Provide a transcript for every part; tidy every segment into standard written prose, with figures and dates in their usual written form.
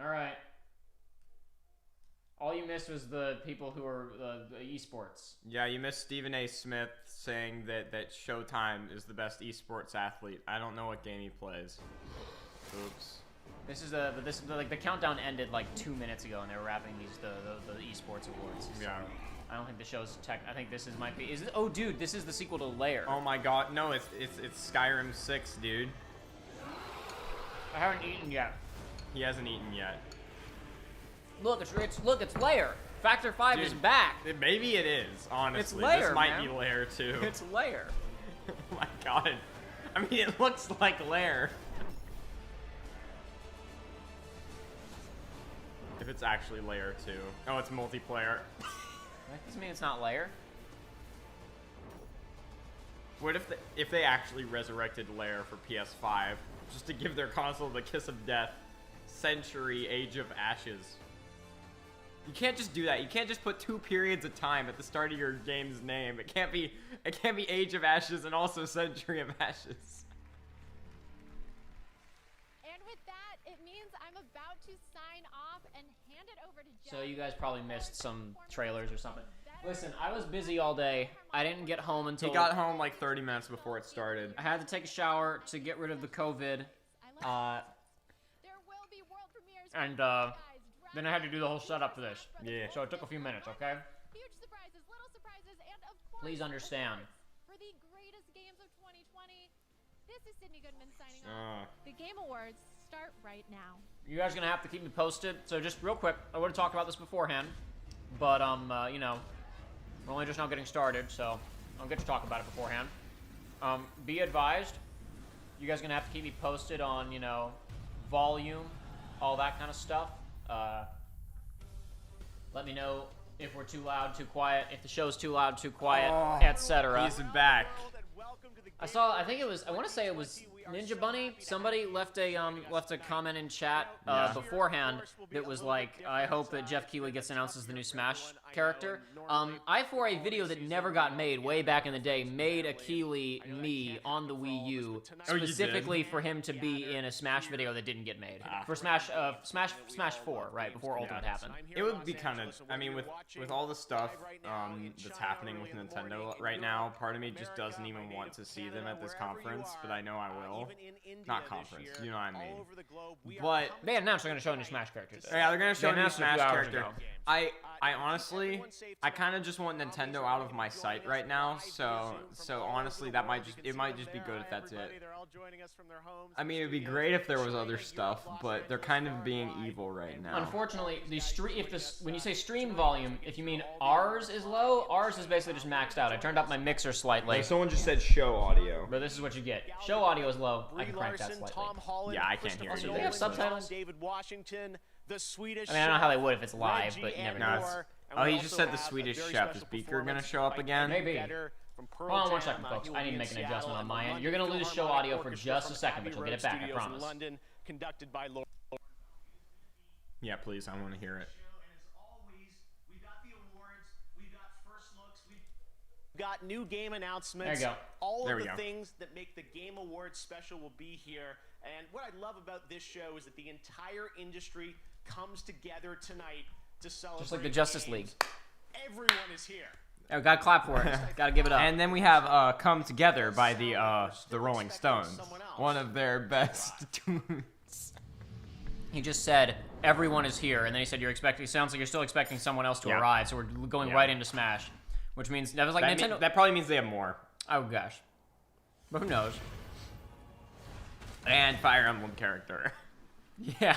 All right. All you missed was the people who are the esports. Yeah, you missed Stephen A. Smith saying that Showtime is the best esports athlete. I don't know what game he plays. Oops. This is like the countdown ended like 2 minutes ago, and they were wrapping the esports awards. So Yeah. I don't think the show's tech. I think this might be. Is it? Oh, dude, this is the sequel to Lair. Oh my God, no! It's Skyrim 6, dude. I haven't eaten yet. He hasn't eaten yet. Look, it's Lair. Factor 5 Dude, is back. Maybe it is, honestly. It's Lair, this might man. be Lair too. It's Lair. Oh my God. I mean, it looks like Lair. If it's actually Lair 2. Oh, it's multiplayer. That doesn't mean it's not Lair. What if they actually resurrected Lair for PS5 just to give their console the kiss of death? Century Age of Ashes. You can't just do that. You can't just put 2 periods of time at the start of your game's name. It can't be Age of Ashes and also Century of Ashes. And with that, it means I'm about to sign off and hand it over to Jeff. So you guys probably missed some trailers or something. Listen, I was busy all day. I didn't get home until... He got home like 30 minutes before it started. I had to take a shower to get rid of the COVID. And then I had to do the whole setup for this. Yeah. So it took a few minutes, okay? Huge surprises, little surprises, and of course, Please understand. for the greatest games of 2020, this is Sydney Goodman signing off. The Game Awards start right now. You guys are gonna have to keep me posted. So just real quick, I would have talked about this beforehand, but you know, we're only just now getting started, so I'll get to talk about it beforehand. Be advised, you guys are gonna have to keep me posted on, you know, volume, all that kind of stuff. Let me know if we're too loud, too quiet, if the show's too loud, too quiet, etc. He's back. I think it was, I want to say it was Ninja Bunny. Somebody left a comment in chat beforehand that was like, I hope that Jeff Keighley gets announced as the new Smash character. I, for a video that never got made way back in the day, made a Keighley me on the Wii U specifically for him to be in a Smash video that didn't get made. For Smash 4, right, before Ultimate happened. It would be kind of, I mean, with all the stuff that's happening with Nintendo right now, part of me just doesn't even want to see them at this conference, but I know I will. Not conference, you know what I mean. But they announced they're going to show a new Smash character. Yeah, they're going to show a new Smash character. Ago. I honestly, I kind of just want Nintendo out of my sight right now. So honestly, that might just be good if that's it. I mean, it'd be great if there was other stuff, but they're kind of being evil right now. Unfortunately, when you say stream volume, if you mean ours is low, ours is basically just maxed out. I turned up my mixer slightly. Like someone just said show audio. But this is what you get. Show audio is low. I can crank that slightly. Yeah, I can't hear Also, you. do they have subtitles? David Washington, the Swedish I mean, I don't know how they would if it's live, but you never know. No, oh, he just said the Swedish chef. Is Beaker going to show up again? Maybe. Hold on 1 second, folks. I need to make an adjustment on my end. You're going to lose show audio for just a second, but you'll get it back, I promise. Yeah, please. I want to hear it. Got new game announcements. There you go. All there of we the go. things that make the Game Awards special will be here. And what I love about this show is that the entire industry comes together tonight to celebrate. Just like the Justice games. League. Everyone is here. Oh, gotta clap for it. Gotta give it up. And then we have "Come Together" by the Rolling Stones. One of their best tunes. He just said, everyone is here, and then he said, it sounds like you're still expecting someone else to arrive, so we're going right into Smash. Which means, that was like Nintendo. That probably means they have more. Oh gosh. But who knows? And Fire Emblem character. Yeah.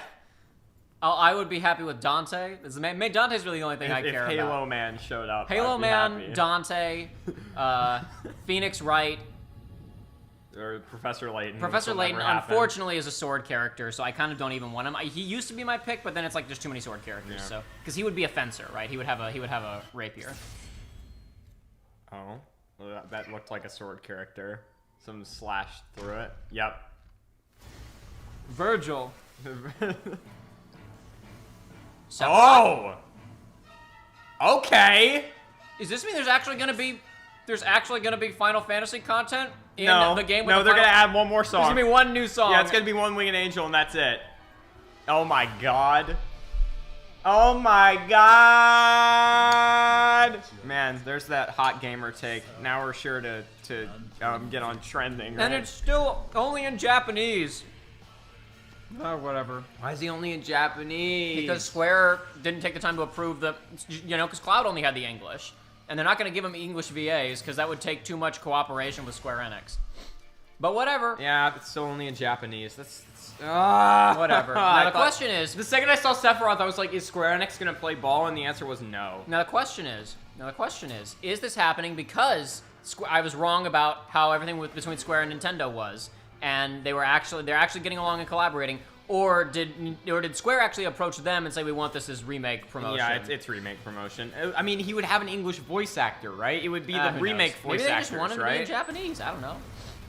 I would be happy with Dante. Dante's really the only thing I care about. If Halo Man showed up, Halo I'd be Man, happy. Dante, Phoenix Wright. Or Professor Layton. Professor Layton, unfortunately, is a sword character, so I kind of don't even want him. He used to be my pick, but then it's like there's too many sword characters. Yeah. So because he would be a fencer, right? He would have a rapier. Oh, well, that looked like a sword character. Some slashed through it. Yep. Virgil. Oh. Okay. Does this mean there's actually gonna be Final Fantasy content in the game? No, they're gonna add one more song. There's gonna be one new song. Yeah, it's gonna be One Winged Angel, and that's it. Oh my god. Oh my god. Man, there's that hot gamer take. Now we're sure to get on trending, right? And it's still only in Japanese. Oh, whatever. Why is he only in Japanese? Because Square didn't take the time to approve the, you know, because Cloud only had the English. And they're not going to give him English VAs because that would take too much cooperation with Square Enix. But whatever. Yeah, it's still only in Japanese. That's whatever. Now the question is, the second I saw Sephiroth, I was like, is Square Enix gonna play ball? And the answer was no. Now the question is this happening because I was wrong about how everything between Square and Nintendo was, and they're actually getting along and collaborating, or did Square actually approach them and say we want this as remake promotion? Yeah, it's remake promotion. I mean, he would have an English voice actor, right? It would be the remake voice actors, right? Maybe they just wanted to be in Japanese. I don't know.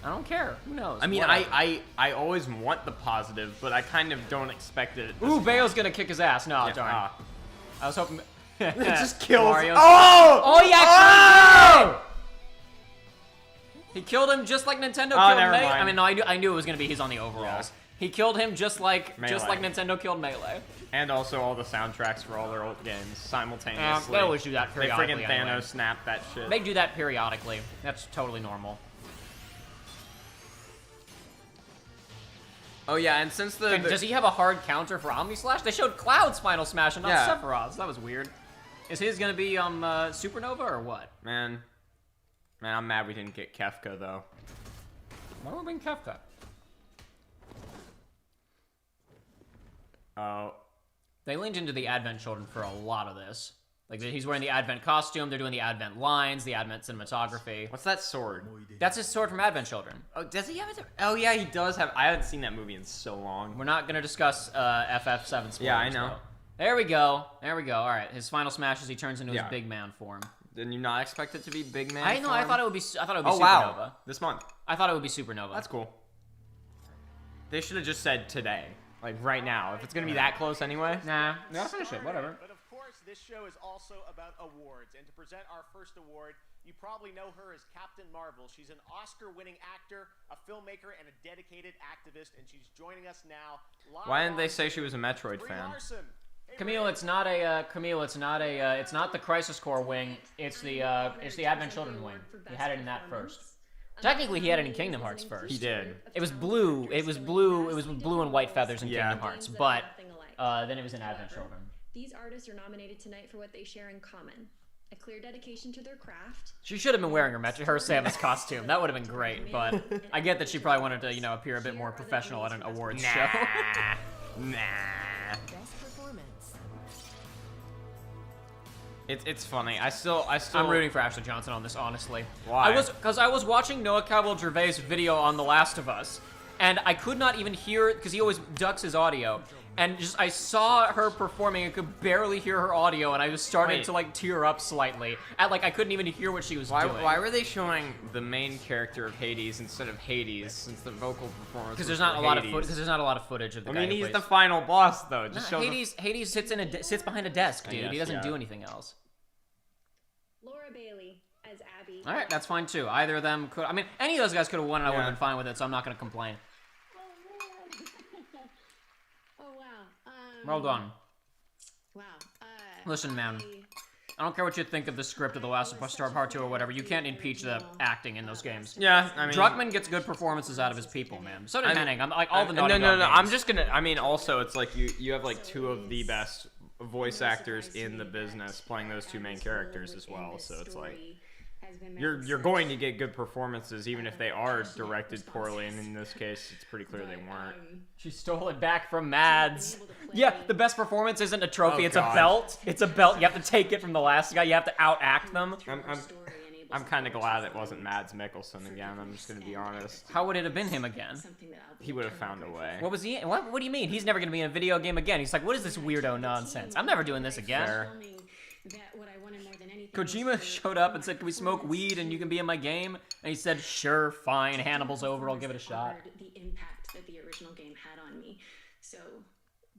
I don't care. Who knows? I mean, I always want the positive, but I kind of don't expect it. Ooh, Bayo's gonna kick his ass. No, darn. I was hoping. It just kills. Mario's... Oh, he actually did! He killed him just like Nintendo killed Melee. I mean, no, I knew it was gonna be he's on the overalls. Yeah. He killed him just like Nintendo killed Melee. And also all the soundtracks for all their old games simultaneously. They always do that periodically. They friggin' Thanos snapped that shit. They do that periodically. That's totally normal. Oh yeah, and since does he have a hard counter for Omni Slash? They showed Cloud's Final Smash and not Sephiroth's. That was weird. Is his gonna be Supernova or what? Man, I'm mad we didn't get Kefka though. Why would we bring Kefka? Oh. They leaned into the Advent Children for a lot of this. Like, he's wearing the Advent costume, they're doing the Advent lines, the Advent cinematography. What's that sword? That's his sword from Advent Children. Oh, does he have it? Oh, yeah, he does have... I haven't seen that movie in so long. We're not going to discuss FF7 spoilers. Yeah, I know. Though. There we go. All right, his final smash is he turns into his big man form. Didn't you not expect it to be big man form? I thought it would be Supernova. Wow. This month. I thought it would be Supernova. That's cool. They should have just said today. Like, right now. If it's going to be that close anyway. Nah. I'll finish it. Whatever. This show is also about awards, and to present our first award, you probably know her as Captain Marvel. She's an Oscar-winning actor, a filmmaker, and a dedicated activist, and she's joining us now. Why didn't they say she was a Metroid fan? Camille, it's not the Crisis Core wing. It's the Advent Children wing. He had it in that first. Technically, he had it in Kingdom Hearts first. He did. It was blue. It was blue and white feathers in Kingdom Hearts, but then it was in Advent Children. These artists are nominated tonight for what they share in common: a clear dedication to their craft. She should have been wearing her Samus costume. That would have been great, but I get that she probably wanted to, appear a bit more professional at an awards show. Nah. Best performance. It's funny. I'm rooting for Ashley Johnson on this, honestly. Why? Because I was watching Noah Cavell-Gervais' video on The Last of Us, and I could not even hear it because he always ducks his audio. And I saw her performing and could barely hear her audio, and I just started to tear up slightly. I couldn't even hear what she was doing. Why were they showing the main character of Hades instead of Hades, since the vocal performance? Because there's not a lot of footage of the guy. I mean, he's the final boss though. Just show Hades sits behind a desk, dude. He doesn't do anything else. Laura Bailey as Abby. All right, that's fine too. Either of them could. I mean, any of those guys could have won, and I would have been fine with it. So I'm not gonna complain. Well done. Wow. Listen, man. I don't care what you think of the script of The Last of Us Part 2 or whatever. You can't impeach the acting in those games. Yeah, I mean... Druckmann gets good performances out of his people, man. So did Henning. All the Naughty Dog No. games. I'm just gonna... I mean, also, it's like you have, two of the best voice actors in the business playing those two main characters as well. So it's like... You're going to get good performances even if they are directed poorly, and in this case, it's pretty clear they weren't. She stole it back from Mads. Yeah, the best performance isn't a trophy, it's a belt. It's a belt. You have to take it from the last guy. You have to outact them. I'm kind of glad it wasn't Mads Mikkelsen again. I'm just going to be honest. How would it have been him again? He would have found a way. What was he? What do you mean? He's never going to be in a video game again. He's like, what is this weirdo nonsense? I'm never doing this again. Fair. Kojima showed up and said, can we smoke weed and you can be in my game? And he said, sure, fine, Hannibal's over, I'll give it a shot. The impact that the original game had on me. So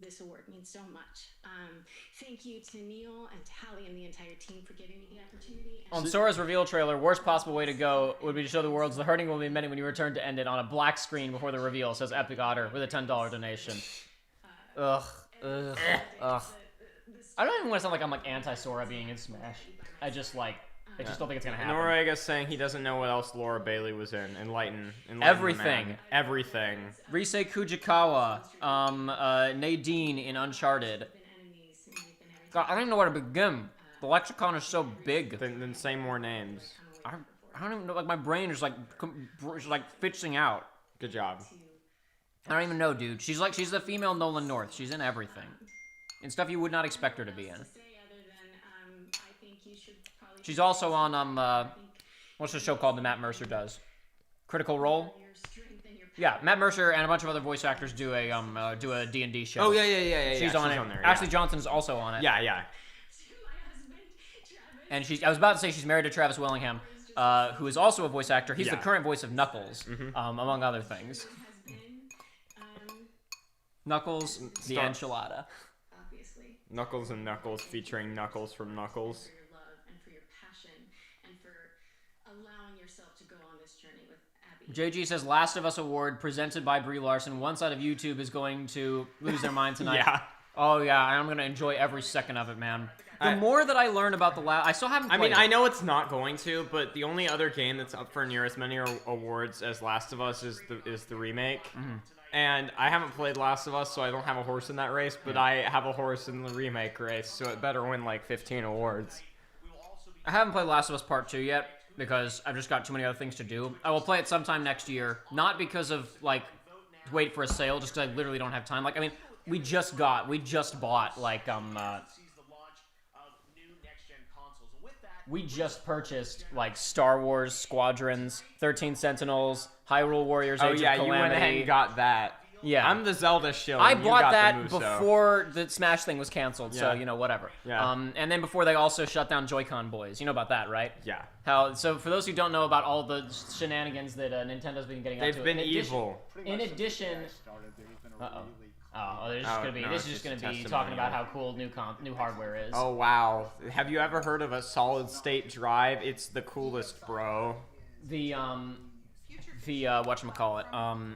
this award means so much. Thank you to Neil and Tally and the entire team for giving me the opportunity. On Sora's reveal trailer, worst possible way to go would be to show the worlds the hurting will be many when you return to end it on a black screen before the reveal, says Epic Otter with a $10 donation. Ugh. I don't even want to sound like I'm like anti-Sora being in Smash. I just don't think it's gonna happen. Noriega saying he doesn't know what else Laura Bailey was in. Enlighten Everything. Man. Everything. Risei Fujikawa, Nadine in Uncharted. God, I don't even know where to begin. The lexicon is so big. Then say more names. I don't even know. Like my brain is like fixing out. Good job. I don't even know, dude. She's the female Nolan North. She's in everything, and stuff you would not expect her to be in. She's also on what's the show called that Matt Mercer does? Critical Role. Yeah, Matt Mercer and a bunch of other voice actors do a D&D show. Oh yeah. She's on it. there, Ashley Johnson's also on it. Yeah. And I was about to say she's married to Travis Willingham, who is also a voice actor. He's the current voice of Knuckles, among other things. Knuckles, the enchilada. Knuckles and Knuckles featuring Knuckles from Knuckles. For your love and for your passion and for allowing yourself to go on this journey with Abby. JG says Last of Us Award presented by Brie Larson. One side of YouTube is going to lose their mind tonight. Yeah. Oh yeah, I'm going to enjoy every second of it, man. The more that I learn about I still haven't played it. I know it's not going to, but the only other game that's up for near as many awards as Last of Us is the remake. And I haven't played Last of Us, so I don't have a horse in that race, but I have a horse in the remake race, so it better win like 15 awards. I haven't played Last of Us Part 2 yet, because I've just got too many other things to do. I will play it sometime next year, not because of, wait for a sale, just because I literally don't have time. We just bought, we just purchased, Star Wars Squadrons, 13 Sentinels, Hyrule Warriors, Age of Calamity. You went ahead and got that. Yeah. I'm the Zelda shill. I and you bought got that the Muso. before the Smash thing was canceled, so, Yeah. Whatever. Yeah. And then before they also shut down Joy-Con Boys. You know about that, right? Yeah. So for those who don't know about all the shenanigans that Nintendo's been getting up to. They've been evil. In addition... Uh-oh. Oh, this is just gonna be talking about how cool new hardware is. Oh wow! Have you ever heard of a solid state drive? It's the coolest, bro. The whatchamacallit,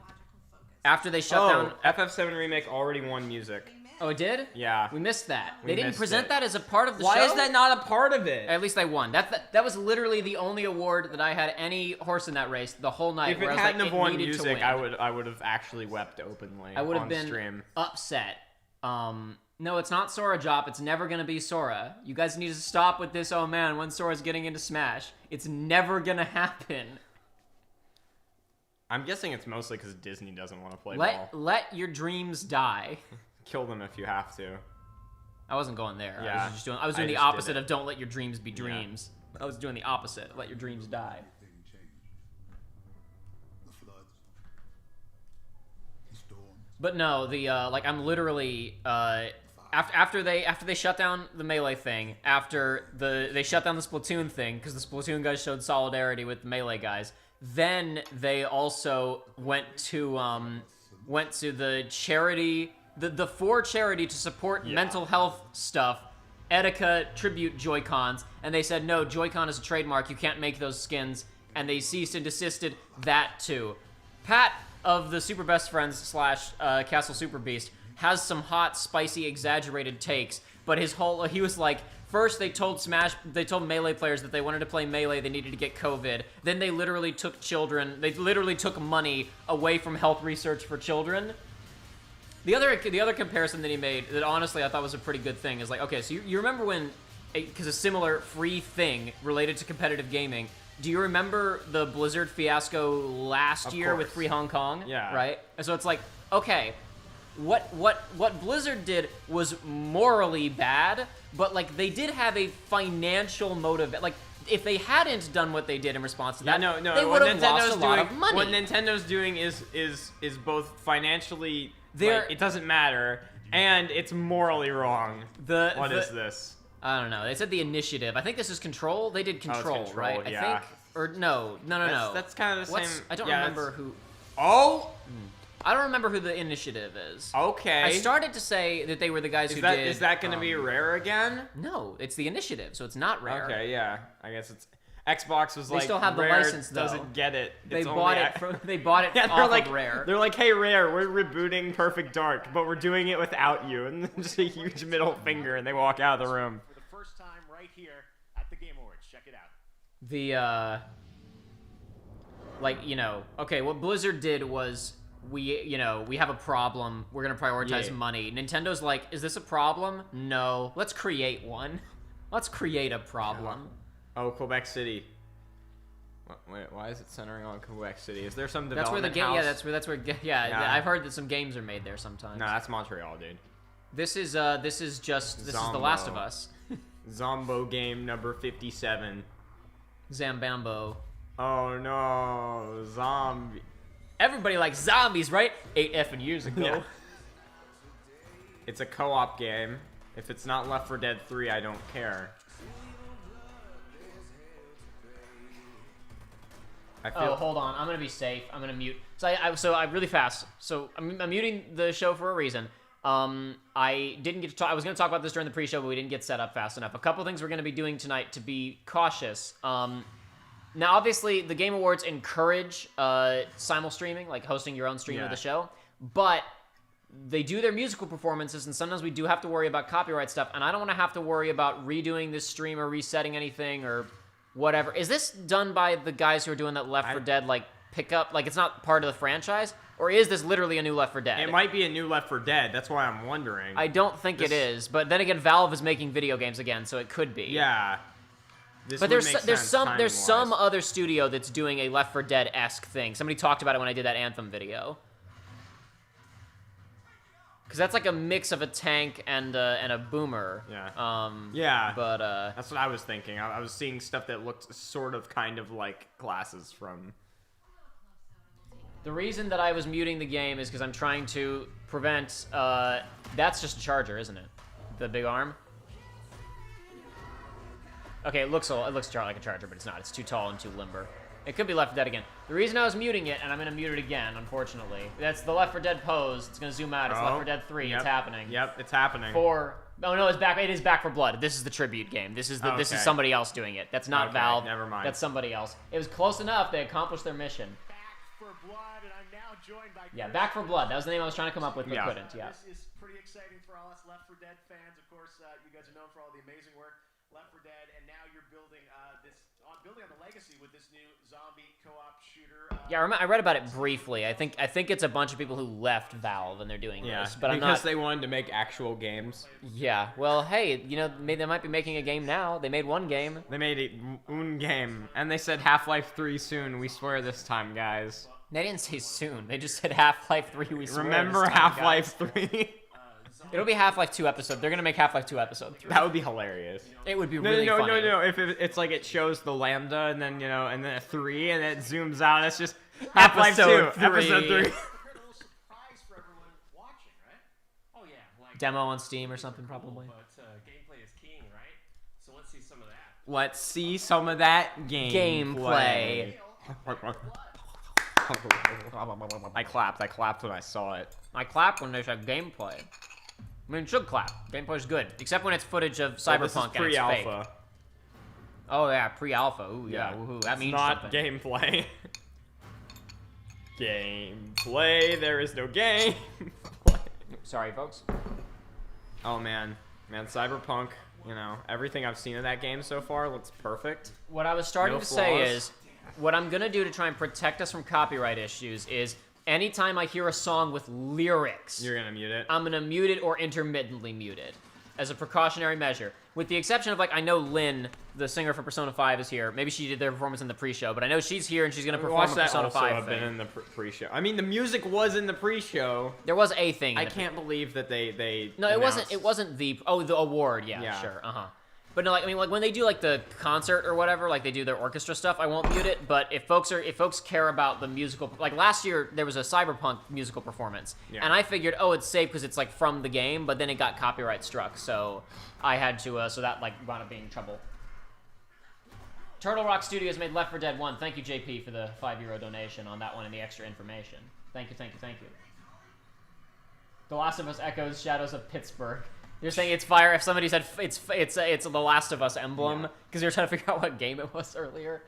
after they shut down FF7 remake already won music. Oh, it did? Yeah. We missed that. We They didn't missed present it. that as a part of the show? Why is that not a part of it? At least they won. That was literally the only award that I had any horse in that race the whole night. If it where hadn't I was have like, won needed to music, win. I would have actually wept openly. I would have on been stream. upset. No, it's not Sora Jop. It's never gonna be Sora. You guys need to stop with this. Oh man, when Sora's getting into Smash, it's never gonna happen. I'm guessing it's mostly because Disney doesn't want to play ball. Let your dreams die. Kill them if you have to. I wasn't going there. Yeah, I was doing the just opposite did it. of don't let your dreams be dreams. I was doing the opposite. Let your dreams die. But no, I'm literally after they shut down the Melee thing, after they shut down the Splatoon thing because the Splatoon guys showed solidarity with the Melee guys. Then they also went to the charity, the for charity to support mental health stuff, Etika tribute Joy-Cons, and they said no, Joy-Con is a trademark, you can't make those skins, and they ceased and desisted that too. Pat of the Super Best Friends / Castle Super Beast has some hot, spicy, exaggerated takes, but he was like, first they told Melee players that they wanted to play Melee, they needed to get COVID. Then they literally took money away from health research for children. The other comparison that he made that honestly I thought was a pretty good thing is like, okay, so you remember when, because a similar free thing related to competitive gaming, do you remember the Blizzard fiasco last year with Free Hong Kong? Yeah. Right? And so it's like, okay, what Blizzard did was morally bad, but like they did have a financial motive. Like if they hadn't done what they did in response to that, they would have lost a lot of money. What Nintendo's doing is both financially it doesn't matter, and it's morally wrong. What is this? I don't know. They said the initiative. I think this is Control. They did Control, Control, right? yeah. I think. Or no. That's kind of the same. I don't remember who. Oh. I don't remember who the initiative is. Okay. I started to say that they were the guys who did. Is that going to be rare again? No, it's the initiative, so it's not rare. Okay, yeah. I guess it's. Xbox was They like, still have the Rare license, though. doesn't get it. They It's bought only it from. They bought it Yeah, off of Rare. They're like, hey, Rare, we're rebooting Perfect Dark, but we're doing it without you. And then just a huge middle finger, and they walk out of the room. For the first time right here at the Game Awards. Check it out. The, like, you know, okay, what Blizzard did was, we have a problem. We're going to prioritize money. Nintendo's like, is this a problem? No. Let's create one. Let's create a problem. Oh, Quebec City. Wait, why is it centering on Quebec City? Is there some That's where development the game. house? Yeah, that's where. Yeah, I've heard that some games are made there sometimes. No, that's Montreal, dude. This is The Last of Us. Zombo game number 57. Zambambo. Oh no, zombie. Everybody likes zombies, right? 8 effing years ago. Yeah. It's a co-op game. If it's not Left 4 Dead 3, I don't care. Oh, hold on. I'm gonna be safe. I'm gonna mute. So I really fast. So I'm muting the show for a reason. I didn't get to talk. I was gonna talk about this during the pre-show, but we didn't get set up fast enough. A couple things we're gonna be doing tonight to be cautious. Now, obviously, the Game Awards encourage simul streaming, like hosting your own stream of the show, but they do their musical performances, and sometimes we do have to worry about copyright stuff, and I don't want to have to worry about redoing this stream or resetting anything or whatever. Is this done by the guys who are doing that Left 4 Dead, like, pickup? Like, it's not part of the franchise? Or is this literally a new Left 4 Dead? It might be a new Left 4 Dead. That's why I'm wondering. I don't think it is, but then again, Valve is making video games again, so it could be. Yeah. But there's some other studio that's doing a Left 4 Dead-esque thing. Somebody talked about it when I did that Anthem video. Because that's like a mix of a tank and a boomer. Yeah. Yeah. But that's what I was thinking. I was seeing stuff that looked sort of kind of like classes from. The reason that I was muting the game is because I'm trying to prevent. That's just a charger, isn't it? The big arm. Okay, it looks like a charger, but it's not. It's too tall and too limber. It could be Left 4 Dead again. The reason I was muting it, and I'm going to mute it again, unfortunately, that's the Left 4 Dead pose. It's going to zoom out. It's Left 4 Dead 3. Yep. It's happening. Yep, it's happening. Oh no, it's back. It is Back 4 Blood. This is the tribute game. This is this is somebody else doing it. That's not Valve. Never mind. That's somebody else. It was close enough. They accomplished their mission. Back 4 Blood, and I'm now joined by Yeah, Back 4 Blood. That was the name I was trying to come up with, but Yeah. couldn't. Yeah. This is pretty exciting for all us Left 4 Dead fans. Of course, you guys are known for all the amazing work Left 4 Dead, and now you're building building on the legacy with this new zombie co-op shooter. Yeah, I read about it briefly. I think it's a bunch of people who left Valve and they're doing this, but because they wanted to make actual games. Yeah. Well, hey, you know, they might be making a game now. They made one game. They made un game, and they said Half-Life 3 soon. We swear this time, guys. They didn't say soon. They just said Half-Life 3. We swear. Remember this time, Half-Life 3? It'll be Half-Life 2 episode. They're gonna make Half-Life 2 episode 3. That would be hilarious. It would be really funny. No. If it's like it shows the lambda and then and then a 3 and it zooms out, it's just Half-Life 2, Episode 3. episode 3. Surprise for everyone watching, right? Oh yeah, like Demo on Steam or something probably. But gameplay is king, right? So let's see some of that. Let's see some of that Gameplay. I clapped when I saw it. I clap when they said gameplay. I mean, it should clap. Gameplay's good, except when it's footage of Cyberpunk This is and it's fake. pre-alpha. Oh yeah, pre-alpha. Ooh yeah, woohoo. That means not something. gameplay. Gameplay. There is no game. Sorry, folks. Oh man, Cyberpunk. You know, everything I've seen of that game so far looks perfect. What I was starting No to say flaws. is, what I'm gonna do to try and protect us from copyright issues is, anytime I hear a song with lyrics, You're gonna mute it. I'm gonna mute it or intermittently mute it as a precautionary measure. With the exception of, like, I know Lynn, the singer for Persona 5, is here. Maybe she did their performance in the pre-show, but I know she's here and she's gonna perform a Watch that Persona also 5 have thing. been in the pre-show. I mean, the music was in the pre-show. There was a thing. I can't believe that they No, it announced- wasn't the award. Yeah, Yeah. sure. But no, like, I mean, like when they do like the concert or whatever, like they do their orchestra stuff, I won't mute it. But if folks care about the musical, like last year there was a Cyberpunk musical performance, and I figured, oh, it's safe because it's like from the game, but then it got copyright struck, so I had to, so that like wound up being trouble. Turtle Rock Studios made Left 4 Dead 1. Thank you, JP, for the €5 donation on that one and the extra information. Thank you. The Last of Us echoes Shadows of Pittsburgh. You're saying it's fire. If somebody said it's the Last of Us emblem because you're trying to figure out what game it was earlier.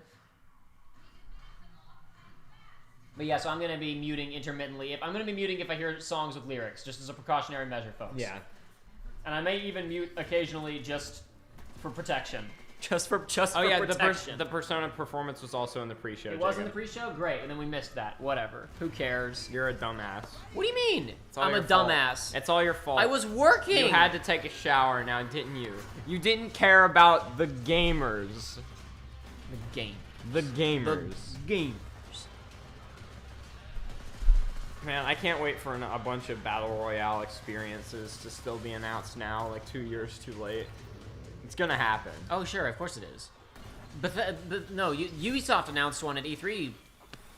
But yeah, so I'm gonna be muting intermittently. I'm gonna be muting if I hear songs with lyrics, just as a precautionary measure, folks. Yeah. And I may even mute occasionally just for protection. Just for Oh yeah, protection. the Persona performance was also in the pre-show. It was in the pre-show? Great, and then we missed that. Whatever. Who cares? You're a dumbass. What do you mean? all I'm a your fault. dumbass. It's all your fault. I was working! You had to take a shower now, didn't you? You didn't care about the gamers. The game. The gamers. The gamers. Man, I can't wait for a bunch of Battle Royale experiences to still be announced now, like 2 years too late. It's gonna happen. Oh, sure, of course it is. But no, Ubisoft announced one at E3,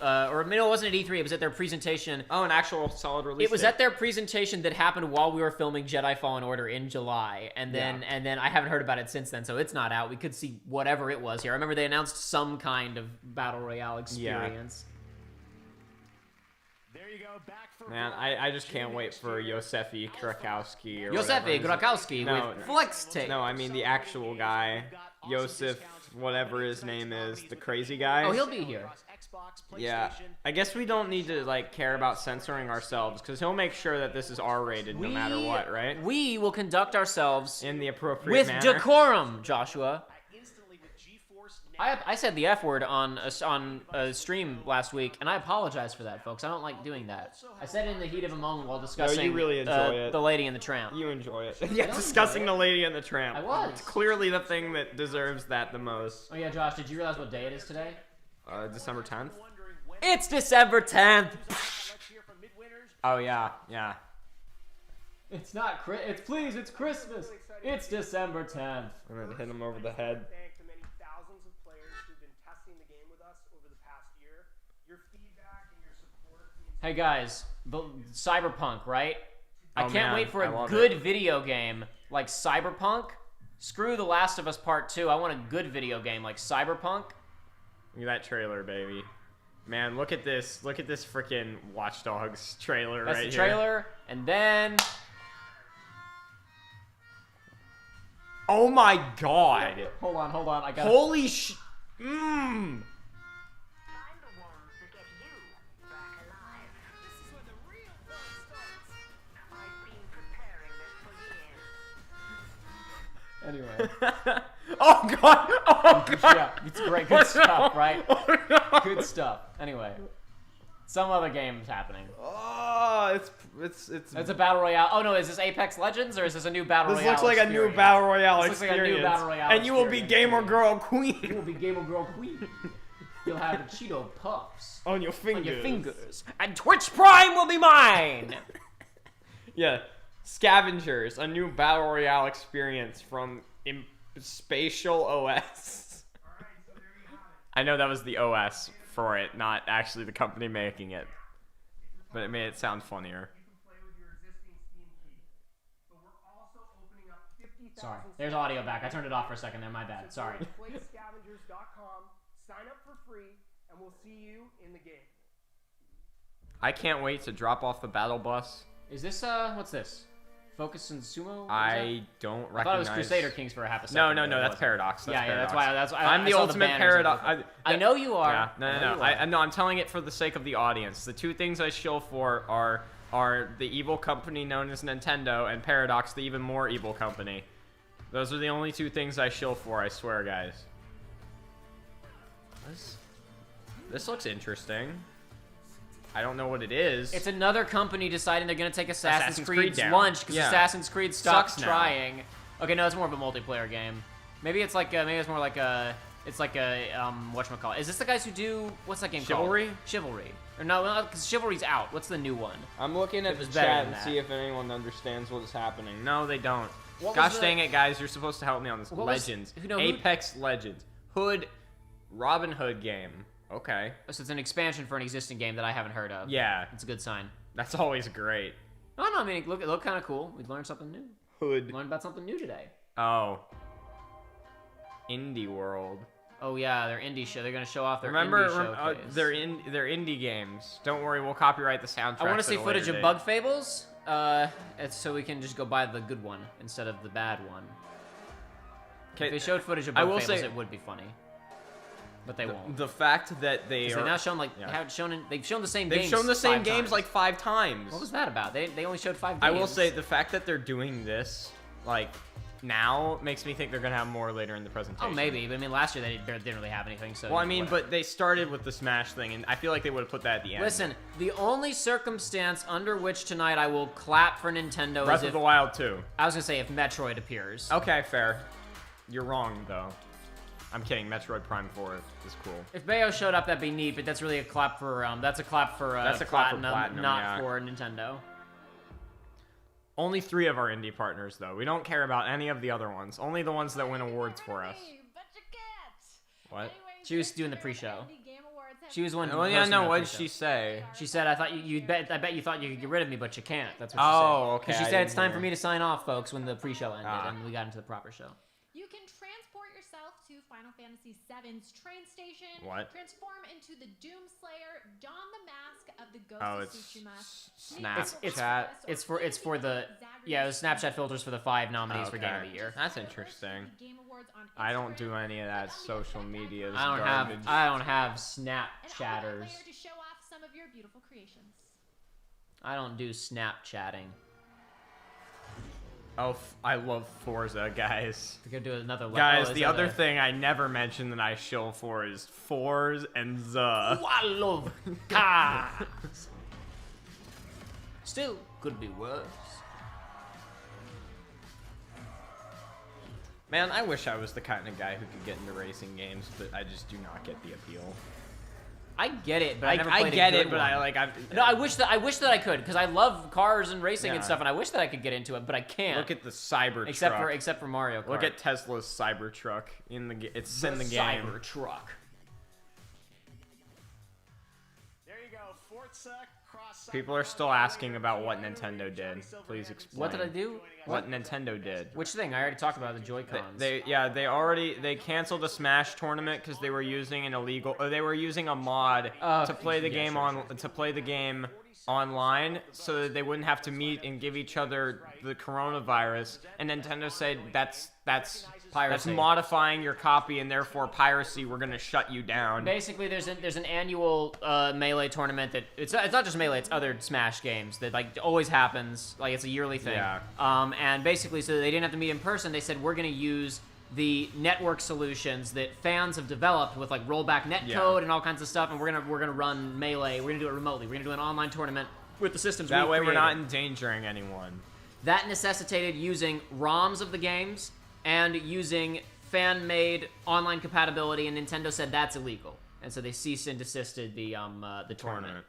or no, it wasn't at E3. It was at their presentation. Oh, an actual solid release. It was at their presentation that happened while we were filming Jedi Fallen Order in July, and then I haven't heard about it since then. So it's not out. We could see whatever it was here. I remember they announced some kind of Battle Royale experience. There you go, back for Man, I just can't wait for Yosefi Krakowski or Yosefi whatever. Krakowski with flex tape. No, I mean the actual guy. Yosef, whatever his name is, the crazy guy. Oh, he'll be here. Yeah, I guess we don't need to like care about censoring ourselves because he'll make sure that this is R-rated no matter what, right? We will conduct ourselves in the appropriate with manner. decorum, Joshua. I said the F word on a stream last week, and I apologize for that, folks. I don't like doing that. I said it in the heat of a moment while discussing you really enjoy it. the Lady and the Tramp. You enjoy it. Yeah, discussing the Lady and the Tramp. I was. It's clearly the thing that deserves that the most. Oh yeah, Josh, did you realize what day it is today? December 10th? It's December 10th! Oh yeah, yeah. It's not it's Christmas! It's December 10th. I'm gonna hit him over the head. Hey guys, the Cyberpunk, right? I can't wait for a a good video game like Cyberpunk. Screw The Last of Us Part 2. I want a good video game like Cyberpunk. Look at that trailer, baby. Man, look at this. Look at this freaking Watch Dogs trailer That's right the here. trailer, and then... Oh my god! Hold on, I got Holy sh... Mmm! Anyway. Oh god! Oh god! Yeah, it's great. Good stuff, right? Oh, no. Good stuff. Anyway. Some other game's happening. Oh, it's a battle royale. Oh no, is this Apex Legends or is this a new battle royale? This looks like a new battle royale experience. And you will be Gamer Girl Queen. You will be Gamer Girl Queen. You'll have Cheeto Puffs on your fingers. On your fingers. And Twitch Prime will be mine. Yeah. Scavengers, a new battle royale experience from Spatial OS. I know that was the OS for it, not actually the company making it. But it made it sound funnier. Sorry, there's audio back. I turned it off for a second there. My bad. Sorry. PlayScavengers.com. Sign up for free, and we'll see you in the game. I can't wait to drop off the battle bus. Is this what's this? Focus and Sumo? I don't recognize. I thought it was Crusader Kings for a half a second. No, that's Paradox. That's Paradox. That's why. I'm the ultimate Paradox. I know you are. Yeah, no. I'm telling it for the sake of the audience. The two things I shill for are the evil company known as Nintendo and Paradox, the even more evil company. Those are the only two things I shill for. I swear, guys. This looks interesting. I don't know what it is. It's another company deciding they're going to take Assassin's Creed's down. lunch because Assassin's Creed stopped now. trying. Okay, no, it's more of a multiplayer game. Maybe it's like maybe it's more like a whatchamacallit. Is this the guys who do what's that game Chivalry? called? Chivalry. Or no, because Chivalry's out. What's the new one? I'm looking at the chat and see if anyone understands what is happening. No, they don't. Gosh dang it, guys! You're supposed to help me on this. Legends. Apex Legends. Hood. Robin Hood game. Okay. So it's an expansion for an existing game that I haven't heard of. Yeah. It's a good sign. That's always great. No, I mean, it looked kind of cool. We learned something new. Hood. We learned about something new today. Oh. Indie World. Oh yeah, their indie show. They're gonna show off their indie showcase. they're indie games. Don't worry, we'll copyright the soundtrack. I want to see footage of Bug Fables. It's so we can just go buy the good one instead of the bad one. Okay, If they showed footage of I both will fables, say- it would be funny. But they won't. The fact that they They've are... now shown, like, Yeah. they've shown the same They've games shown the same 5 games times. like 5 times. What was that about? They only showed 5 games. I will say the fact that they're doing this, like, now makes me think they're gonna have more later in the presentation. Oh, maybe. But I mean, last year they didn't really have anything, so... Well, I mean, whatever. but they started with the Smash thing, and I feel like they would have put that at the end. Listen, the only circumstance under which tonight I will clap for Nintendo Breath is of if... the Wild 2. I was gonna say if Metroid appears. Okay, fair. You're wrong, though. I'm kidding. Metroid Prime 4 is cool. If Bayo showed up, that'd be neat, but that's really a clap for, that's a clap for, That's a clap for Platinum, not yeah. for Nintendo. Only 3 of our indie partners, though. We don't care about any of the other ones. Only the ones that win awards for us. But you can't. What? Anyways, She was doing the pre-show. Indie Game Awards have She was one. Oh, yeah, hosting no, the what did pre-show. she say? She said, "I thought I bet you thought you could get rid of me, but you can't." That's what she Oh, said. okay, 'Cause she I said it's didn't time hear. for me to sign off, folks, when the pre-show ended, Ah. and we got into the proper show. You can transport yourself to Final Fantasy VII's train station. What? Transform into the Doomslayer, don the mask of the Ghost Oh, of it's Tsushima. Snapchat. It's for the it was Snapchat filters for the 5 nominees for Game of the Year. That's interesting. I don't do any of that social media I don't have Snapchatters. To show off some of your beautiful creations. I don't do Snapchatting. Oh, I love Forza, guys. We're gonna do another level. Guys, the other thing I never mentioned that I shill for is Forza and the. I love cars. Still could be worse. Man, I wish I was the kind of guy who could get into racing games, but I just do not get the appeal. I get it, but I never played get a it, good but one. No, I wish that I could, because I love cars and racing and Yeah. stuff, and I wish that I could get into it, but I can't. Look at the Cybertruck. except for Mario Kart. Look at Tesla's Cybertruck in the it's in the game. Cybertruck. There you go, Forza Cross. People are still asking about what Nintendo did. Please explain. What did I do? What Nintendo did? Which thing? I already talked about the Joy-Cons. They canceled the Smash tournament because they were using they were using a mod to play the game online so that they wouldn't have to meet and give each other the coronavirus. And Nintendo said that's Piracy. modifying your copy and therefore piracy. We're gonna shut you down. Basically, there's an annual Melee tournament that it's not just Melee, it's other Smash games that like always happens. Like it's a yearly thing. Yeah. And basically, so they didn't have to meet in person. They said we're gonna use the network solutions that fans have developed with like rollback netcode and all kinds of stuff, and we're gonna run Melee. We're gonna do it remotely. We're gonna do an online tournament with the systems. That way, we're created. not endangering anyone. That necessitated using ROMs of the games and using fan-made online compatibility, and Nintendo said that's illegal, and so they ceased and desisted the tournament.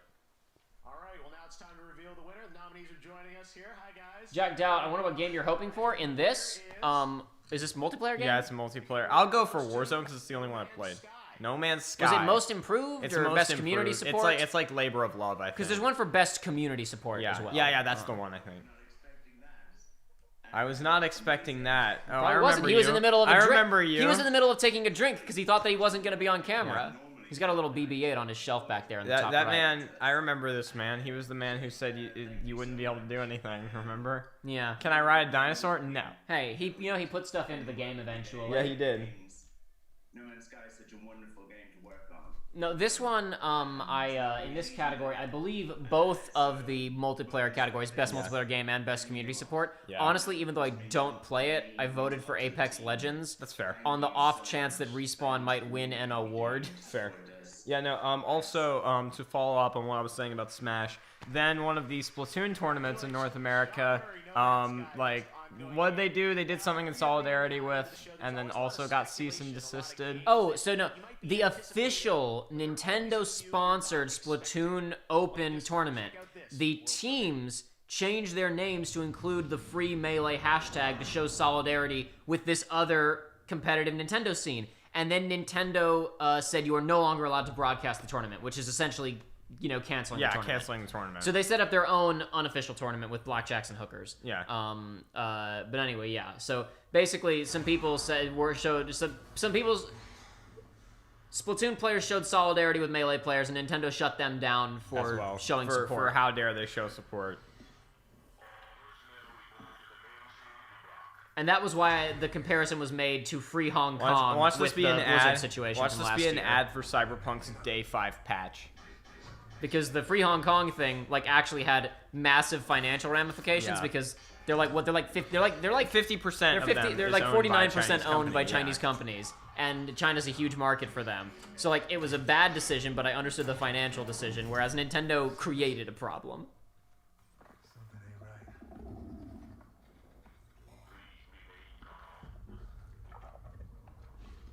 All right, well now it's time to reveal the winner. The nominees are joining us here. Hi guys. Jack Doubt, I wonder what game you're hoping for in this. Is this a multiplayer game? Yeah, it's a multiplayer. I'll go for Warzone because it's the only one I've played. No Man's Sky. Was it most improved It's or most best improved. community support? It's like Labor of Love, I think. Because there's one for best community support yeah. as well. Yeah, that's the one I think. I was not expecting that. Oh, I Probably remember wasn't. He was you. in the middle of a I drink. remember you. He was in the middle of taking a drink because he thought that he wasn't going to be on camera. He's got a little BB-8 on his shelf back there in the top That right. man, I remember this man. He was the man who said you wouldn't be able to do anything. Remember? Yeah. Can I ride a dinosaur? No. Hey, he put stuff into the game eventually. Yeah, he did. No Man's Sky is such a wonderful game to work on. No, this one, in this category, I believe both of the multiplayer categories, best multiplayer game and best community support. Yeah. Honestly, even though I don't play it, I voted for Apex Legends. That's fair. On the off chance that Respawn might win an award. Fair. Yeah, no, also, to follow up on what I was saying about Smash, then one of these Splatoon tournaments in North America, what did they do? They did something in solidarity with, and then also got cease and desisted. Oh, so no, the official Nintendo-sponsored Splatoon Open tournament, the teams changed their names to include the free Melee hashtag to show solidarity with this other competitive Nintendo scene. And then Nintendo said you are no longer allowed to broadcast the tournament, which is essentially, canceling the tournament. Yeah, canceling the tournament. So they set up their own unofficial tournament with blackjacks and hookers. Yeah. But anyway, yeah. So basically, some people said some people's Splatoon players showed solidarity with Melee players, and Nintendo shut them down for showing support. For how dare they show support. And that was why the comparison was made to Free Hong Kong Watch this with be the an Blizzard ad. situation Watch from this last be an year. ad for Cyberpunk's Day 5 patch. Because the Free Hong Kong thing, like, actually had massive financial ramifications. Yeah. Because they're like 50%. They're like 50% of them. They're is like owned by 49% owned by company, Chinese companies, and China's a huge market for them. So like, it was a bad decision, but I understood the financial decision. Whereas Nintendo created a problem.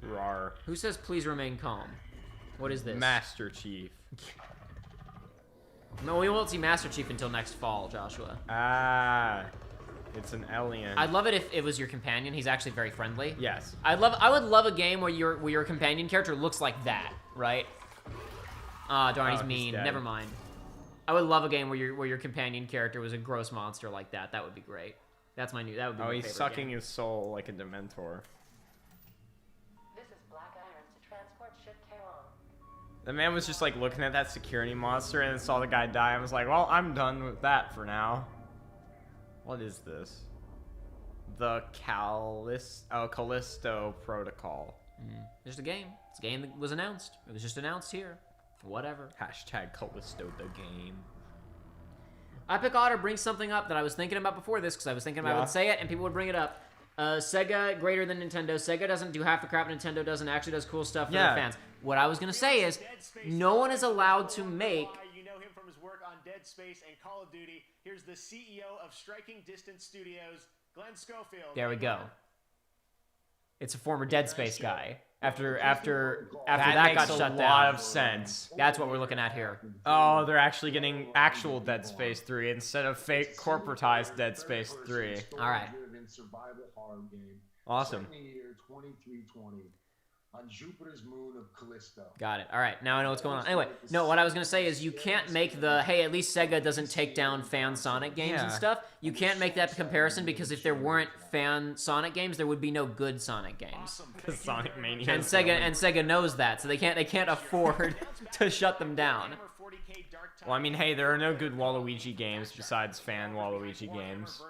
Rar. Who says please remain calm? What is this? Master Chief. No, we won't see Master Chief until next fall, Joshua. Ah, it's an alien. I'd love it if it was your companion. He's actually very friendly. Yes. I would love a game where your companion character looks like that, right? Ah, darn, he's Oh, he's mean. dead. Never mind. I would love a game where your companion character was a gross monster like that. That would be great. That would be Oh, my he's favorite sucking game. his soul like a Dementor. This is Black Iron to transport ship K-On. The man was just like looking at that security monster and then saw the guy die and was like, well, I'm done with that for now. What is this? The Callisto Protocol. Just a game. It's a game that was announced. It was just announced here. Whatever. Hashtag Callisto the game. Epic Otter brings something up that I was thinking about before this, because I was thinking I would say it and people would bring it up. Sega greater than Nintendo. Sega doesn't do half the crap Nintendo does and actually does cool stuff for their fans. What I was gonna say is, no one is allowed to make. You know him from his work on Dead Space and Call of Duty. Here's the CEO of Striking Distance Studios, Glenn Schofield. There we go. It's a former Dead Space guy. After that makes got a shut down. lot of sense. That's what we're looking at here. Oh, they're actually getting actual Dead Space 3 instead of fake corporatized Dead Space 3. All right. Survival horror game. Awesome. Set in the year 2320 on Jupiter's moon of Callisto. Got it. All right, now I know what's going on. Anyway, no, what I was going to say is you can't make the, hey, at least Sega doesn't take down fan Sonic games and stuff. You can't make that comparison because if there weren't fan Sonic games, there would be no good Sonic games. Because Sonic Mania. And Sega knows that, so they can't afford to shut them down. Well, I mean, hey, there are no good Waluigi games besides fan Waluigi games.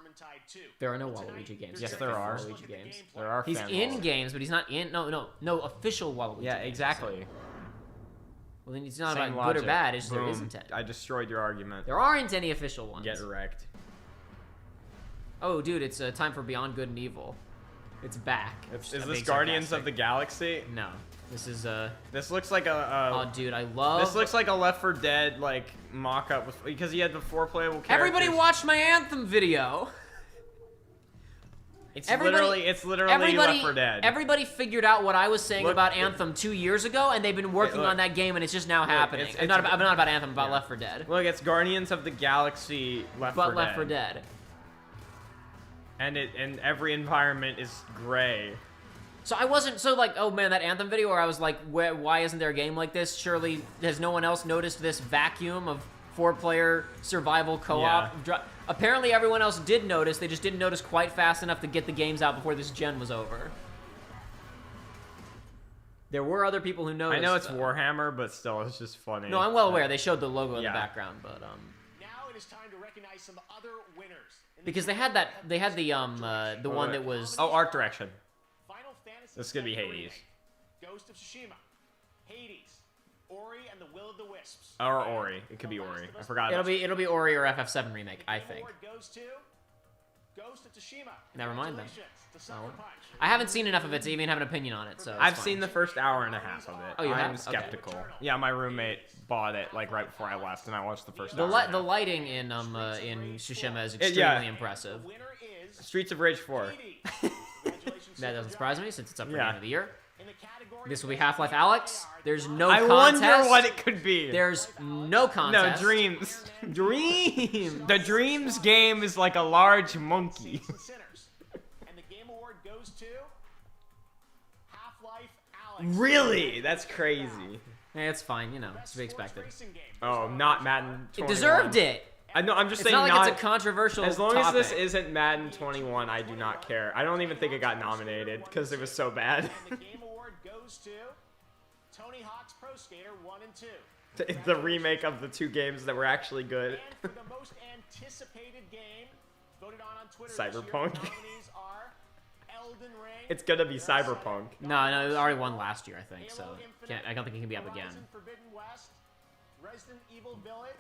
There are no Waluigi games. Yes, there are. Waluigi games. There are. He's fan in Waluigi. games, but he's not in. No official Waluigi. Yeah, games. exactly. Well, then it's not Same about good or logic. bad. It's just there Boom. isn't any. I destroyed your argument. There aren't any official ones. Get wrecked. Oh, dude, it's time for Beyond Good and Evil. It's back. Is I'm this being Guardians sarcastic. of the Galaxy? No, this is This looks like a. Oh, dude, I love. This looks like a Left 4 Dead like mock-up with, because he had the 4 playable characters. Everybody watched my Anthem video. It's literally Left 4 Dead. Everybody figured out what I was saying Look, about Anthem 2 years ago, and they've been working look. on that game, and it's just now happening. it's not about Anthem, about Left 4 Dead. Look, it's Guardians of the Galaxy Left 4 But Dead. Left 4 Dead. And every environment is gray. So I wasn't so like, oh man, that Anthem video where I was like, why isn't there a game like this? Surely has no one else noticed this vacuum of 4-player survival co-op? Apparently everyone else did notice. They just didn't notice quite fast enough to get the games out before this gen was over. There were other people who noticed. I know it's Warhammer, but still, it's just funny. No, I'm well aware. They showed the logo in the background, but Now it is time to recognize some other winners. because they had the one that was art direction. Final Fantasy This is gonna be VII Hades. Remake, Ghost of Tsushima, Hades, Ori and the Will of the Wisps. Or Ori. It could be Ori. I forgot. it'll be Ori or FF7 remake, I think. Award goes to Ghost of Tsushima. Never mind then. Congratulations to Sucker Punch. I haven't seen enough of it to even have an opinion on it, so I've it's fine. seen the first hour and a half of it. Oh, you I'm have? skeptical. Yeah, my roommate bought it like right before I left, and I watched the first The hour. the lighting in Tsushima is extremely impressive. Streets of Rage 4. That doesn't surprise me since it's up for Yeah. Game of the Year. This will be Half-Life Alyx. There's no I contest. wonder what it could be. There's no contest. No, Dreams. Dreams. The Dreams game is like a large monkey. And the Game Award goes to Half-Life Alyx. Really? That's crazy. Hey, it's fine, you know, it's to be expected. Oh, not Madden 21. It deserved it. I know. I'm just It's saying. not like it's a controversial As long topic. as this isn't Madden 21, I do not care. I don't even think it got nominated because it was so bad. And the Game Award goes to Tony Hawk's Pro Skater 1 and 2. The remake of the 2 games that were actually good. And for the most anticipated game, voted on Twitter Cyberpunk. this year, the nominees are It's gonna be Cyberpunk. No, it already won last year, I think. So I don't think it can be up again.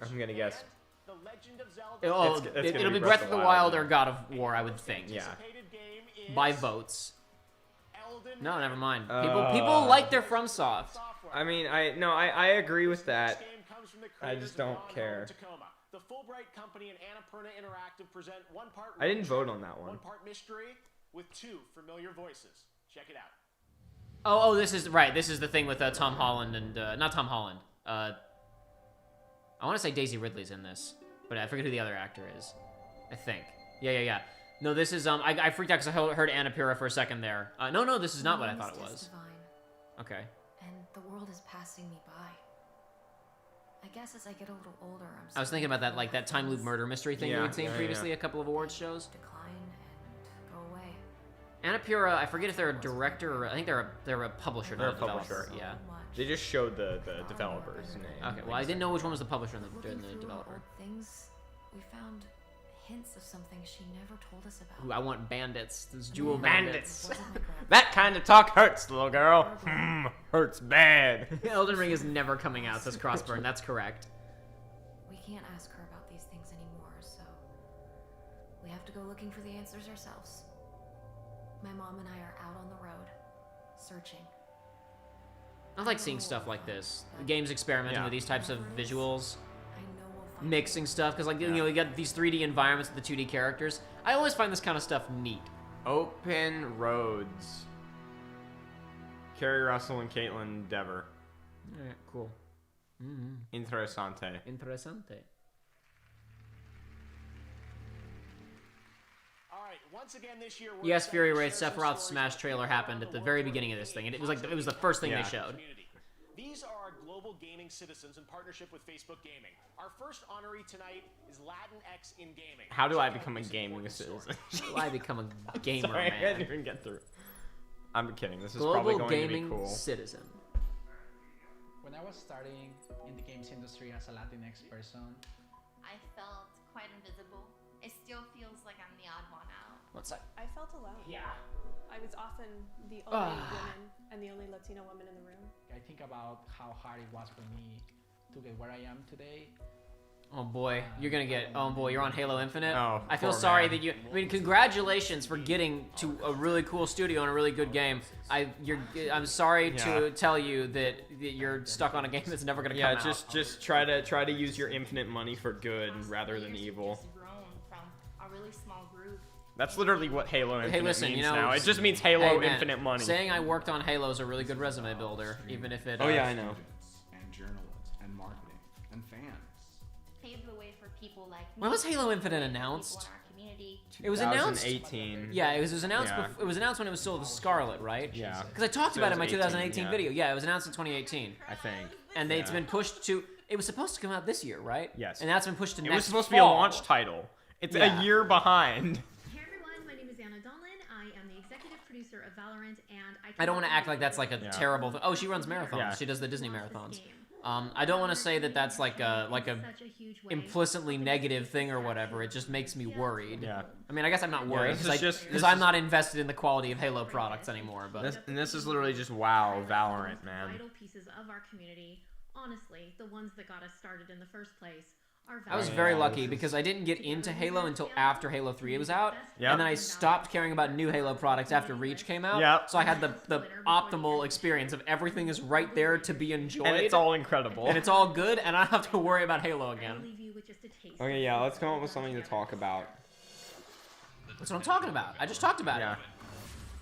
I'm gonna guess. It'll be Breath of the Wild or God of War, I would think. Yeah. By votes. No, never mind. People like their FromSoft. I mean, I agree with that. I just don't care. The Fulbright Company and Annapurna Interactive present one part. I didn't vote on that one. One part mystery with 2 familiar voices. Check it out. Oh, this is right. This is the thing with Tom Holland and not Tom Holland. I want to say Daisy Ridley's in this, but I forget who the other actor is. I think. Yeah. No, this is I freaked out because I heard Annapurna for a second there. No, this is not what I thought it was. Okay. And the world is passing me by. I guess as I get a little older, I was thinking about that, like that time loop murder mystery thing we'd seen previously a couple of awards shows. Decline and go away. Annapurna, I forget if they're a director or I think they're a publisher. They're not a publisher. Developer. Yeah. They just showed the developer's name. Okay. Well, I didn't know which one was the publisher and the developer. Things we found hints of something she never told us about. Ooh, I want bandits. Those jewel bandits. That kind of talk hurts, little girl. Hurts bad. Elden Ring is never coming out, says Crossburn. That's correct. We can't ask her about these things anymore, so we have to go looking for the answers ourselves. My mom and I are out on the road, searching. I like seeing stuff like this. The game's experimenting with these types of visuals. Mixing stuff, because like you got these 3D environments with the 2D characters. I always find this kind of stuff neat. Open roads. Kerry Russell and Caitlin Dever. Alright, cool. Interessante. Once again this year, yes, Fury Raid Sephiroth's Smash trailer happened at the very beginning of this thing, and it was the first thing they showed. These are our global gaming citizens in partnership with Facebook Gaming. Our first honoree tonight is Latinx in gaming. How do I become a gaming citizen? How do I become a gamer, Sorry, man? I didn't even get through. I'm kidding. This is global probably going gaming to be cool. Citizen. When I was starting in the games industry as a Latinx person, I felt quite invisible. It still feels like I'm the odd one out. What's that? I felt alone. Yeah. I was often the only woman and the only Latina woman in the room. I think about how hard it was for me to get where I am today. Oh boy, you're gonna get. Oh boy, you're on Halo Infinite. Oh, I feel sorry that you. I mean, congratulations for getting to a really cool studio and a really good game. I'm sorry to tell you that you're stuck on a game that's never gonna come out. Yeah, just try to use your infinite money for good rather than evil. From a really small group. That's literally what Halo Infinite means you know, now. It just means Halo man, Infinite money. Saying I worked on Halo is a really good resume builder, even if it. Oh yeah, I know. And journalists and marketing and fans. Pave the way for people like me. When was Halo Infinite announced? It was 2018. announced. Yeah, it was announced. Yeah. It was announced when it was still the Scarlet, right? Yeah. Because I talked about it in my 2018 video. Yeah, it was announced in 2018. I think. And it's been pushed to. It was supposed to come out this year, right? Yes. And that's been pushed to next. It was supposed fall. to be a launch title. It's a year behind. Hey everyone, my name is Anna Donlan. I am the executive producer of Valorant, and I don't want to act like that's like a terrible thing. Oh, she runs marathons. Yeah. She does the Disney marathons. I don't want to say that that's like a implicitly negative thing or whatever. It just makes me worried. Yeah. I mean, I guess I'm not worried because I'm not invested in the quality of Halo products anymore. But this is literally just WoW Valorant, man. Vital pieces of our community. Honestly, the ones that got us started in the first place. I was very lucky because I didn't get into Halo until after Halo 3 was out. Yep. And then I stopped caring about new Halo products after Reach came out. Yep. So I had the optimal experience of everything is right there to be enjoyed. And it's all incredible. And it's all good, and I don't have to worry about Halo again. Okay, yeah, let's come up with something to talk about. That's what I'm talking about. I just talked about it.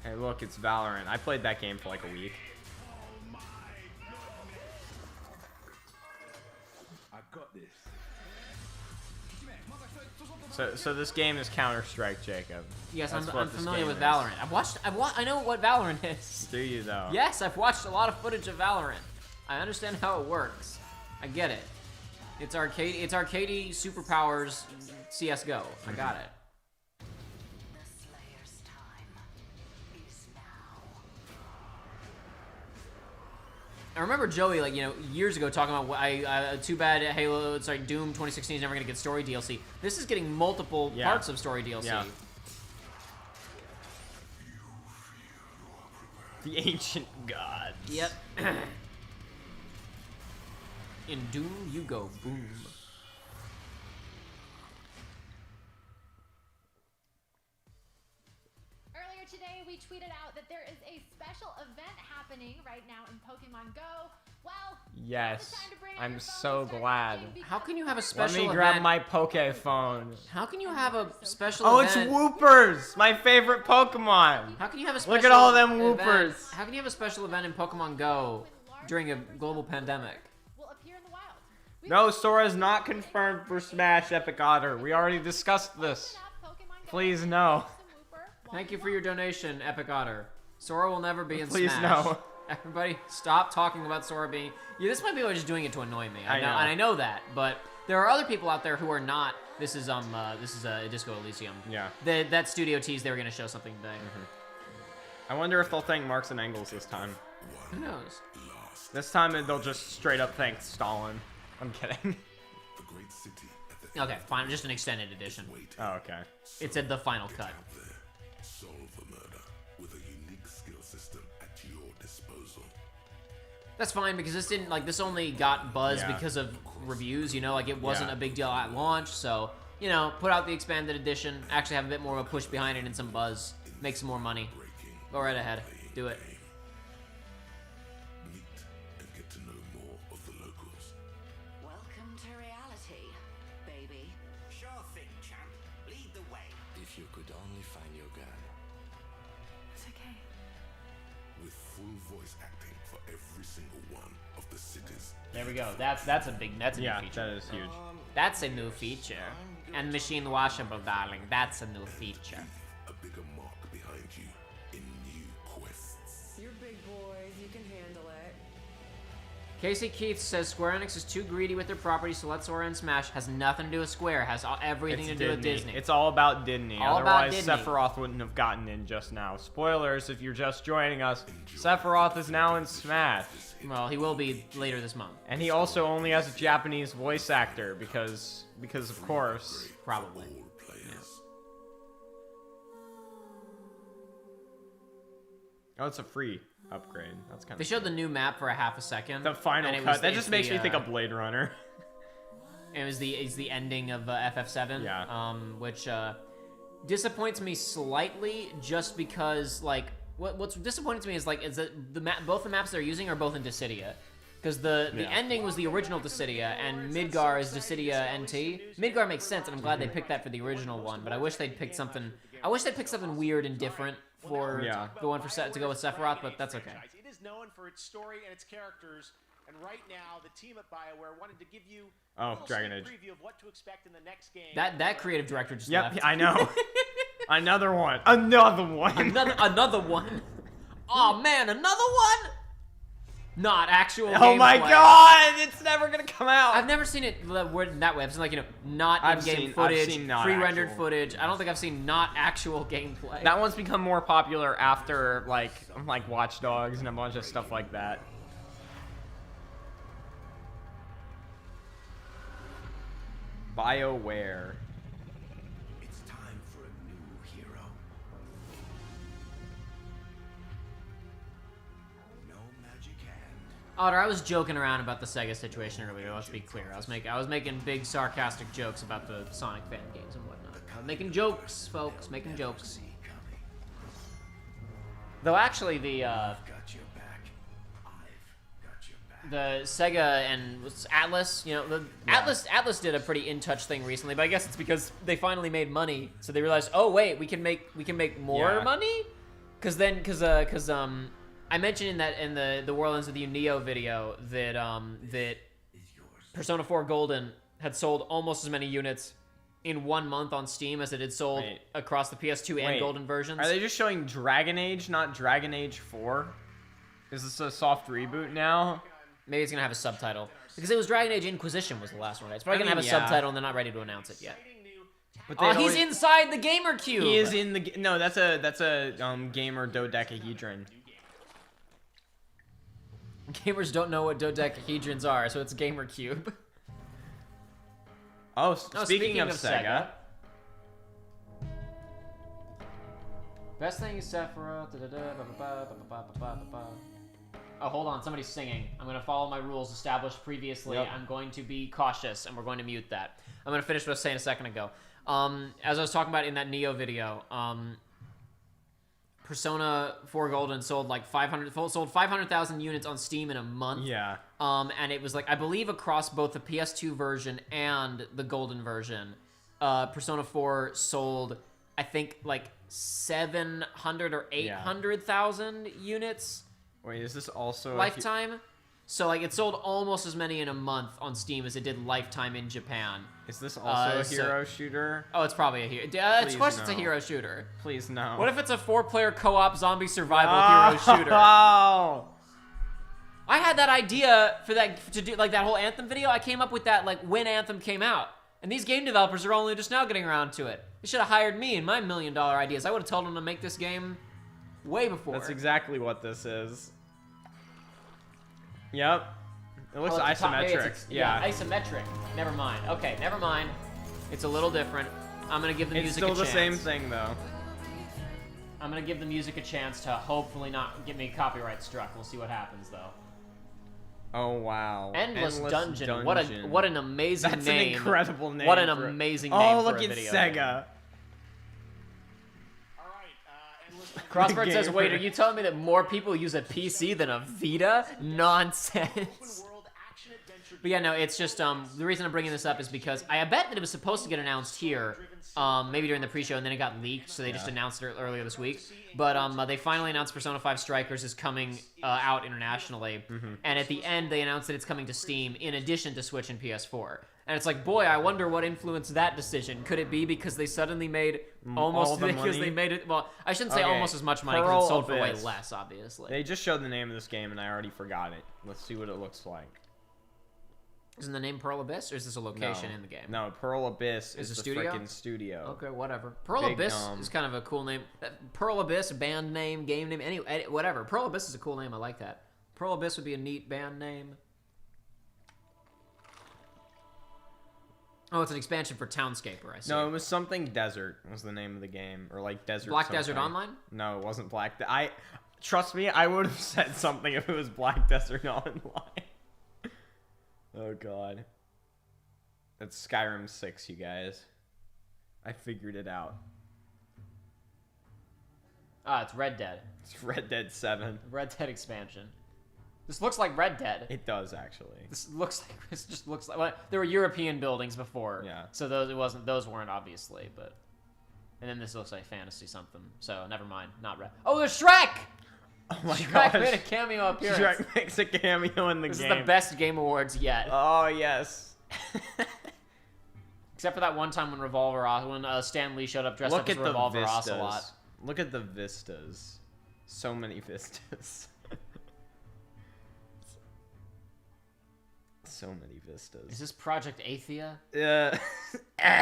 Hey, look, it's Valorant. I played that game for like a week. I got this. So this game is Counter-Strike, Jacob. Yes, I'm familiar with Valorant. I know what Valorant is. Do you though? Yes, I've watched a lot of footage of Valorant. I understand how it works. I get it. It's arcadey superpowers CS:GO. I got it. I remember Joey, like, years ago talking about too bad Doom 2016 is never going to get story DLC. This is getting multiple parts of story DLC. Yeah. The ancient gods. Yep. In Doom you go, boom. Earlier today, we tweeted out that there is a special event happening right now in Pokemon Go. Well, Yes. I'm so glad. How can you have a special Let me event? grab my Poke phone. How can you have a special Oh, event? it's Whoopers! My favorite Pokemon! How can you have a special Look at all them event- Whoopers! How can you have a special event in Pokemon Go during a global pandemic? No, Sora's not confirmed for Smash Epic Otter. We already discussed this. Please, no. Thank you for your donation, Epic Otter. Sora will never be in Please, Smash. no. Everybody, stop talking about Sora being... Yeah, this might be just doing it to annoy me. I know, I know. and I know that, but there are other people out there who are not. This is Disco Elysium. Yeah. That studio tease they were gonna show something today. I wonder if they'll thank Marks and Engels this time. Who knows? This time they'll just straight up thank Stalin. I'm kidding. Okay, fine. Just an extended edition. Oh, okay. It's at the final cut. Solve a murder with a unique skill system at your disposal. That's fine because this didn't this only got buzz Yeah. because of reviews. You know, like it wasn't Yeah. a big deal at launch. So you know, put out the expanded edition. Actually have a bit more of a push behind it and some buzz. Make some more money. Go right ahead. Do it. Meet and get to know more of the locals. Welcome to reality, baby. Sure thing, champ. Lead the way. If you could only find your gun. It's okay. With full voice acting for every single one of the cities. There we go. That's a big new feature. that is huge. That's a new feature. And machine washable, darling. That's a new feature. A bigger mark behind you in new quests. You're big boys. You can handle it. Casey Keith says Square Enix is too greedy with their properties, so let Sora and Smash has nothing to do with Square. Has everything It's to do with Disney. It's all about Disney. All about Otherwise, Disney. Sephiroth wouldn't have gotten in just now. Spoilers if you're just joining us. Sephiroth is now in Smash. Well, he will be later this month. And he also only has a Japanese voice actor because of course. Probably. Oh, it's a free upgrade. That's kind of. They showed the new map for a half a second. The final and it cut. was- That it's just makes the, me think of Blade Runner. It was the ending of FF7. Yeah. Which disappoints me slightly, just because what's disappointing to me is that both the maps they're using are both in Dissidia. Because the ending was the original Dissidia, and Midgar is Dissidia NT. Midgar makes sense, and I'm glad they picked that for the original one. But I wish they'd picked something. I wish they'd picked something weird and different for the one to go with Sephiroth. But that's okay. It is known for its story and its characters, and right now the team at BioWare wanted to give you a little Dragon sneak Age. preview of what to expect in the next game. That creative director just Yep, left. I know. Another one. Another one. Another one. Oh man, another one. Not actual. Oh my gameplay. god! It's never gonna come out. I've never seen it worded that way. I've seen not in-game footage, I've seen not pre-rendered actual. footage. I don't think I've seen not actual gameplay. That one's become more popular after like Watch Dogs and a bunch of stuff like that. BioWare. It's time for a new hero. No magic hand. Otter, I was joking around about the Sega situation earlier. Let's be clear. I was making big sarcastic jokes about the Sonic fan games and whatnot. I was making jokes, folks. Making jokes. Though actually the Sega and Atlas, Atlas did a pretty in-touch thing recently, but I guess it's because they finally made money, so they realized, oh wait, we can make more money, because I mentioned in the World of the Neo video that Persona 4 Golden had sold almost as many units in 1 month on Steam as it had sold across the PS2 and Golden versions. Are they just showing Dragon Age, not Dragon Age 4? Is this a soft reboot now? Maybe it's gonna have a subtitle, because it was Dragon Age Inquisition was the last one. Right? It's probably gonna have a subtitle, and they're not ready to announce it yet. But he's inside the gamer cube. He is in the no. That's a gamer dodecahedron. Gamers don't know what dodecahedrons are, so it's gamer cube. Oh, speaking of Sega. Best thing is Sephiroth. Oh, hold on. Somebody's singing. I'm going to follow my rules established previously. Yep. I'm going to be cautious, and we're going to mute that. I'm going to finish what I was saying a second ago. As I was talking about in that Neo video, Persona 4 Golden sold like 500,000 units on Steam in a month. Yeah. And it was like, I believe across both the PS2 version and the Golden version, Persona 4 sold, I think, like 700 or 800,000 units. Wait, is this also lifetime? So like it sold almost as many in a month on Steam as it did lifetime in Japan. Is this also a hero shooter? Oh, it's probably a hero. Of course it's a hero shooter. Please no. What if it's a 4-player co-op zombie survival hero shooter? Oh! I had that idea for that to do like that whole Anthem video. I came up with that like when Anthem came out. And these game developers are only just now getting around to it. They should have hired me and my $1 million ideas. I would have told them to make this game way before. That's exactly what this is. Yep. It looks isometric. Yeah, isometric. Never mind. Okay, never mind. It's a little different. I'm going to give the music a chance. It's still the same thing, though. I'm going to give the music a chance to hopefully not get me copyright struck. We'll see what happens, though. Oh, wow. Endless Dungeon. What an amazing name. That's an incredible name. What an amazing name for a video. Oh, look at Sega. Crossbird says, wait, are you telling me that more people use a PC than a Vita? Nonsense. But yeah, no, it's just, the reason I'm bringing this up is because I bet that it was supposed to get announced here, maybe during the pre-show, and then it got leaked, so they just announced it earlier this week. But they finally announced Persona 5 Strikers is coming out internationally, and at the end, they announced that it's coming to Steam in addition to Switch and PS4. And it's like, boy, I wonder what influenced that decision. Could it be because they suddenly made almost because they made it? Well, I shouldn't say almost as much money because it sold for way less, obviously. They just showed the name of this game, and I already forgot it. Let's see what it looks like. Isn't the name Pearl Abyss, or is this a location in the game? No, Pearl Abyss is the studio? freaking studio. Okay, whatever. Pearl Abyss is kind of a cool name. Pearl Abyss, band name, game name, any whatever. Pearl Abyss is a cool name. I like that. Pearl Abyss would be a neat band name. Oh, it's an expansion for Townscaper, I see. No, it was something Desert was the name of the game, or like Desert Black something. Desert Online? No, it wasn't Black. Trust me, I would have said something if it was Black Desert Online. Oh god. That's Skyrim 6, you guys. I figured it out. Ah, it's Red Dead. It's Red Dead 7. Red Dead expansion. This looks like Red Dead. It does actually. This just looks like well, there were European buildings before. Yeah. So those weren't obviously, but and then this looks like fantasy something. So never mind, not Red. Oh, there's Shrek! Oh my Shrek gosh. made a cameo appearance. Shrek makes a cameo in the game. This is the best Game Awards yet. Oh yes. Except for that one time when Stan Lee showed up dressed up as Revolver Ocelot. Look at the vistas. So many vistas. So many vistas. Is this Project Athia? Yeah.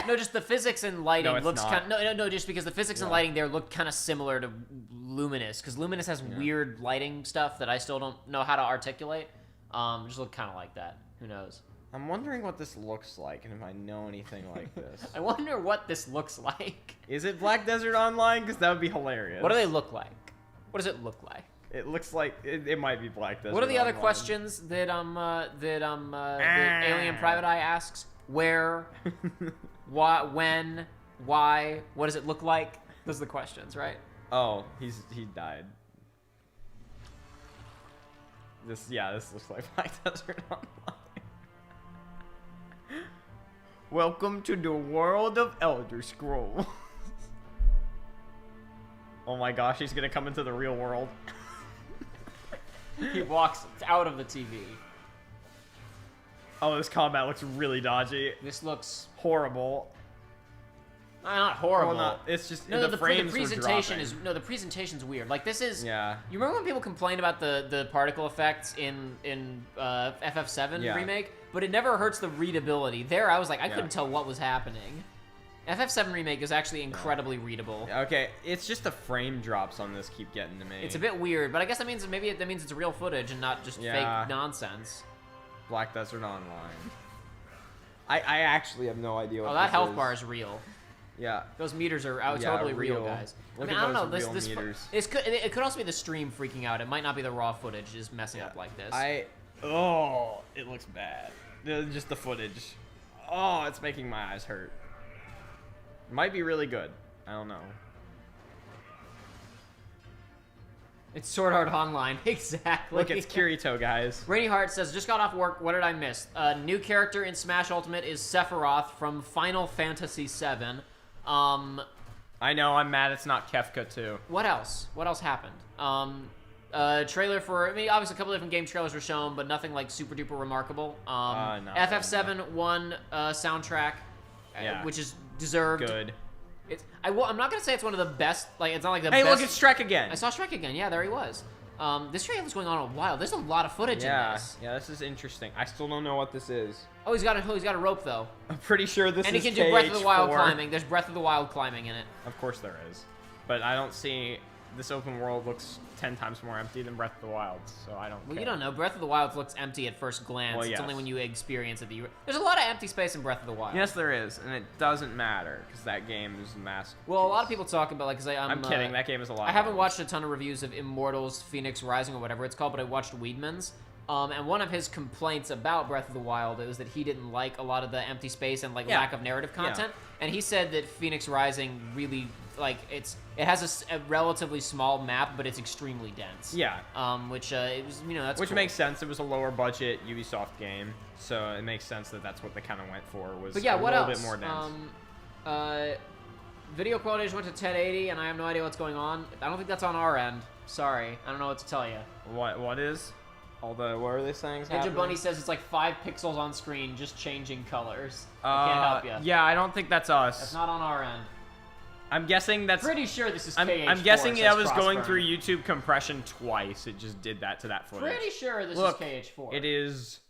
No, just the physics and lighting looks kind of... No, just because the physics and lighting there look kind of similar to Luminous, because Luminous has weird lighting stuff that I still don't know how to articulate. Just look kind of like that. Who knows? I'm wondering what this looks like, and if I know anything like this. I wonder what this looks like. Is it Black Desert Online? Because that would be hilarious. What do they look like? What does it look like? It looks like it might be Black Desert. What are the other Online. questions that Alien Private Eye asks? Where? Why? When? Why? What does it look like? Those are the questions, right? Oh, he died. This looks like Black Desert Online. Welcome to the world of Elder Scrolls. Oh my gosh, he's gonna come into the real world. He walks out of the TV. Oh, this combat looks really dodgy. This looks horrible. Not horrible. Well, it's just the frames presentation were dropping. the presentation's weird. Like this is. Yeah. You remember when people complained about the particle effects in FF7 remake, but it never hurts the readability. There, I was like, I couldn't tell what was happening. FF7 remake is actually incredibly readable. Okay, it's just the frame drops on this keep getting to me. It's a bit weird, but I guess that means it's real footage and not just fake nonsense. Black Desert Online. I actually have no idea what that this health is. bar is real. Yeah. Those meters are totally real, guys. I mean, I don't know. It could also be the stream freaking out. It might not be the raw footage is messing up like this. It looks bad. Just the footage. Oh, it's making my eyes hurt. Might be really good. I don't know. It's Sword Art Online. Exactly. Look, it's Kirito, guys. Rainy Heart says, just got off work. What did I miss? New character in Smash Ultimate is Sephiroth from Final Fantasy VII. I know. I'm mad it's not Kefka, too. What else? What else happened? Trailer for... I mean, obviously, a couple different game trailers were shown, but nothing, like, super-duper remarkable. No, FF7 won soundtrack, which is deserved. Good. I'm not gonna say it's one of the best. Like, it's not like the Hey, best. look, it's Shrek again. I saw Shrek again. Yeah, there he was. This trailer was going on a while. There's a lot of footage in this. Yeah, this is interesting. I still don't know what this is. Oh, he's got a rope though. I'm pretty sure this is. And he can do Breath of the Wild climbing. There's Breath of the Wild climbing in it. Of course there is, but I don't see. This open world looks 10 times more empty than Breath of the Wild, so I don't. Well, care. you don't know. Breath of the Wild looks empty at first glance. Well, It's only when you experience it that you. There's a lot of empty space in Breath of the Wild. Yes, there is, and it doesn't matter because that game is a masterpiece. Well, a lot of people talk about I'm kidding. That game is a lot. I haven't watched a ton of reviews of Immortals Phoenix Rising or whatever it's called, but I watched Weedman's. And one of his complaints about Breath of the Wild was that he didn't like a lot of the empty space and lack of narrative content. And he said that Phoenix Rising really it has a relatively small map, but it's extremely dense. Yeah. Which it was that's which cool. makes sense. It was a lower budget Ubisoft game, so it makes sense that that's what they kind of went for. Was but yeah, a what little else? bit more dense. Video quality just went to 1080, and I have no idea what's going on. I don't think that's on our end. Sorry, I don't know what to tell you. What is? What are they saying? Ninja Bunny says it's like 5 pixels on screen, just changing colors. I can't help you. Yeah, I don't think that's us. That's not on our end. I'm guessing that's... Pretty sure this is KH4. I'm guessing that was going through YouTube compression twice. It just did that to that footage. Pretty sure this is KH4. It is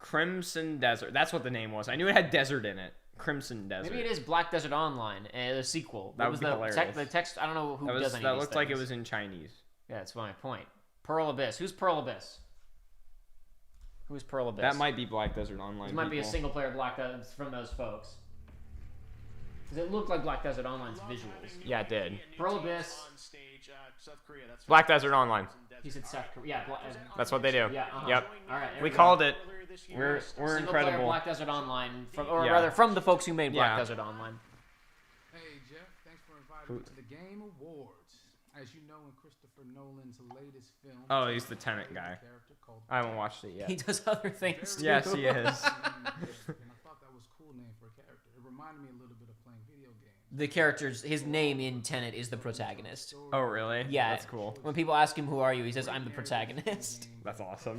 Crimson Desert. That's what the name was. I knew it had desert in it. Crimson Desert. Maybe it is Black Desert Online, the sequel. That would be hilarious. The text, I don't know who does any of these That looked like it things. was in Chinese. Yeah, that's my point. Pearl Abyss. Who's Pearl Abyss? Who's Pearl Abyss? That might be Black Desert Online. This might be a single-player Black Desert from those folks. Because it looked like Black Desert Online's visuals. Yeah, it did. Pearl Abyss. Black Desert Online. He said South Korea. Yeah, that's what they do. Yeah. Yep. All right. We called it. We're incredible. Black Desert Online, rather from the folks who made Black Desert Online. Hey Jeff, thanks for inviting me to the Game Awards. As you know, in Christopher Nolan's latest film. Oh, he's the Tenet guy. I haven't watched it yet. He does other things too. Yes, he is. And I thought that was a cool name for a character. It reminded me a little bit of playing video games. The character's his name in Tenet is the protagonist. Oh, really? Yeah, that's cool. When people ask him, "Who are you?" he says, "I'm the protagonist." That's awesome.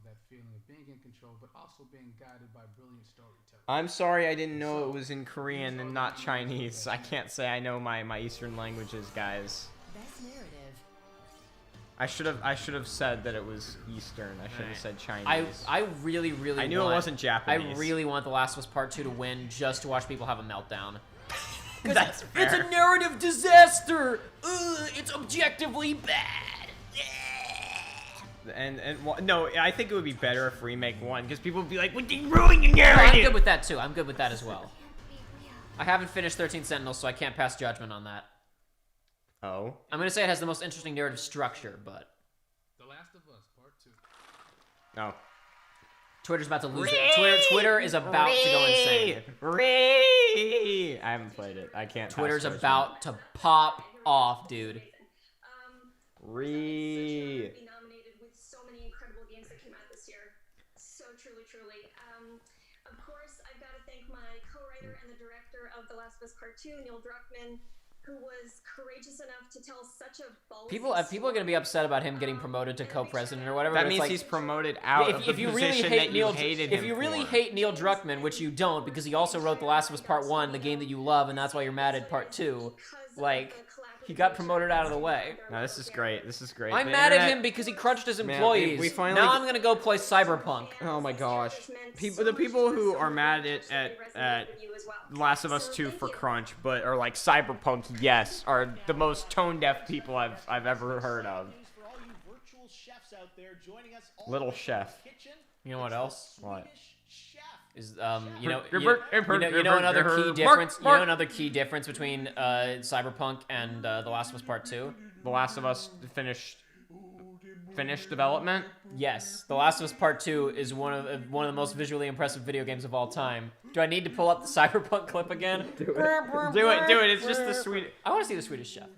That feeling of being in control, but also being guided by brilliant storytelling. I'm sorry I didn't know it was in Korean and not Chinese. I can't say I know my Eastern languages, guys. Best narrative. I should have said that it was Eastern. I should have said Chinese. I really I knew it wasn't Japanese. I really want The Last of Us Part 2 to win just to watch people have a meltdown. That's fair. It's a narrative disaster. It's objectively bad. And no, I think it would be better if Remake won because people would be like, "What did you ruin your narrative?" I'm good with that too. I'm good with that as well. I haven't finished 13 Sentinels, so I can't pass judgment on that. Oh. I'm gonna say it has the most interesting narrative structure, but. The Last of Us Part 2. No. Twitter's about to lose it. Twitter is about to go insane. I haven't played it. I can't. Twitter's about to pop off, dude. Be nominated with so many incredible games that came out this year. So truly. Of course, I've got to thank my co-writer and the director of The Last of Us Part 2, Neil Druckmann, who was courageous enough to tell such a bold People are gonna be upset about him getting promoted to co-president or whatever. That means he's promoted out of the position that you hated him If you really for. hate Neil Druckmann, which you don't, because he also wrote The Last of Us Part 1, the game that you love, and that's why you're mad at Part 2, he got promoted out of the way. No, this is great. I'm mad at him because he crunched his employees. We finally... Now I'm gonna go play Cyberpunk. Oh my gosh. The people who are mad at Last of Us 2 for crunch, but are like Cyberpunk, yes, are the most tone-deaf people I've ever heard of. little chefs out there joining us all Little the way from chef. the kitchen. You know what else? What? Is you know another key difference. You know another key difference between Cyberpunk and The Last of Us Part 2. The Last of Us finished development. Yes, The Last of Us Part 2 is one of the most visually impressive video games of all time. Do I need to pull up the Cyberpunk clip again? Do it. It's just the sweet. I want to see the Swedish Chef.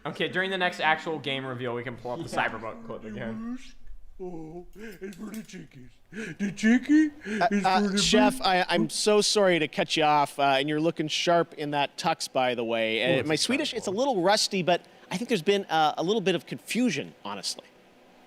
Okay, during the next actual game reveal, we can pull up the Cyberpunk clip again. Oh, it's for the chickies. The chickie is for the Chef, I'm so sorry to cut you off, and you're looking sharp in that tux, by the way. My Swedish, it's a little rusty, but I think there's been a little bit of confusion, honestly.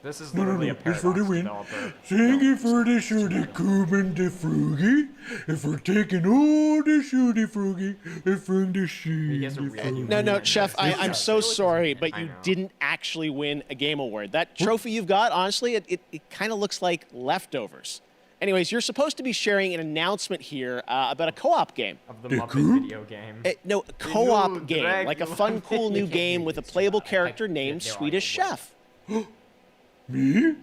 This is literally a Paradox for the win. developer. Thank you for the shooty kuben de frugi, and for taking all the shooty frugi, and from the shooty. No, Chef, I'm so sorry, but you didn't actually win a game award. That trophy you've got, honestly, it kind of looks like leftovers. Anyways, you're supposed to be sharing an announcement here about a co-op game. Of the Muppet video game. No, a co-op game, like a fun, cool new game with a playable character named Swedish Chef. Me?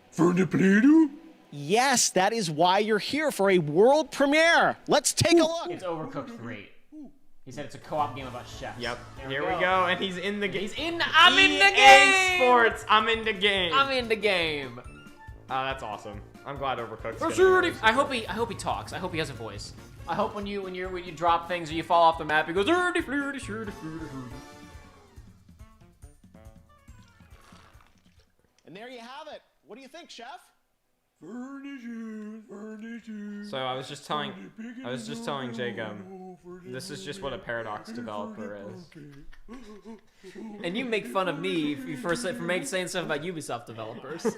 From the Play-Doh? Yes, that is why you're here, for a world premiere. Let's take a look. It's Overcooked 3. He said it's a co-op game about chefs. Yep. Here we go, and he's in the game. I'm in the game. Sports. I'm in the game. I'm in the game. Oh, that's awesome. I'm glad Overcooked's I hope he talks. I hope he has a voice. I hope when you drop things or you fall off the map, he goes. And there you have it. What do you think, Chef? So I was just telling Jacob, this is just what a Paradox developer is. And you make fun of me for saying stuff about Ubisoft developers. All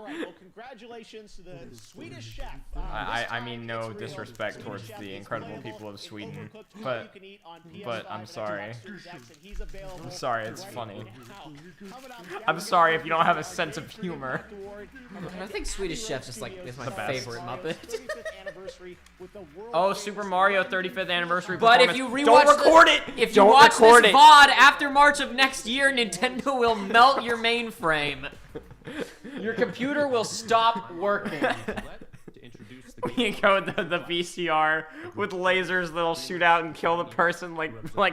right. Well, congratulations to the Swedish Chef. I mean no disrespect towards the incredible people of Sweden, but I'm sorry. I'm sorry. It's funny. I'm sorry if you don't have a sense of humor. I think Swedish Chef's just like is my favorite Muppet. Oh, Super Mario 35th anniversary. But if you rewatch don't record it. If you watch this VOD after March of next year, Nintendo will melt your mainframe. Your computer will stop working. We can go with the VCR with lasers that'll shoot out and kill the person like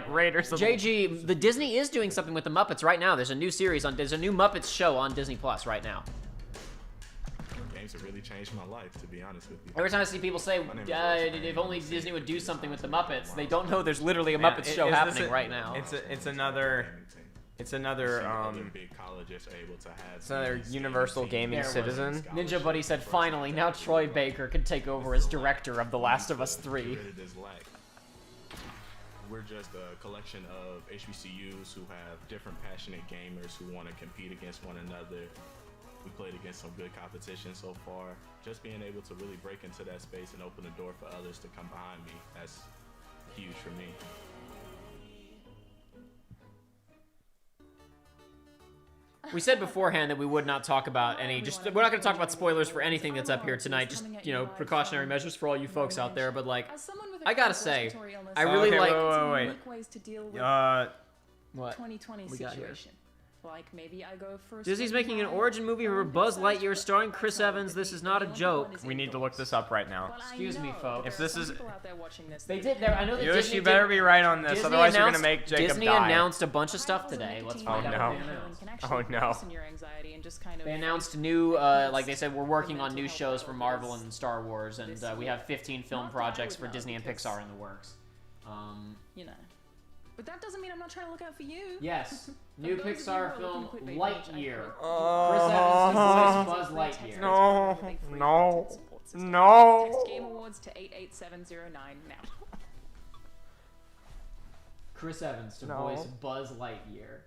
Raiders. JG, the Disney is doing something with the Muppets right now. There's a new series there's a new Muppets show on Disney Plus right now. Games have really changed my life, to be honest with you. Every time I see people say, if only Disney would do something with the Muppets, they don't know there's literally a Muppets show happening right now. It's another big colleges are able to have. It's another Universal Gaming Citizen. Ninja Buddy said, finally, now Troy Baker can take over as director of The Last of Us 3. We're just a collection of HBCUs who have different passionate gamers who want to compete against one another. We played against some good competition so far. Just being able to really break into that space and open the door for others to come behind me, that's huge for me. We said beforehand that we would not talk about we're not going to talk about spoilers for anything that's up here tonight. Just, precautionary measures for all you folks out there. But, I gotta say, I really ways to deal with what? 2020 situation. Like, maybe I go first. Disney's making an origin movie for Buzz Lightyear starring Chris Evans. This is not a joke. We need to look this up right now. Excuse me, folks. If this is... They did. I know that Disney you better be right on this, otherwise you're going to make Jacob Disney die. announced a bunch of stuff today. Let's find out. Oh, no. They announced new, like they said, we're working on new shows for Marvel and Star Wars, and we have 15 film projects for Disney and Pixar in the works. But that doesn't mean I'm not trying to look out for you. Yes. New Pixar film, Lightyear. Chris Evans to voice Buzz Lightyear. No. Text Game Awards to 88709 now. Chris Evans to voice Buzz Lightyear.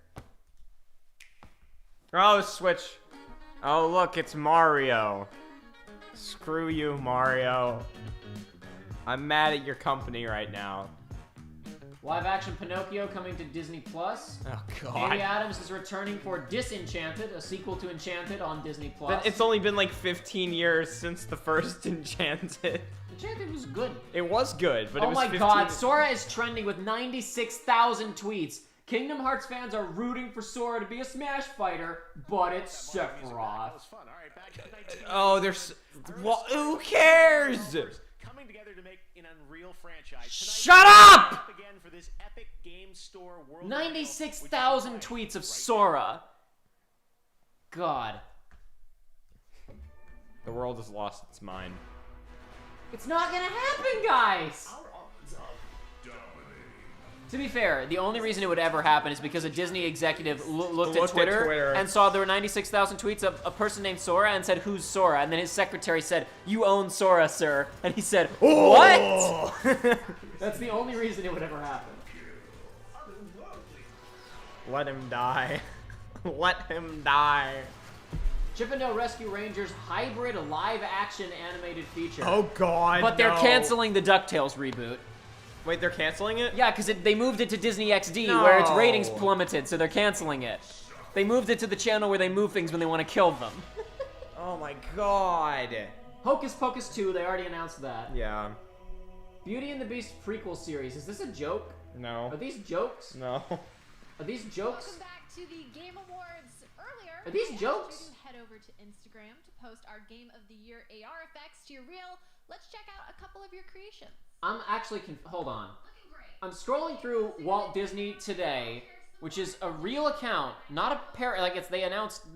Oh, Switch. Oh, look, it's Mario. Screw you, Mario. I'm mad at your company right now. Live-action Pinocchio coming to Disney+. Oh, God. Amy Adams is returning for Disenchanted, a sequel to Enchanted on Disney+. But it's only been like 15 years since the first Enchanted. Enchanted was good. It was good, but it was 15 Oh my God, Sora is trending with 96,000 tweets. Kingdom Hearts fans are rooting for Sora to be a Smash fighter, but it's Sephiroth. Oh, there's... Well, who cares? Coming together to make an Unreal franchise. Shut up! Again for this Epic Game Store World 96,000 tweets of Sora. God. The world has lost its mind. It's not gonna happen, guys! To be fair, the only reason it would ever happen is because a Disney executive looked at Twitter and saw there were 96,000 tweets of a person named Sora and said, "Who's Sora?" And then his secretary said, "You own Sora, sir." And he said, "What?" That's the only reason it would ever happen. Let him die. Let him die. Chip 'n Dale Rescue Rangers hybrid live-action animated feature. Oh God! But they're no. canceling the DuckTales reboot. Wait, they're canceling it? Yeah, because they moved it to Disney XD, where its ratings plummeted, so they're canceling it. They moved it to the channel where they move things when they want to kill them. Oh my God! Hocus Pocus 2, they already announced that. Yeah. Beauty and the Beast prequel series. Is this a joke? No. Are these jokes? No. Are these jokes? Welcome back to the Game Awards. Earlier, Are these I asked jokes? you to head over to Instagram to post our Game of the Year AR effects to your reel. Let's check out a couple of your creations. I'm actually hold on. I'm scrolling through Walt Disney Today, which is a real account, not a like it's they announced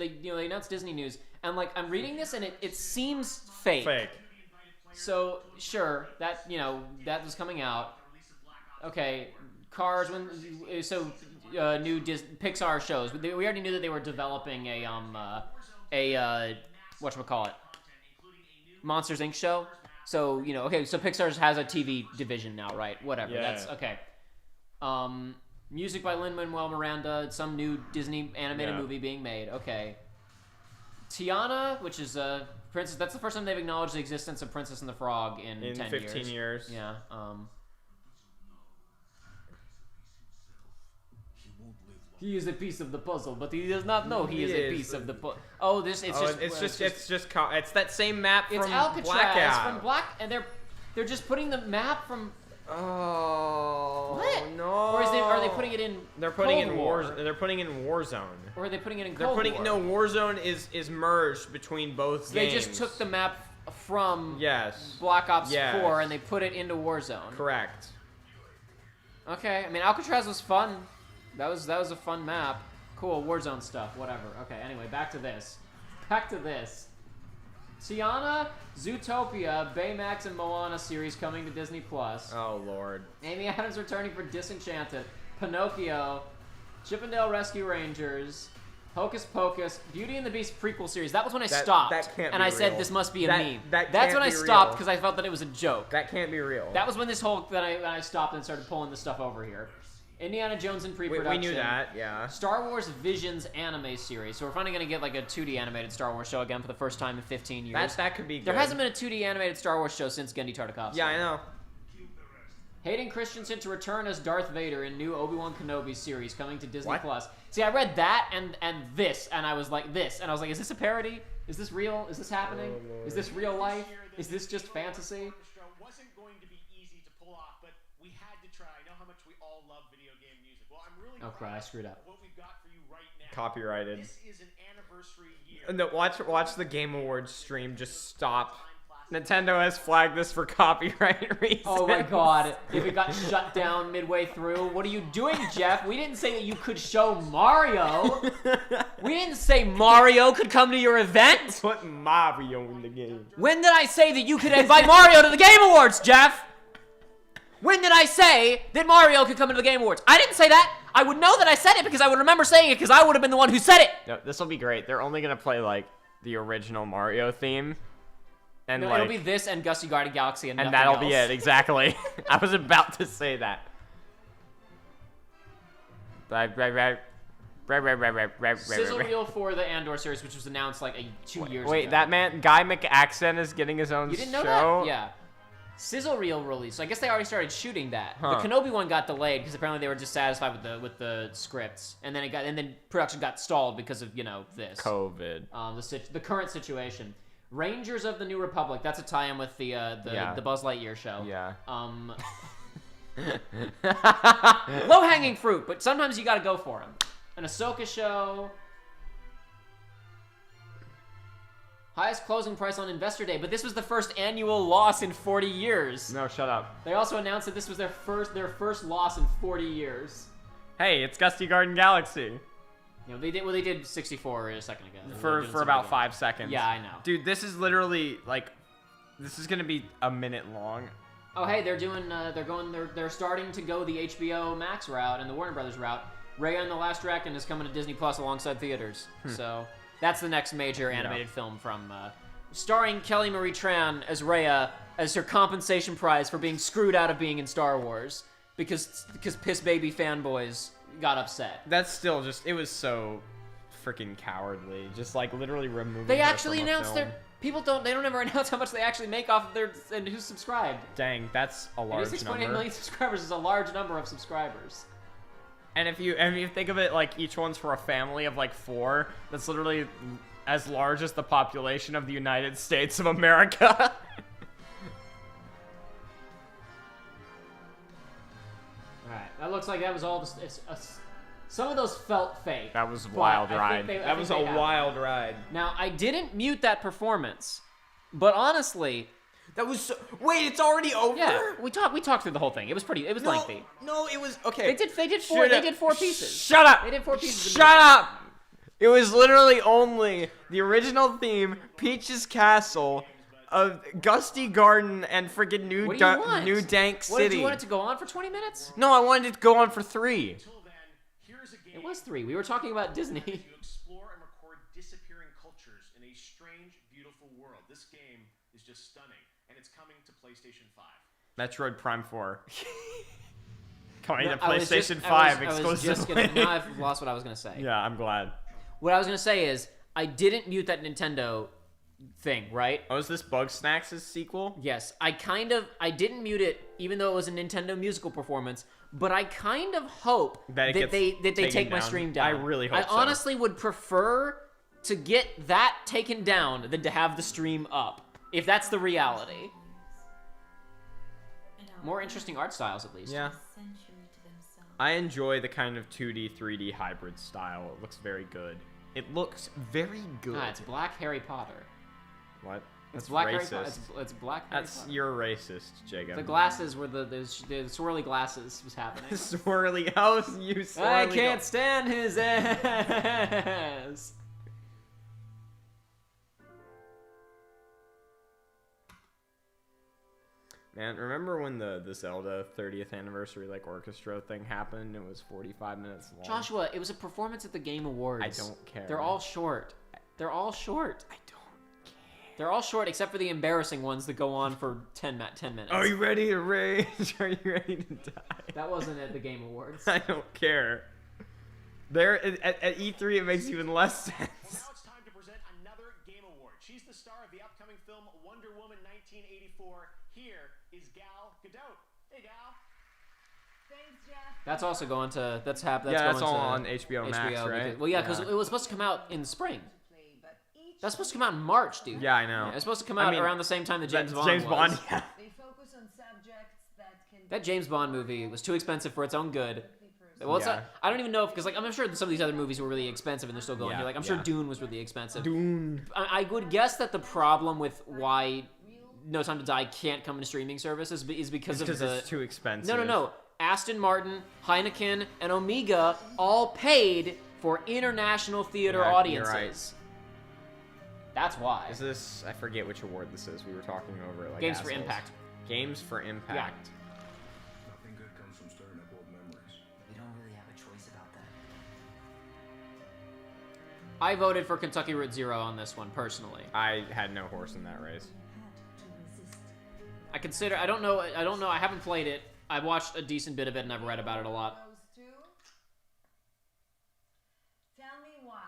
Disney News, and like I'm reading this and it seems fake. Fake. So sure, that that was coming out. Okay, Cars new Pixar shows. We already knew that they were developing a whatchamacallit, Monsters Inc. show. So, okay, so Pixar has a TV division now, right? Whatever, yeah. That's, okay. Music by Lin-Manuel Miranda, some new Disney animated movie being made, okay. Tiana, which is a princess, that's the first time they've acknowledged the existence of Princess and the Frog in 10 15 years. Yeah, He is a piece of the puzzle, but he does not know he is a piece of the puzzle. Oh, it's that same map from Alcatraz Blackout. from Black, and they're just putting the map from. Oh what? no! Or are they putting it in? They're putting Cold in War? They're putting in Warzone. Or are they putting it in Cold War? No, Warzone is merged between both games. They just took the map from yes Black Ops 4 and they put it into Warzone. Correct. Okay, I mean Alcatraz was fun. That was a fun map. Cool, Warzone stuff, whatever. Okay, anyway, back to this. Tiana, Zootopia, Baymax, and Moana series coming to Disney+. Oh, Lord. Amy Adams returning for Disenchanted. Pinocchio, Chip 'n Dale Rescue Rangers, Hocus Pocus, Beauty and the Beast prequel series. That was when I stopped. That can't and be I said real. this must be a meme. That's when I stopped because I felt that it was a joke. That can't be real. That was when I stopped and started pulling the stuff over here. Indiana Jones in pre-production. We knew that, yeah. Star Wars Visions anime series. So we're finally going to get like a 2D animated Star Wars show again for the first time in 15 years. That could be good. There hasn't been a 2D animated Star Wars show since Genndy Tartakovsky. Yeah, I know. Hayden Christensen to return as Darth Vader in new Obi-Wan Kenobi series coming to Disney+. See, I read that and this, and I was like, is this a parody? Is this real? Is this happening? Is this real life? Is this just fantasy? Wasn't going to be easy to pull off, but we had to try. I know how much we all love video game music. Well, I'm really proud I screwed up. What we've got for you right now. Copyrighted. This is an anniversary year. No, watch the Game Awards stream just stop. Nintendo has flagged this for copyright reasons. Oh my god, if it got shut down midway through, what are you doing, Jeff? We didn't say that you could show Mario. We didn't say Mario could come to your event. Put Mario in the game. When did I say that you could invite Mario to the Game Awards, Jeff? When did I say that Mario could come to the Game Awards? I didn't say that. I would know that I said it because I would remember saying it because I would have been the one who said it. No, this will be great. They're only going to play, like, the original Mario theme. And no, like, it'll be this and Gusty Guardian Galaxy and nothing that'll else. be it, exactly. I was about to say that. Sizzle reel for the Andor series, which was announced like 2 years ago. Wait, that man, Guy McAxon is getting his own show? You didn't know that? Yeah. Sizzle reel release. So I guess they already started shooting that. Huh. The Kenobi one got delayed because apparently they were dissatisfied with the scripts, and then production got stalled because of this COVID. The current situation. Rangers of the New Republic. That's a tie-in with the Buzz Lightyear show. Yeah. Low-hanging fruit, but sometimes you gotta go for them. An Ahsoka show. Highest closing price on Investor Day, but this was the first annual loss in 40 years. No, shut up. They also announced that this was their first loss in 40 years. Hey, it's Gusty Garden Galaxy. You know, they did 64 a second ago. For about 5 seconds. Yeah, I know. Dude, this is literally like, this is gonna be a minute long. Oh, hey, they're starting to go the HBO Max route and the Warner Brothers route. Raya and the Last Dragon is coming to Disney Plus alongside theaters. So that's the next major animated film from, starring Kelly Marie Tran as Raya as her compensation prize for being screwed out of being in Star Wars because piss baby fanboys got upset. That's still just, it was so freaking cowardly. Just like literally removing. They her actually from a announced film. they don't ever announce how much they actually make off of their and who's subscribed. Dang, that's a large 86.8 number. million subscribers is a large number of subscribers. And if you think of it like each one's for a family of like 4, that's literally as large as the population of the United States of America. Alright, that looks like that was all some of those felt fake. That was a wild ride. That was a wild ride. Now, I didn't mute that performance, but honestly, that was so, wait, it's already over? Yeah, we talked through the whole thing. It was lengthy. No, it was okay. They did 4 pieces. Shut up. They did 4 pieces. Shut up. It was literally only the original theme, Peach's Castle, of Gusty Garden, and friggin' New Dank City. What, did you want it to go on for 20 minutes? No, I wanted it to go on for 3. It was 3. We were talking about Disney. You explore and record disappearing cultures in a strange, beautiful world. This game is just stunning, and it's coming to PlayStation 5. Metroid Prime 4. Coming to PlayStation 5 exclusively. Now I've lost what I was gonna say. Yeah, I'm glad. What I was gonna say is I didn't mute that Nintendo thing, right? Oh, is this Bug Snacks' sequel? Yes, I didn't mute it, even though it was a Nintendo musical performance. But I kind of hope that they take my stream down. I really hope so. I honestly would prefer to get that taken down than to have the stream up, if that's the reality. More interesting art styles, at least. Yeah. I enjoy the kind of 2D, 3D hybrid style. It looks very good. It looks very good. Ah, it's Black Harry Potter. What? It's That's Black racist. Harry Potter. It's Black Harry Potter. You're racist, Jacob. The glasses were the swirly glasses was happening. Swirly, how you swirly? I can't stand his ass. Man, remember when the Zelda 30th anniversary orchestra thing happened? It was 45 minutes long. Joshua, it was a performance at the Game Awards. I don't care. They're all short. They're all short. I don't care. They're all short except for the embarrassing ones that go on for 10 minutes. Are you ready to rage? Are you ready to die? That wasn't at the Game Awards. I don't care. There at E3 it makes even less sense. Now it's time to present another Game Award. She's the star of the upcoming film Wonder Woman 1984. Here is Gal Gadot. Hey, Gal. Thanks, Jeff. That's also going to that's all on HBO Max, right? Well, yeah, because it was supposed to come out in spring. That's supposed to come out in March, dude. Yeah, I know. Yeah, it's supposed to come out around the same time that James Bond was. Yeah. They focus on subjects that can. That James Bond movie was too expensive for its own good. Well, it's Yeah. I don't even know if because I'm sure some of these other movies were really expensive and they're still going Yeah, here. I'm sure Dune was really expensive. Dune. I would guess that the problem with why No Time to Die can't come to streaming services is because of the it's too expensive. No. Aston Martin, Heineken, and Omega all paid for international theater audiences. You're right. That's why. Is this? I forget which award this is. We were talking over it like Games assholes. for Impact. Games for Impact. Nothing good comes from stirring up old memories. We don't really have a choice about that. I voted for Kentucky Route Zero on this one personally. I had no horse in that race. I consider. I don't know. I haven't played it. I've watched a decent bit of it and I've read about it a lot. Tell me why.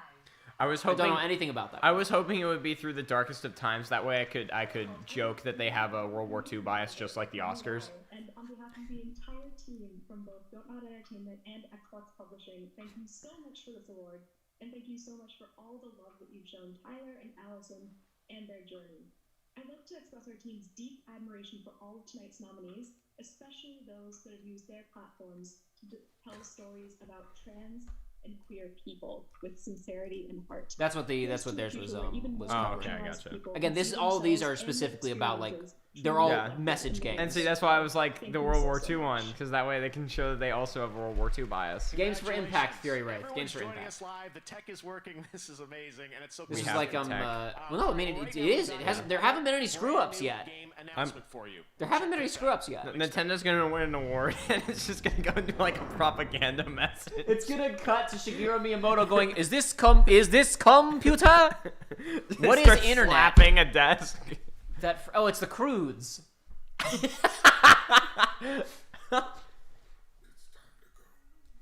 I was I hoping. don't know anything about that. I was hoping it would be through the darkest of times. That way, I could joke that they have a World War II bias, just like the Oscars. And on behalf of the entire team from both Don't Nod Entertainment and Xbox Publishing, thank you so much for this award, and thank you so much for all the love that you've shown Tyler and Allison and their journey. I'd like to express our team's deep admiration for all of tonight's nominees, especially those that have used their platforms to tell stories about trans and queer people with sincerity and heart. That's what theirs was covering. Okay, I gotcha. Again, all of these are specifically about like they're all message games. And see, that's why I was like the World War II one, because that way they can show that they also have World War II bias. Games for Impact, Fury Wraith. Games for Impact. Us live. The tech is working. This is amazing, and it's so. This is like well, no, I mean it is. It hasn't. There haven't been any screw ups yet. There haven't been any screw ups yet. Nintendo's gonna win an award, and it's just gonna go into like a propaganda message. It's gonna cut to Shigeru Miyamoto going, "Is this computer? What is internet?" Slapping a desk. It's the Croods.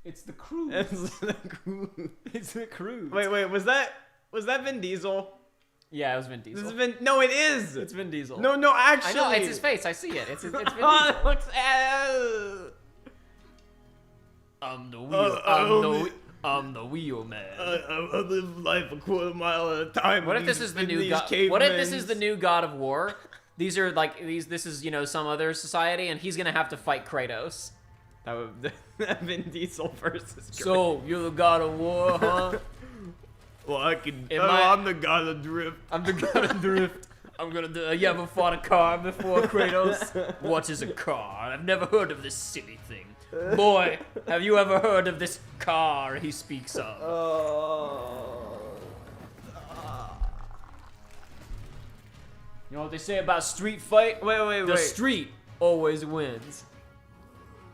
It's the Croods. It's the Croods. Wait, was that Vin Diesel? Yeah, it was Vin Diesel. No, it is. It's Vin Diesel. No, actually. I know, it's his face. I see it. It's Vin Diesel. It looks. I'm the wheel. I'm the wheel man. I live life a quarter mile at a time. What if this is the new God? What if this is the new God of War? These are like This is some other society, and he's gonna have to fight Kratos. That would Vin Diesel versus. So you're the God of War, huh? Well, I'm the God of Drift. I'm the God of Drift. I'm gonna do. You ever fought a car before, Kratos? What is a car? I've never heard of this silly thing. Boy, have you ever heard of this car he speaks of? You know what they say about street fight? Wait. The street always wins.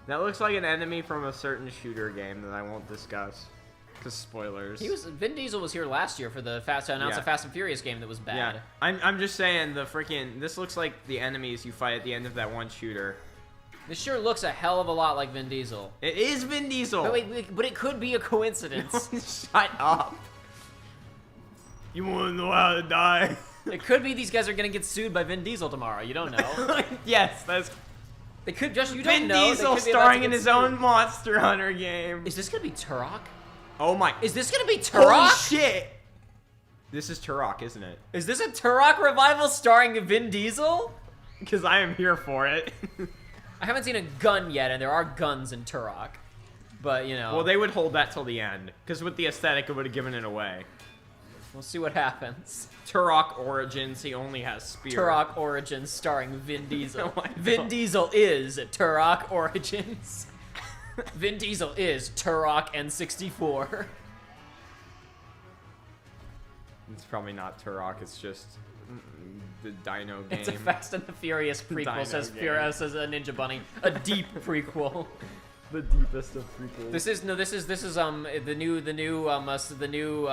That looks like an enemy from a certain shooter game that I won't discuss. Because spoilers. Vin Diesel was here last year for the Fast and Furious game that was bad. Yeah, I'm just saying this looks like the enemies you fight at the end of that one shooter. This sure looks a hell of a lot like Vin Diesel. It is Vin Diesel. But it could be a coincidence. Shut up. You want to know how to die? It could be these guys are gonna get sued by Vin Diesel tomorrow. You don't know. Yes, that's. They could just. You Vin don't know. Diesel starring in his own Monster Hunter game. Is this gonna be Turok? Oh my! Is this gonna be Turok? Holy shit! This is Turok, isn't it? Is this a Turok revival starring Vin Diesel? Because I am here for it. I haven't seen a gun yet, and there are guns in Turok. But, Well, they would hold that till the end. Because with the aesthetic, it would have given it away. We'll see what happens. Turok Origins, he only has spear. Turok Origins starring Vin Diesel. Vin Diesel is Turok Origins. Vin Diesel is Turok N64. It's probably not Turok, it's just the Dino game. It's a Fast and the Furious prequel, says a Ninja Bunny. A deep prequel. The deepest of prequels. This is the new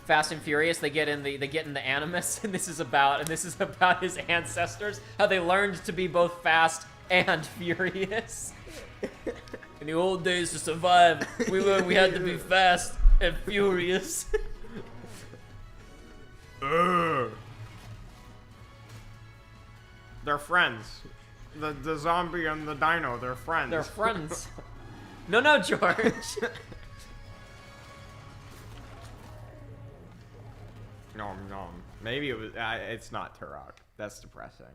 Fast and Furious. They get in the Animus, and this is about his ancestors, how they learned to be both fast and furious. In the old days, to survive, we learned we had to be fast and furious. They're friends. The zombie and the dino, they're friends. They're friends. No, George. No. Maybe it was. It's not Turok. That's depressing.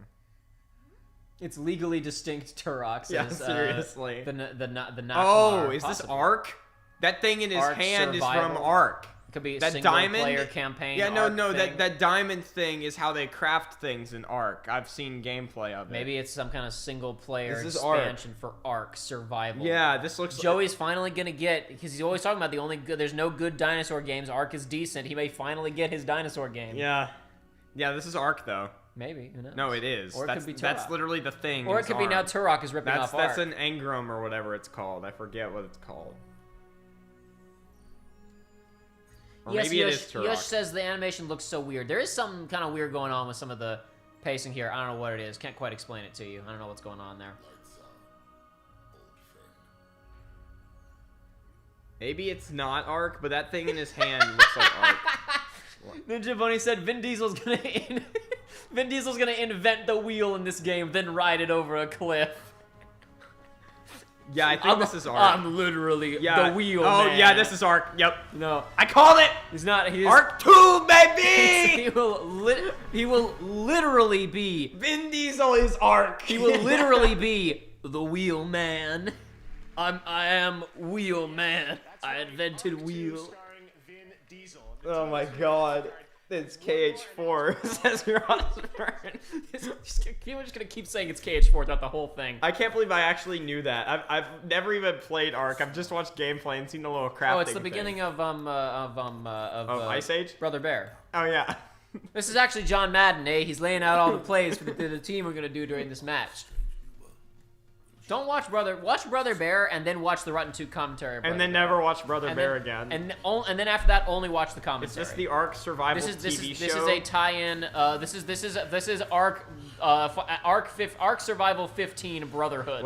It's legally distinct Turok. Yeah, seriously. The Nakmar, Oh, is this possibly. Ark? That thing in his Ark hand Survival. is from Ark. It could be a that single diamond player campaign. Yeah, Ark no, thing. that diamond thing is how they craft things in Ark. I've seen gameplay of it. Maybe it's some kind of single player This is expansion for Ark Survival. Yeah, this looks. Joey's finally gonna get, because he's always talking about there's no good dinosaur games. Ark is decent. He may finally get his dinosaur game. Yeah, this is Ark though. Maybe, who knows? No, it is. Or it could be that's Turok. literally the thing. Or it could be now Turok is ripping off Ark. That's an engram or whatever it's called. I forget what it's called. Or Yes, maybe it is Turok. Yosh says the animation looks so weird. There is something kind of weird going on with some of the pacing here. I don't know what it is. Can't quite explain it to you. I don't know what's going on there. Maybe it's not Ark, but that thing in his hand looks like Ark. Ninja Bunny said Vin Diesel's gonna invent the wheel in this game, then ride it over a cliff. Yeah, I think this is Ark. I'm literally the wheel, man. Yeah, this is Ark. Yep. No. I called it! Ark 2, baby! He will literally be... Vin Diesel is Ark. He will literally be the wheel man. I am wheel man. I invented wheel. Oh my god. It's KH4, says Rosburn. We're just gonna keep saying it's KH4 throughout the whole thing. I can't believe I actually knew that. I've never even played Ark. I've just watched gameplay and seen a little crafting. Oh, it's the beginning of Ice Age? Brother Bear. Oh yeah. This is actually John Madden, eh? He's laying out all the plays for the team we're gonna do during this match. Don't watch Brother Bear and then watch the Rotten 2 commentary. And then never watch Brother Bear again. And then after that, only watch the commentary. Is this the Ark Survival TV show? This is a tie-in. This is Ark Survival 15 Brotherhood.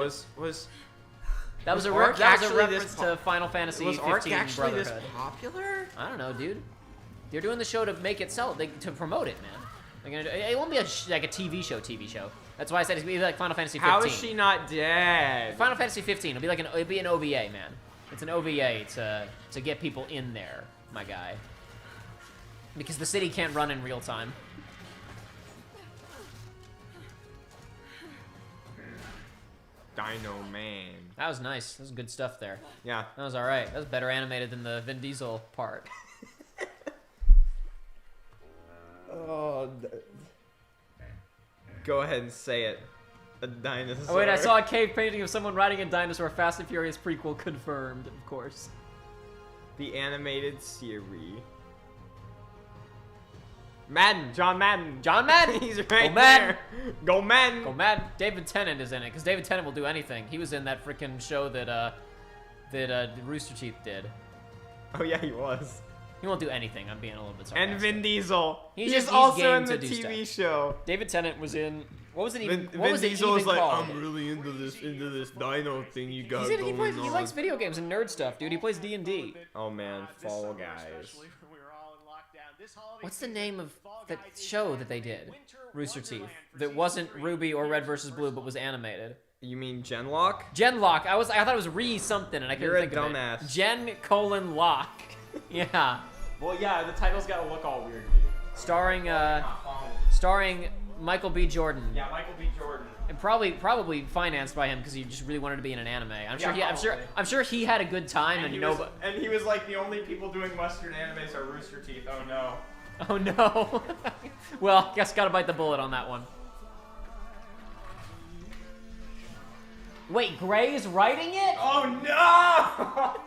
That was a reference to Final Fantasy 15 Was Ark actually Brotherhood. this popular? I don't know, dude. They're doing the show to make it sell, to promote it, man. It won't be like a TV show. That's why I said it's gonna be like Final Fantasy 15. How is she not dead? Final Fantasy 15. It'll be an OVA, man. It's an OVA to get people in there, my guy. Because the city can't run in real time. Dino Man. That was nice. That was good stuff there. Yeah. That was alright. That was better animated than the Vin Diesel part. Oh. Go ahead and say it. A dinosaur. Oh wait, I saw a cave painting of someone riding a dinosaur. Fast and Furious prequel confirmed, of course. The animated series. Madden, John Madden. John Madden. He's right Go Madden. there. Go Madden. Go Madden. David Tennant is in it because David Tennant will do anything. He was in that freaking show that Rooster Teeth did. Oh yeah, he was. He won't do anything. I'm being a little bit sarcastic. And Vin Diesel. He's also game in the to do TV stuff. show. David Tennant was in. What was it even? Vin What was it Diesel even was like, called? I'm really into this dino thing you got He going plays. on. He likes video games and nerd stuff, dude. He plays D&D. Oh man, Fall Guys. What's the name of that show that they did? Rooster Teeth. That wasn't Ruby or Red vs. Blue, but was animated. You mean Genlock? Genlock. I thought it was Re something, and I couldn't think of it. You're a dumbass. Gen::Lock. Yeah. Well, yeah, the title's gotta look all weird. Starring Michael B. Jordan. Yeah, Michael B. Jordan. And probably financed by him because he just really wanted to be in an anime. I'm sure he had a good time and he was like, the only people doing Western animes are Rooster Teeth. Oh no. Oh no. Well, guess gotta bite the bullet on that one. Wait, Gray's writing it? Oh no!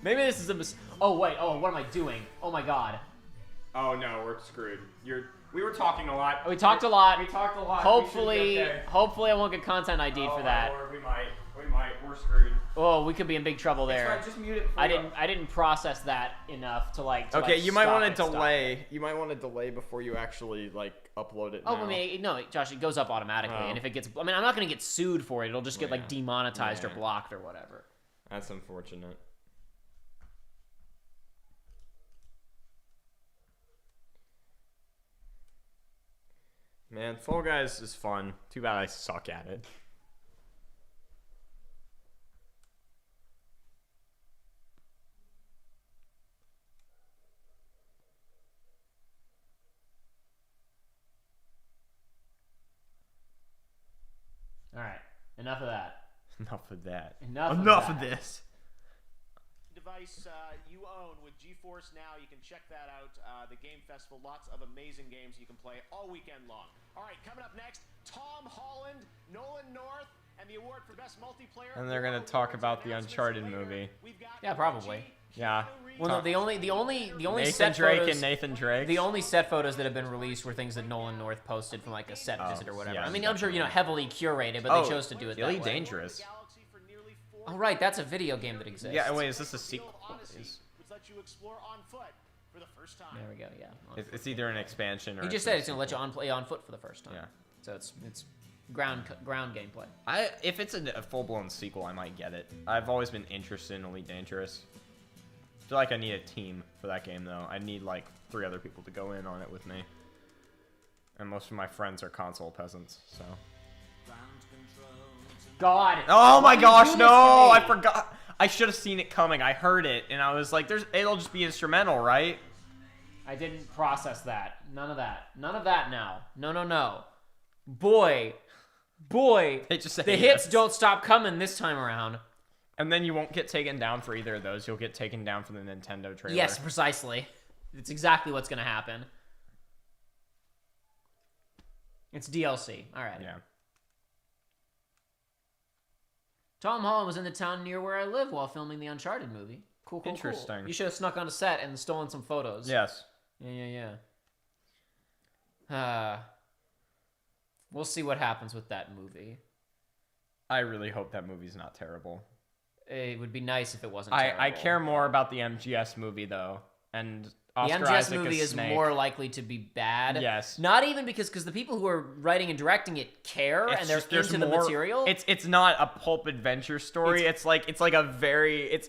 Maybe this is a Oh wait, what am I doing? Oh my god. Oh no, we're screwed. We were talking a lot. We talked a lot. Hopefully, Hopefully I won't get content ID'd for that. Lord, we might. We're screwed. Oh, we could be in big trouble there. That's right, just mute it. I didn't process that enough to like. Okay, you might want to delay. You might want to delay before you actually like upload it. Oh, I mean, no, Josh, it goes up automatically, and if it gets, I'm not gonna get sued for it. It'll just get like demonetized or blocked or whatever. That's unfortunate. Man, Fall Guys is fun. Too bad I suck at it. All right, enough of that. Enough of that. Enough of this. Device you own with GeForce Now, you can check that out. The Game Festival, lots of amazing games you can play all weekend long. All right, coming up next, Tom Holland, Nolan North, and the award for best multiplayer. And they're gonna talk about the Uncharted movie. Yeah, probably. Yeah. Well, no, the only Nathan set Drake photos, and Nathan Drake. The only set photos that have been released were things that Nolan North posted from like a set visit or whatever. yeah, I mean, I'm sure heavily curated, but they chose to do it that Ellie way. Dangerous. Oh right, that's a video game that exists. Yeah. Wait, is this a sequel? Which lets you explore on foot for the first time. There we go. Yeah. It's either an expansion or. He just said it's gonna let you play on foot for the first time. Yeah. So it's ground gameplay. If it's a full-blown sequel, I might get it. I've always been interested in Elite Dangerous. I feel like I need a team for that game, though. I need, like, 3 other people to go in on it with me. And most of my friends are console peasants, so... God! Oh my gosh, no! I forgot! I should have seen it coming. I heard it, and I was like, it'll just be instrumental, right? I didn't process that. None of that. None of that now. No. Boy, boy, They just say the yes. hits don't stop coming this time around. And then you won't get taken down for either of those. You'll get taken down for the Nintendo trailer. Yes, precisely. It's exactly what's going to happen. It's DLC. All right. Yeah. Tom Holland was in the town near where I live while filming the Uncharted movie. Cool. Interesting. Cool. You should have snuck on a set and stolen some photos. Yes. Yeah. We'll see what happens with that movie. I really hope that movie's not terrible. It would be nice if it wasn't terrible. I care more about the MGS movie, though. And Oscar the MGS Isaac movie is Snake. more likely to be bad. Yes. Not even because the people who are writing and directing it care and they're there's into the more, material. It's not a pulp adventure story. It's like a very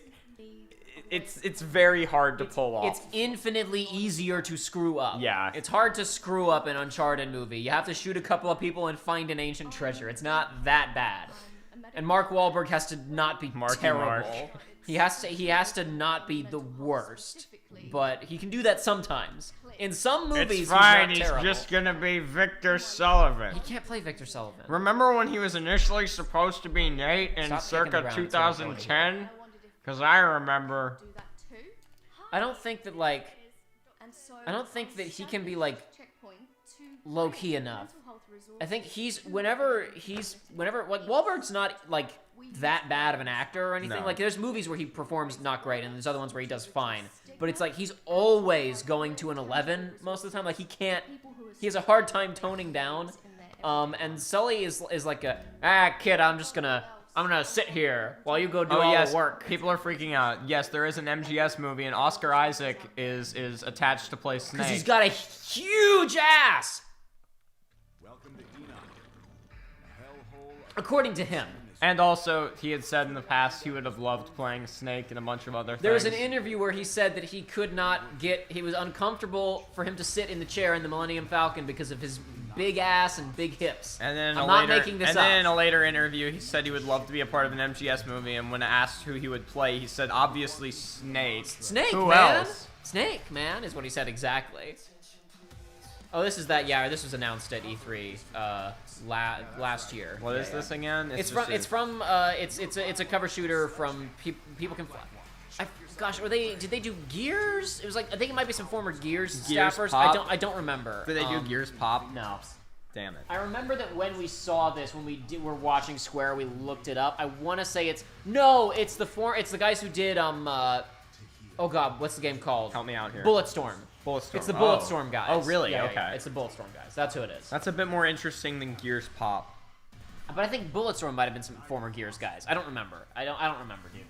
it's very hard to pull off. It's infinitely easier to screw up. Yeah. It's hard to screw up an Uncharted movie. You have to shoot a couple of people and find an ancient treasure. It's not that bad. And Mark Wahlberg has to not be terrible. Mark. He has to not be the worst. But he can do that sometimes. In some movies, it's fine. he's He's not terrible. just gonna be Victor Sullivan. He can't play Victor Sullivan. Remember when he was initially supposed to be Nate in Stop circa kicking the ground. 2010? Because I remember. I don't think that he can be like low key enough. I think whenever like Wahlberg's not like that bad of an actor or anything. No. Like there's movies where he performs not great and there's other ones where he does fine. But it's like he's always going to an 11 most of the time. Like he has a hard time toning down. And Sully is like kid, I'm gonna sit here while you go do all the work. People are freaking out. Yes, there is an MGS movie, and Oscar Isaac is attached to play Snake. Because he's got a huge ass! According to him. And also, he had said in the past he would have loved playing Snake and a bunch of other things. There was an interview where he said that he was uncomfortable for him to sit in the chair in the Millennium Falcon because of his big ass and big hips. And then I'm not making this up. And then in a later interview, he said he would love to be a part of an MGS movie, and when asked who he would play, he said, obviously, Snake. Snake, who man! else? Snake, man, is what he said exactly. Oh, this was announced at E3 last year. What is this again? It's a cover shooter from People Can Fly. Gosh, did they do Gears? It was like, I think it might be some former Gears staffers. Pop? I don't remember. Did they do Gears Pop? No. Damn it. I remember that when we saw this, when we were watching Square, we looked it up. I want to say it's the guys who did oh god, what's the game called? Help me out here. Bulletstorm. It's the Bulletstorm guys. Oh, really? Yeah, okay. Yeah, it's the Bulletstorm guys. That's who it is. That's a bit more interesting than Gears Pop. But I think Bulletstorm might have been some former Gears guys. I don't remember. I don't remember, dude.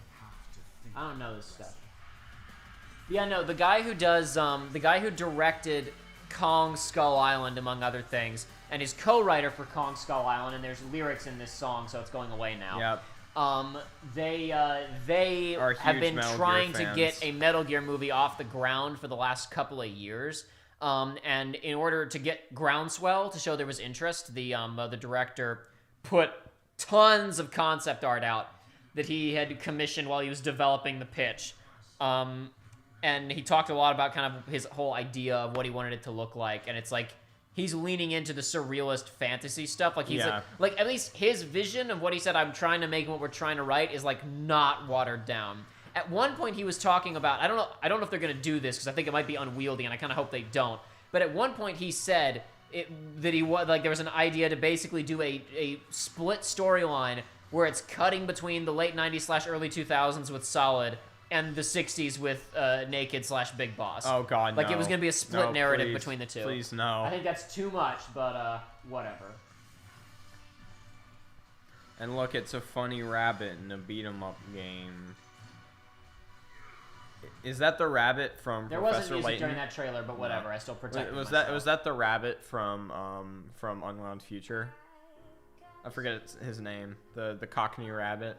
I don't know this stuff. Yeah, no, the guy who directed Kong Skull Island, among other things, and is co-writer for Kong Skull Island, and there's lyrics in this song, so it's going away now. Yep. They have been trying to get a Metal Gear movie off the ground for the last couple of years. And in order to get groundswell to show there was interest, the director put tons of concept art out that he had commissioned while he was developing the pitch. And he talked a lot about kind of his whole idea of what he wanted it to look like. And it's like, he's leaning into the surrealist fantasy stuff. Like, he's like at least his vision of what he said, I'm trying to make what we're trying to write, is like not watered down. At one point he was talking about, I don't know if they're going to do this because I think it might be unwieldy and I kind of hope they don't. But at one point he said that there was an idea to basically do a split storyline where it's cutting between the late 90s / early 2000s with Solid and the 60s with Naked / Big Boss. Oh god, Like it was going to be a split narrative please, between the two. Please, no. I think that's too much, but whatever. And look, it's a funny rabbit in a beat-em-up game. Is that the rabbit from There Professor wasn't music Layton? during that trailer, but whatever. I still protect was myself. Was that the rabbit from Unwound Future? I forget his name. The Cockney rabbit.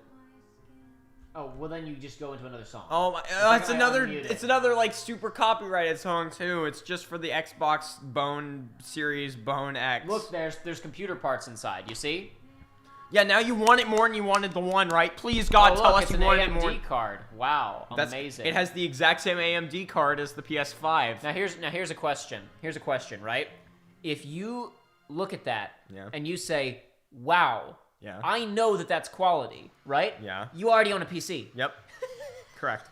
Oh, well then you just go into another song. Oh my, it's another like super copyrighted song too. It's just for the Xbox Bone series, Bone X. Look, there's computer parts inside, you see? Yeah, now you want it more than you wanted the one, right? Please God, tell us you wanted more. It's an AMD card. Wow, amazing. It has the exact same AMD card as the PS5. Now here's a question. Here's a question, right? If you look at that and you say, wow. Yeah. I know that that's quality, right? Yeah. You already own a PC. Yep. Correct.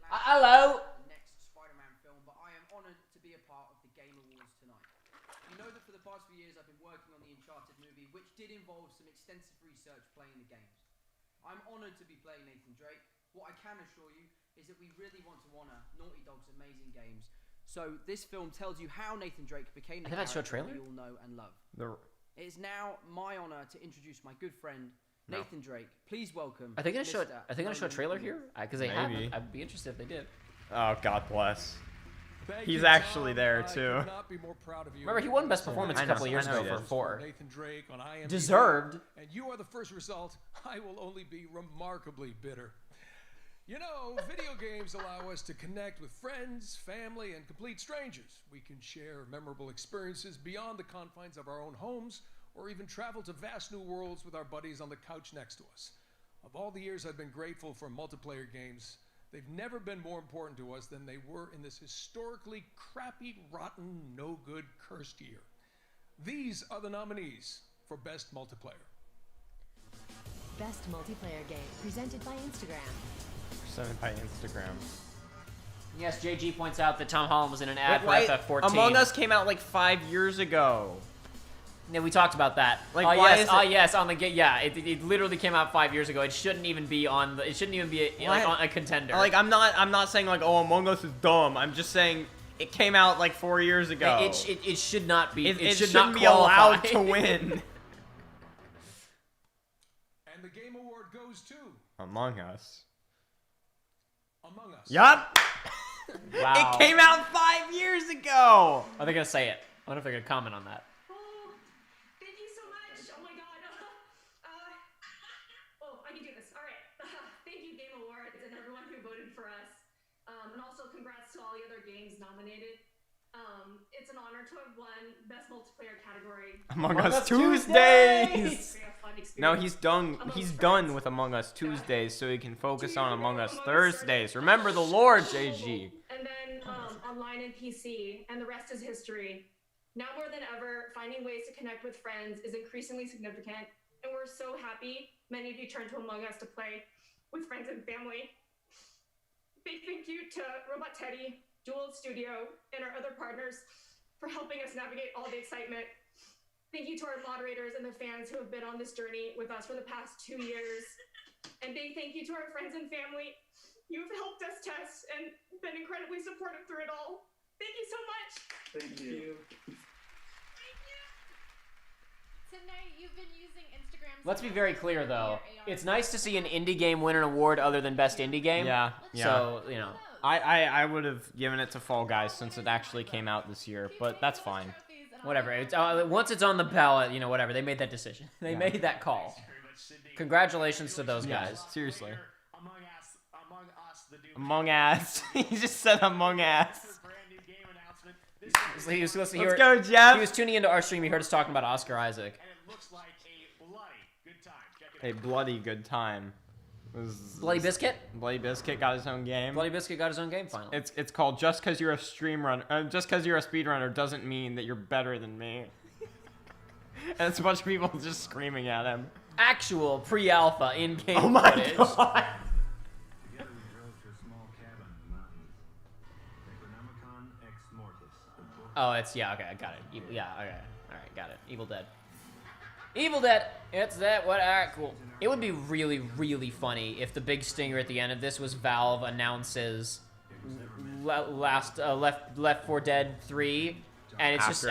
Hello. The next Spider-Man film, but I am honoured to be a part of the Game Awards tonight. You know that for the past few years I've been working on the Uncharted movie, which did involve some extensive research playing the games. I'm honoured to be playing Nathan Drake. What I can assure you is that we really want to honour Naughty Dog's amazing games. So this film tells you how Nathan Drake became the character we all know and love. It is now my honour to introduce my good friend Nathan Drake. Please welcome. Are they gonna show? Are they gonna show a trailer here? Because they haven't. I'd be interested if they did. Oh, God bless. He's actually there too. Remember, he won Best Performance a couple of years ago for 4. Nathan Drake on IMDb. Deserved. And you are the first result. I will only be remarkably bitter. You know, video games allow us to connect with friends, family, and complete strangers. We can share memorable experiences beyond the confines of our own homes, or even travel to vast new worlds with our buddies on the couch next to us. Of all the years I've been grateful for multiplayer games, they've never been more important to us than they were in this historically crappy, rotten, no-good, cursed year. These are the nominees for Best Multiplayer. Best Multiplayer Game, presented by Instagram. Presented by Instagram. Yes, JG points out that Tom Holland was in an ad for FF14. Among Us came out like 5 years ago. Yeah, we talked about that. Like, yes, on the game. Yeah, it literally came out 5 years ago. It shouldn't even be on the. It shouldn't even be a contender. Like, I'm not saying like, oh, Among Us is dumb. I'm just saying it came out like 4 years ago. It should not be. It should shouldn't not be allowed to win. And the Game Award goes to Among Us. Among Us. Yup. Wow. It came out 5 years ago. Are they gonna say it? I wonder if they're gonna comment on that. I can do this. All right. Thank you, Game Awards, and everyone who voted for us. And also, congrats to all the other games nominated. It's an honor to have won Best Multiplayer category. Among Us Tuesdays. No, he's done. He's done with Among Us Tuesdays, so he can focus on Among Us Thursdays. Remember the Lord, JG. And then online and PC, and the rest is history. Now more than ever, finding ways to connect with friends is increasingly significant, and we're so happy many of you turned to Among Us to play with friends and family. Big thank you to Robot Teddy, Jewel Studio, and our other partners for helping us navigate all the excitement. Thank you to our moderators and the fans who have been on this journey with us for the past 2 years. And big thank you to our friends and family. You've helped us test and been incredibly supportive through it all. Thank you so much. Thank you. Tonight you've been using Instagram. Let's be very clear, though. It's nice to see an indie game win an award other than Best Indie Game. Yeah. So, you know. I would have given it to Fall Guys since it actually came out this year, but that's fine. Whatever. It's, once it's on the ballot, you know, whatever. They made that decision. They made that call. Congratulations to those guys. Seriously. Among Us. He just said Among Us. He was listening. Let's go, Jeff. He was tuning into our stream. He heard us talking about Oscar Isaac. A bloody good time. Bloody Biscuit? Bloody Biscuit got his own game. Bloody Biscuit got his own game finally. It's called Just Cause You're a just cause you're a speedrunner doesn't mean that you're better than me. And it's a bunch of people just screaming at him. Actual pre-alpha in-game Oh my footage. God. Oh, it's, yeah, okay, I got it. Yeah, okay. Alright, got it. Evil Dead. Evil Dead! It's that, what, alright, cool. It would be really, really funny if the big stinger at the end of this was Valve announces Left 4 Dead 3, and it's just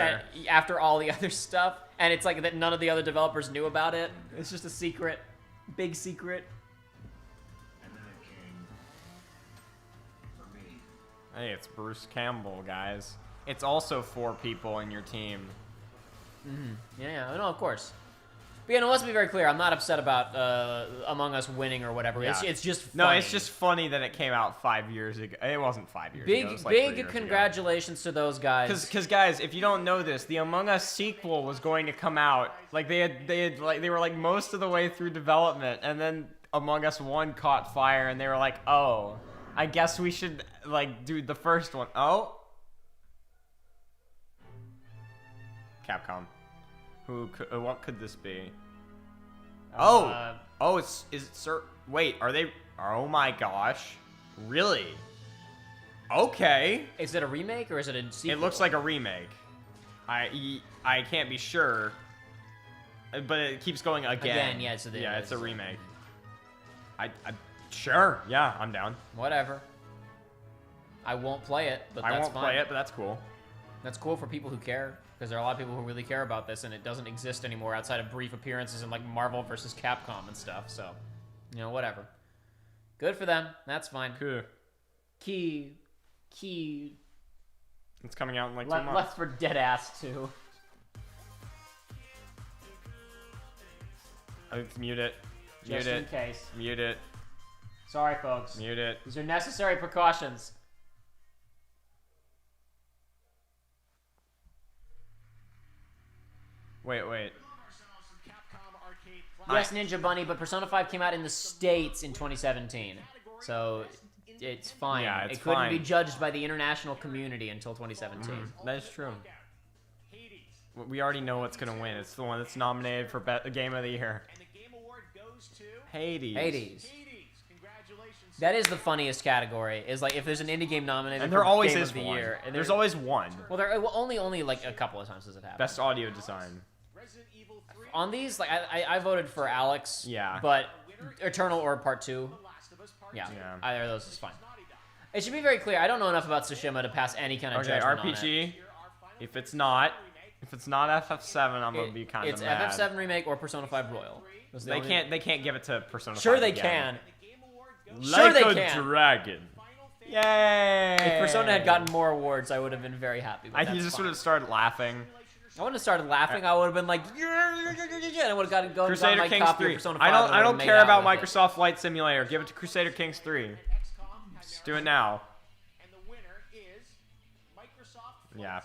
after all the other stuff, and it's like that none of the other developers knew about it. It's just a secret. Big secret. Hey, it's Bruce Campbell, guys. It's also 4 people in your team. Yeah, no, of course. But yeah, no, let's be very clear. I'm not upset about Among Us winning or whatever. Yeah. It's just funny. No, it's just funny that it came out 5 years ago. It wasn't 5 years ago. It was like 3 years congratulations to those guys. Because guys, if you don't know this, the Among Us sequel was going to come out. Like they were like most of the way through development, and then Among Us 1 caught fire, and they were like, oh, I guess we should like do the first one. Oh. Capcom. What could this be? Is it Sir? Wait, are they? Oh my gosh, really? Okay. Is it a remake or is it a sequel? It looks like a remake. I can't be sure, but it keeps going again. Yeah, so it's a remake. Sure. Yeah, I'm down. Whatever. I won't play it, but I won't play it, but that's cool. That's cool for people who care, because there are a lot of people who really care about this, and it doesn't exist anymore outside of brief appearances in like Marvel versus Capcom and stuff. So, whatever. Good for them. That's fine. Cool. Key. It's coming out in like 2 months. Left for Deadass 2. Mute it. Just in case. Mute it. Sorry, folks. Mute it. These are necessary precautions. Wait. Yes, Ninja Bunny, but Persona 5 came out in the States in 2017. So it's fine. Yeah, it's it couldn't fine. be judged by the international community until 2017. That is true. We already know what's going to win. It's the one that's nominated for Game of the Year. And the Game Award goes to Hades. Congratulations. That is the funniest category. Is like if there's an indie game nominated And for there always Game is of the one. Year. And There's always one. Well, there only like a couple of times does it happen. Best audio design. On these, like I voted for Alex. Yeah. But Eternal or Part 2. Yeah. Either of those is fine. It should be very clear. I don't know enough about Tsushima to pass any kind of judgment on it. RPG. If it's not FF7, I'm gonna be kind of mad. It's FF7 remake or Persona 5 Royal. They can't give it to Persona 5. Sure they again. can. Sure they Like a can. dragon. Yay! If Persona had gotten more awards, I would have been very happy. But He just would have started laughing. I wouldn't have started laughing. I would have been like, yeah, and I would have gotten going. Crusader my Kings copy 3. Of Persona 5 I don't care about with it. Microsoft Flight Simulator. Give it to Crusader Kings 3. Just do it now. And the winner is Microsoft Flight Yeah.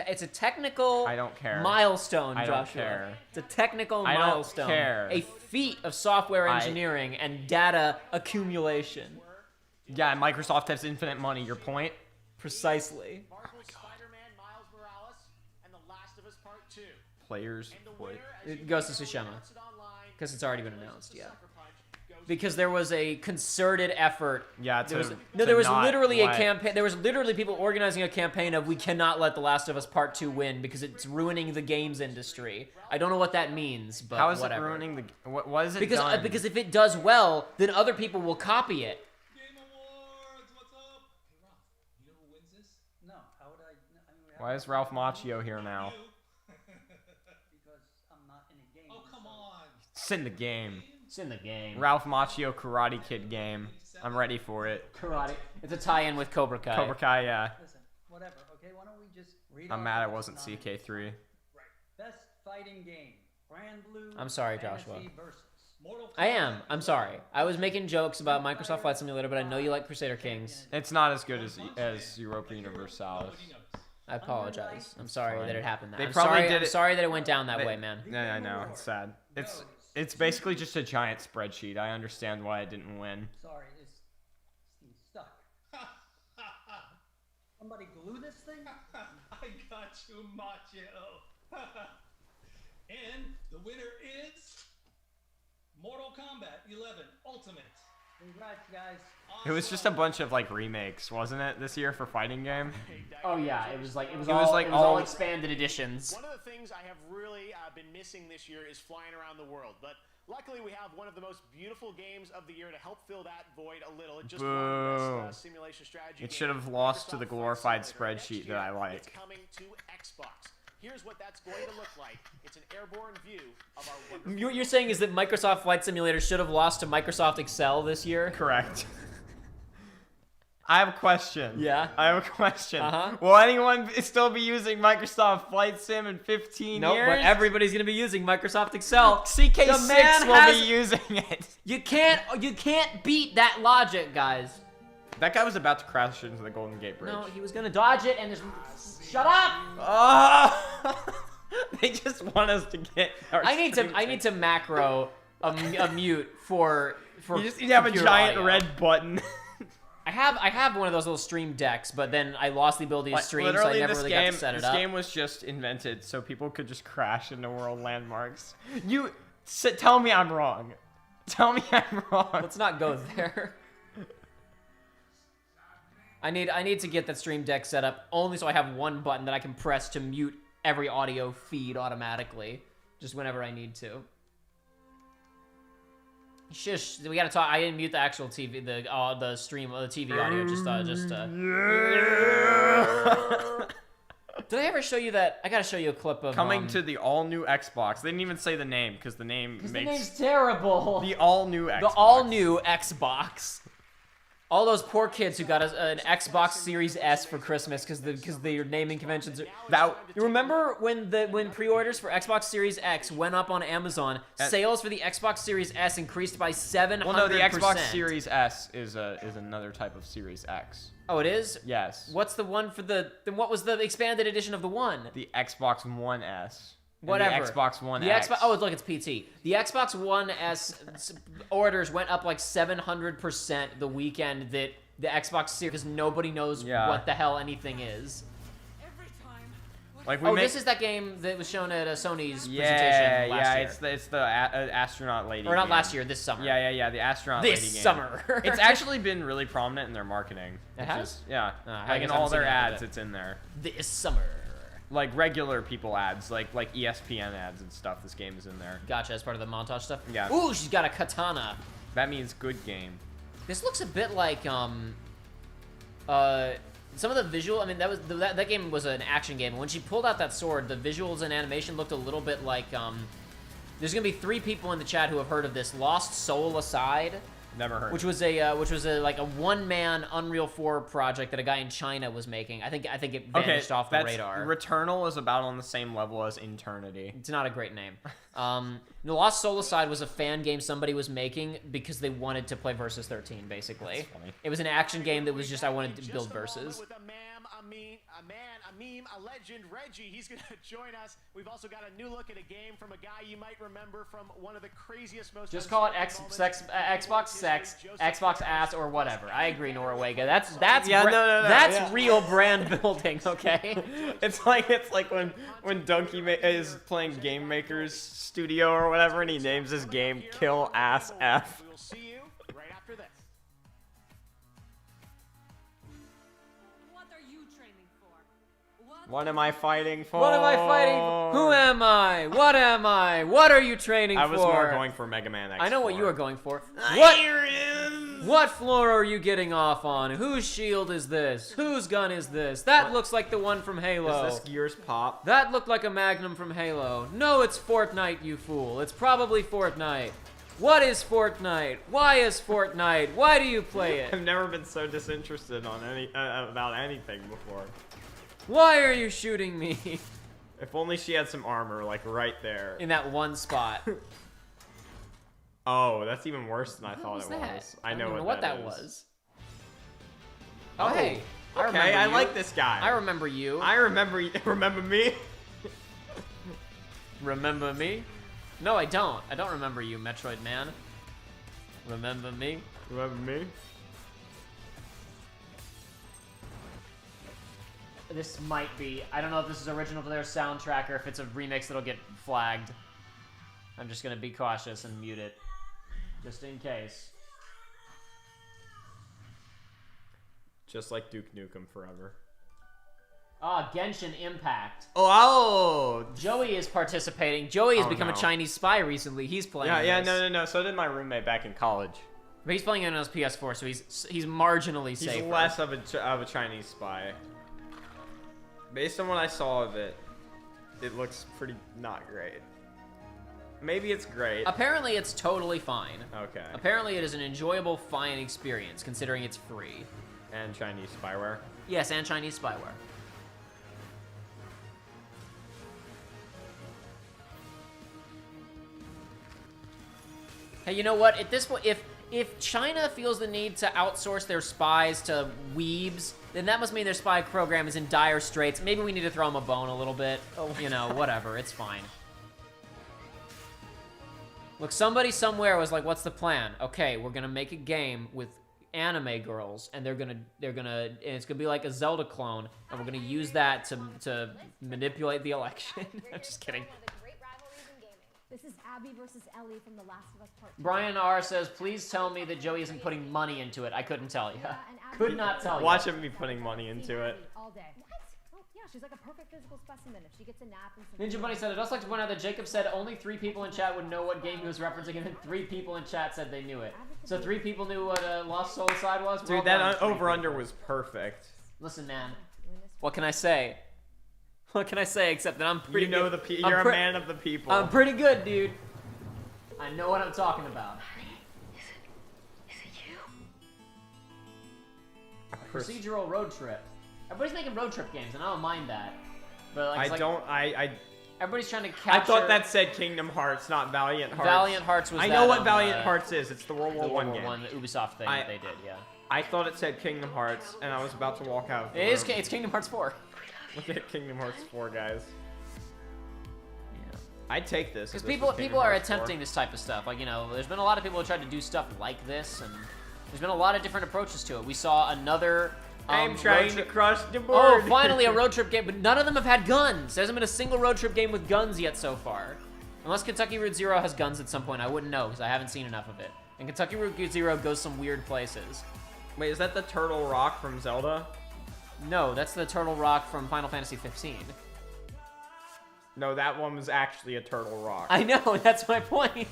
It's a technical I don't care. milestone, I Joshua. don't care. It's a technical I don't milestone. care. A feat of software engineering and data accumulation. Yeah, Microsoft has infinite money. Your point? Precisely. Marvel's Spider-Man, Miles Morales, and The Last of Us Part 2. Players. What? It goes to Tsushima. Because it's already been announced, yeah. Because there was a concerted effort. Yeah, there was literally a campaign. There was literally people organizing a campaign of we cannot let The Last of Us Part 2 win because it's ruining the games industry. I don't know what that means, but how is whatever. it ruining the? What is it because done? because if it does well, then other people will copy it. No, how would I? Why is Ralph Macchio here now? Because I'm not in a game. Oh, come on. It's in the game. It's in the game. Ralph Macchio Karate Kid game. I'm ready for it. Karate. It's a tie-in with Cobra Kai. Cobra Kai, yeah. Listen, whatever. Okay, why don't we just read? I'm mad it wasn't CK3. Best fighting game. Brand Blue. I'm sorry, Joshua. Versus Mortal I am. I'm sorry. I was making jokes about Microsoft Flight Simulator, but I know you like Crusader Kings. It's not as good as Europa Universalis. I apologize. I'm sorry that it happened that way. I'm sorry that it went down that way, man. Yeah, I know. It's sad. It's basically just a giant spreadsheet. I understand why it didn't win. Sorry, it's stuck. Somebody glue this thing? I got you, Macho. And the winner is Mortal Kombat 11 Ultimate. Congrats, guys. It was just a bunch of like remakes, wasn't it, this year for fighting game? Oh yeah, it was all expanded editions. One of the things I have really been missing this year is flying around the world, but luckily we have one of the most beautiful games of the year to help fill that void a little. It just won Best Simulation Strategy. It should have lost to the glorified spreadsheet that I like. It's coming to Xbox. Here's what that's going to look like. It's an airborne view of our wonderful... What you're saying is that Microsoft Flight Simulator should have lost to Microsoft Excel this year? Correct. I have a question. Yeah? I have a question. Uh-huh. Will anyone still be using Microsoft Flight Sim in 15 nope, years? But everybody's going to be using Microsoft Excel. CK6 will be using it. You can't beat that logic, guys. That guy was about to crash into the Golden Gate Bridge. No, he was going to dodge it and just... Shut up! Oh! They just want us to get. I need to macro a mute for. You just need to have a giant audio. red button. I have one of those little stream decks, but then I lost the ability to stream, so I never really got to set it up. This game was just invented so people could just crash into world landmarks. Tell me I'm wrong. Tell me I'm wrong. Let's not go there. I need to get that stream deck set up only so I have one button that I can press to mute every audio feed automatically, just whenever I need to. Shush, we gotta talk. I didn't mute the actual TV, the stream, the TV audio. Did I ever show you that? I gotta show you a clip of coming to the all-new Xbox. They didn't even say the name because the name makes the name's terrible. The all-new Xbox. The all-new Xbox. All those poor kids who got an Xbox Series S for Christmas because their naming conventions are... You remember when pre-orders for Xbox Series X went up on Amazon, sales for the Xbox Series S increased by 700%. Well, no, the Xbox Series S is another type of Series X. Oh, it is? Yes. What's the one for then what was the expanded edition of the one? The Xbox One S. Whatever. The Xbox One X. Oh, look, it's PT. The Xbox One S orders went up like 700% the weekend that the Xbox Series, because nobody knows what the hell anything is. Like this is that game that was shown at Sony's presentation last year. It's the astronaut lady. Or not game. last year, this summer. Yeah, the astronaut lady game. This summer. It's actually been really prominent in their marketing. It has? Yeah. Like in all their ads, it's in there. This summer. Like regular people ads, like ESPN ads and stuff. This game is in there. Gotcha, as part of the montage stuff? Yeah. Ooh, she's got a katana. That means good game. This looks a bit like, some of the visual, I mean, that game was an action game. When she pulled out that sword, the visuals and animation looked a little bit like, there's gonna be 3 people in the chat who have heard of this. Lost Soul Aside. Never heard. Which was like a one-man Unreal 4 project that a guy in China was making. I think it vanished off the radar. Returnal is about on the same level as Eternity. It's not a great name. The Lost Soul Aside was a fan game somebody was making because they wanted to play Versus 13, basically. That's funny. It was an action game that was just, I wanted to build Versus. A meme, a legend, Reggie. He's going to join us. We've also got a new look at a game from a guy you might remember from one of the craziest, most... Just call it Xbox Sex, Xbox Ass, or whatever. I agree, Norawega. That's real brand building, okay? It's like when Donkey is playing Game Maker's Studio or whatever, and he names his game Kill Ass F. We'll see you right after this. What am I fighting for? What am I fighting for? Who am I? What am I? What are you training for? I was more going for Mega Man X4. I know what you were going for. What? What floor are you getting off on? Whose shield is this? Whose gun is this? That looks like the one from Halo. Is this Gears Pop? That looked like a Magnum from Halo. No, it's Fortnite, you fool. It's probably Fortnite. What is Fortnite? Why is Fortnite? Why do you play it? I've never been so disinterested on about anything before. Why are you shooting me? If only she had some armor, like right there. In that one spot. Oh, that's even worse than I thought it was. I know what that was. Oh, hey. Okay, I like this guy. I remember you. I remember me? Remember me? No, I don't. I don't remember you, Metroid Man. Remember me? Remember me? This might be. I don't know if this is original to their soundtrack or if it's a remix that'll get flagged. I'm just gonna be cautious and mute it. Just in case. Just like Duke Nukem Forever. Ah, Genshin Impact. Oh! Joey is participating. Joey has become a Chinese spy recently. He's playing this. No. So did my roommate back in college. But he's playing it on his PS4, so he's marginally safer. He's less of a Chinese spy. Based on what I saw of it, it looks pretty not great. Maybe it's great. Apparently it's totally fine. Okay. Apparently it is an enjoyable, fine experience, considering it's free. And Chinese spyware? Yes, and Chinese spyware. Hey, you know what? At this point, if China feels the need to outsource their spies to weebs, then that must mean their spy program is in dire straits. Maybe we need to throw them a bone a little bit. You know, whatever. It's fine. Look, somebody somewhere was like, what's the plan? Okay, we're going to make a game with anime girls, and and it's gonna be like a Zelda clone, and we're gonna use that to manipulate the election. I'm just kidding. This is Abby versus Ellie from The Last of Us Part 2. Brian R says, please tell me that Joey isn't putting money into it. I couldn't tell you. Could not tell you. Watch him be putting money into it. All day. What? Oh, yeah, she's like a perfect physical specimen. If she gets a nap and some Ninja Bunny said, I'd also like to point out that Jacob said only 3 people in chat would know what game he was referencing, and then 3 people in chat said they knew it. So 3 people knew what Lost Soul Side was? Dude, that over-under was perfect. Listen, man. What can I say? What can I say except that I'm pretty good. You're a man of the people. I'm pretty good, dude. I know what I'm talking about. Is it you? Procedural road trip. Everybody's making road trip games, and I don't mind that. But like, everybody's trying to capture. I thought that said Kingdom Hearts, not Valiant Hearts. Valiant Hearts was. I know what Valiant Hearts is. It's the World War I game. The Ubisoft thing that they did. Yeah. I thought it said Kingdom Hearts, and I was about to walk out. It's Kingdom Hearts 4. Look at Kingdom Hearts 4, guys. I'd take this. Because people are attempting this type of stuff. Like, you know, there's been a lot of people who tried to do stuff like this, and there's been a lot of different approaches to it. We saw another. I'm trying to cross the board. Oh, finally a road trip game, but none of them have had guns. There hasn't been a single road trip game with guns yet so far. Unless Kentucky Route Zero has guns at some point, I wouldn't know because I haven't seen enough of it. And Kentucky Route Zero goes some weird places. Wait, is that the Turtle Rock from Zelda? No, that's the Turtle Rock from Final Fantasy 15. No, that one was actually a Turtle Rock. I know, that's my point.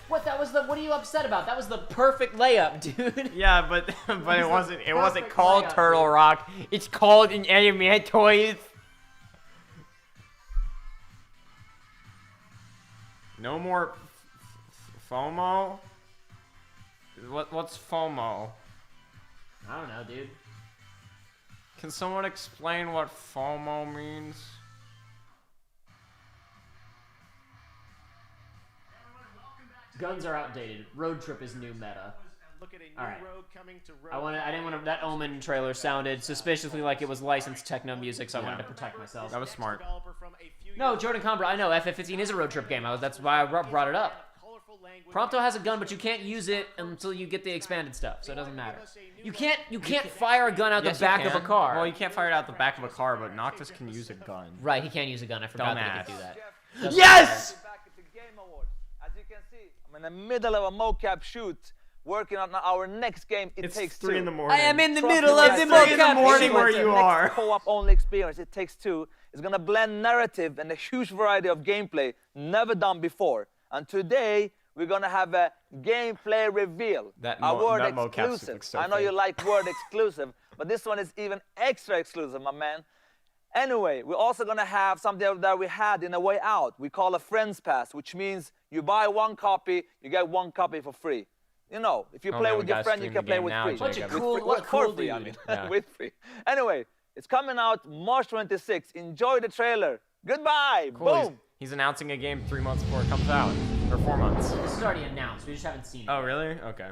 What? What are you upset about? That was the perfect layup, dude. Yeah, but it wasn't called Turtle Rock. It's called an anime toys. No more FOMO. What's FOMO? I don't know, dude. Can someone explain what FOMO means? Guns are outdated. Road trip is new meta. All right. I didn't want to. That Omen trailer sounded suspiciously like it was licensed techno music, so I wanted to protect myself. That was smart. No, Jordan Combra. I know FF15 is a road trip game. That's why I brought it up. Prompto has a gun, but you can't use it until you get the expanded stuff, so it doesn't matter. You can't fire a gun out the back of a car. Well, you can't fire it out the back of a car, but Noctis can use a gun. Right, he can use a gun. I forgot that he could do that. Yes! As you can see, I'm in the middle of a mocap shoot, working on our next game. It Takes 3 Two. in the morning. I am in the middle of the mocap shoot. 3 in the morning where you are. Co-op only experience. It Takes Two. It's gonna blend narrative and a huge variety of gameplay never done before. And today we're gonna have a gameplay reveal. A word exclusive. So I know you like word exclusive, but this one is even extra exclusive, my man. Anyway, we're also gonna have something that we had in A Way Out. We call a Friends Pass, which means you buy 1 copy, you get 1 copy for free. You know, if you play with your friend, you can play with free. Bunch of cool dude. I mean, with free. Anyway, it's coming out March 26th. Enjoy the trailer. Goodbye. Cool. Boom. He's announcing a game 3 months before it comes out, or 4 months. This is already announced. We just haven't seen it. Oh, really? Okay.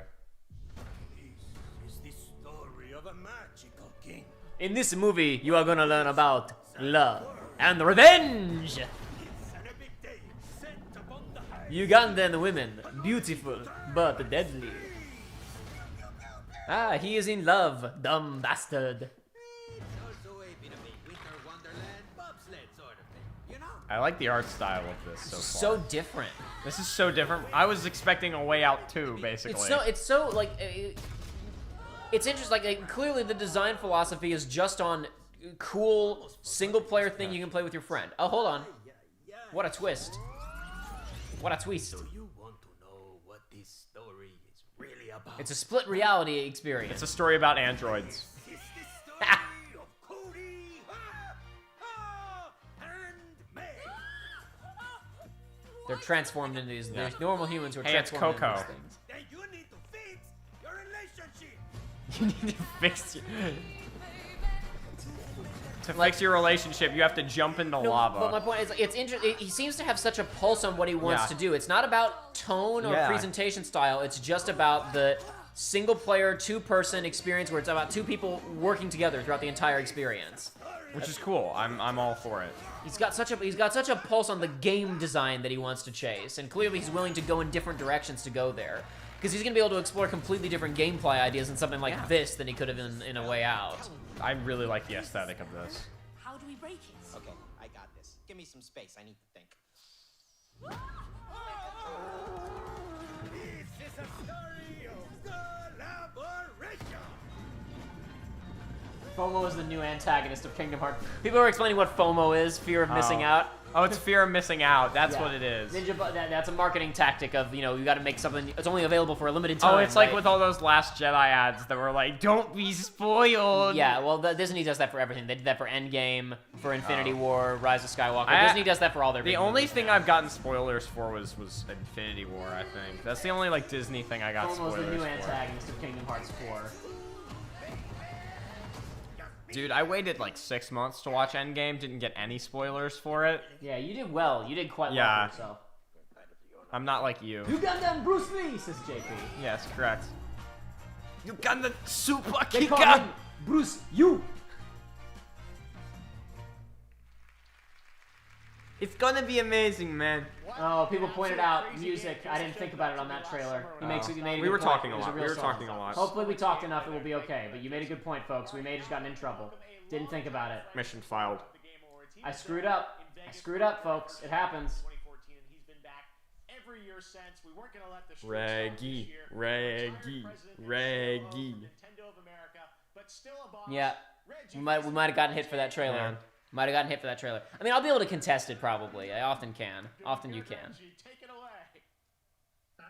This is the story of a magical king. In this movie, you are gonna learn about love and revenge. Ugandan women, beautiful but deadly. Ah, he is in love, dumb bastard. I like the art style of this so far. So different. This is so different. I was expecting A Way Out 2, basically. It's so like it's interesting. Like clearly the design philosophy is just on cool single-player thing you can play with your friend. Oh, hold on. What a twist. What a twist. So you want to know what this story is really about? It's a split reality experience. It's a story about androids. They're transformed into these. There's normal humans who are it's transformed Coco. into these things. Then you need to fix your relationship. You need to fix your... To fix your relationship, you have to jump into lava. But my point is, it's interesting. He seems to have such a pulse on what he wants to do. It's not about tone or presentation style. It's just about the single-player, 2-person experience where it's about 2 people working together throughout the entire experience. Which is cool. I'm all for it. He's got such a pulse on the game design that he wants to chase, and clearly he's willing to go in different directions to go there. Because he's going to be able to explore completely different gameplay ideas in something like this than he could have in A Way Out. I really like the aesthetic of this. How do we break it? Okay, I got this. Give me some space. I need to think. This is a story of collaboration. FOMO is the new antagonist of Kingdom Hearts. People are explaining what FOMO is, fear of missing out. Oh, it's fear of missing out. That's what it is. That's a marketing tactic of, you got to make something, it's only available for a limited time. Oh, it's like with all those Last Jedi ads that were like, don't be spoiled. Yeah, well, Disney does that for everything. They did that for Endgame, for Infinity War, Rise of Skywalker. Disney does that for all their The only thing I've gotten spoilers for was Infinity War, I think. That's the only, like, Disney thing I got spoilers for. FOMO is the new antagonist of Kingdom Hearts 4. Dude, I waited like 6 months to watch Endgame, didn't get any spoilers for it. Yeah, you did well. You did quite well for yourself. I'm not like you. Ugandan Bruce Lee, says JP. Yes, correct. Ugandan Super They call Kika! him Bruce You. It's gonna be amazing, man. Oh, people pointed out music. I didn't think about it on that trailer. He made a good We were point. talking a It was lot. real We were song. talking a lot. Hopefully we talked enough, it will be okay. But you made a good point, folks. We may have just gotten in trouble. Didn't think about it. Mission filed. I screwed up. I screwed up, folks. It happens. Every year since, we weren't going to let the Reggie. Yeah. We might have gotten hit for that trailer. Yeah. Might have gotten hit for that trailer. I mean, I'll be able to contest it probably. I often can. Often you can. Take it away.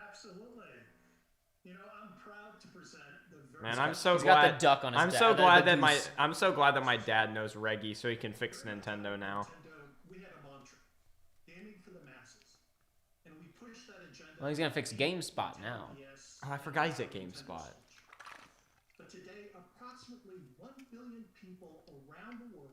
Absolutely. I'm proud to present the very Man, I'm so He's glad. got the duck on his I'm dad- so the glad that goose. I'm so glad that my dad knows Reggie, so he can fix Nintendo now. We had a mantra, gaming for the masses, and we pushed that agenda. Well, he's gonna fix GameSpot now. Oh, I forgot he's at GameSpot. But today, approximately 1 billion people around the world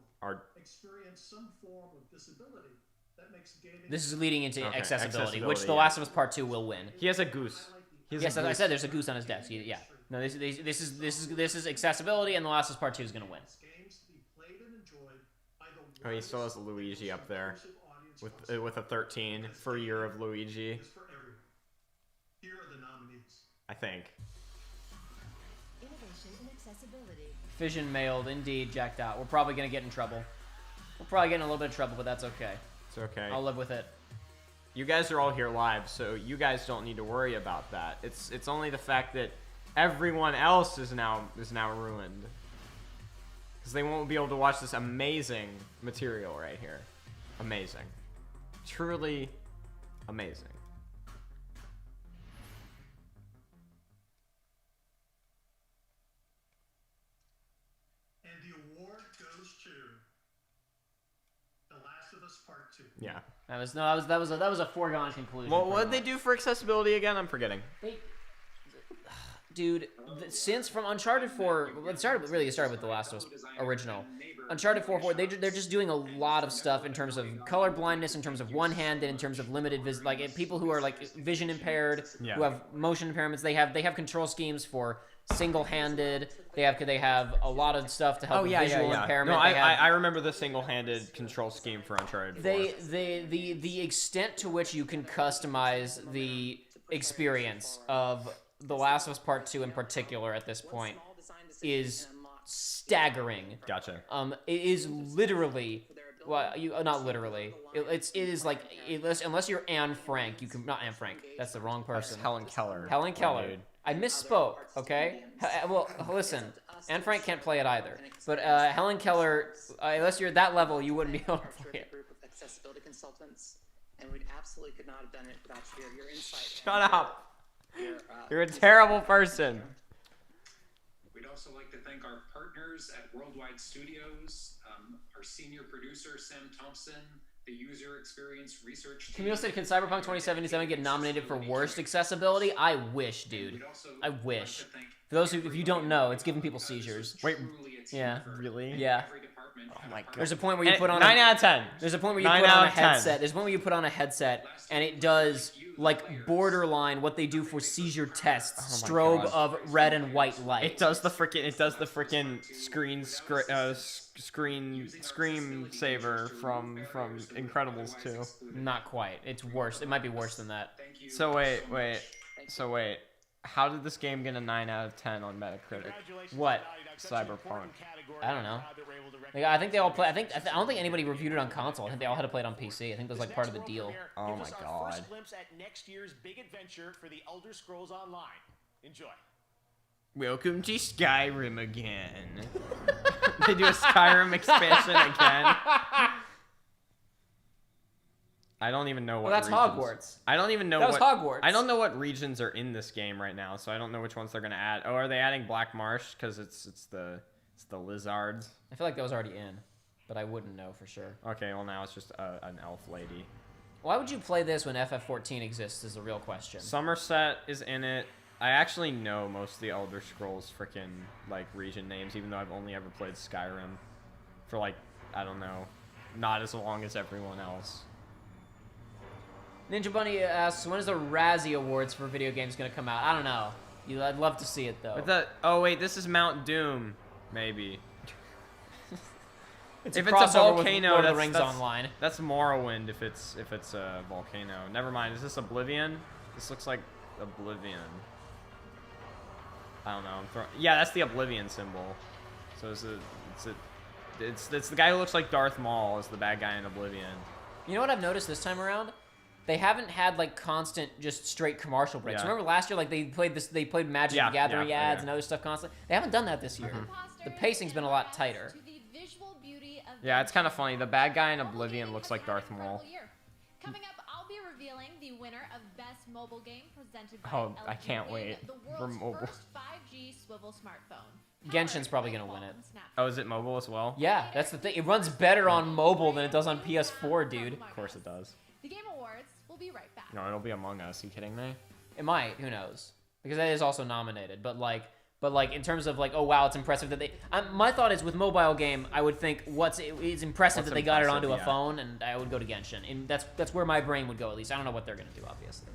experience some form of disability that makes gaming. This is leading into Okay, accessibility, which The yeah. Last of Us Part 2 will win. He has a goose. Yes, as I said, there's a goose on his desk. Yeah. No, this is accessibility, and The Last of Us Part 2 is gonna win. Oh, he still has Luigi up there with a 13 for Year of Luigi. Here are the nominees. I think. Innovation and accessibility. Fission mailed, indeed, jacked out. We're probably gonna get in trouble. We're probably getting in a little bit of trouble, but that's okay. It's okay. I'll live with it. You guys are all here live, so you guys don't need to worry about that. It's only the fact that everyone else is now ruined. Because they won't be able to watch this amazing material right here. Amazing. Truly amazing. And the award goes to The Last of Us Part 2. Yeah. That was a foregone conclusion. Well, what did they do for accessibility again? I'm forgetting. Dude, since from Uncharted 4, it started with The Last of Us original. Uncharted 4, they're just doing a lot of stuff in terms of color blindness, in terms of one-handed, in terms of limited vision, like people who are like vision impaired, who have motion impairments. They have control schemes for single-handed. They have a lot of stuff to help with visual impairment. No, I remember the single-handed control scheme for Uncharted 4. The extent to which you can customize the experience of The Last of Us Part 2 in particular at this point is staggering. Gotcha. It is literally, well, not literally. It is like, unless you're Anne Frank, you can, not Anne Frank, that's the wrong person. That's Helen Keller. Helen Keller. Dude. I misspoke, okay? Well, listen, Anne Frank can't play it either. But Helen Keller, unless you're at that level, you wouldn't be able to play it. Group of accessibility consultants, and we absolutely could not have done it without your insight. Shut up. You're a terrible person. We'd also like to thank our partners at Worldwide Studios, our senior producer, Sam Thompson, the user experience research team. Camille said, can Cyberpunk 2077 get nominated for worst accessibility? I wish, dude. I wish. For those who, if you don't know, it's giving people seizures. Wait, yeah. Really? Yeah. Oh my god. There's a point where you put on 9 out of 10. There's a point where you put on a headset. There's a point where you put on a headset and it does like borderline what they do for seizure tests, strobe of red and white light. It does the freaking scream saver from Incredibles 2. Not quite. It's worse. It might be worse than that. So wait. How did this game get a 9 out of 10 on Metacritic? What? Cyberpunk. I don't know. Like, I think they all play. I don't think anybody reviewed it on console. I think they all had to play it on PC. I think that was like part of the deal. Oh my god. First glimpse at next year's big adventure for the Elder Scrolls Online. Enjoy. Welcome to Skyrim again. They do a Skyrim expansion again. I don't even know what. Well, that's regions. Hogwarts. I don't even know. That was Hogwarts. I don't know what regions are in this game right now, so I don't know which ones they're gonna add. Oh, are they adding Black Marsh because it's the lizards? I feel like that was already in, but I wouldn't know for sure. Okay, well now it's just an elf lady. Why would you play this when FF14 exists? Is the real question. Somerset is in it. I actually know most of the Elder Scrolls freaking like region names, even though I've only ever played Skyrim for like I don't know, not as long as everyone else. Ninja Bunny asks, when is the Razzie Awards for video games going to come out? I don't know. I'd love to see it, though. Oh, wait, this is Mount Doom, maybe. If it's a volcano, volcano, the Rings Online. That's Morrowind if it's a volcano. Never mind. Is this Oblivion? This looks like Oblivion. I don't know. Yeah, that's the Oblivion symbol. So it's the guy who looks like Darth Maul is the bad guy in Oblivion. You know what I've noticed this time around? They haven't had like constant, just straight commercial breaks. Yeah. Remember last year, like they played Magic the Gathering ads and other stuff constantly. They haven't done that this year. The pacing's been a lot tighter. Yeah, it's kind of funny. The bad guy in Oblivion looks like Darth Maul. Coming up, I'll be revealing the winner of Best Mobile Game presented by Oh, I can't wait the world's first 5G swivel smartphone. Genshin's probably gonna win it. Oh, is it mobile as well? Yeah, that's the thing. It runs better on mobile than it does on PS4, dude. Of course it does. The Game Awards will be right back. No, it'll be Among Us. You kidding me? It might. Who knows? Because that is also nominated. But like in terms of like, oh wow, it's impressive that they. My thought is with mobile game, I would think it's impressive that they got it onto a phone, and I would go to Genshin, and that's where my brain would go at least. I don't know what they're gonna do, obviously.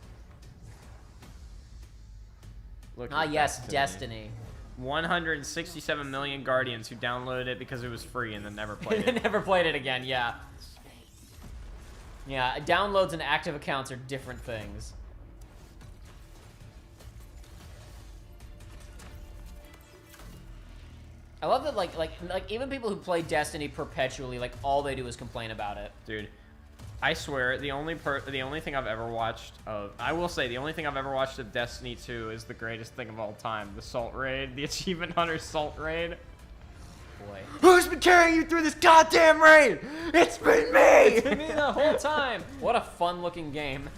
Look yes, Destiny. 167 million Guardians who downloaded it because it was free and then never played it. Never played it again. Yeah. Yeah, downloads and active accounts are different things. I love that, like even people who play Destiny perpetually, like all they do is complain about it. Dude, I swear the only thing I've ever watched of Destiny 2 is the greatest thing of all time. The Salt Raid, the Achievement Hunter Salt Raid. Boy. Who's been carrying you through this goddamn raid? It's been me! It's been me the whole time! What a fun-looking game.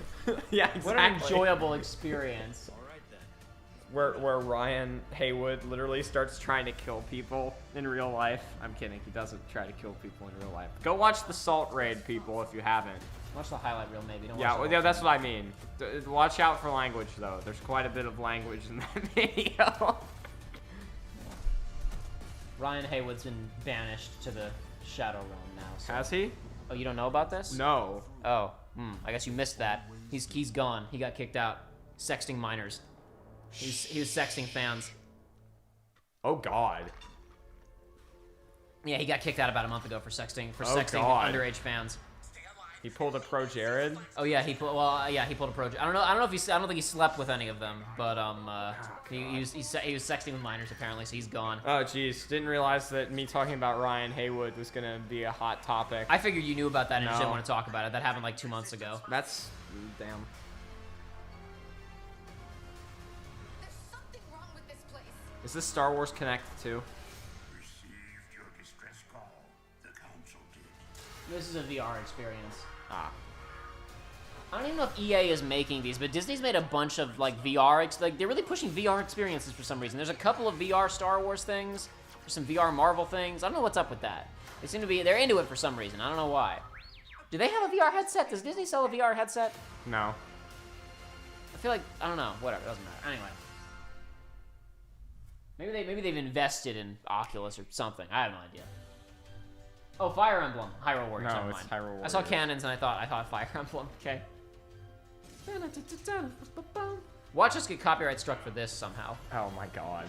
Yeah, exactly. What an enjoyable experience. Alright then. Where Ryan Haywood literally starts trying to kill people in real life. I'm kidding, he doesn't try to kill people in real life. Go watch the Salt Raid, people, if you haven't. Watch the highlight reel, maybe. Don't watch yeah, that's what I mean. Watch out for language, though. There's quite a bit of language in that video. Ryan Haywood's been banished to the Shadow Realm now. So. Has he? Oh, you don't know about this? No. Oh, I guess you missed that. He's gone. He got kicked out. Sexting minors. He was sexting fans. Oh God. Yeah, he got kicked out about a month ago for sexting underage fans. He pulled a Pro Jared. Oh yeah, he pulled a Pro. I don't think he slept with any of them, but he was sexting with minors apparently, so he's gone. Oh jeez, didn't realize that me talking about Ryan Haywood was gonna be a hot topic. I figured you knew about that and just didn't want to talk about it. That happened like 2 months ago. That's damn. There's something wrong with this place. Is this Star Wars Connect too? This is a VR experience. I don't even know if EA is making these, but Disney's made a bunch of like VR, they're really pushing VR experiences for some reason. There's a couple of VR Star Wars things, there's some VR Marvel things. I don't know what's up with that. They seem to be, they're into it for some reason. I don't know why. Do they have a VR headset? Does Disney sell a VR headset? No. I feel like, I don't know, whatever, it doesn't matter. Anyway. Maybe they've invested in Oculus or something. I have no idea. Oh, Fire Emblem. Hyrule Warriors. No, it's Hyrule Warriors. I saw cannons and I thought Fire Emblem. Okay. Watch us get copyright struck for this somehow. Oh my God.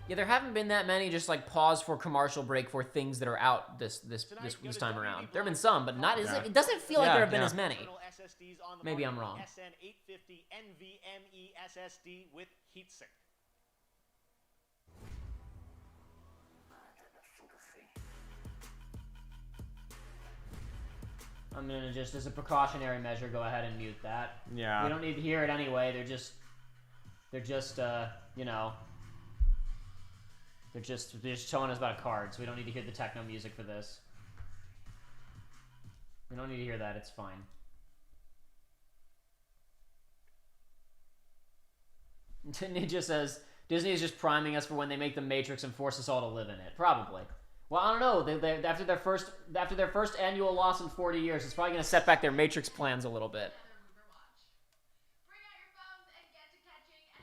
Yeah, there haven't been that many just like pause for commercial break for things that are out this time around. There have been some, but not as it doesn't feel like there have been as many. Maybe I'm wrong. SN850 NVMe SSD with heatsink. I'm gonna just, as a precautionary measure, go ahead and mute that. Yeah. We don't need to hear it anyway. They're just, you know, they're just telling us about a card, so we don't need to hear the techno music for this. We don't need to hear that. It's fine. Ninja says Disney is just priming us for when they make the Matrix and force us all to live in it. Probably. Well, I don't know. They after their first annual loss in 40 years, it's probably going to set back their Matrix plans a little bit.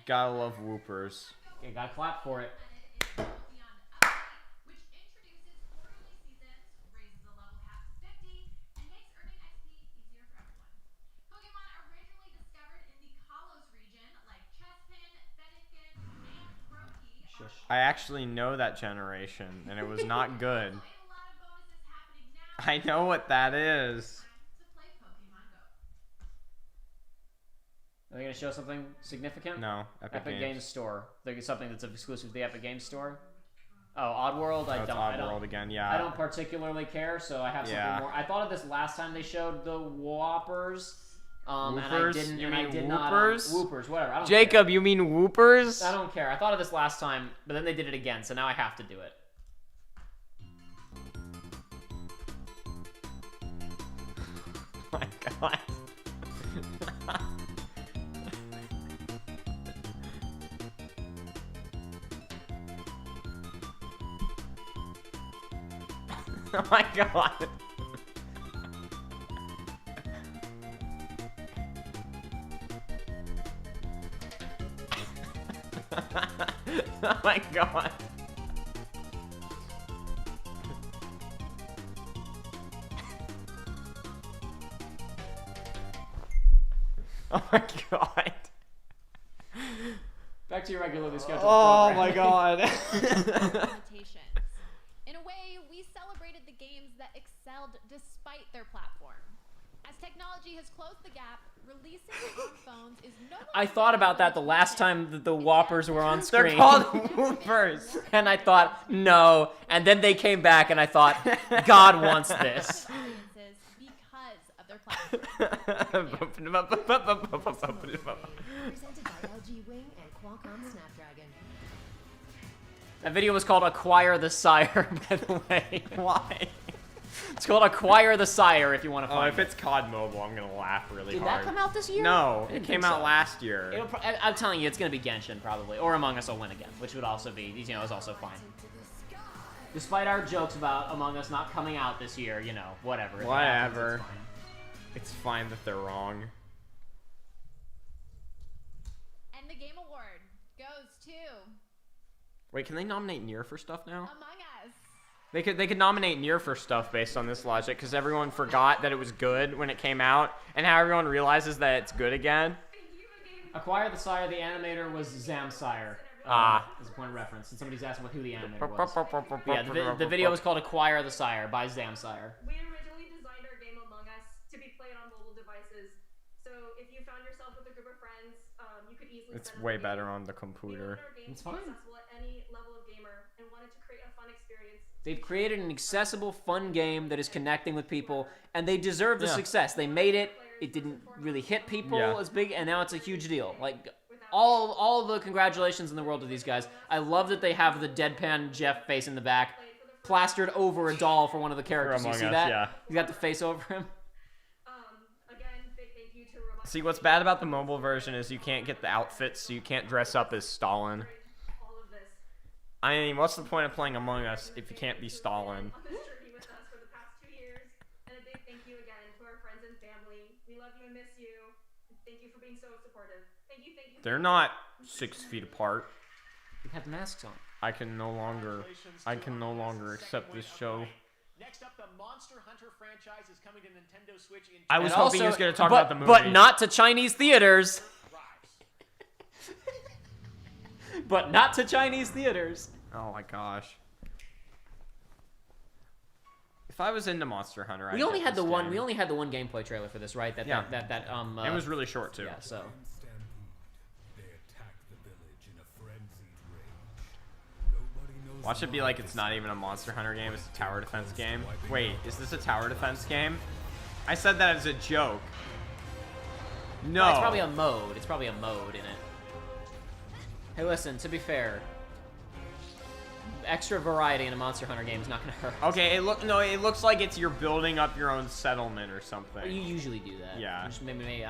Gotta love whoopers. Okay, gotta clap for it. I actually know that generation, and it was not good. I know what that is. Are they going to show something significant? No, Epic Games Store. There's something that's exclusive to the Epic Games Store. Oh, Oddworld. It's Oddworld again. Yeah. I don't particularly care, so I have something more. I thought of this last time they showed the Whoppers. Whoopers? And I didn't. You and mean I did Whoopers? Not. Whoopers, whatever. I don't Jacob, care. you mean Whoopers? I don't care. I thought of this last time, but then they did it again, so now I have to do it. Oh my god. Oh my god. Oh my god. Oh my god. Back to your regularly scheduled program. my god. In a way, we celebrated the games that excelled despite their platform. As technology has closed the gap, releasing on phones is no longer... I thought about that the last time the Whoppers were on screen. They're called Whoopers. And I thought, no. And then they came back and I thought, God wants this. Because of their platform. Presented by LG Wing and Qualcomm Snapdragon. That video was called Acquire the Sire, by the way. Why? It's called Acquire the Sire if you want to find it. If it's COD Mobile, I'm going to laugh really hard. hard. Did that come out this year? No, it came out last year. I'm telling you, it's going to be Genshin probably. Or Among Us will win again, which would also be, you know, is also fine. Despite our jokes about Among Us not coming out this year, you know, whatever. Whatever. It's fine that they're wrong. And the Game Award goes to... Wait, can they nominate Nier for stuff now? Among Us. They could nominate Nier for stuff based on this logic, because everyone forgot that it was good when it came out, and how everyone realizes that it's good again. Acquire the Sire, the animator was Zamsire. As a point of reference, and somebody's asking who the animator was. Yeah, the video was called Acquire the Sire by Zamsire. We originally designed our game Among Us to be played on mobile devices, so if you found yourself with a group of friends, you could easily... It's way better on the computer. It's fine. Accessible at any level of gamer, and wanted to create a fun experience. They've created an accessible, fun game that is connecting with people, and they deserve the success. They made it. It didn't really hit people as big, and now it's a huge deal. Like, all the congratulations in the world to these guys. I love that they have the deadpan Jeff face in the back, plastered over a doll for one of the characters. You see that? Yeah. You got the face over him. See, what's bad about the mobile version is you can't get the outfits, so you can't dress up as Stalin. I mean, what's the point of playing Among Us if you can't be Stalin? On this journey with us for the past 2 years, and a big thank you again to our friends and family. We love you and miss you. Thank you for being so supportive. Thank you. They're not 6 feet apart. They have masks on. I can no longer accept this show. Next up, the Monster Hunter franchise is coming to Nintendo Switch in... I was hoping he was going to talk about the movie. But not to Chinese theaters. but not to Chinese theaters. Oh my gosh. If I was into Monster Hunter, We only had the one gameplay trailer for this, right? It was really short too. Yeah, so. Watch it be like it's not even a Monster Hunter game, it's a tower defense game. Wait, is this a tower defense game? I said that as a joke. No. It's probably a mode. It's probably a mode in it. Hey, listen, to be fair, extra variety in a Monster Hunter game is not going to hurt. Okay, it looks like it's you're building up your own settlement or something. You usually do that. Yeah. Maybe,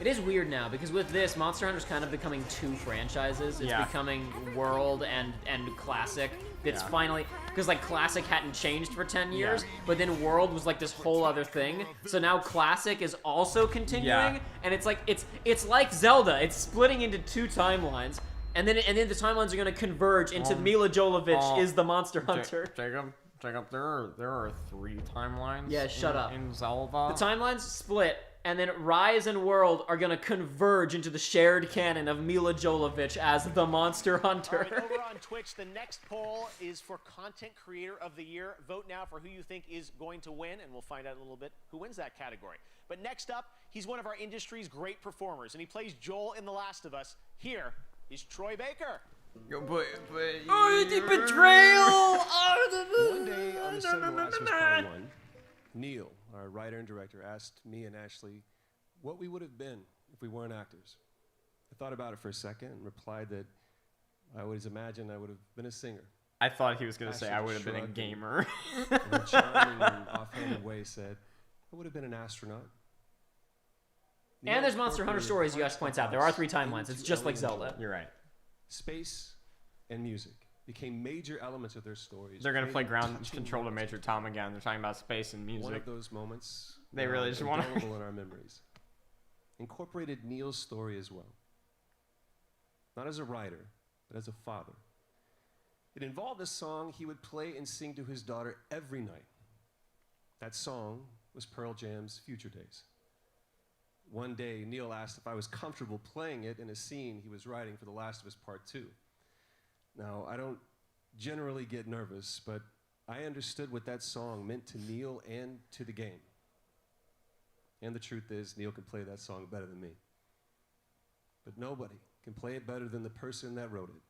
It is weird now, because with this, Monster Hunter's kind of becoming two franchises. It's becoming World and Classic. It's finally... Because, like, Classic hadn't changed for 10 years, but then World was, like, this whole other thing. So now Classic is also continuing, and it's like... It's like Zelda. It's splitting into two timelines, and then the timelines are going to converge into Mila Jovovich is the Monster Hunter. Jacob, there are 3 timelines. Yeah, shut up. In Zelda. The timelines split, and then Rise and World are going to converge into the shared canon of Mila Jovovich as the Monster Hunter. All right, over on Twitch, the next poll is for Content Creator of the Year. Vote now for who you think is going to win, and we'll find out a little bit who wins that category. But next up, he's one of our industry's great performers, and he plays Joel in The Last of Us. Here is Troy Baker. The betrayal! One day on the set of The Last of Us Part 1, Neil, our writer and director, asked me and Ashley what we would have been if we weren't actors. I thought about it for a second and replied that I always imagined I would have been a singer. I thought he was going to say I would have been a gamer. In a charming and offhanded way said, I would have been an astronaut. And there's Monster Hunter stories, US points out. There are 3 timelines. It's just like Zelda. You're right. Space and music became major elements of their stories. They're going to play Ground Control to Major Tom again. They're talking about space and music. One of those moments they really just want to in our memories. Incorporated Neil's story as well. Not as a writer, but as a father. It involved a song he would play and sing to his daughter every night. That song was Pearl Jam's Future Days. One day, Neil asked if I was comfortable playing it in a scene he was writing for The Last of Us Part 2. Now, I don't generally get nervous, but I understood what that song meant to Neil and to the game. And the truth is, Neil can play that song better than me. But nobody can play it better than the person that wrote it.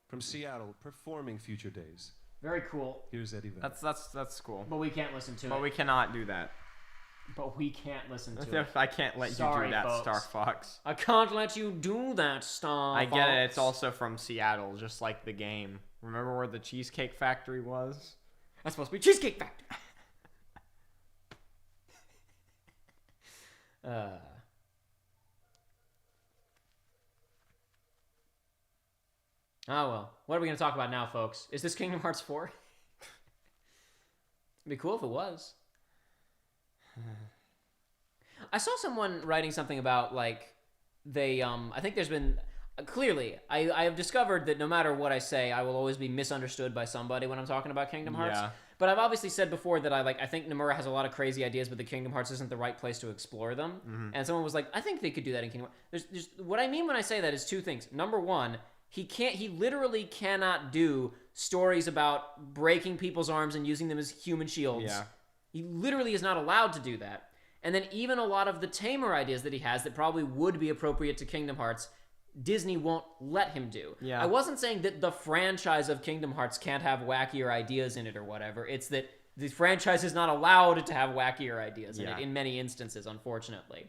From Seattle, performing Future Days. Very cool. Here's Eddie Vedder. That's cool. But we can't listen to it. But we cannot do that. But we can't listen to it. I can't let you do that, folks. Star Fox. I can't let you do that, Star Fox. I get it. It's also from Seattle, just like the game. Remember where the Cheesecake Factory was? That's supposed to be Cheesecake Factory. Oh, well. What are we going to talk about now, folks? Is this Kingdom Hearts 4? It'd be cool if it was. I saw someone writing something about, like, they, I think there's been, clearly, I have discovered that no matter what I say, I will always be misunderstood by somebody when I'm talking about Kingdom Hearts. Yeah. But I've obviously said before that I think Nomura has a lot of crazy ideas, but the Kingdom Hearts isn't the right place to explore them. Mm-hmm. And someone was like, I think they could do that in Kingdom Hearts. There's what I mean when I say that is 2 things. Number one, he literally cannot do stories about breaking people's arms and using them as human shields. Yeah. He literally is not allowed to do that. And then even a lot of the tamer ideas that he has that probably would be appropriate to Kingdom Hearts, Disney won't let him do. Yeah. I wasn't saying that the franchise of Kingdom Hearts can't have wackier ideas in it or whatever. It's that the franchise is not allowed to have wackier ideas in it in many instances, unfortunately.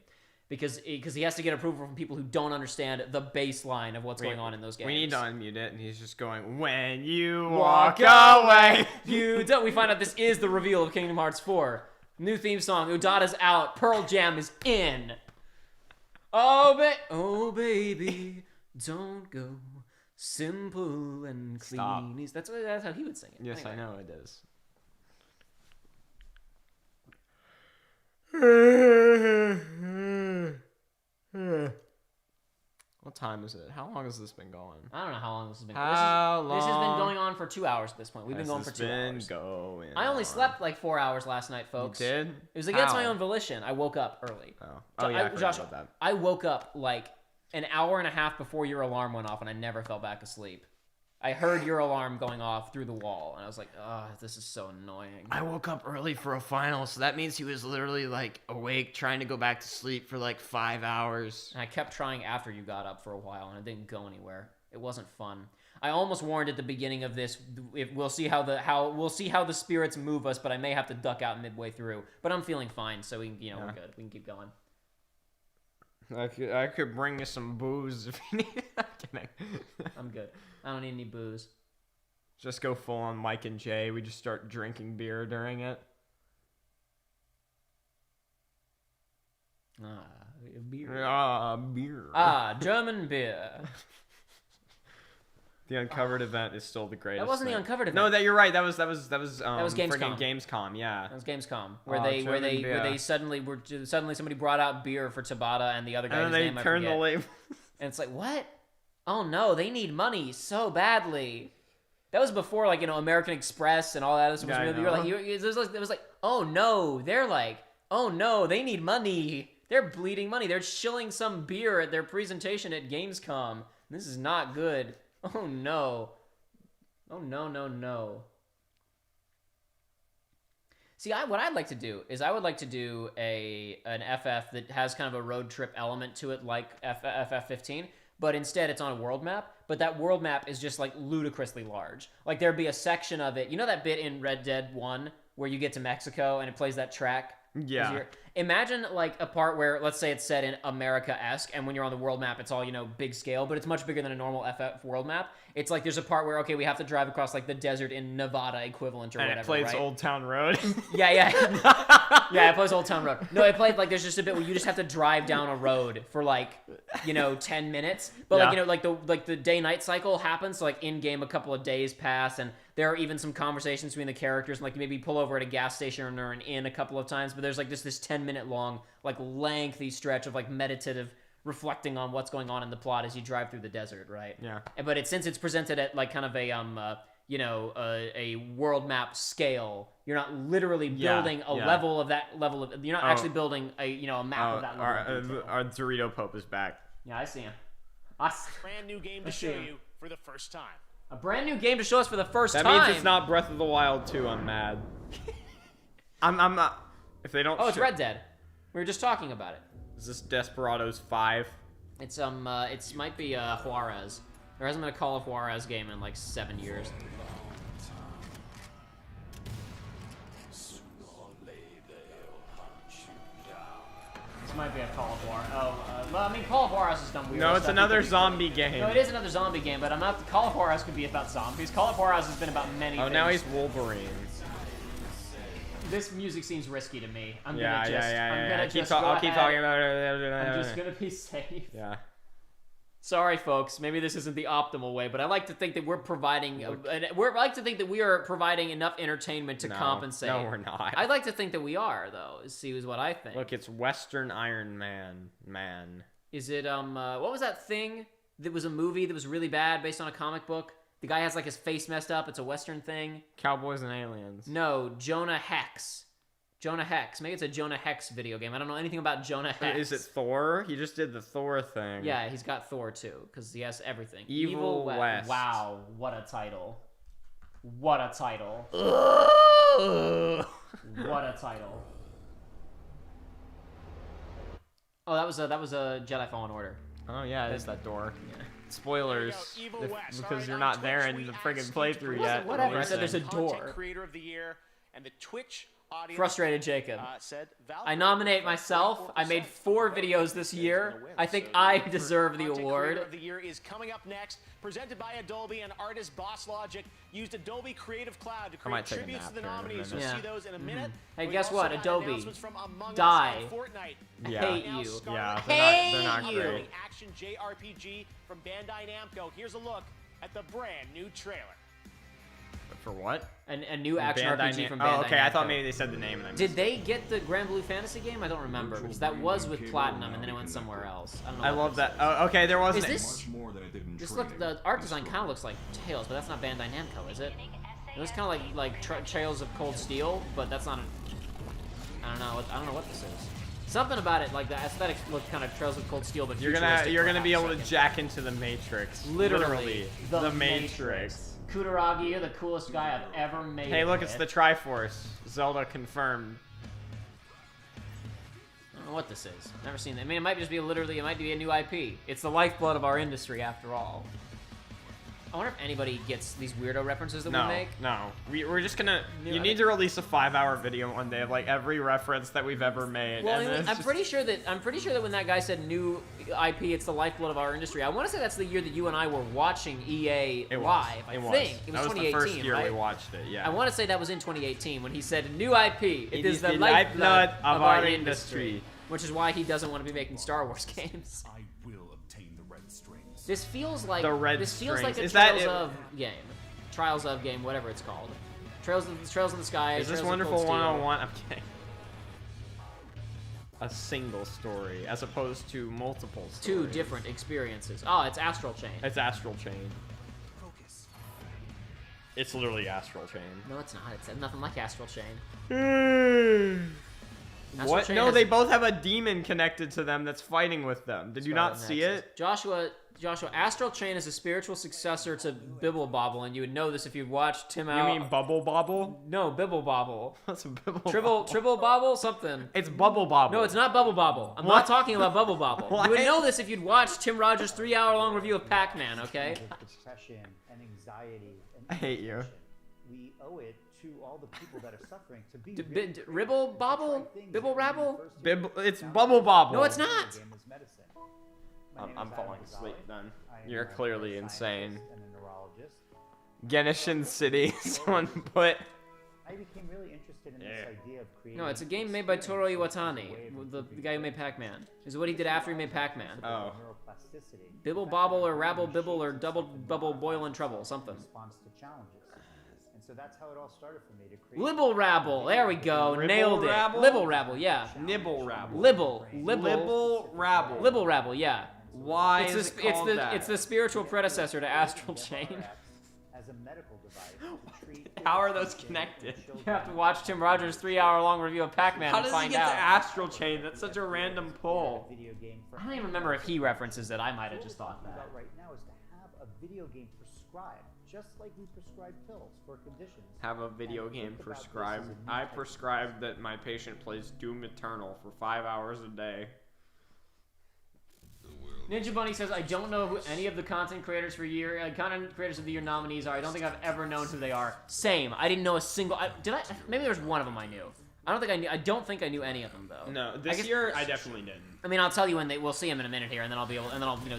Because he has to get approval from people who don't understand the baseline of what's going on in those games. We need to unmute it, and he's just going, when you walk away. You don't. We find out this is the reveal of Kingdom Hearts 4. New theme song. Udada's out. Pearl Jam is in. Oh, baby, don't go simple and clean. Stop. That's how he would sing it. Yes, anyway. I know it is. What time is it? How long has this been going? I don't know how long this has been. How long? This has been going on for 2 hours at this point. We've been going for 2 hours. I only slept like 4 hours last night, folks. You did? It was against my own volition. I woke up early. Oh yeah, I Josh, forgot about that. I woke up like an hour and a half before your alarm went off, and I never fell back asleep. I heard your alarm going off through the wall, and I was like, oh, this is so annoying. I woke up early for a final, so that means he was literally, like, awake, trying to go back to sleep for, like, 5 hours. And I kept trying after you got up for a while, and it didn't go anywhere. It wasn't fun. I almost warned at the beginning of this, we'll see how the spirits move us, but I may have to duck out midway through. But I'm feeling fine, so we can, we're good. We can keep going. I could bring you some booze if you need it. I'm kidding. I'm good. I don't need any booze. Just go full on Mike and Jay. We just start drinking beer during it. Beer. Beer. German beer. The uncovered event is still the greatest. That wasn't the uncovered event. No, you're right. That was Gamescom. Gamescom, yeah. That was Gamescom, where they suddenly somebody brought out beer for Tabata and the other guy's name I forget. And they turned the label. And it's like, what? Oh no, they need money so badly. That was before, like, American Express and all that. It was like, oh no, they need money. They're bleeding money. They're shilling some beer at their presentation at Gamescom. This is not good. Oh no. Oh no. See, what I'd like to do is I would like to do an FF that has kind of a road trip element to it, like FF15, but instead it's on a world map, but that world map is just, like, ludicrously large. Like, there'd be a section of it, that bit in Red Dead 1 where you get to Mexico and it plays that track? Yeah. Imagine, like, a part where, let's say it's set in America-esque, and when you're on the world map, it's all, big scale, but it's much bigger than a normal FF world map. It's like there's a part where, okay, we have to drive across, like, the desert in Nevada equivalent or whatever, it plays right? Old Town Road. Yeah. Yeah, it plays Old Town Road. No, it plays, like, there's just a bit where you just have to drive down a road for, like, 10 minutes. But, like, the day-night cycle happens, so, like, in-game a couple of days pass, and there are even some conversations between the characters, and, like, maybe pull over at a gas station or an inn a couple of times, but there's, like, just this 10-minute long, like, lengthy stretch of, like, meditative reflecting on what's going on in the plot as you drive through the desert, right? Yeah. But since it's presented at, like, kind of a a world map scale, you're not literally building a level of that level of. You're not actually building a map of that level. Our Dorito Pope is back. Yeah, I see him. Brand new game to show you for the first time. A brand new game to show us for the first time. That means it's not Breath of the Wild 2. I'm mad. I'm not. If they don't. Oh, it's Red Dead. We were just talking about it. Is this Desperados 5? It's it might be Juarez. There hasn't been a Call of Juarez game in like 7 years. This might be a Call of Juarez. Well, I mean, Call of Juarez has done weird stuff. No, it's another zombie game. No, it is another zombie game, but I'm not. Call of Juarez could be about zombies. Call of Juarez has been about many things. Oh, now he's Wolverine. This music seems risky to me. I'll keep talking about it. I'm just gonna be safe. Yeah. Sorry, folks. Maybe this isn't the optimal way, but I like to think that we're providing. I like to think that we are providing enough entertainment to compensate. No, we're not. I'd like to think that we are, though. Is what I think. Look, it's Western Iron Man. Is it what was that thing that was a movie that was really bad based on a comic book? The guy has like his face messed up. It's a Western thing. Cowboys and Aliens. No, Jonah Hex. Jonah Hex. Maybe it's a Jonah Hex video game. I don't know anything about Jonah Hex. Is it Thor? He just did the Thor thing. Yeah, he's got Thor too, because he has everything. Evil West. Wow, what a title. What a title. What a title. Oh, that was a Jedi Fallen Order. Oh yeah, it is that door. Yeah. Spoilers, because you're not there in the friggin' playthrough yet. Whatever, I said there's a door. Creator of the year and the Twitch audience. Frustrated Jacob. I nominate myself. I made 4 videos this year. I think I deserve the award. Creator of the year is coming up next. Presented by Adobe and artist Boss Logic. Used Adobe Creative Cloud to create tributes to the nominees. You'll see those in a minute. Hey, guess what? Adobe. Die. I hate you. Yeah, they're not great. Action JRPG from Bandai Namco. Here's a look at the brand new trailer. For what? A new action RPG from Bandai Oh, okay. Namco. I thought maybe they said the name. Did they get the Grand Blue Fantasy game? I don't remember, because that was with Platinum, and then it went somewhere else. I don't know. I love that. Oh, okay, there was. Is this? The art design kind of looks like Tales, but that's not Bandai Namco, is it? It looks kind of like Trails of Cold Steel, but that's not. I don't know what this is. Something about it, like the aesthetics look kind of Trails of Cold Steel, but You're gonna be able to jack into the Matrix. Literally the Matrix. Kutaragi, you're the coolest guy I've ever made. Hey, look, it's the Triforce. Zelda confirmed. I don't know what this is. Never seen that. I mean, it might just be literally, it might be a new IP. It's the lifeblood of our industry, after all. I wonder if anybody gets these weirdo references that we make. No, we're just gonna. You need to release a 5-hour video one day of like every reference that we've ever made. Well, and I'm pretty sure that when that guy said new IP, it's the lifeblood of our industry. I want to say that's the year that you and I were watching EA live. I think it was 2018. The first year right? we watched it. Yeah. I want to say that was in 2018 when he said new IP. It is the lifeblood of our industry. Which is why he doesn't want to be making Star Wars games. I will obtain the red strings. This feels like feels like a Trials of game. Trials of game, whatever it's called. Trails in the Sky. Is this Wonderful 101? I'm kidding. A single story as opposed to multiple stories. Two different experiences. Oh, it's Astral Chain. It's Astral Chain. It's literally Astral Chain. No, it's not. It's nothing like Astral Chain. What? No, they both have a demon connected to them that's fighting with them. Did you not see it? Joshua, Astral Chain is a spiritual successor to Bibble Bobble, and you would know this if you'd watched Tim out. You mean Bubble Bobble? No, Bibble Bobble. What's a Bibble Tribble Bobble? Something. It's Bubble Bobble. No, it's not Bubble Bobble. I'm not talking about Bubble Bobble. You would know this if you'd watched Tim Rogers' 3-hour-long review of Pac-Man, okay? Depression and anxiety. And I hate you. We owe it to all the people that are suffering to be Ribble Bobble? Bibble Rabble? It's Bubble Bobble. No, it's not. I'm falling asleep then. You're clearly insane. Genishin City, someone put. I became really interested in this idea of creating. No, it's a game made by Toru Iwatani, the guy who made Pac-Man. This is what he did after he made Pac-Man. Oh. Bibble Bobble or Rabble Bibble or Double Bubble Boil in Trouble, something. Response to challenges. And so that's how it all started for me to create. Libble Rabble, there we go, nailed it. Rabble? Libble Rabble, yeah. Nibble Rabble. Libble Rabble. Libble Rabble, yeah. Why is it called that? It's the spiritual predecessor to Astral Chain. As a medical device. How are those connected? You have to watch Tim Rogers' 3-hour-long review of Pac-Man How to does find he get out. to Astral Chain? That's such a random pull. I don't even remember if he references it. I might have just thought that. Right now is to have a video game prescribed, just like we prescribe pills for conditions. Have a video game prescribed. I prescribed that my patient plays Doom Eternal for 5 hours a day. Ninja Bunny says, I don't know who any of the content creators of the year nominees are. I don't think I've ever known who they are. Same. I didn't know a single. Did I? Maybe there's one of them I knew. I don't think I knew any of them though. No, this year I definitely didn't. I mean, I'll tell you when we'll see him in a minute here, and then I'll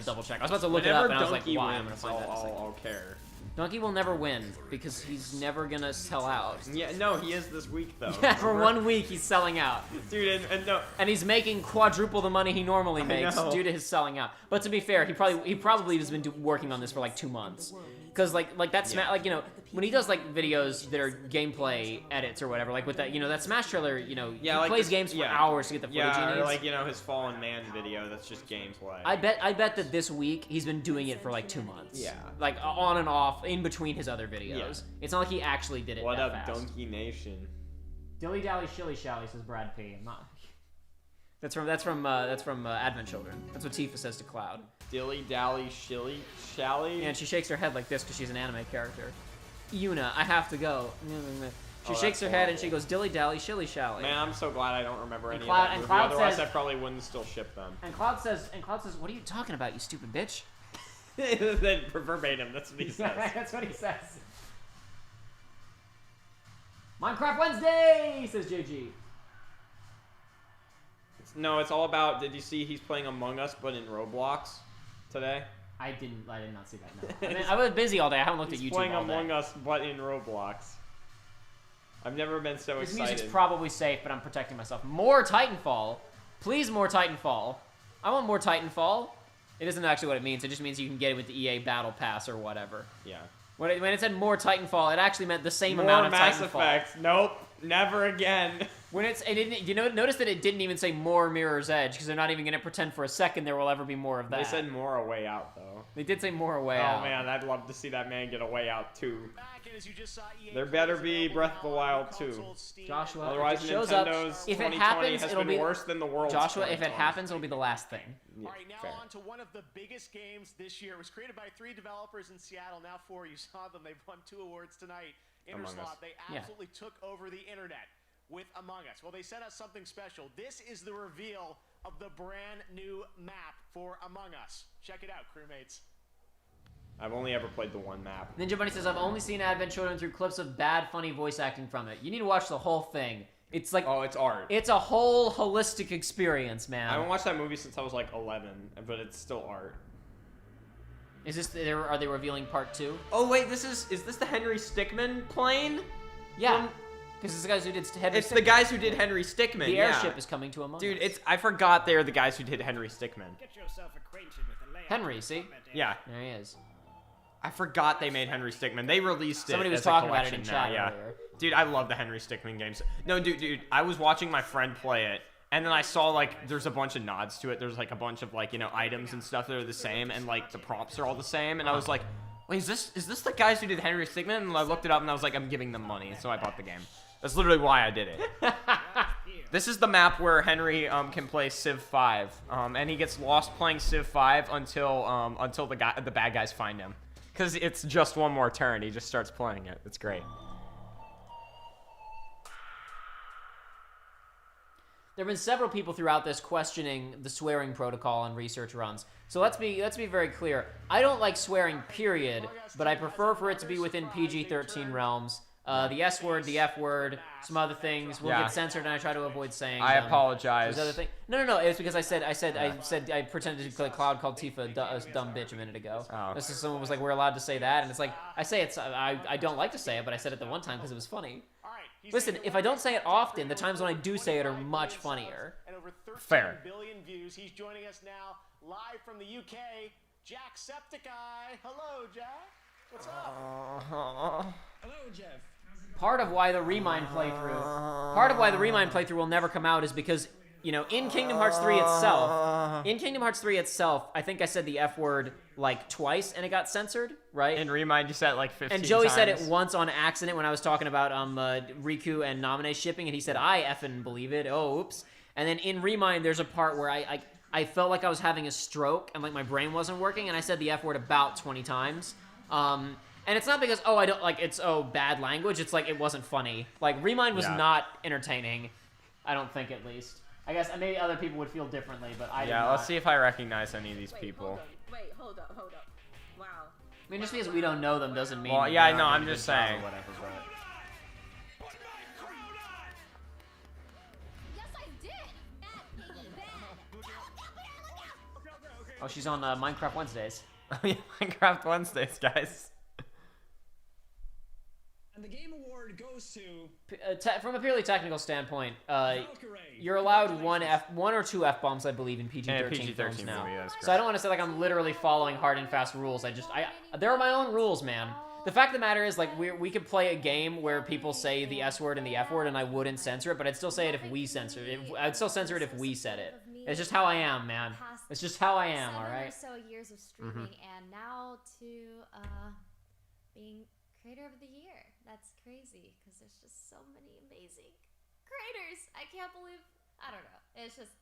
double check. I was about to look it up, and I was like, why? I'm gonna find that in a second. I'll care. Donkey will never win because he's never gonna sell out. Yeah, no, he is this week though. Yeah, for 1 week he's selling out, dude, and no, and he's making quadruple the money he normally makes due to his selling out. But to be fair, he probably has been working on this for like 2 months, because like that like you know when he does like videos that are gameplay edits or whatever, like with that that Smash trailer, he like plays games for hours to get the footage he needs. Or like his Fallen Man video that's just gameplay. I bet that this week he's been doing it for like 2 months. Yeah, like on and off in between his other videos. Yeah. It's not like he actually did it. What that up, fast. Donkey Nation? Dilly dally shilly shally, says Brad P. I'm not. That's from Advent Children. That's what Tifa says to Cloud. Dilly dally shilly shally. Yeah, and she shakes her head like this because she's an anime character. Yuna, I have to go. She shakes her head and she goes dilly dally shilly shally. Man, I'm so glad I don't remember any of that movie. Otherwise, I probably wouldn't still ship them. And Cloud says, what are you talking about, you stupid bitch? Then verbatim, that's what he says. Yeah, that's what he says. Minecraft Wednesday, says JG. No, it's all about. Did you see he's playing Among Us, but in Roblox today? I did not see that. No. I mean, I was busy all day. I haven't looked at YouTube all day. He's playing Among Us, but in Roblox. I've never been so excited. This music's probably safe, but I'm protecting myself. More Titanfall, please. More Titanfall. I want more Titanfall. It isn't actually what it means. It just means you can get it with the EA Battle Pass or whatever. Yeah. When it said more Titanfall, it actually meant the same more amount of Mass Titanfall. Effect. Nope. Never again. When it didn't, notice that it didn't even say more Mirror's Edge, because they're not even going to pretend for a second there will ever be more of that. They said more a way out, though. They did say more a way out. Oh man, I'd love to see that man get a way out too. There better be Breath of the Wild 2. Joshua, otherwise if it shows Nintendo's up, if 2020 it happens, has it'll been be worse than the world's. Joshua, if it happens, it'll be the last thing. Yeah, All right, now fair. on to one of the biggest games this year. It was created by 3 developers in Seattle, now 4. You saw them. They've won 2 awards tonight. Interslot, they absolutely took over the internet with Among Us. Well, they sent us something special. This is the reveal of the brand new map for Among Us. Check it out, crewmates. I've only ever played the one map. Ninja Bunny says, I've only seen Advent Children through clips of bad, funny voice acting from it. You need to watch the whole thing. It's like... Oh, it's art. It's a whole holistic experience, man. I haven't watched that movie since I was like 11, but it's still art. Is this... Are they revealing part 2? Oh, wait, is this the Henry Stickmin plane? Yeah. Because it's the guys who did Henry It's the guys who did Henry Stickmin, The airship is coming to Among Us. Dude, I forgot they're the guys who did Henry Stickmin. Get yourself acquainted with the layout. Henry, see? Yeah. There he is. I forgot they made Henry Stickmin. They released it. Somebody was as talking a about it in collection chat now, earlier. Dude, I love the Henry Stickmin games. No, dude, I was watching my friend play it, and then I saw, like, there's a bunch of nods to it. There's, like, a bunch of, like, you know, items and stuff that are the same, and, like, the prompts are all the same, and I was like, wait, is this the guys who did Henry Stickmin? And I looked it up, and I was like, I'm giving them money, so I bought the game. That's literally why I did it. This is the map where Henry can play Civ 5, and he gets lost playing Civ 5 until the bad guys find him. Because it's just one more turn. He just starts playing it. It's great. There have been several people throughout this questioning the swearing protocol on research runs. So let's be very clear. I don't like swearing, period, but I prefer for it to be within PG-13 realms. The S word, the F word, some other things will get censored, and I try to avoid saying. I apologize. Other thing. No. It's because I pretended to play Cloud called Tifa a dumb bitch a minute ago. Oh. This is someone was like, we're allowed to say that, and it's like I say it's. I don't like to say it, but I said it the one time because it was funny. Listen, if I don't say it often, the times when I do say it are much funnier. And over 13 Fair. billion views. He's joining us now live from the UK. Jacksepticeye. Hello, Jack. What's up? Hello, Jeff. Part of why the Remind playthrough will never come out is because, you know, in Kingdom Hearts 3 itself, I think I said the F word like twice and it got censored, right? In Remind, you said it like 15 times. And Joey said it once on accident when I was talking about Riku and Naminé shipping, and he said, I effing believe it. Oh, oops. And then in Remind, there's a part where I felt like I was having a stroke and like my brain wasn't working, and I said the F word about 20 times. And it's not because, I don't, like, it's, bad language. It's like, it wasn't funny. Like, Remind was not entertaining. I don't think, at least. I guess maybe other people would feel differently, but I did not. Let's see if I recognize any of these people. Hold up. Wow. I mean, just because we don't know them doesn't mean... Well, yeah, I know, I'm just saying. Or whatever, but... Yes, I did. Oh, she's on Minecraft Wednesdays. Minecraft Wednesdays, guys. And the Game Award goes to... from a purely technical standpoint, you're allowed one or two F-bombs, I believe, in PG-13 films now. So I don't want to say like I'm literally following hard and fast rules. There are my own rules, man. The fact of the matter is, like, we could play a game where people say the S word and the F word, and I wouldn't censor it, but I'd still say it if we censor it. I'd still censor it if we said it. It's just how I am, man. It's just how I am, all right? 7 or so years of streaming, and now to being Creator of the Year. That's crazy, because there's just so many amazing creators. I can't believe, I don't know. It's just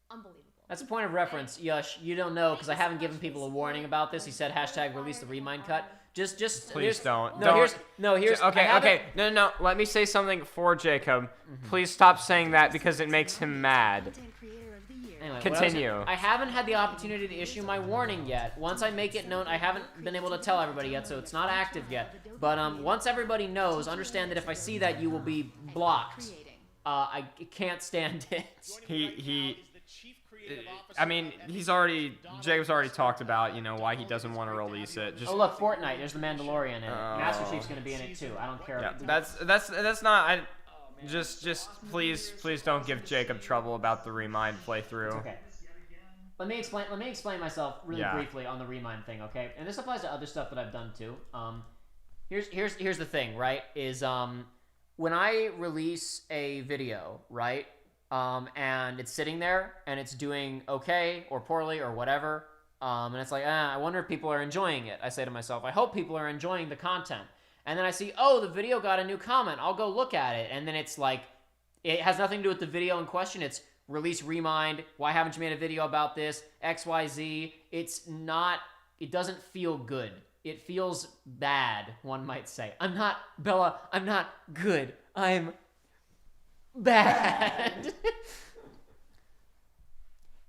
unbelievable. That's a point of reference, Yush. You don't know, because I haven't given people a warning about this. He said #release the Remind cut. Just please don't. Here's okay. No. Let me say something for Jacob. Please stop saying that because it makes him mad. Anyway, continue. I haven't had the opportunity to issue my warning yet. Once I make it known, I haven't been able to tell everybody yet, so it's not active yet. But once everybody knows, understand that if I see that, you will be blocked. I can't stand it. I mean, Jacob's already talked about, you know, why he doesn't want to release it. Oh look, Fortnite. There's the Mandalorian in it. Master Chief's gonna be in it too. I don't care. Yeah, that's not. Just please don't give Jacob trouble about the Remind playthrough. Okay. Let me explain myself really briefly on the Remind thing, okay? And this applies to other stuff that I've done too. Here's the thing, right? Is when I release a video, right, and it's sitting there and it's doing okay or poorly or whatever, and it's like, I wonder if people are enjoying it. I say to myself, I hope people are enjoying the content. And then I see, oh, the video got a new comment. I'll go look at it. And then it's like, it has nothing to do with the video in question. It's release remind. Why haven't you made a video about this? XYZ. It's not, it doesn't feel good. It feels bad, one might say. I'm not, Bella, I'm not good. I'm bad.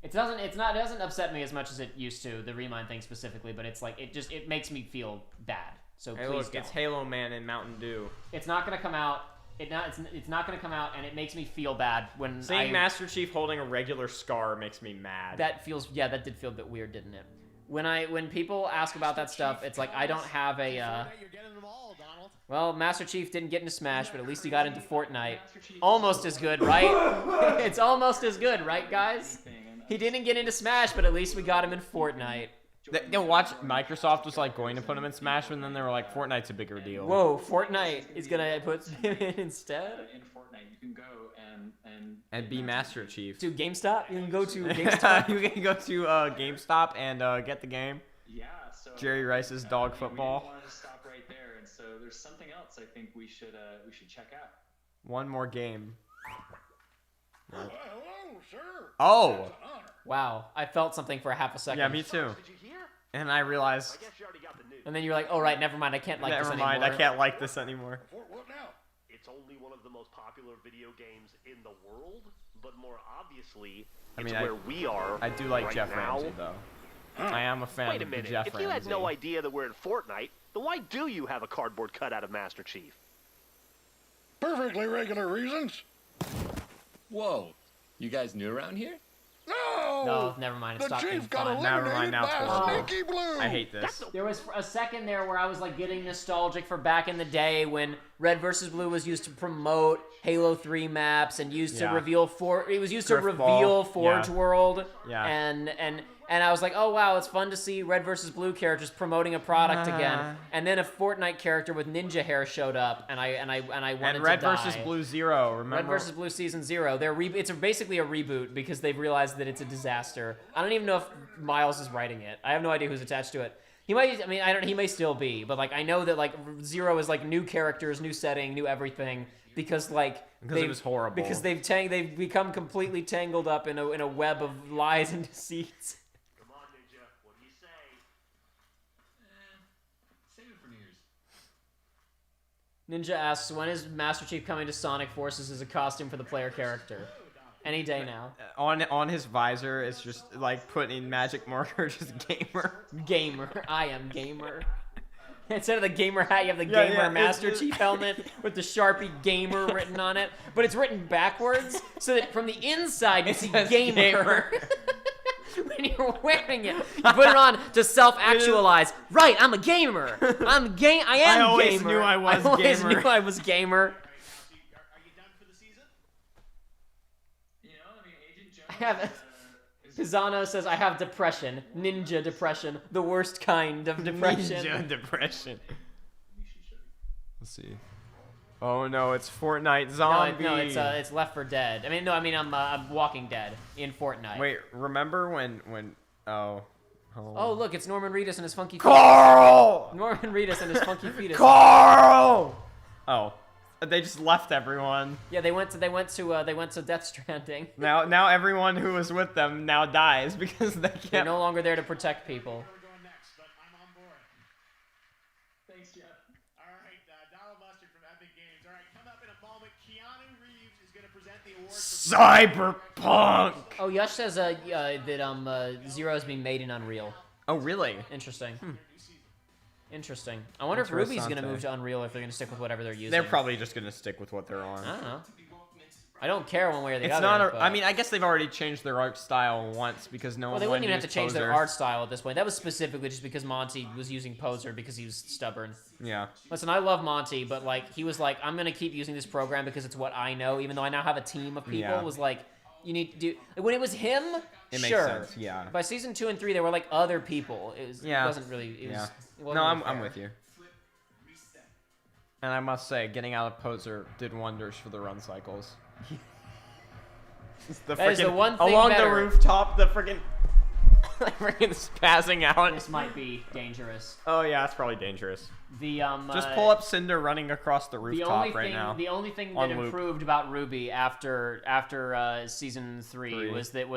It doesn't upset me as much as it used to, the remind thing specifically, but it's like, it makes me feel bad. So hey, please look, don't. it's Halo Man in Mountain Dew. It's not going to come out. It's not going to come out, and it makes me feel bad when Seeing Master Chief holding a regular scar makes me mad. That did feel a bit weird, didn't it? When people ask about that stuff, it's like I don't have a. Well, Master Chief didn't get into Smash, but at least he got into Fortnite. Almost as good, right? It's almost as good, right, guys? He didn't get into Smash, but at least we got him in Fortnite. Watch, Microsoft was like going to put him in Smash, and then they were like, Fortnite's a bigger deal. Whoa, Fortnite is gonna put him in instead? In Fortnite, you can go and be Master Chief. To GameStop? You can go to GameStop? You can go to GameStop and get the game. Yeah, so Jerry Rice's dog football. We wanted to stop right there, and so there's something else I think we should check out. One more game. Hello, sir. Oh! Wow, I felt something for a half a second. Yeah, me too. And I realized. And then you're like, oh right, never mind, I can't like this anymore. Never mind, I can't like this anymore. What now? It's only one of the most popular video games in the world, but more obviously, it's where we are. I do like right Jeff now. Ramsey though. I am a fan Wait a of the minute. Jeff If Ramsey. you had no idea that we're in Fortnite, then why do you have a cardboard cutout of Master Chief? Perfectly regular reasons. Whoa, you guys new around here? No, never mind. It stopped being fun. Never mind, now it's Sneaky Blue. I hate this. There was a second there where I was like getting nostalgic for back in the day when Red vs. Blue was used to promote Halo 3 maps and used to reveal it was used to reveal Forge World. Yeah. And I was like, oh wow, it's fun to see Red vs. Blue characters promoting a product again. And then a Fortnite character with ninja hair showed up, and I wanted and Red to die. vs. Blue Zero, remember? Red vs. Blue Season 0. It's basically a reboot because they've realized that it's a disaster. I don't even know if Miles is writing it. I have no idea who's attached to it. He might. I mean, he may still be, but like I know that like Zero is like new characters, new setting, new everything. Because it was horrible. Because they've become completely tangled up in a web of lies and deceits. Come on, Ninja. What do you say? Save it for New Year's. Ninja asks, when is Master Chief coming to Sonic Forces as a costume for the player character? Any day now. On his visor, it's just like putting magic marker, just gamer. Gamer. I am gamer. Instead of the gamer hat, you have the gamer Master Chief helmet with the Sharpie gamer written on it. But it's written backwards so that from the inside you see gamer. When you're wearing it, you put it on to self-actualize. Right, I'm a gamer. I am gamer. I always knew I was gamer. I always knew I was gamer. Are you done for the season? You know, I mean, Agent Jones. Pisano says, I have depression. Ninja depression. The worst kind of depression. Ninja depression. Let's see. Oh no, it's Fortnite Zombie. No, it's Left 4 Dead. I'm Walking Dead in Fortnite. Wait, remember when oh, look, it's Norman Reedus and his funky Carl! fetus. Norman Reedus and his funky fetus. Carl! Oh, they just left everyone. Yeah, they went to Death Stranding. Now everyone who was with them now dies because they can't. They're no longer there to protect people. Thanks, Jeff. All right, Donald Mustard from Epic Games. All right, coming up in a moment, Keanu Reeves is going to present the award for Cyberpunk. Oh, Yush says that Zero is being made in Unreal. Oh, really? Interesting. Interesting. I wonder if Ruby's going to move to Unreal, or if they're going to stick with whatever they're using. They're probably just going to stick with what they're on. I don't know. I don't care one way or the it's other. Not. I mean, I guess they've already changed their art style once because no one. Well, they wouldn't even have to change Poser. their art style at this point. That was specifically just because Monty was using Poser because he was stubborn. Yeah. Listen, I love Monty, but like he was like, I'm gonna keep using this program because it's what I know, even though I now have a team of people. Yeah. Was like, you need to do when it was him. It sure. makes sense. Yeah. By season 2 and 3, there were like other people. It wasn't really. It wasn't really No, fair. I'm with you. And I must say, getting out of Poser did wonders for the run cycles. That is the one thing along better. the rooftop, the freaking spazzing out. This might be dangerous. Oh yeah, it's probably dangerous. The just pull up Cinder running across the rooftop now. The only thing that improved about Ruby after season 3 was that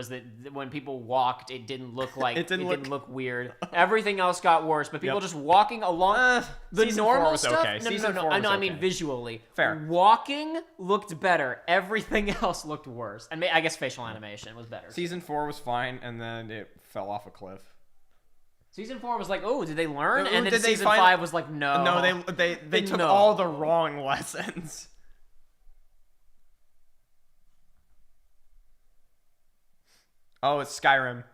when people walked, it didn't look like it didn't look weird. Everything else got worse, but people just walking along the normal stuff. Okay. No. I mean visually. Fair. Walking looked better. Everything else looked worse, and I guess facial animation was better. Season 4 was fine, and then it fell off a cliff. Season 4 was like, oh, did they learn? And then season 5 was like, no. No, they took all the wrong lessons. Oh, it's Skyrim.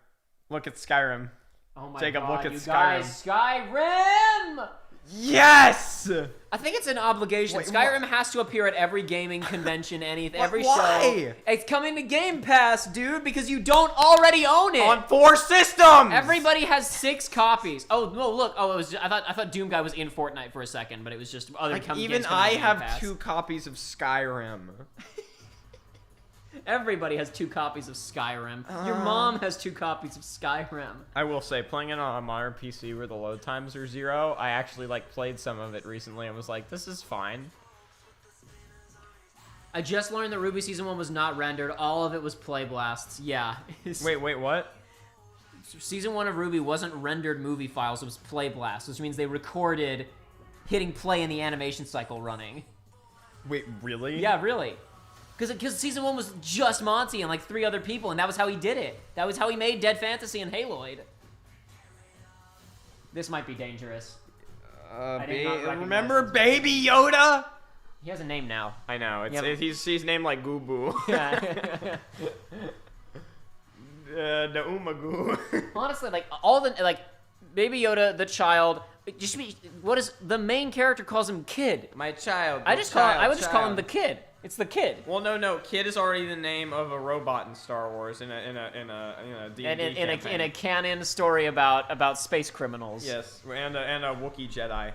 Look at Skyrim. Oh my Jacob, god, look at you Skyrim. guys, Skyrim! Yes! I think it's an obligation. Wait, Skyrim has to appear at every gaming convention, every why? show. It's coming to Game Pass, dude, because you don't already own it. On 4 systems! Everybody has 6 copies. Oh, no, look. Oh, it was I thought Doom Guy was in Fortnite for a second, but it was just other games even coming to I Game have Pass. 2 copies of Skyrim. Everybody has 2 copies of Skyrim. Your mom has 2 copies of Skyrim. I will say, playing it on a modern PC where the load times are 0, I actually played some of it recently and was like, this is fine. I just learned that Ruby Season 1 was not rendered. All of it was play blasts. Yeah. Wait, what? Season 1 of Ruby wasn't rendered movie files. It was play blasts, which means they recorded hitting play in the animation cycle running. Wait, really? Yeah, really. Because Season 1 was just Monty and 3 other people, and that was how he did it. That was how he made Dead Fantasy and Haloid. This might be dangerous. Remember Baby Yoda? He has a name now. I know. He's named like Goo Boo. Yeah. The Umagoo. Honestly, all the Baby Yoda, the child. What is the main character calls him Kid? My child. I would just call him the Kid. It's the Kid. Well, no. Kid is already the name of a robot in Star Wars in a D&D in a canon story about space criminals. Yes, and a Wookiee Jedi.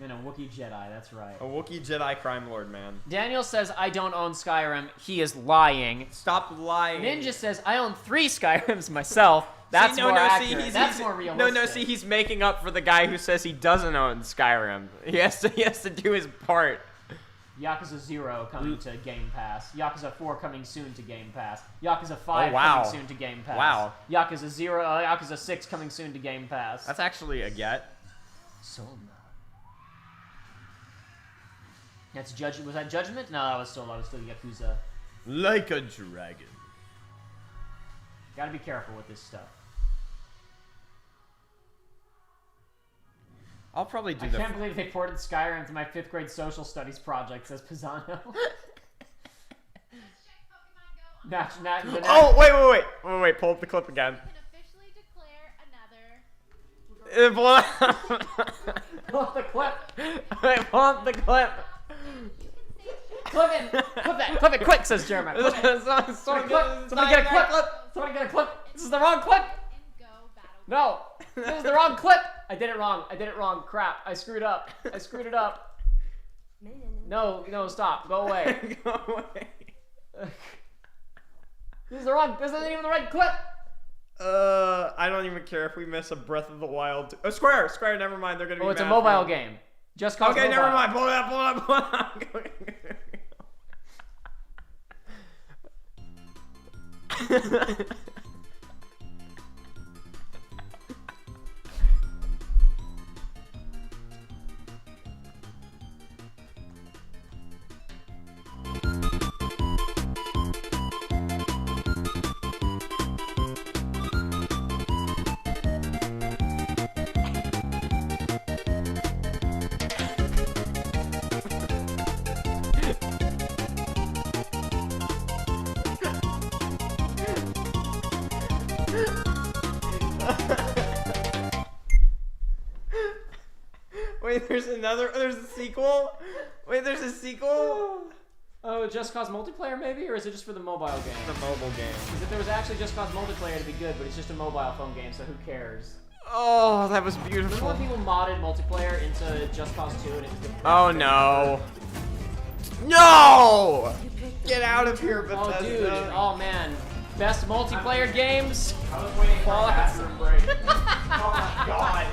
And a Wookiee Jedi. That's right. A Wookiee Jedi crime lord, man. Daniel says I don't own Skyrim. He is lying. Stop lying. Ninja says I own 3 Skyrims myself. That's more accurate. That's more realistic. No. See, he's making up for the guy who says he doesn't own Skyrim. He has to do his part. Yakuza 0 coming to Game Pass. Yakuza 4 coming soon to Game Pass. Yakuza 5 coming soon to Game Pass. Wow. Yakuza 6 coming soon to Game Pass. That's actually a get. Soma. That's Judgment. Was that Judgment? No, that was still Yakuza. Like a dragon. Gotta be careful with this stuff. I'll probably do I can't believe they ported Skyrim to my 5th grade social studies project, says Pisano. Oh, wait, pull up the clip again. Pull up the clip. Wait, pull up the clip. Clip it quick, says Jeremiah. Somebody get a clip. Somebody get a clip. This is the wrong clip. No, this is the wrong clip. I did it wrong. Crap, I screwed up. No, stop. Go away. Go away. This isn't even the right clip. I don't even care if we miss a Breath of the Wild. Oh, Square, never mind. They're gonna be it's a mobile game. Just cause okay, mobile. never mind. Pull it up. Wait, there's a sequel? Wait, there's a sequel? Oh, Just Cause multiplayer maybe? Or is it just for the mobile game? The mobile game. Because if there was actually Just Cause multiplayer, it'd be good, but it's just a mobile phone game, so who cares? Oh, that was beautiful. Remember when people modded multiplayer into Just Cause 2 and it was the best Oh thing no! No! Get out of here, Bethesda. Oh dude, oh man. Best multiplayer games? I was waiting for a bathroom break. Oh my god.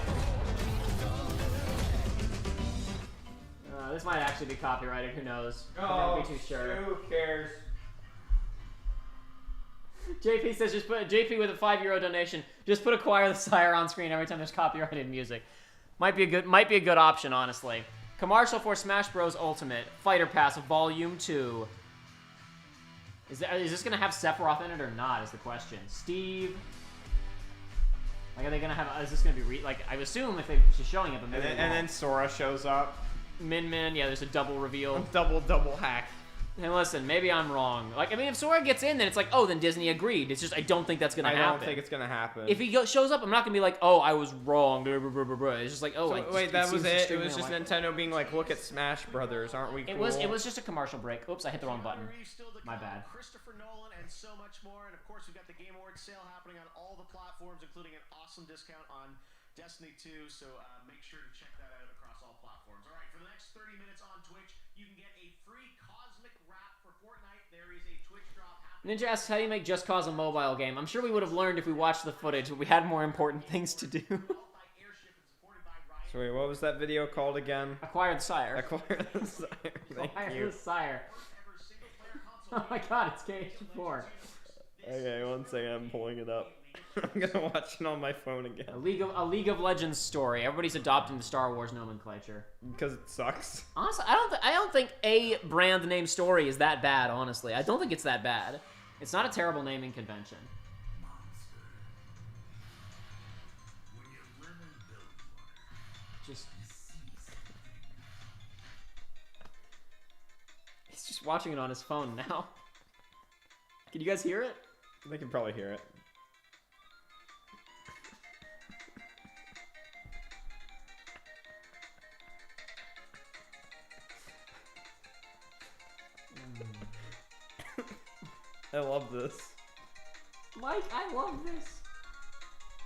This might actually be copyrighted, who knows? Oh, Don't be too sure. who cares? JP says just put JP with a €5 donation. Just put Acquire the Sire on screen every time there's copyrighted music. Might be a good option, honestly. Commercial for Smash Bros. Ultimate Fighter Pass Volume 2. Is this gonna have Sephiroth in it or not? Is the question. Steve. Like, are they gonna have? Is this gonna be like? I assume if she's showing it, but maybe and then Sora shows up. Min, yeah. There's a double reveal. Double hack. And listen, maybe I'm wrong. Like, I mean, if Sora gets in, then it's like, oh, then Disney agreed. It's just, I don't think that's gonna happen. I don't think it's gonna happen. If he shows up, I'm not gonna be like, oh, I was wrong. Blah, blah, blah, blah, blah. It's just like, oh, so, wait, that was it. It was just Nintendo being like, look at Smash Brothers, aren't we cool? It was just a commercial break. Oops, I hit the wrong button. My bad. Christopher Nolan and so much more. And of course, we've got the Game Awards sale happening on all the platforms, including an awesome discount on Destiny 2. So make sure to check that out across all platforms. All right, for the next 30 minutes on Twitch, you can get a free Cosmic Wrap for Fortnite. There is a Twitch drop happening. Ninja asks, how do you make Just Cause a mobile game? I'm sure we would have learned if we watched the footage, but we had more important things to do. So wait, what was that video called again? Acquire the Sire. Acquire the Sire. Thank Acquire you. the Sire. Oh my god, it's KH4. Okay, one second, I'm pulling it up. I'm gonna watch it on my phone again. A League of Legends story. Everybody's adopting the Star Wars nomenclature. Because it sucks. Honestly, I don't think a brand name story is that bad, honestly. I don't think it's that bad. It's not a terrible naming convention. Just... He's just watching it on his phone now. Can you guys hear it? They can probably hear it. I love this. Mike, I love this.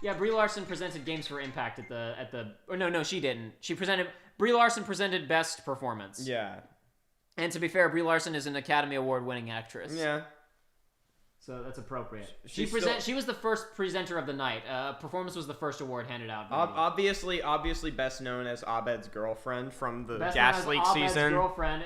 Yeah, Brie Larson presented Games for Impact at the or no, she didn't. Brie Larson presented Best Performance. Yeah. And to be fair, Brie Larson is an Academy Award winning actress. Yeah. So that's appropriate. She was the first presenter of the night. Performance was the first award handed out. Obviously best known as Abed's girlfriend from the Best Gas League Abed's season. Girlfriend.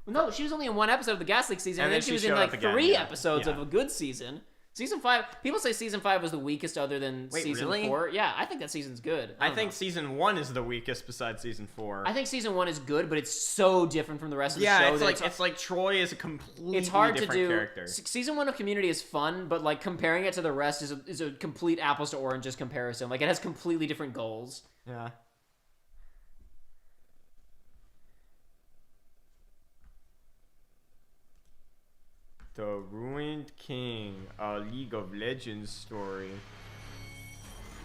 No, she was only in one episode of the Gas League season, and then she was in like 3 episodes of a good season. Season 5, people say Season 5 was the weakest other than Season 4. Yeah, I think that season's good. I think Season 1 is the weakest besides Season 4. I think Season 1 is good, but it's so different from the rest of the show. Yeah, it's like Troy is a completely different character. Season 1 of Community is fun, but like comparing it to the rest is a complete apples to oranges comparison. Like it has completely different goals. Yeah. The Ruined King, a League of Legends story.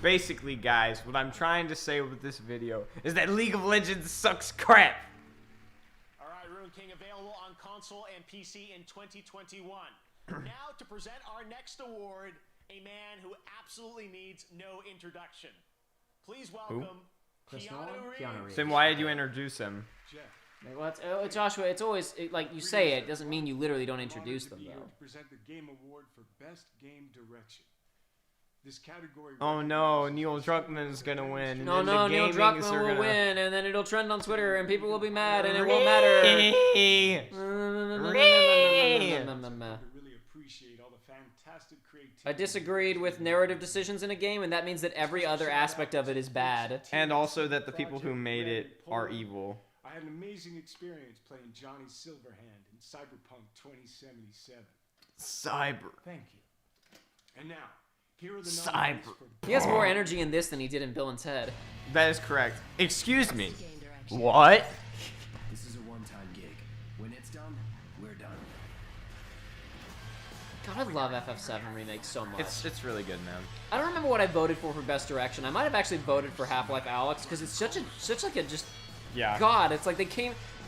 Basically, guys, what I'm trying to say with this video is that League of Legends sucks crap. All right, Ruined King available on console and PC in 2021. Now to present our next award, a man who absolutely needs no introduction. Please welcome Keanu Reeves. Then why did you introduce him? Well, Joshua, it's always like you say it doesn't mean you literally don't introduce them though. To present the Game Award for Best Game Direction. This category. Oh no, Neil Druckmann's gonna win. No, Neil Druckmann will win, and then it'll trend on Twitter, and people will be mad, and it won't matter. I disagreed with narrative decisions in a game, and that means that every other aspect of it is bad. And also that the people who made it are evil. I had an amazing experience playing Johnny Silverhand in Cyberpunk 2077. Cyber. Thank you. And now, here are the Cyber. He has more energy in this than he did in Bill and Ted. That is correct. Excuse me. What? This is a one-time gig. When it's done, we're done. God, I love FF7 Remake so much. It's really good, man. I don't remember what I voted for Best Direction. I might have actually voted for Half-Life Alyx because it's such like a just. Yeah. God, it's like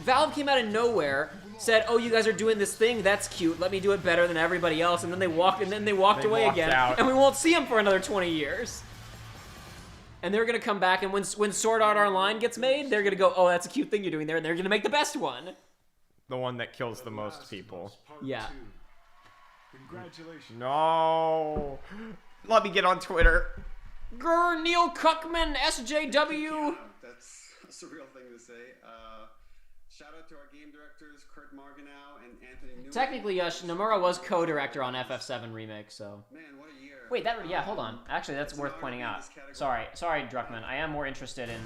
Valve came out of nowhere, said, "Oh, you guys are doing this thing. That's cute. Let me do it better than everybody else." And then they walked away again, out. and we won't see them for another 20 years. And they're gonna come back, and when Sword Art Online gets made, they're gonna go, oh, that's a cute thing you're doing there, and they're gonna make the best one. The one that kills the most people. Yeah. Congratulations. No. Let me get on Twitter. Grr, Neil Cuckman, SJW. That's a real thing to say. Shout out to our game directors, Kurt Marganow and Anthony Newman. Technically, Nomura was co-director on FF7 Remake, so... Man, what a year. Wait, yeah, hold on. Actually, that's worth pointing out. Sorry, Druckmann. I am more interested in...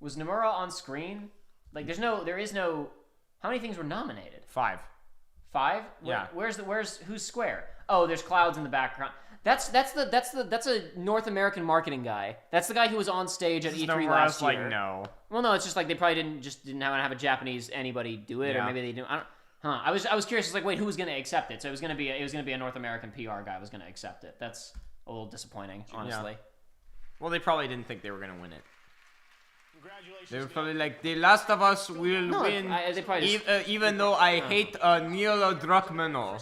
Was Nomura on screen? Like, there is no... How many things were nominated? 5. 5? Yeah. Who's Square? Oh, there's clouds in the background. That's a North American marketing guy. That's the guy who was on stage at E3 last year. Like, no. Well, no, it's just like they probably didn't have a Japanese anybody do it, or maybe they do. I was curious. It's like, wait, who was gonna accept it? So it was gonna be a North American PR guy was gonna accept it. That's a little disappointing, honestly. Yeah. Well, they probably didn't think they were gonna win it. They were probably like, The Last of Us will win, even though I hate Neil Druckmann.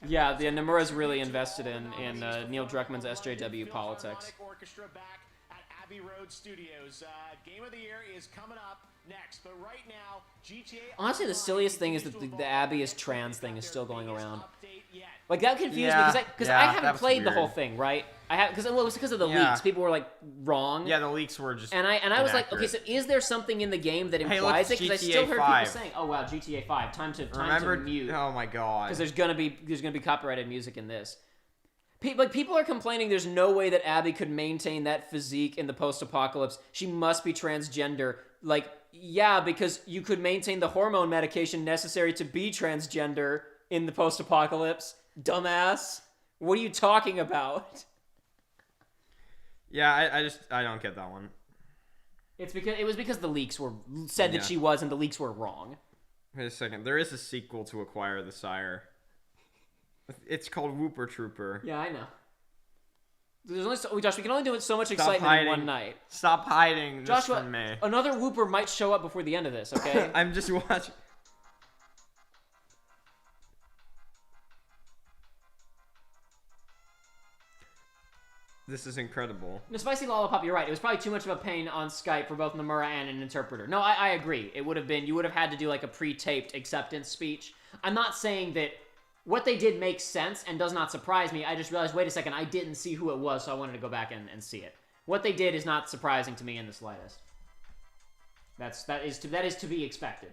Yeah, the Nomura's really invested in Neil Druckmann's SJW politics. Orchestra back at Abbey Road Studios. Game of the Year is coming up next, but right now, GTA. Honestly, the silliest thing is that the Abby is trans thing is still going around. Like, that confused me because I haven't played the whole thing, right? Because it was because of the leaks. People were like wrong. Yeah, the leaks were just. And I was like, okay, so is there something in the game that implies it? Because I still heard people saying, "Oh wow, GTA 5, time to mute." Oh my god. Because there's gonna be copyrighted music in this. People are complaining there's no way that Abby could maintain that physique in the post-apocalypse. She must be transgender. Like, yeah, because you could maintain the hormone medication necessary to be transgender in the post-apocalypse. Dumbass. What are you talking about? Yeah, I don't get that one. It was because the leaks said that she was, and the leaks were wrong. Wait a second. There is a sequel to Acquire the Sire. It's called Whooper Trooper. Yeah, I know. There's only Josh, we can only do it so much excitement in one night. Stop hiding this Joshua, from me. Another Whooper might show up before the end of this, okay? I'm just watching. This is incredible. No, Spicy Lollipop, you're right. It was probably too much of a pain on Skype for both Nomura and an interpreter. No, I agree. It would have been, you would have had to do like a pre-taped acceptance speech. I'm not saying that what they did makes sense and does not surprise me. I just realized, wait a second, I didn't see who it was, so I wanted to go back and see it. What they did is not surprising to me in the slightest. That is to be expected.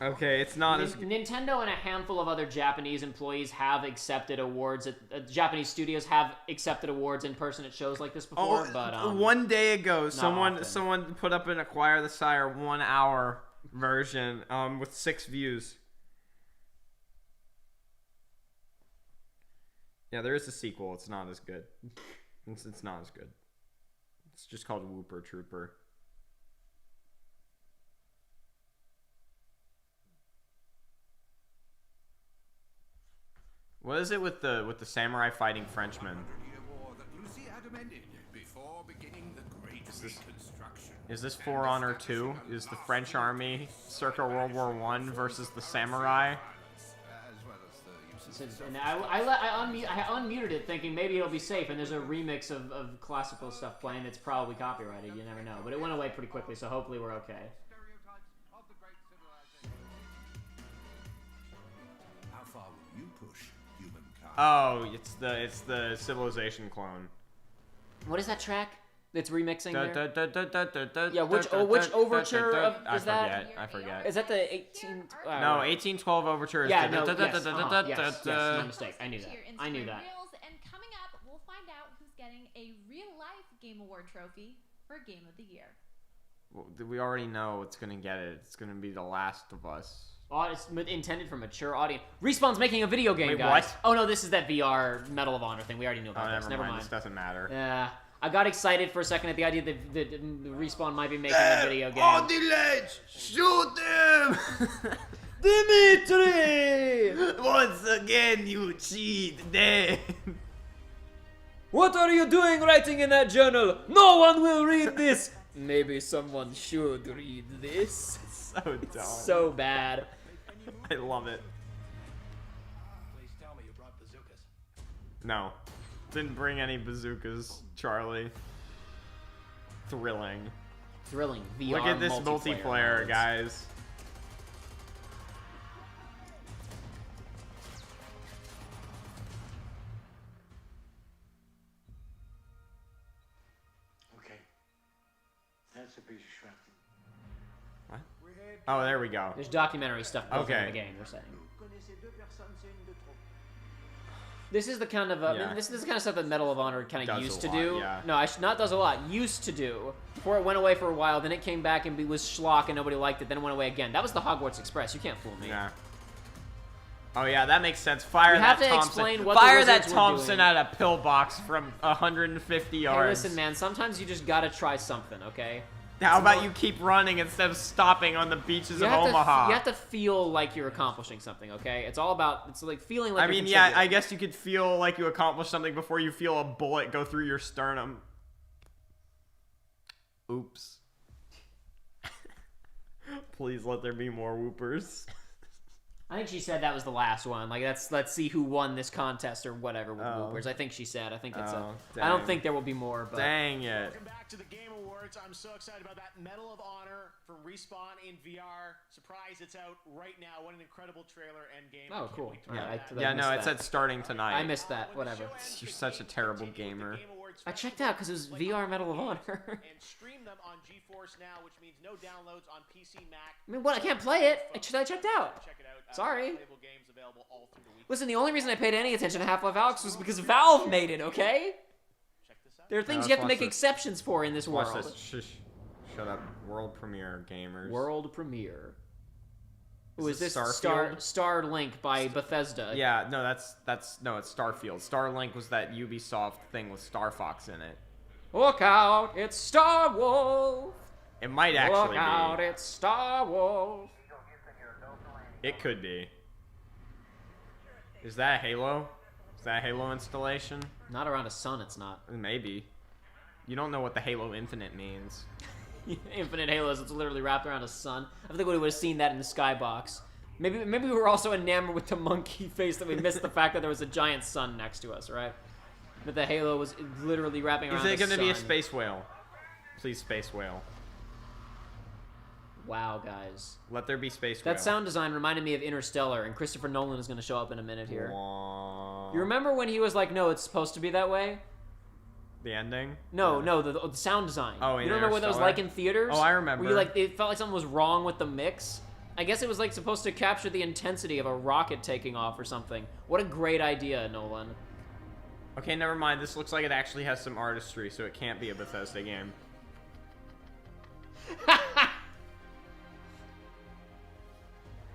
Okay, it's not as Nintendo and a handful of other Japanese employees have accepted awards. Japanese studios have accepted awards in person at shows like this before. But one day ago, someone put up an Acquire the Sire 1 hour version with 6 views. Yeah, there is a sequel. It's not as good. It's not as good. It's just called Whooper Trooper. What is it with the samurai fighting Frenchmen? Is this For Honor 2? Is the French army circa World War I versus the samurai? And I unmuted it thinking maybe it'll be safe, and there's a remix of classical stuff playing that's probably copyrighted. You never know. But it went away pretty quickly, so hopefully we're okay. How far will you push humankind? Oh, it's the Civilization clone. What is that track that's remixing there? Yeah, which overture is that? I forget. Is that the 18? No, 1812 overture. Yeah, no, yes, my mistake. I knew that. I knew that. And coming up, we'll find out who's getting a real-life Game Award trophy for Game of the Year. Well, we already know it's gonna get it. It's gonna be The Last of Us. Oh, it's intended for mature audience. Respawn's making a video game, Wait, guys. what? Oh no, this is that VR Medal of Honor thing. We already knew about this. Never mind. This doesn't matter. Yeah. I got excited for a second at the idea that Respawn might be making a video game. On the ledge! Shoot them! Dimitri! Once again, you cheat them! What are you doing writing in that journal? No one will read this! Maybe someone should read this. So dumb. It's so bad. I love it. Please tell me you brought bazookas. No. Didn't bring any bazookas, Charlie. Thrilling. Thrilling VR Look at this multiplayer, modes. guys. Okay. That's a piece of shrapnel. What? Oh, there we go. There's documentary stuff built Okay. into the game, you're saying. This is the kind of this is the kind of stuff that Medal of Honor kind of Does used a to lot, do. yeah. No, not does a lot. Used to do. Before it went away for a while, then it came back and was schlock and nobody liked it. Then it went away again. That was the Hogwarts Express. You can't fool me. Yeah. Oh yeah, that makes sense. Fire You that have to Thompson. explain what the Fire that Wizards were Thompson doing. at a pillbox from 150 Hey, yards. listen, man. Sometimes you just gotta try something, okay? How about you keep running instead of stopping on the beaches You of have to Omaha? you have to feel like you're accomplishing something, okay? It's all about, it's like feeling like I you're mean, yeah, I contributing. guess you could feel like you accomplished something before you feel a bullet go through your sternum. Oops. Please let there be more whoopers. I think she said that was the last one. Like, let's see who won this contest or whatever with whoopers. I think she said. I think it's Oh, I don't dang. think there will be more, but Dang it. Welcome back to the Game Awards. I'm so excited about that Medal of Honor from Respawn in VR. Surprise, it's out right now. What an incredible trailer and game. Oh, cool. Yeah, I no, it missed said that. starting tonight. I missed that. Whatever. You're such a terrible gamer. I checked out because it was VR Medal of Honor. And stream them on GeForce Now, which means no downloads on PC, Mac. I mean, what? I can't play it. I checked out. Check it out. Sorry. Playable games available all through the week. Listen, the only reason I paid any attention to Half-Life Alyx was because Valve made it, okay? There are things you have to make exceptions for in this Watch world. this. Shush. Shut up. World premiere gamers. World premiere. Who is this? Starfield? Starlink by Bethesda. Yeah, no, no, it's Starfield. Starlink was that Ubisoft thing with Star Fox in it. Look out, it's Star Wolf. It might actually Look out, be. it's Star Wolf. It could be. Is that a Halo? Is that a Halo installation? Not around a sun, it's not. Maybe. You don't know what the Halo Infinite means. Infinite Halos, it's literally wrapped around a sun. I think we would have seen that in the skybox. Maybe we were also enamored with the monkey face that we missed the fact that there was a giant sun next to us, right? That the Halo was literally wrapping around Is it going to be a space whale? Please, space whale. Wow, guys. Let there be space whale. That sound design reminded me of Interstellar, and Christopher Nolan is going to show up in a minute here. Wah. You remember when he was like, no, it's supposed to be that way? The ending? No, no, the sound design. Oh, you remember what that was Interstellar? like in theaters? Oh, I remember. Where you like it felt like something was wrong with the mix. I guess it was like supposed to capture the intensity of a rocket taking off or something. What a great idea, Nolan. Okay, never mind. This looks like it actually has some artistry, so it can't be a Bethesda game.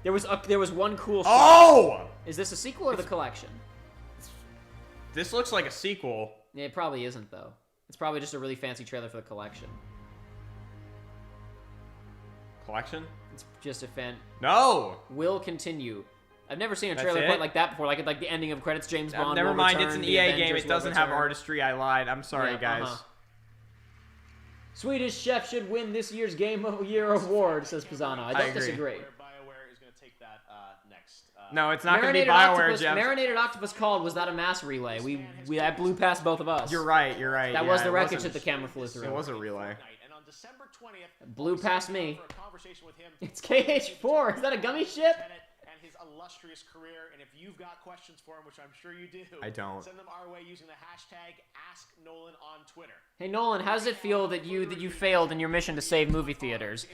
There was one cool shot. Oh! Is this a sequel or the collection? This looks like a sequel. Yeah, it probably isn't though. It's probably just a really fancy trailer for the collection. Collection? It's just a fan. No! Will continue. I've never seen a That's trailer it? quite like that before. Like the ending of credits, James Bond. Never will mind, return, it's an the EA Avengers game. It will doesn't have return. artistry. I lied. I'm sorry, Yeah, guys. Swedish chef should win this year's Game of the Year award, says Pisano. I don't agree. disagree. BioWare is going to take that next. No, it's not going to be Marinated BioWare, Octopus, Jeff. Marinated Octopus called was that a mass relay? I blew past both of us. You're right, you're right. That yeah, was the it wreckage wasn't- that the camera flew through. It was a relay. And on December 20th, Blew past me. for a conversation with him It's KH4. Is that a gummy ship? and his illustrious career. And if you've got questions for him, which I'm sure you do, I don't. send them our way using the hashtag AskNolan on Twitter. Hey Nolan, how does it feel that you failed in your mission to save movie theaters?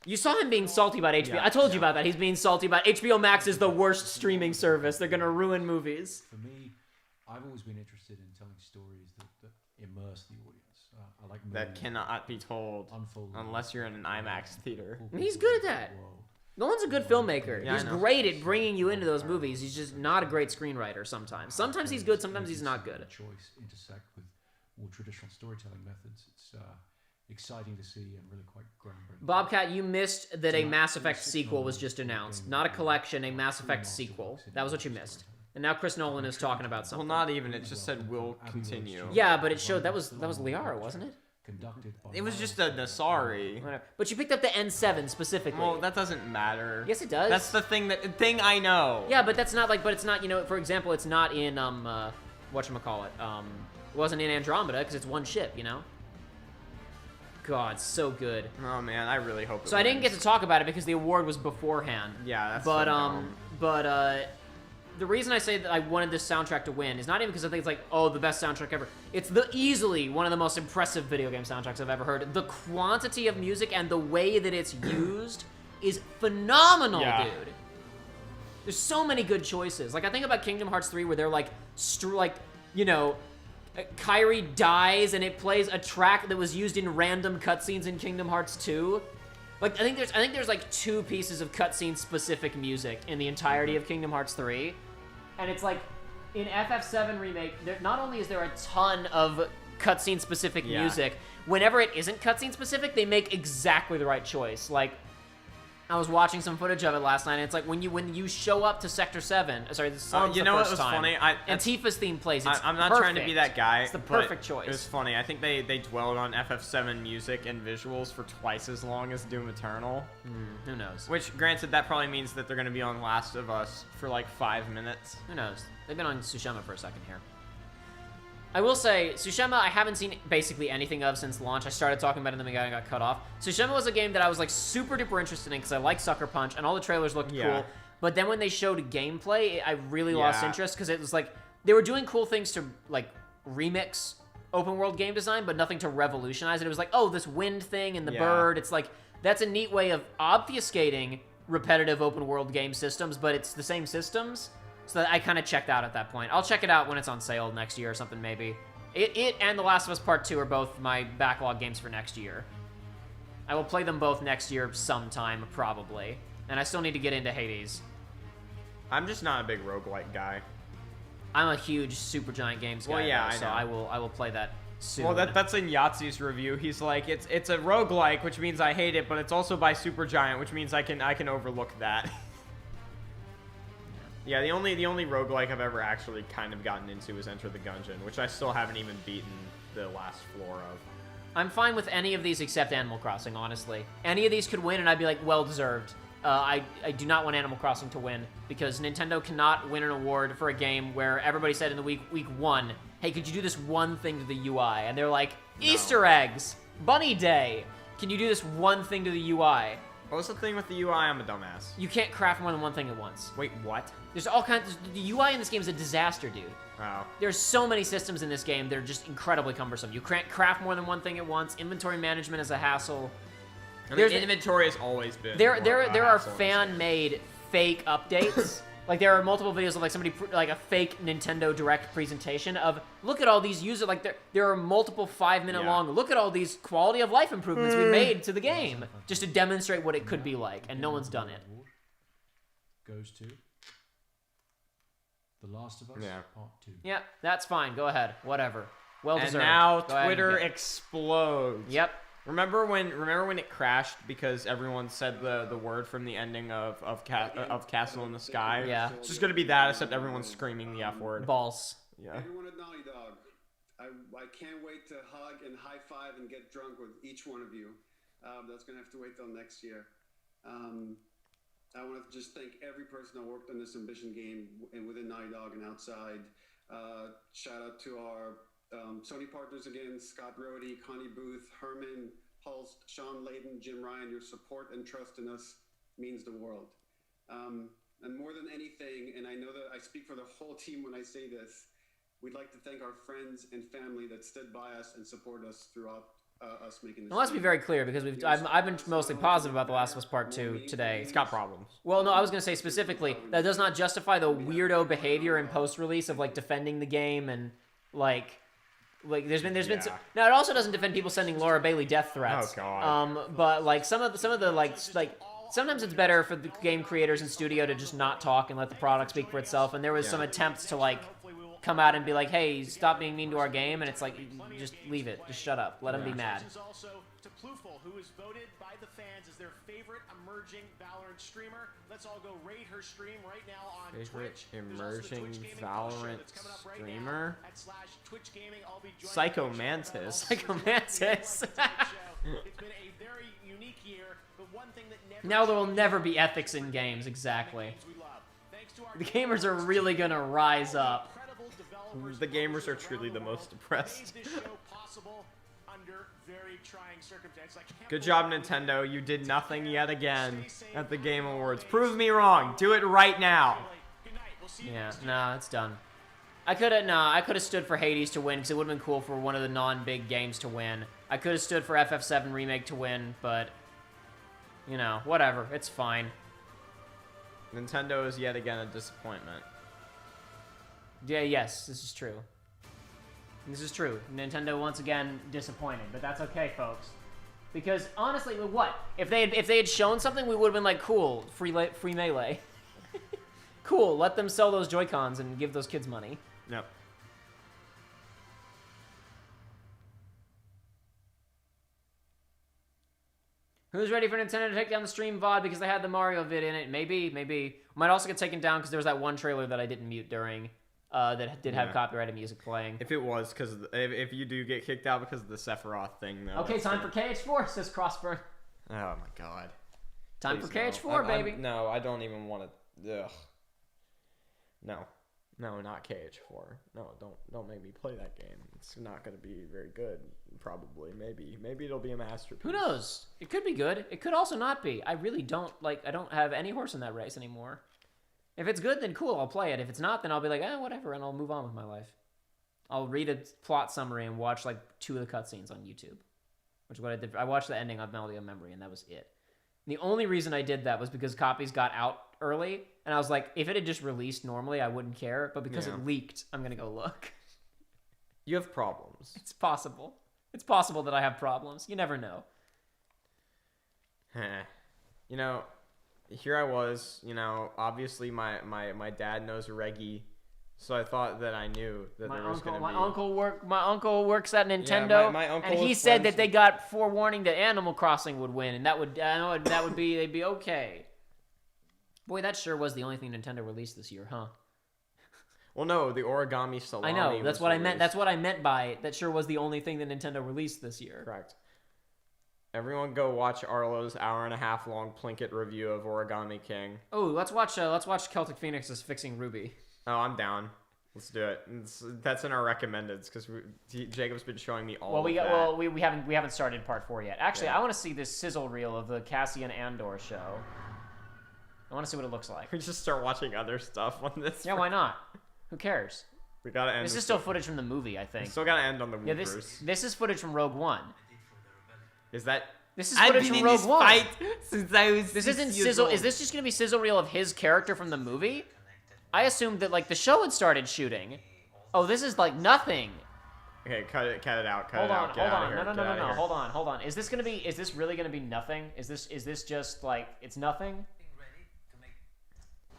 You saw him being salty about HBO. I told you about that. He's being salty about HBO Max is the worst streaming service. They're gonna ruin movies. For me, I've always been interested in telling stories that immerse the audience. I like That cannot be told unless you're in an IMAX theater. And he's good at that. Nolan's a good filmmaker. Yeah, He's I know. great at bringing you into those movies. He's just not a great screenwriter sometimes. Sometimes he's good, sometimes he's not good. Choice intersect with more traditional storytelling methods. It's exciting to see and really quite groundbreaking. Bobcat, you missed that a Mass Effect sequel was just announced. Not a collection, a Mass Effect sequel. That was what you missed. And now Chris Nolan is talking about something. Well, not even. It just said will continue. Yeah, but it showed that was Liara, wasn't it? It was just a Nasari. But you picked up the N7 specifically. Well, that doesn't matter. Yes, it does. That's the thing I know. Yeah, but that's not like. But it's not. You know, for example, it's not in whatchamacallit, it wasn't in Andromeda because it's one ship, you know? God, so good. Oh man, I really hope it So I didn't get to talk about it because the award was beforehand. Yeah, that's but so dumb. The reason I say that I wanted this soundtrack to win is not even because I think it's like, oh, the best soundtrack ever. It's easily one of the most impressive video game soundtracks I've ever heard. The quantity of music and the way that it's used is phenomenal, dude. There's so many good choices. Like, I think about Kingdom Hearts 3 where they're like, you know, Kairi dies and it plays a track that was used in random cutscenes in Kingdom Hearts 2. Like, I think there's like 2 pieces of cutscene specific music in the entirety of Kingdom Hearts 3. And it's like, in FF7 Remake, not only is there a ton of cutscene specific music, whenever it isn't cutscene specific, they make exactly the right choice. Like, I was watching some footage of it last night, and it's like when you show up to Sector 7, sorry, this is the you know first what was time, funny? Antifa's theme plays. It's I'm not trying to be that guy. It's the perfect choice. It was funny. I think they dwelled on FF7 music and visuals for twice as long as Doom Eternal. Who knows? Which, granted, that probably means that they're going to be on Last of Us for like 5 minutes. Who knows? They've been on Tsushima for a second here. I will say, Tsushima, I haven't seen basically anything of since launch. I started talking about it and then I got cut off. Tsushima was a game that I was like super duper interested in because I like Sucker Punch and all the trailers looked cool. But then when they showed gameplay, I really lost interest because it was like, they were doing cool things to like remix open world game design, but nothing to revolutionize it. It was like, oh, this wind thing and the bird. It's like, that's a neat way of obfuscating repetitive open world game systems, but it's the same systems. So I kind of checked out at that point. I'll check it out when it's on sale next year or something, maybe. It and The Last of Us Part 2 are both my backlog games for next year. I will play them both next year sometime, probably. And I still need to get into Hades. I'm just not a big roguelike guy. I'm a huge Supergiant Games guy, though, so I will play that soon. Well, that's in Yahtzee's review. He's like, it's a roguelike, which means I hate it, but it's also by Supergiant, which means I can overlook that. Yeah, the only roguelike I've ever actually kind of gotten into is Enter the Gungeon, which I still haven't even beaten the last floor of. I'm fine with any of these except Animal Crossing, honestly. Any of these could win, and I'd be like, well-deserved. I do not want Animal Crossing to win, because Nintendo cannot win an award for a game where everybody said in the week 1, hey, could you do this one thing to the UI? And they're like, Easter eggs! Bunny Day! Can you do this one thing to the UI? What's the thing with the UI? I'm a dumbass. You can't craft more than one thing at once. Wait, what? There's all kinds. The UI in this game is a disaster, dude. Oh. There's so many systems in this game that are just incredibly cumbersome. You can't craft more than one thing at once. Inventory management is a hassle. I mean, inventory has always been. There are fan-made fake updates. Like, there are multiple videos of like somebody like a fake Nintendo Direct presentation of, look at all these user, like there are multiple 5-minute long, look at all these quality of life improvements we made to the game just to demonstrate what it could be like, and no one's done it. Goes to The Last of Us Part 2. Yeah, that's fine. Go ahead. Whatever. Well deserved. And now Twitter explodes. Yep. Remember when it crashed because everyone said the word from the ending of Castle in the Sky? Yeah. It's just gonna be that, except everyone's screaming the F word. Balls. Yeah. Everyone at Naughty Dog, I can't wait to hug and high five and get drunk with each one of you. That's gonna have to wait till next year. I want to just thank every person that worked on this Ambition game and within Naughty Dog and outside. Shout out to our Sony partners again, Scott Rohde, Connie Booth, Herman, Hulst, Sean Layden, Jim Ryan. Your support and trust in us means the world. And more than anything, and I know that I speak for the whole team when I say this, we'd like to thank our friends and family that stood by us and supported us throughout us making this. Well, let's be very clear, because I've been mostly positive about The Last of Us Part 2 today. It's got problems. Well, no, I was going to say specifically, that does not justify the weirdo behavior in post-release of, like, defending the game and, like there's been some, now it also doesn't defend people sending Laura Bailey death threats. Oh god. But like some of the like sometimes it's better for the game creators and studio to just not talk and let the product speak for itself. And there was some attempts to like come out and be like, hey, stop being mean to our game, and it's like, just leave it, just shut up, let them be mad. Also to Pluful, who is voted by the fans as their favorite emerging Valorant streamer. Let's all go rate her stream right now on Twitch. Emerging Valorant streamer. Psycho Mantis. Psycho Mantis. It's been a very unique year, but one thing that never now there will never be ethics in games, exactly. The gamers are really gonna rise up. The gamers are truly the most depressed. Good job, Nintendo. You did nothing yet again at the Game Awards. Prove me wrong. Do it right now. Yeah, nah, it's done. I could have stood for Hades to win because it would have been cool for one of the non-big games to win. I could have stood for FF7 Remake to win, but you know, whatever. It's fine. Nintendo is yet again a disappointment. Yeah, yes, this is true. This is true. Nintendo once again disappointed, but that's okay, folks. Because honestly, what if they had shown something, we would have been like, cool, free Melee. Cool, let them sell those Joy-Cons and give those kids money. Yep. Who's ready for Nintendo to take down the stream VOD because they had the Mario vid in it? Maybe. Might also get taken down because there was that one trailer that I didn't mute during that did have copyrighted music playing. If it was, because if you do get kicked out because of the Sephiroth thing, though. Okay, time for KH4, says Crossburn. Oh my god. Time Please, for KH4, baby. No, I don't even want to. Ugh. No, not KH4. No, don't make me play that game. It's not going to be very good. Probably, maybe it'll be a masterpiece. Who knows? It could be good. It could also not be. I really don't I don't have any horse in that race anymore. If it's good, then cool, I'll play it. If it's not, then I'll be like, whatever, and I'll move on with my life. I'll read a plot summary and watch like 2 of the cutscenes on YouTube, which is what I did. I watched the ending of Melody of Memory, and that was it. And the only reason I did that was because copies got out early, and I was like, if it had just released normally, I wouldn't care. But because it leaked, I'm gonna go look. You have problems. It's possible. It's possible that I have problems. You never know. You know, here I was, you know, obviously my dad knows Reggie, so I thought that I knew that there was going to be... My uncle works at Nintendo, my uncle and he was said friends that they got forewarning that Animal Crossing would win, and they'd be okay. Boy, that sure was the only thing Nintendo released this year, huh? Well, no, the Origami Salami. I know, that's what I meant. released. That's what I meant by that sure was the only thing that Nintendo released this year. Correct. Everyone go watch Arlo's hour-and-a-half long Plinkett review of Origami King. Oh, let's watch Celtic Phoenix's Fixing Ruby. Oh, I'm down. Let's do it. That's in our recommendeds because Jacob's been showing me all. We haven't started part 4 yet. Actually, Yeah. I want to see this sizzle reel of the Cassian Andor show. I want to see what it looks like. We just start watching other stuff on this. Yeah, why not? Who cares? We gotta end. This is still footage from the movie, I think. We still gotta end on the Yeah, Woopers. this is footage from Rogue One. Is that? This is footage from Rogue One. Fight since I was. This isn't sizzle. Is this just gonna be sizzle reel of his character from the movie? I assumed that like the show had started shooting. Oh, this is like nothing. Okay, cut it out. Hold on. No. Hold on. Is this really gonna be nothing? Is this just like it's nothing?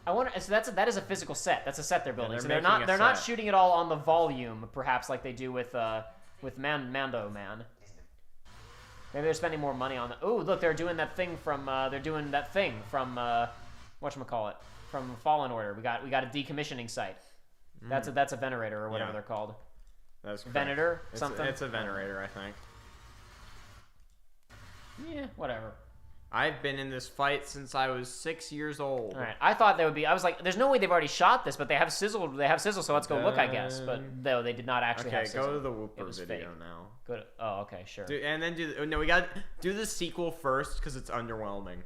I wonder. So that is a physical set. That's a set they're building. So they're not shooting it all on the volume, perhaps like they do with Mando Man. Maybe they're spending more money on. Oh, look, they're doing that thing from whatchamacallit, from Fallen Order. We got a decommissioning site. That's a venerator or whatever they're called. That's Venator, something. It's a venerator, I think. Yeah, whatever. I've been in this fight since I was 6 years old. All right, I thought there would be. I was like, "There's no way they've already shot this," but they have sizzle. So let's go look, I guess. But no, they did not actually have sizzle. Okay, go to the Whooper video fake. now. Go to, oh, okay, sure. And then we got to do the sequel first because it's underwhelming.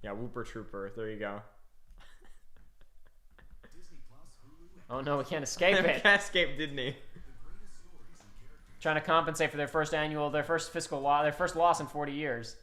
Yeah, Whooper Trooper. There you go. Oh no, we can't escape it. Can't escape Disney. Trying to compensate for their first loss in 40 years.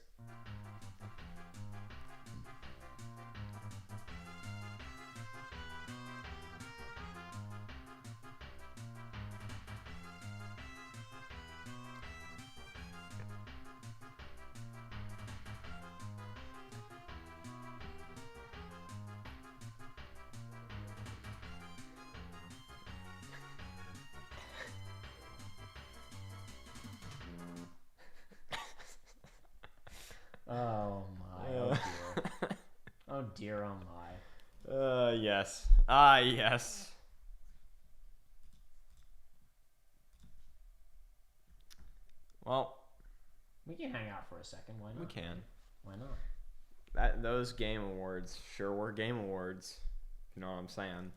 Oh my, oh dear. Oh dear, oh my. Yes. Yes. Well, we can hang out for a second, why not? We can. Why not? Those Game Awards sure were Game Awards. You know what I'm saying?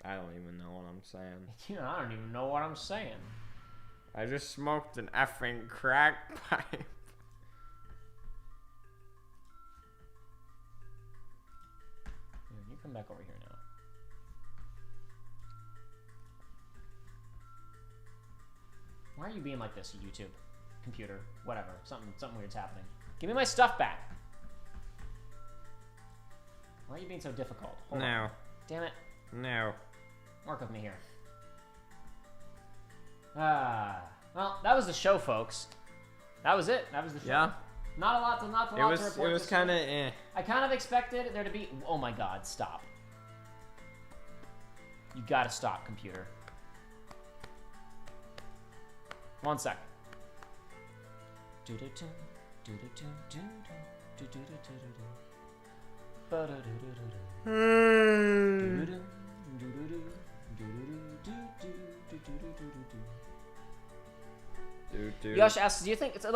I don't even know what I'm saying. You know, I don't even know what I'm saying. I just smoked an effing crack pipe. You come back over here now. Why are you being like this, YouTube? Computer, whatever. Something weird's happening. Give me my stuff back. Why are you being so difficult? Hold on. Damn it. No. Work with me here. Well, that was the show, folks. That was it. That was the show. Yeah. Not a lot to report. It was kind of eh. I kind of expected there to be. Oh my God! Stop. You gotta stop, computer. 1 second. Yosh asks, do you think The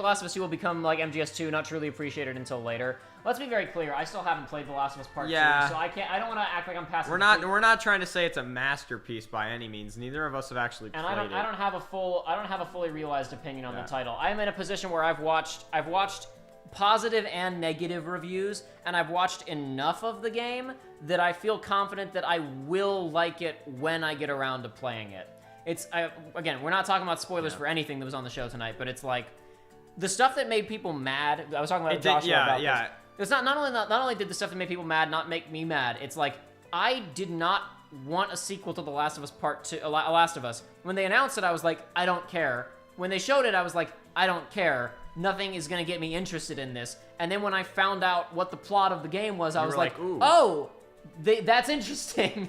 Last of Us 2 will become like MGS2, not truly appreciated until later? Let's be very clear. I still haven't played The Last of Us Part 2, so I don't want to act like I'm passing. We're not trying to say it's a masterpiece by any means. Neither of us have actually played it. I don't have a fully realized opinion on the title. I am in a position where I've watched positive and negative reviews, and I've watched enough of the game that I feel confident that I will like it when I get around to playing it. Again, we're not talking about spoilers for anything that was on the show tonight, but it's like the stuff that made people mad. I was talking about Joshua about this. It's not only did the stuff that made people mad not make me mad. It's like I did not want a sequel to The Last of Us Part 2. Last of Us. When they announced it, I was like, I don't care. When they showed it, I was like, I don't care. Nothing is gonna get me interested in this. And then when I found out what the plot of the game was, I was like, ooh. Oh, that's interesting.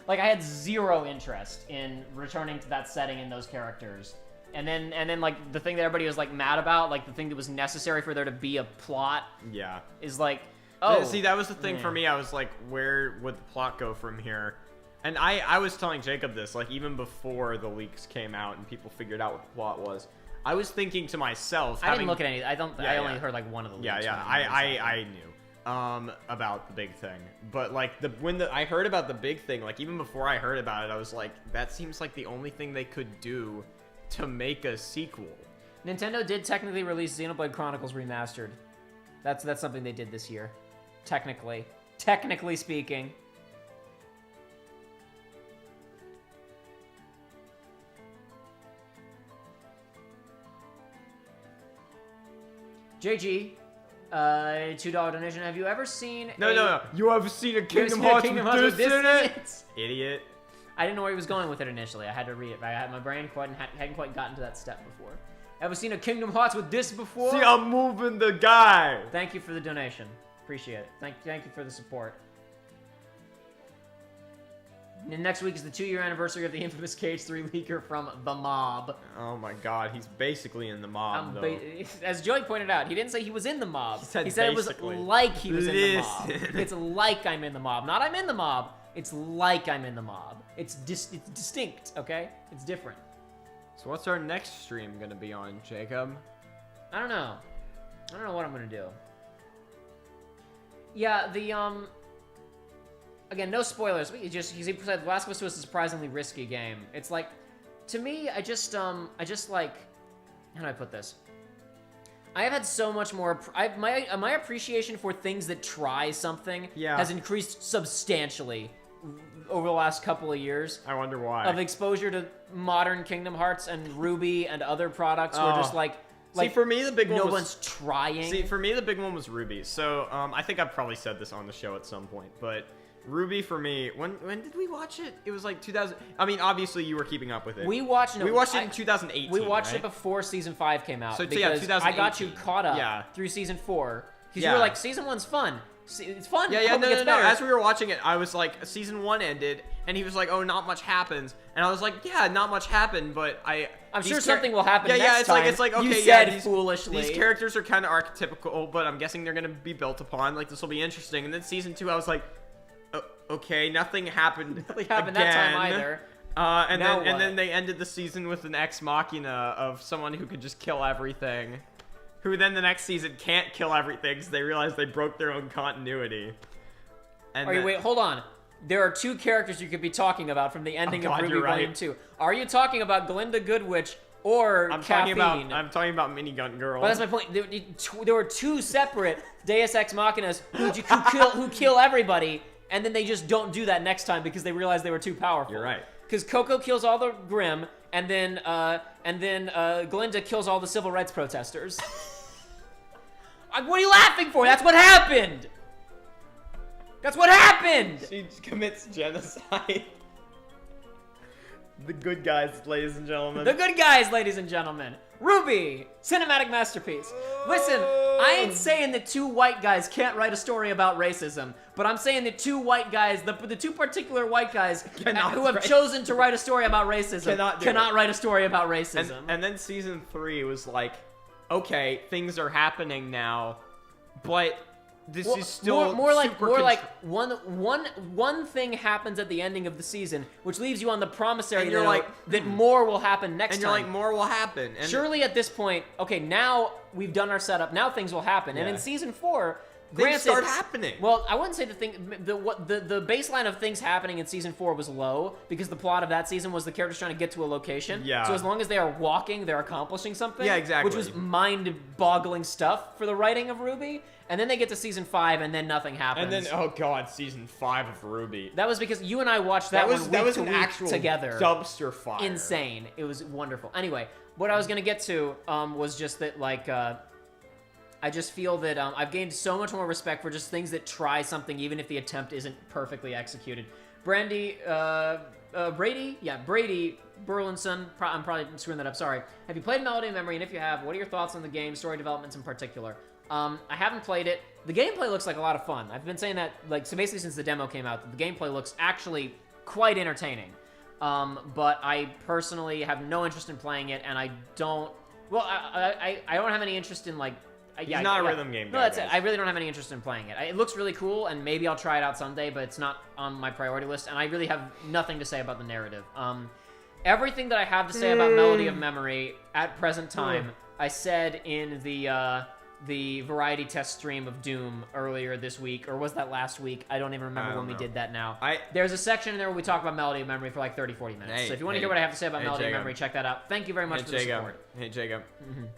Like, I had zero interest in returning to that setting and those characters. And then like, the thing that everybody was, like, mad about, like, the thing that was necessary for there to be a plot is, like, oh. See, that was the thing for me. I was like, where would the plot go from here? And I was telling Jacob this, like, even before the leaks came out and people figured out what the plot was. I was thinking to myself... I didn't look at any... I only heard, like, one of the leaks. I knew. About the big thing, but like when I heard about the big thing, like even before I heard about it, I was like, that seems like the only thing they could do to make a sequel. Nintendo did technically release Xenoblade Chronicles Remastered. That's something they did this year, technically speaking. JG. $2 donation. Have you ever seen No. You ever seen a Kingdom Hearts with this in it? Idiot. I didn't know where he was going with it initially. I had to read it. My brain hadn't quite gotten to that step before. Ever seen a Kingdom Hearts with this before? See, I'm moving the guy. Thank you for the donation. Appreciate it. Thank you for the support. And next week is the 2-year anniversary of the infamous Cage 3 leaker from The Mob. Oh my God, he's basically in The Mob, though. As Joey pointed out, he didn't say he was in The Mob. He said it was like he was in The Mob. It's like I'm in The Mob. Not I'm in The Mob. It's like I'm in The Mob. It's distinct, okay? It's different. So what's our next stream gonna be on, Jacob? I don't know. I don't know what I'm gonna do. Yeah, again, no spoilers. He said The Last of Us 2 is a surprisingly risky game. It's like, to me, I just like, how do I put this? I have had so much more, my appreciation for things that try something has increased substantially over the last couple of years. I wonder why. Of exposure to modern Kingdom Hearts and Ruby and other products where just like, see, for me, the big one no one's trying. See, for me, the big one was Ruby. So, I think I've probably said this on the show at some point, but Ruby for me, when did we watch it? It was like 2000. I mean, obviously you were keeping up with it. We watched it in 2018. We watched it before season 5 came out. So because 2018. I got you caught up through season 4 because you were like, season 1's fun. It's fun. No. As we were watching it, I was like, season 1 ended, and he was like, oh, not much happens, and I was like, yeah, not much happened, but I'm sure something will happen. Next time. It's like okay, you said foolishly. These characters are kind of archetypical, but I'm guessing they're gonna be built upon. Like this will be interesting. And then season 2, I was like, okay, nothing happened. Nothing happened that time either. And then they ended the season with an ex machina of someone who could just kill everything. Who then the next season can't kill everything because they realized they broke their own continuity. And wait, hold on. there are two characters you could be talking about from the ending of Ruby Volume 2. Are you talking about Glinda Goodwitch or Caffeine? I'm talking about Minigun Girl. But that's my point. There were two separate Deus Ex Machinas who kill everybody, and then they just don't do that next time because they realize they were too powerful. You're right. Because Coco kills all the Grimm, and then Glinda kills all the civil rights protesters. What are you laughing for? That's what happened! That's what happened! She commits genocide. The good guys, ladies and gentlemen. The good guys, ladies and gentlemen. Ruby, cinematic masterpiece. Listen, I ain't saying that two white guys can't write a story about racism, but I'm saying that two white guys, the two particular white guys who have chosen to write a story about racism cannot write a story about racism. And then season 3 was like, okay, things are happening now, but this is still more like one thing happens at the ending of the season, which leaves you on the promissory note that more will happen next time. And you're like, more will happen. And surely at this point, okay, now we've done our setup. Now things will happen. And in season 4, things start happening. Well, I wouldn't say the baseline of things happening in season 4 was low because the plot of that season was the characters trying to get to a location. Yeah. So as long as they are walking, they're accomplishing something. Yeah, exactly. Which was mind-boggling stuff for the writing of Ruby. And then they get to season 5, and then nothing happens. And then, oh god, season 5 of Ruby. That was because you and I watched that one week to an week actual together. Dumpster fire. Insane. It was wonderful. Anyway, what I was gonna get to was just that, like, I just feel that I've gained so much more respect for just things that try something, even if the attempt isn't perfectly executed. Brady Burlinson, I'm probably screwing that up, sorry. Have you played Melody of Memory, and if you have, what are your thoughts on the game, story developments in particular? I haven't played it. The gameplay looks like a lot of fun. I've been saying that, like, so basically since the demo came out, the gameplay looks actually quite entertaining. But I personally have no interest in playing it, and I don't, well, I don't have any interest in, like, He's not a rhythm game guy. No, that's it. I really don't have any interest in playing it. It looks really cool, and maybe I'll try it out someday, but it's not on my priority list, and I really have nothing to say about the narrative. Everything that I have to say about Melody of Memory at present time, I said in the variety test stream of Doom earlier this week, or was that last week? I don't even remember when we did that now. There's a section in there where we talk about Melody of Memory for like 30-40 minutes. So if you want to hear what I have to say about Melody of Memory, check that out. Thank you very much for the support. Hey, Jacob.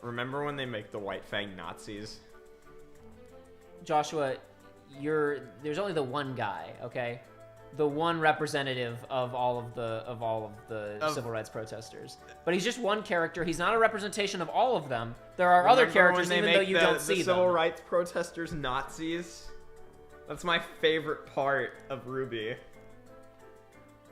Remember when they make the White Fang Nazis? Joshua, there's only the one guy, okay? The one representative of all of the civil rights protesters. But he's just one character. He's not a representation of all of them. There are other characters, even though you don't see them. The civil rights protesters Nazis? That's my favorite part of Ruby.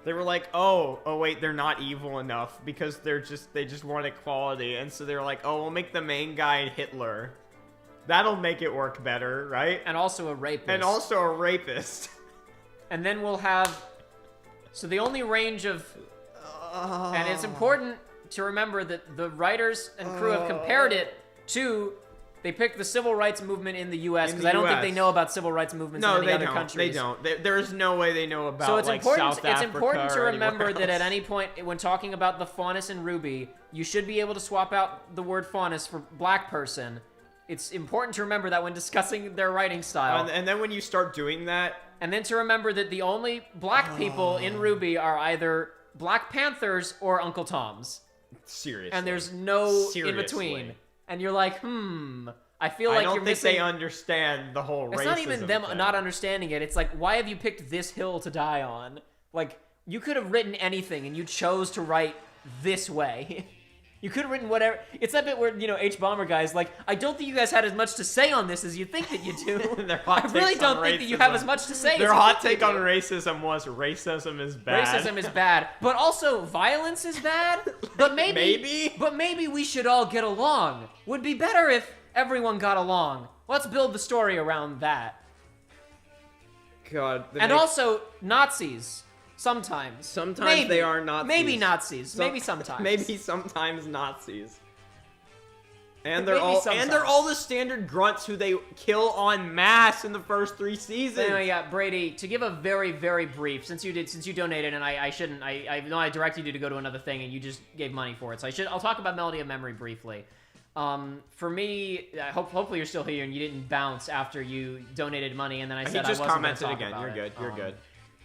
They were like, oh wait, they're not evil enough because they just want equality, and so they're like, oh, we'll make the main guy Hitler. That'll make it work better, right? And also a rapist. And then we'll have... So the only range of... And it's important to remember that the writers and crew have compared it to... They picked the civil rights movement in the U.S. because I don't think they know about civil rights movements in any other countries. They don't. There's no way they know about, so it's like, important, South Africa. It's important to or remember that at else. any point when talking about the faunus in Ruby, you should be able to swap out the word faunus for black person. It's important to remember that when discussing their writing style. And then when you start doing that... And then to remember that the only black people in Ruby are either Black Panthers or Uncle Toms. Seriously. And there's no in between. And you're like, I feel like you're missing... I don't think they understand the whole racism It's not even them thing. not understanding it. It's like, why have you picked this hill to die on? Like, you could have written anything, and you chose to write this way. You could have written whatever. It's that bit where, H-Bomber guy's like, I don't think you guys had as much to say on this as you think that you do. I really don't think that you have as much to say. Their hot take on racism was racism is bad. Racism is bad. But also, violence is bad. But maybe we should all get along. Would be better if everyone got along. Let's build the story around that. God. And also, Nazis. Sometimes. Sometimes they are Nazis. Maybe Nazis. Maybe sometimes. Maybe sometimes Nazis. And they're all the standard grunts who they kill en masse in the first 3 seasons. Anyway, yeah, Brady, to give a very, very brief, since you donated, and I know I directed you to go to another thing, and you just gave money for it, so I'll talk about Melody of Memory briefly. For me, hopefully you're still here and you didn't bounce after you donated money, and then I said I wasn't going to talk about it. You're good.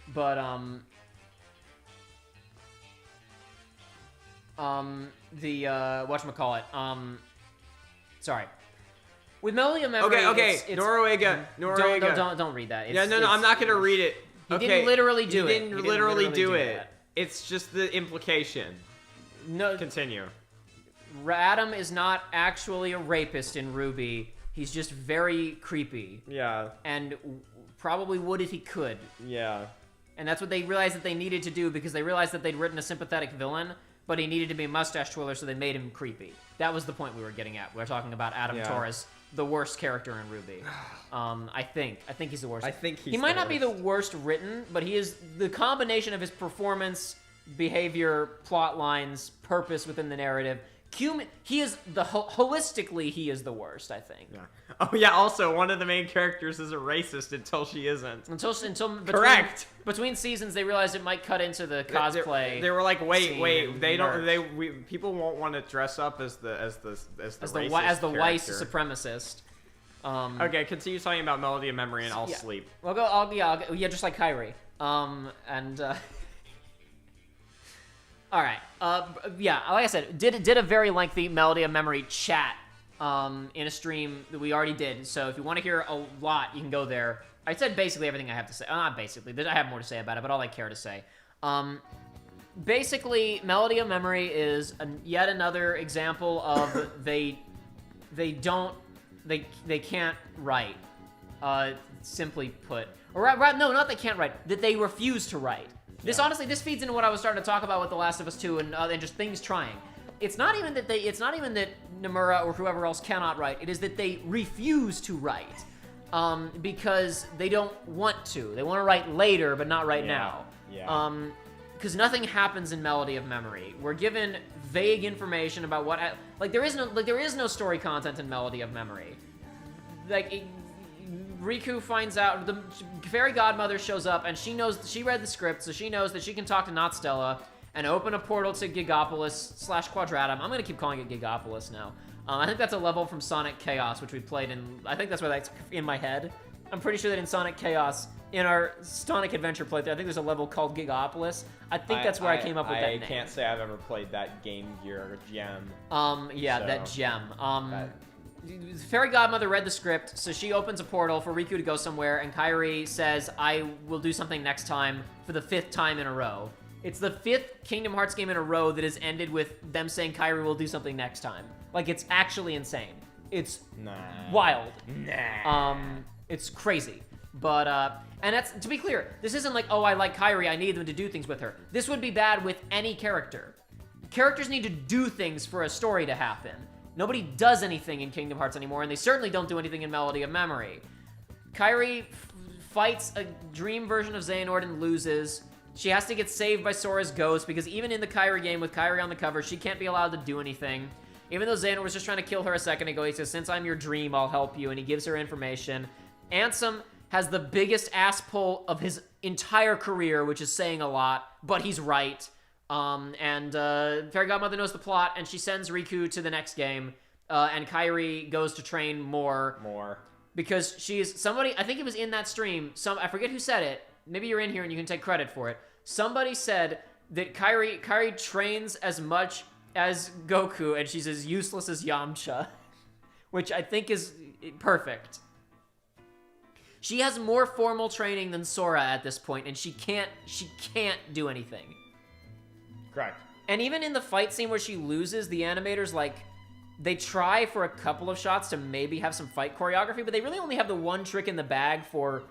But the whatchamacallit, sorry. With Melody of Memory, Okay, it's Noruega. Don't read that. No, I'm not gonna read it. He didn't literally do it. He didn't literally do it. It's just the implication. No. Continue. Adam is not actually a rapist in Ruby. He's just very creepy. Yeah. And probably would if he could. Yeah. And that's what they realized that they needed to do because they realized that they'd written a sympathetic villain, but he needed to be a mustache twirler, so they made him creepy. That was the point we were getting at. We were talking about Adam Torres, the worst character in Ruby. I think he's the worst. I think he's He might not be the worst written, but he is the combination of his performance, behavior, plot lines, purpose within the narrative. He is the holistically he is the worst, I think. Yeah. Oh yeah. Also, one of the main characters is a racist until she isn't. Until correct. Between seasons, they realized it might cut into the cosplay. They were like, wait. They don't. People won't want to dress up as the white supremacist. Okay, continue talking about Melody of Memory, and I'll sleep. I'll go. Just like Kyrie. All right. Like I said, did a very lengthy Melody of Memory chat in a stream that we already did. So if you want to hear a lot, you can go there. I said basically everything I have to say. Not basically. I have more to say about it, but all I care to say. Basically, Melody of Memory is yet another example of they can't write. Simply put, no, not they can't write. That they refuse to write. This honestly, this feeds into what I was starting to talk about with The Last of Us 2 and just things trying. It's not even that Nomura or whoever else cannot write. It is that they refuse to write because they don't want to. They want to write later, but not right now. Yeah. Because nothing happens in Melody of Memory. We're given vague information about what there is no story content in Melody of Memory. Riku finds out, the fairy godmother shows up, and she read the script, so she knows that she can talk to Not Stella and open a portal to Gigapolis/Quadratum. I'm gonna keep calling it Gigapolis now. I think that's a level from Sonic Chaos, which we played in. I think that's why that's in my head. I'm pretty sure that in Sonic Chaos, in our Sonic Adventure playthrough, I think there's a level called Gigapolis. I think that's where I came up with that name. I can't say I've ever played that Game Gear gem. That gem. Fairy Godmother read the script, so she opens a portal for Riku to go somewhere, and Kairi says, I will do something next time for the 5th time in a row. It's the 5th Kingdom Hearts game in a row that has ended with them saying Kairi will do something next time. It's actually insane. It's wild. It's crazy. But, and that's, to be clear, this isn't like, oh, I like Kairi, I need them to do things with her. This would be bad with any character. Characters need to do things for a story to happen. Nobody does anything in Kingdom Hearts anymore, and they certainly don't do anything in Melody of Memory. Kairi fights a dream version of Xehanort and loses. She has to get saved by Sora's ghost, because even in the Kairi game with Kairi on the cover, she can't be allowed to do anything. Even though Xehanort was just trying to kill her a second ago, he says, since I'm your dream, I'll help you, and he gives her information. Ansem has the biggest ass pull of his entire career, which is saying a lot, but he's right. Fairy Godmother knows the plot, and she sends Riku to the next game, and Kairi goes to train more. Because she's somebody, I think it was in that stream, I forget who said it, maybe you're in here and you can take credit for it. Somebody said that Kairi trains as much as Goku, and she's as useless as Yamcha, which I think is perfect. She has more formal training than Sora at this point, and she can't do anything. Correct. And even in the fight scene where she loses, the animators, they try for a couple of shots to maybe have some fight choreography, but they really only have the one trick in the bag for,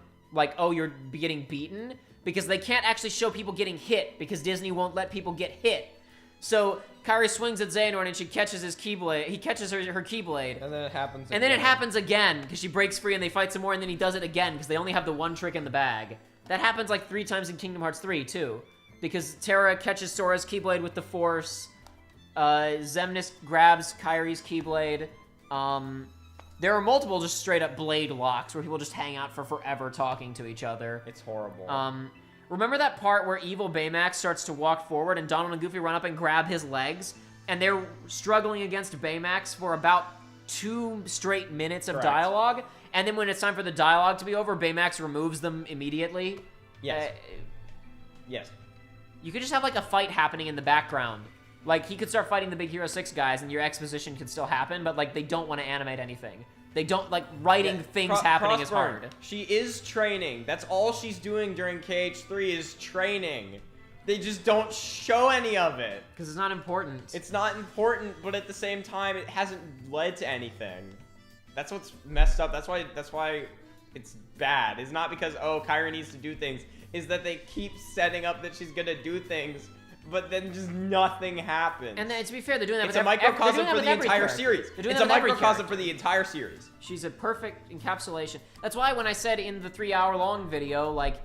oh, you're getting beaten, because they can't actually show people getting hit, because Disney won't let people get hit. So Kairi swings at Xehanort, and she catches his Keyblade. He catches her Keyblade. And then it happens again. And then it happens again, because she breaks free, and they fight some more, and then he does it again, because they only have the one trick in the bag. That happens 3 times in Kingdom Hearts 3, too. Because Terra catches Sora's Keyblade with the Force. Xemnas grabs Kairi's Keyblade. There are multiple just straight up blade locks where people just hang out for forever talking to each other. It's horrible. Remember that part where evil Baymax starts to walk forward and Donald and Goofy run up and grab his legs? And they're struggling against Baymax for about 2 straight minutes of dialogue. And then when it's time for the dialogue to be over, Baymax removes them immediately. Yes. Yes. You could just have like a fight happening in the background. Like he could start fighting the big Hero 6 guys and your exposition could still happen, but like they don't want to animate anything. They don't like writing things happening is hard. She is training. That's all she's doing during KH3 is training. They just don't show any of it. Because it's not important. It's not important, but at the same time, it hasn't led to anything. That's what's messed up. That's why it's bad. It's not because, oh, Kyra needs to do things. It's that they keep setting up that she's gonna do things, but then just nothing happens. And then, to be fair, they're doing that it's with a microcosm for the entire character. series. They're doing It's that a with every microcosm character. for the entire series. She's a perfect encapsulation. That's why when I said in the 3-hour-long video, like,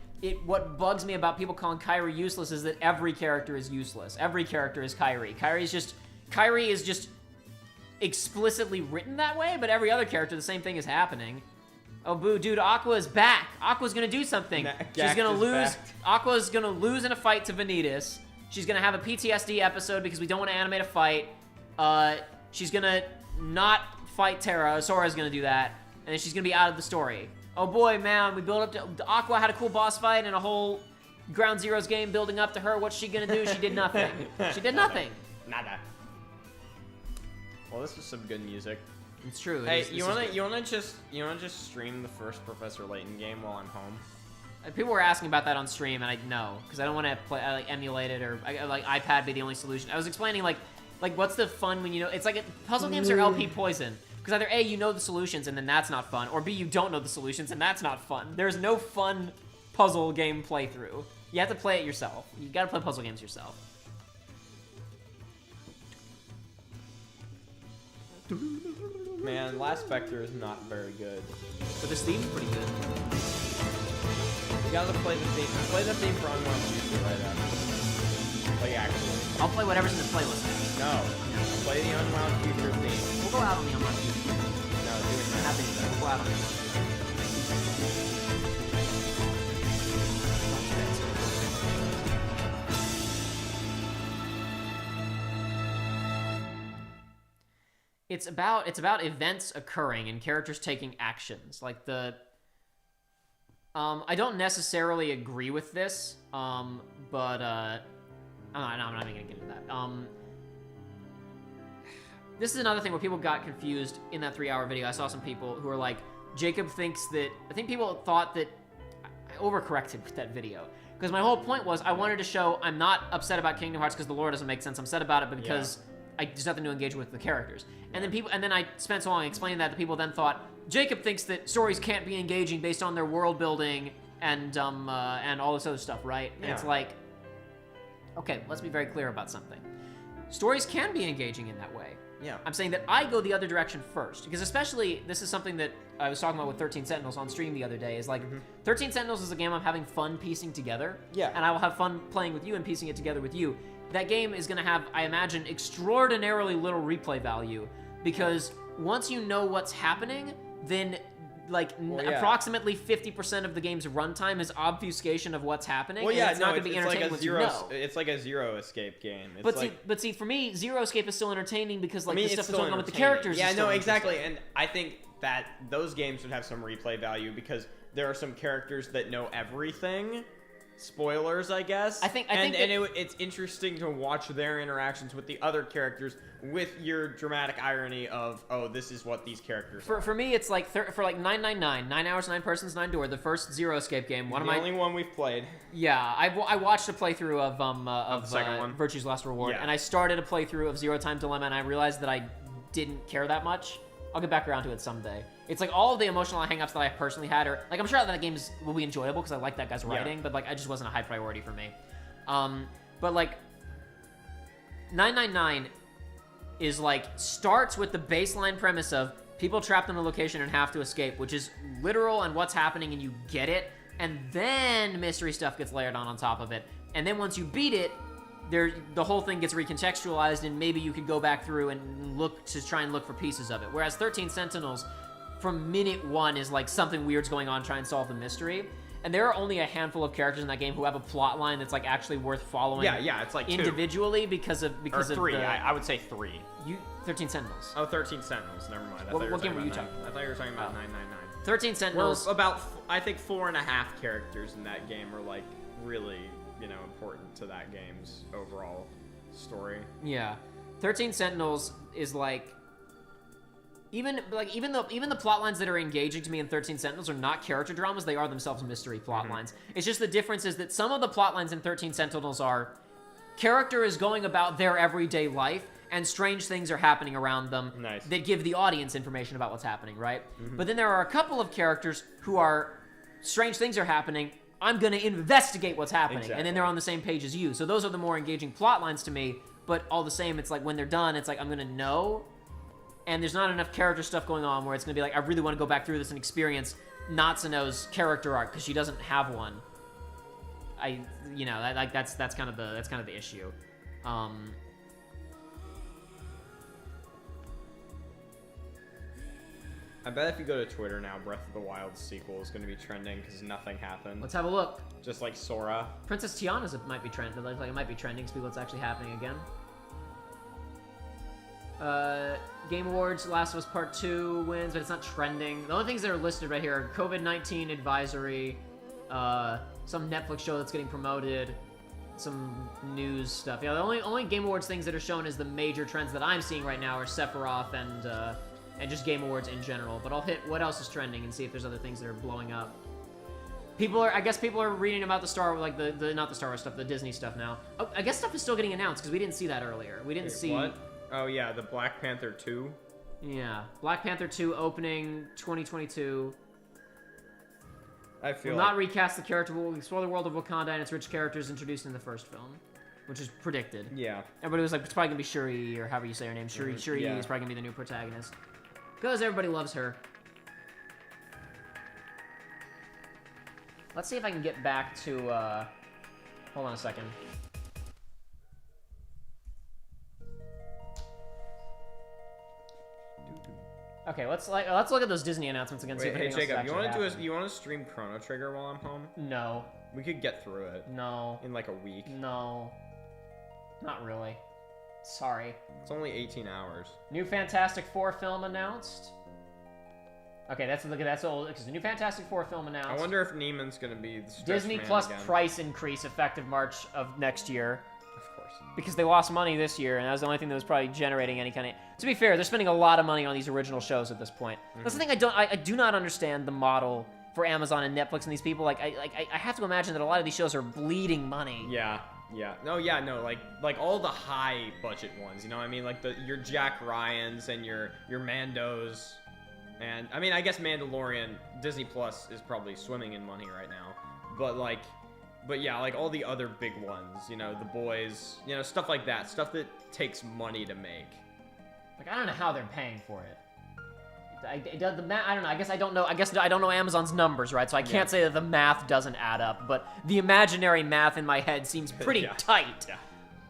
what bugs me about people calling Kyrie useless is that every character is useless. Every character is Kyrie. Kyrie is just explicitly written that way, but every other character, the same thing is happening. Oh, boo, dude, Aqua is back. Aqua's gonna do something. She's gonna lose. Aqua's gonna lose in a fight to Vanitas. She's gonna have a PTSD episode because we don't want to animate a fight. She's gonna not fight Terra. Sora's gonna do that. And then she's gonna be out of the story. Oh boy, man, we built up to... Aqua had a cool boss fight and a whole Ground Zeroes game building up to her. What's she gonna do? She did nothing. She did nothing. Nada. Well, this is some good music. It's true. Hey, you wanna just stream the first Professor Layton game while I'm home? People were asking about that on stream, and I know because I don't want to play like emulate it or like iPad be the only solution. I was explaining like what's the fun when you know it's like puzzle games are LP poison because either A, you know the solutions and then that's not fun, or B, you don't know the solutions and that's not fun. There's no fun puzzle game playthrough. You have to play it yourself. You got to play puzzle games yourself. Man, Last Spectre is not very good. But this theme's pretty good. You gotta play the theme. Play the theme for Unwound Future right after. Like, actually. I'll play whatever's in the playlist next. No. Play the Unwound Future theme. We'll go out on the Unwound Future. No, do it now. Happy to do that. We'll go out on it. It's about events occurring and characters taking actions. Like I don't necessarily agree with this, but I'm not even gonna get into that. This is another thing where people got confused in that 3-hour video. I saw some people who were like, Jacob thinks that, I think people thought that I overcorrected with that video. Because my whole point was I wanted to show I'm not upset about Kingdom Hearts because the lore doesn't make sense. I'm upset about it because there's nothing to engage with the characters. And then I spent so long explaining that people then thought Jacob thinks that stories can't be engaging based on their world building and all this other stuff, right? And it's like, okay, let's be very clear about something. Stories can be engaging in that way. Yeah. I'm saying that I go the other direction first, because especially this is something that I was talking about with 13 Sentinels on stream the other day. Is like 13 Sentinels is a game I'm having fun piecing together. Yeah. And I will have fun playing with you and piecing it together with you. That game is going to have, I imagine, extraordinarily little replay value, because once you know what's happening, then approximately 50% of the game's runtime is obfuscation of what's happening. Well, yeah, it's not going to be entertaining once you know. It's like a Zero Escape game. It's but see, for me, Zero Escape is still entertaining because the stuff that's going on with the characters. characters. Yeah, no, exactly, and I think that those games would have some replay value because there are some characters that know everything. Spoilers, I guess. It's interesting to watch their interactions with the other characters with your dramatic irony of, oh, this is what these characters are. For me, it's like for like 999, 9 hours, 9 persons, 9 door, the first Zero Escape game. The only one we've played. Yeah, I watched a playthrough of the second one, Virtue's Last Reward, and I started a playthrough of Zero Time Dilemma, and I realized that I didn't care that much. I'll get back around to it someday. It's like all of the emotional hang-ups that I personally had are like, I'm sure that game will be enjoyable because I like that guy's writing, but like I just wasn't a high priority for me. But like 999 is like starts with the baseline premise of people trapped in a location and have to escape, which is literal and what's happening and you get it, and then mystery stuff gets layered on top of it. And then once you beat it, the whole thing gets recontextualized, and maybe you could go back through and try and look for pieces of it. Whereas 13 Sentinels, from minute 1, is like something weird's going on, try and solve the mystery. And there are only a handful of characters in that game who have a plot line that's like actually worth following. Yeah, it's like individually 2. because of 3. I would say 3. 13 Sentinels. Oh, 13 Sentinels. Never mind. What game were you talking about? I thought you were talking about 999. 13 Sentinels. We're about, I think, 4.5 characters in that game are like really you know, important to that game's overall story. Yeah. 13 Sentinels is like even the plot lines that are engaging to me in 13 Sentinels are not character dramas, they are themselves mystery plot lines. It's just the difference is that some of the plot lines in 13 Sentinels are character is going about their everyday life and strange things are happening around them that give the audience information about what's happening, right? But then there are a couple of characters who are strange things are happening, I'm gonna investigate what's happening, and then they're on the same page as you. So those are the more engaging plot lines to me, but all the same, it's like when they're done, it's like I'm gonna know, and there's not enough character stuff going on where it's gonna be like, I really wanna go back through this and experience Natsuno's character arc, because she doesn't have one. That's kind of the issue. I bet if you go to Twitter now, Breath of the Wild sequel is going to be trending because nothing happened. Let's have a look. Just like Sora. Princess Tiana's might be trending. Like it might be trending because what's actually happening again. Game Awards, Last of Us Part 2 wins, but it's not trending. The only things that are listed right here are COVID-19 advisory, some Netflix show that's getting promoted, some news stuff. Yeah, the only Game Awards things that are shown as the major trends that I'm seeing right now are Sephiroth and just Game Awards in general. But I'll hit what else is trending and see if there's other things that are blowing up. I guess people are reading about the not the Star Wars stuff, the Disney stuff now. Oh, I guess stuff is still getting announced because we didn't see that earlier. We didn't see. What? Oh yeah, the Black Panther 2. Yeah, Black Panther 2 opening 2022. I feel will not recast the character. Will explore the world of Wakanda and its rich characters introduced in the first film, which is predicted. Yeah. Everybody was like, it's probably gonna be Shuri or however you say her name. Shuri. Shuri is probably gonna be the new protagonist because everybody loves her. Let's see if I can get back to. Hold on a second. Okay, let's look at those Disney announcements again. See if hey Jacob, you want to stream Chrono Trigger while I'm home? No. We could get through it. No. In like a week. No. Not really. Sorry. It's only 18 hours. New Fantastic Four film announced. Okay, that's old because the new Fantastic Four film announced. I wonder if Neiman's gonna be the Disney Plus again. Price increase effective March of next year. Of course. Because they lost money this year, and that was the only thing that was probably generating any kind of. To be fair, they're spending a lot of money on these original shows at this point. That's the thing I do not understand the model for Amazon and Netflix and these people. Like I have to imagine that a lot of these shows are bleeding money. Yeah. Yeah. No. Like all the high budget ones. You know what I mean? Like your Jack Ryans and your Mandos. And, I mean, I guess Mandalorian, Disney Plus is probably swimming in money right now. But yeah, like all the other big ones, you know, The Boys, you know, stuff like that. Stuff that takes money to make. Like, I don't know how they're paying for it. I don't know. I guess I don't know Amazon's numbers, right? So I can't say that the math doesn't add up. But the imaginary math in my head seems pretty tight. Yeah.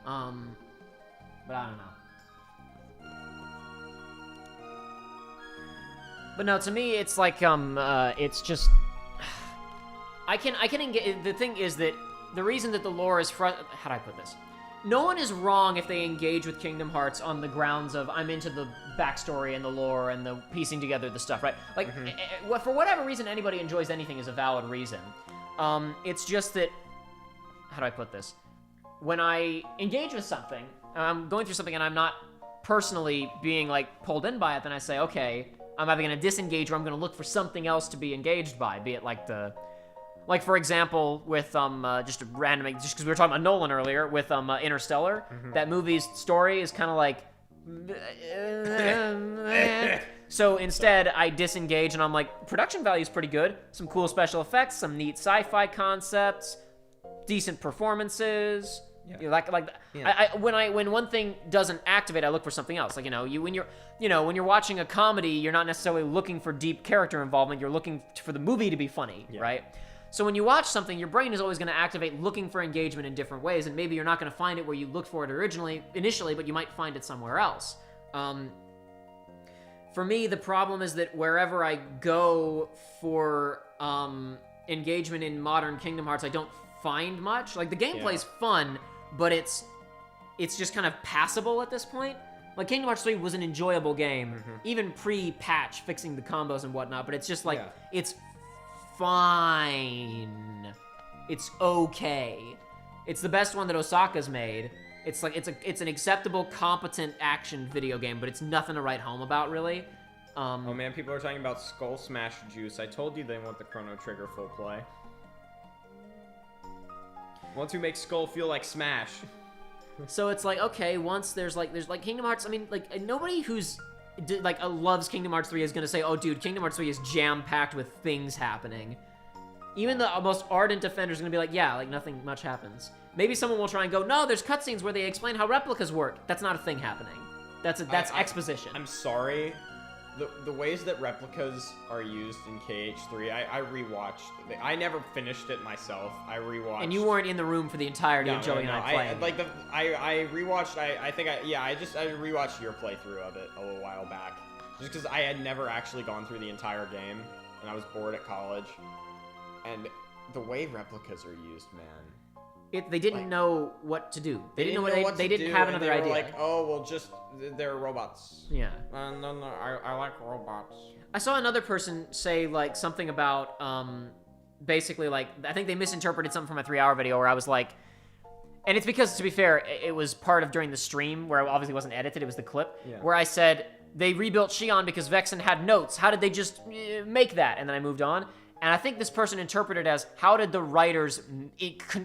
But I don't know. But no, to me, it's like, it's just... I can engage... The thing is that the reason that the lore is... How do I put this? No one is wrong if they engage with Kingdom Hearts on the grounds of, I'm into the backstory and the lore and the piecing together the stuff, right? Like, for whatever reason anybody enjoys anything is a valid reason. It's just that... How do I put this? When I engage with something, I'm going through something and I'm not personally being, like, pulled in by it, then I say, okay... I'm either going to disengage or I'm going to look for something else to be engaged by, be it like for example, with, just because we were talking about Nolan earlier, with, Interstellar, that movie's story is kind of like, so instead I disengage and I'm like, production value is pretty good, some cool special effects, some neat sci-fi concepts, decent performances. Yeah. When one thing doesn't activate, I look for something else. Like, when you're watching a comedy, you're not necessarily looking for deep character involvement. You're looking for the movie to be funny, right? So when you watch something, your brain is always going to activate looking for engagement in different ways, and maybe you're not going to find it where you looked for it initially, but you might find it somewhere else. For me, the problem is that wherever I go for engagement in modern Kingdom Hearts, I don't find much. Like, the gameplay's fun, but it's just kind of passable at this point. Like, Kingdom Hearts 3 was an enjoyable game, even pre-patch, fixing the combos and whatnot, but it's just like, it's fine. It's okay. It's the best one that Osaka's made. It's like it's an acceptable, competent action video game, but it's nothing to write home about, really. Oh man, people are talking about Skull Smash Juice. I told you they want the Chrono Trigger full play. Once we make Skull feel like Smash. So it's like, okay, once there's like Kingdom Hearts. I mean, like nobody who's loves Kingdom Hearts 3 is gonna say, oh dude, Kingdom Hearts 3 is jam-packed with things happening. Even the most ardent defenders are gonna be like, yeah, like nothing much happens. Maybe someone will try and go, no, there's cutscenes where they explain how replicas work. That's not a thing happening. That's exposition. I'm sorry. The ways that replicas are used in KH3, I rewatched. I never finished it myself. I rewatched. And you weren't in the room for the entirety of Joey and I playing. I rewatched. I rewatched your playthrough of it a little while back, just because I had never actually gone through the entire game, and I was bored at college. And the way replicas are used, man. They didn't know what to do. They didn't know what they didn't have another idea. Like, oh, well, just they're robots. Yeah. No, I like robots. I saw another person say like something about basically like I think they misinterpreted something from a 3-hour video where I was like, and it's because to be fair, it was part of during the stream where it obviously wasn't edited. It was the clip where I said they rebuilt Shion because Vexen had notes. How did they just make that? And then I moved on. And I think this person interpreted as, how did the writers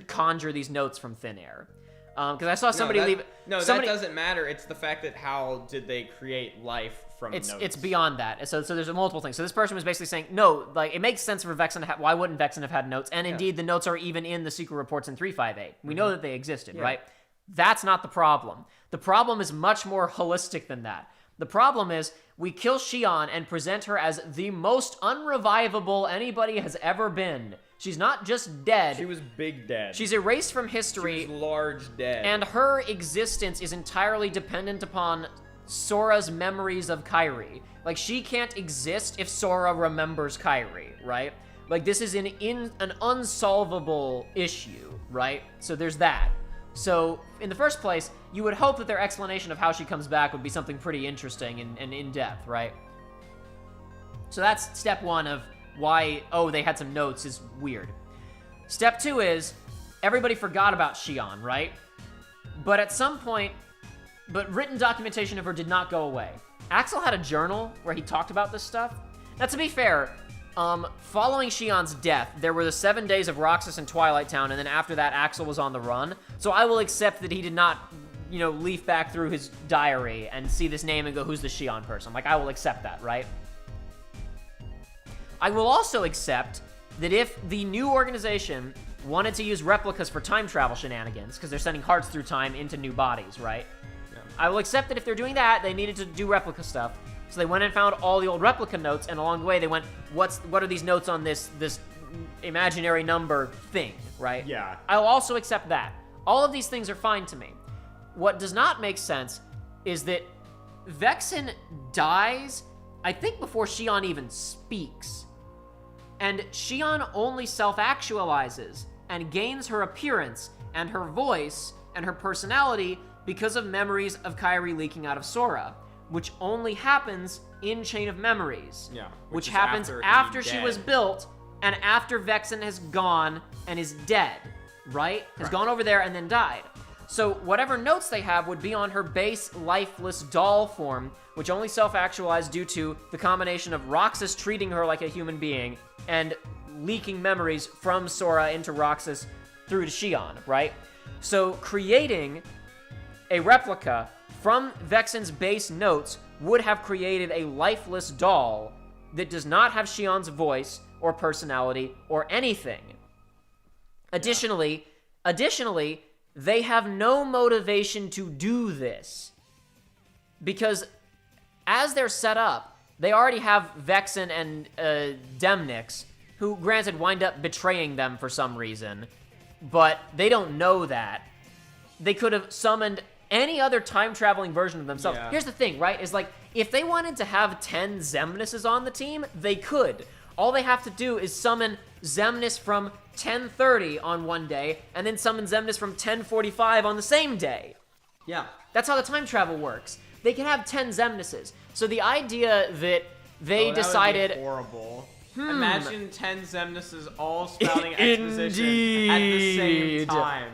conjure these notes from thin air? Because I saw somebody leave... No, that doesn't matter. It's the fact that how did they create life from notes? It's beyond that. So there's multiple things. So this person was basically saying, no, like, it makes sense for Vexen to have... Why wouldn't Vexen have had notes? And indeed, the notes are even in the secret reports in 358. We know that they existed, right? That's not the problem. The problem is much more holistic than that. The problem is, we kill Shion and present her as the most unrevivable anybody has ever been. She's not just dead. She was big dead. She's erased from history. She was large dead. And her existence is entirely dependent upon Sora's memories of Kairi. Like, she can't exist if Sora remembers Kairi, right? Like, this is an unsolvable issue, right? So there's that. So, in the first place, you would hope that their explanation of how she comes back would be something pretty interesting and in-depth, right? So that's step one of why, oh, they had some notes is weird. Step two is, everybody forgot about Shion, right? But at some point, written documentation of her did not go away. Axel had a journal where he talked about this stuff. Now, to be fair, following Shion's death, there were the 7 days of Roxas and Twilight Town, and then after that, Axel was on the run. So I will accept that he did not, leaf back through his diary and see this name and go, who's the Shion person? Like, I will accept that, right? I will also accept that if the new organization wanted to use replicas for time travel shenanigans, because they're sending hearts through time into new bodies, right? Yeah. I will accept that if they're doing that, they needed to do replica stuff. So they went and found all the old replica notes, and along the way they went, what are these notes on this imaginary number thing, right? Yeah. I'll also accept that. All of these things are fine to me. What does not make sense is that Vexen dies, I think, before Shion even speaks. And Shion only self-actualizes and gains her appearance and her voice and her personality because of memories of Kairi leaking out of Sora, which only happens in Chain of Memories. Yeah. Which happens after she was built and after Vexen has gone and is dead, right? Has gone over there and then died. So whatever notes they have would be on her base lifeless doll form, which only self-actualized due to the combination of Roxas treating her like a human being and leaking memories from Sora into Roxas through to Shion, right? So creating a replica from Vexen's base notes would have created a lifeless doll that does not have Shion's voice or personality or anything. Additionally, they have no motivation to do this. Because as they're set up, they already have Vexen and Demnix, who, granted, wind up betraying them for some reason, but they don't know that. They could have summoned any other time-traveling version of themselves. Yeah. Here's the thing, right, is like, if they wanted to have 10 Xemnases on the team, they could. All they have to do is summon Xemnas from 10:30 on one day, and then summon Xemnas from 10:45 on the same day. Yeah. That's how the time travel works. They can have 10 Xemnases. So the idea that they decided... That would be horrible. Imagine 10 Xemnases all spouting exposition at the same time.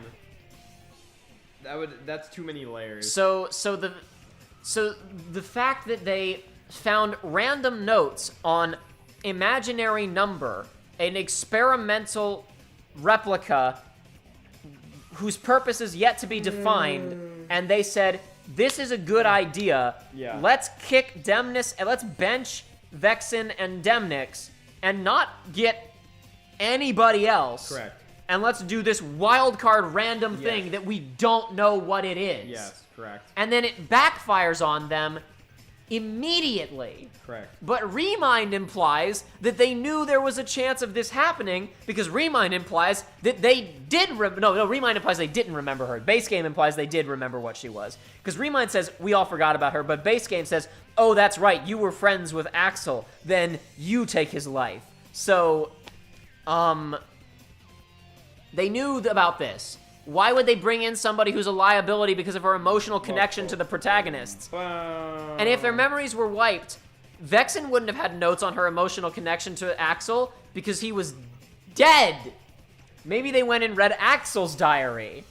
That's too many layers. So the fact that they found random notes on imaginary number, an experimental replica whose purpose is yet to be defined, and they said, this is a good idea. Yeah. Let's kick Demnis, and let's bench Vexen and Demnix, and not get anybody else. Correct. And let's do this wild card random thing that we don't know what it is. Yes, correct. And then it backfires on them immediately. Correct. But Remind implies that they knew there was a chance of this happening because Remind implies that they did no, Remind implies they didn't remember her. Base Game implies they did remember what she was. Because Remind says, we all forgot about her, but Base Game says, oh, that's right, you were friends with Axel, then you take his life. So, they knew about this. Why would they bring in somebody who's a liability because of her emotional connection to the protagonists? And if their memories were wiped, Vexen wouldn't have had notes on her emotional connection to Axel because he was dead. Maybe they went and read Axel's diary.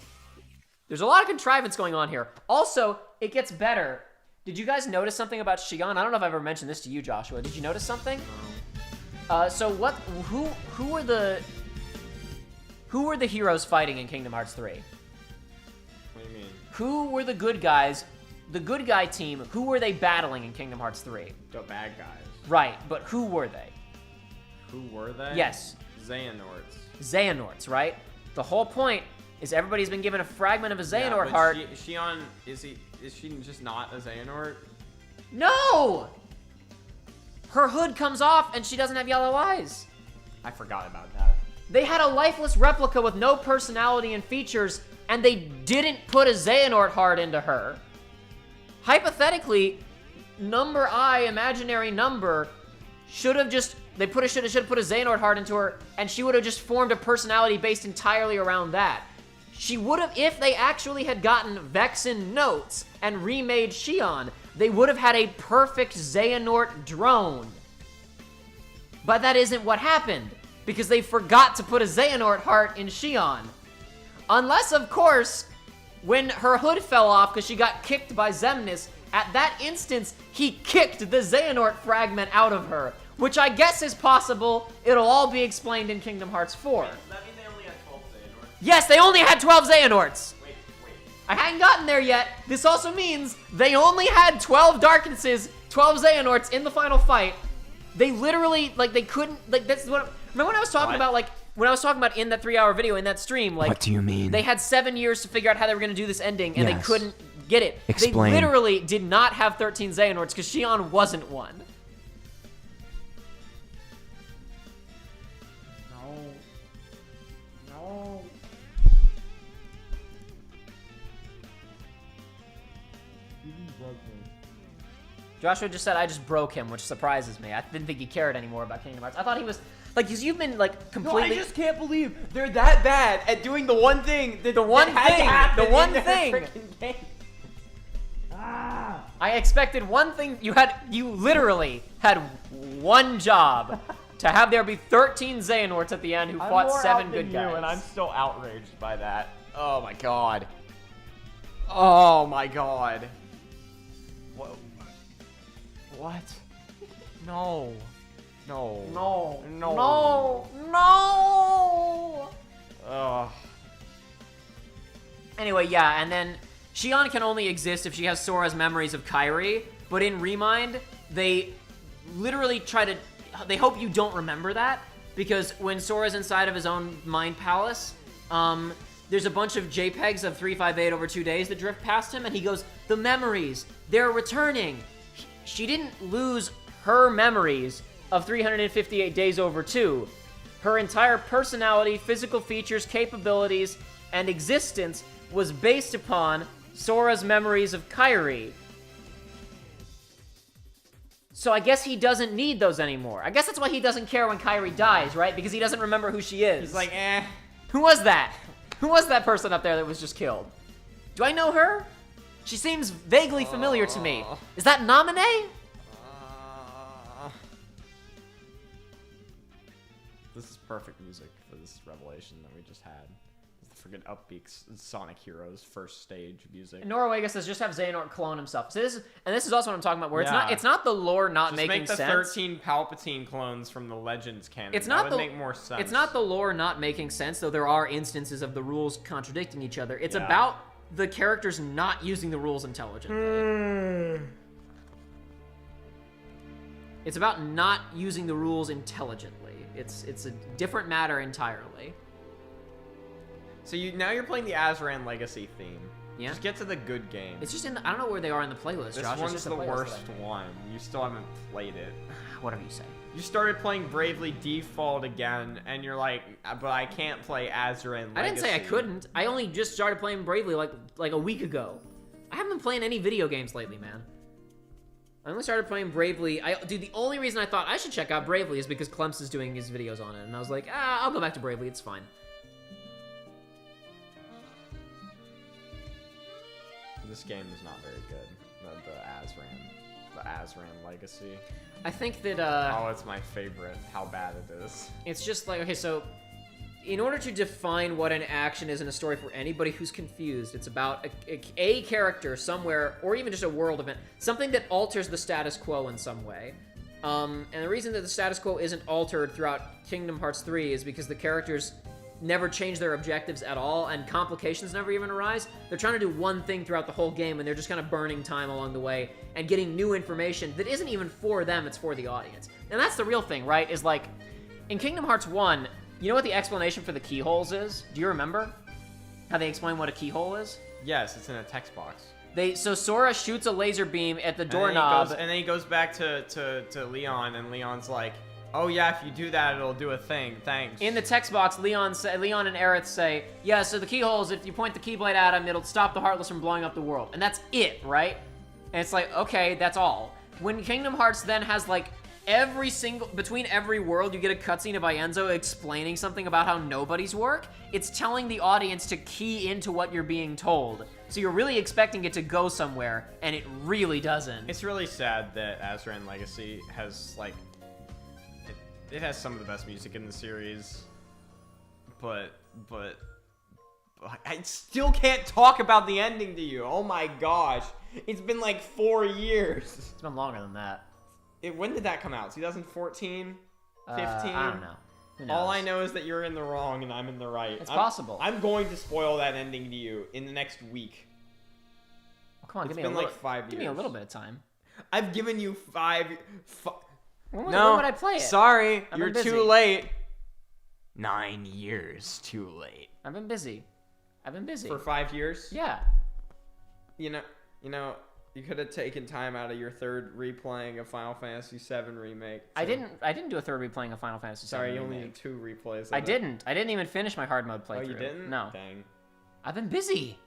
There's a lot of contrivance going on here. Also, it gets better. Did you guys notice something about Xion? I don't know if I've ever mentioned this to you, Joshua. Did you notice something? Who were the heroes fighting in Kingdom Hearts 3? What do you mean? Who were the good guys, the good guy team, who were they battling in Kingdom Hearts 3? The bad guys. Right, but who were they? Who were they? Yes. Xehanorts. Xehanorts, right? The whole point is everybody's been given a fragment of a Xehanort but heart. Xion, is she just not a Xehanort? No! Her hood comes off and she doesn't have yellow eyes. I forgot about that. They had a lifeless replica with no personality and features, and they didn't put a Xehanort heart into her. Hypothetically, Number I, imaginary number, should have put a Xehanort heart into her, and she would have just formed a personality based entirely around that. She would have, if they actually had gotten Vexen notes and remade Xion, they would have had a perfect Xehanort drone. But that isn't what happened, because they forgot to put a Xehanort heart in Xion. Unless, of course, when her hood fell off because she got kicked by Xemnas, at that instance, he kicked the Xehanort fragment out of her, which I guess is possible. It'll all be explained in Kingdom Hearts 4. Does that mean they only had 12 Xehanorts? Yes, they only had 12 Xehanorts! Wait. I hadn't gotten there yet. This also means they only had 12 Darknesses, 12 Xehanorts in the final fight. They literally, they couldn't, that's what, remember when I was talking about, when I was talking about in that 3-hour video, in that stream, What do you mean? They had 7 years to figure out how they were going to do this ending, and they Yes. couldn't get it. Explain. They literally did not have 13 Xehanorts, because Xion wasn't one. No. Joshua just said, I just broke him, which surprises me. I didn't think he cared anymore about Kingdom Hearts. I thought he was, because you've been, completely... No, I just can't believe they're that bad at doing the one thing that The one had to thing! happen The one in their thing! freaking game. I expected one thing. You literally had one job to have there be 13 Xehanorts at the end who fought 7 good guys. And I'm still outraged by that. Oh my god. Oh my god. What? No. No. No. No. No. No. Ugh. Anyway, yeah, and then Xion can only exist if she has Sora's memories of Kairi, but in Remind, they literally they hope you don't remember that, because when Sora's inside of his own mind palace, there's a bunch of JPEGs of 358 over 2 days that drift past him, and he goes, the memories, they're returning. She didn't lose her memories of 358 days over 2. Her entire personality, physical features, capabilities, and existence was based upon Sora's memories of Kairi. So I guess he doesn't need those anymore. I guess that's why he doesn't care when Kairi dies, right? Because he doesn't remember who she is. He's like, eh. Who was that? Who was that person up there that was just killed? Do I know her? She seems vaguely familiar to me. Is that Naminé? This is perfect music for this revelation that we just had. It's the freaking upbeat Sonic Heroes first stage music. Nora Vegas says just have Xehanort clone himself. So this is also what I'm talking about, where Yeah. it's not the lore not Just making make the sense. 13 Palpatine clones from the Legends canon. It's not that would make more sense. It's not the lore not making sense, though there are instances of the rules contradicting each other. It's Yeah. about the characters not using the rules intelligently. It's about not using the rules intelligently. It's a different matter entirely. So now you're playing the Azran Legacy theme. Yeah. Just get to the good game. It's just in I don't know where they are in the playlist, This Josh. It's one's just a the playlist worst that one. You still haven't played it. Whatever you say. You started playing Bravely Default again, and you're like, but I can't play Azran Legacy. I didn't say I couldn't. I only just started playing Bravely like a week ago. I haven't been playing any video games lately, man. I only started playing Bravely. Dude, the only reason I thought I should check out Bravely is because Clemps is doing his videos on it, and I was like, I'll go back to Bravely. It's fine. This game is not very good. The Azran Legacy. I think that oh, it's my favorite. How bad it is. It's just like, okay, so in order to define what an action is in a story for anybody who's confused, it's about a character somewhere, or even just a world event, something that alters the status quo in some way. And the reason that the status quo isn't altered throughout Kingdom Hearts 3 is because the characters never change their objectives at all, and complications never even arise. They're trying to do one thing throughout the whole game, and they're just kind of burning time along the way and getting new information that isn't even for them, it's for the audience. And that's the real thing, right? Is like, in Kingdom Hearts 1, you know what the explanation for the keyholes is? Do you remember how they explain what a keyhole is? Yes, it's in a text box. So Sora shoots a laser beam at the doorknob. And then he goes back to Leon, and Leon's like, oh yeah, if you do that, it'll do a thing. Thanks. In the text box, Leon and Aerith say, yeah, so the keyhole is if you point the Keyblade at him, it'll stop the Heartless from blowing up the world. And that's it, right? And it's like, okay, that's all. When Kingdom Hearts then has like between every world, you get a cutscene of Ienzo explaining something about how nobodies work. It's telling the audience to key into what you're being told. So you're really expecting it to go somewhere, and it really doesn't. It's really sad that Azran Legacy has like, it has some of the best music in the series, but I still can't talk about the ending to you. Oh my gosh. It's been like 4 years. It's been longer than that. When did that come out? 2014? 15? I don't know. Who knows? All I know is that you're in the wrong and I'm in the right. It's possible. I'm going to spoil that ending to you in the next week. Oh, come on, It's give me been a little, like 5 years. Give me a little bit of time. I've given you When would I play it? Sorry, I've you're been busy. too late. 9 years too late. I've been busy. For 5 years? Yeah. You know, you could have taken time out of your third replaying of Final Fantasy VII Remake. I didn't do a third replaying of Final Fantasy VII. Sorry, you only remake. did 2 replays. I didn't even finish my hard mode playthrough. Oh, you didn't? No. Dang. I've been busy.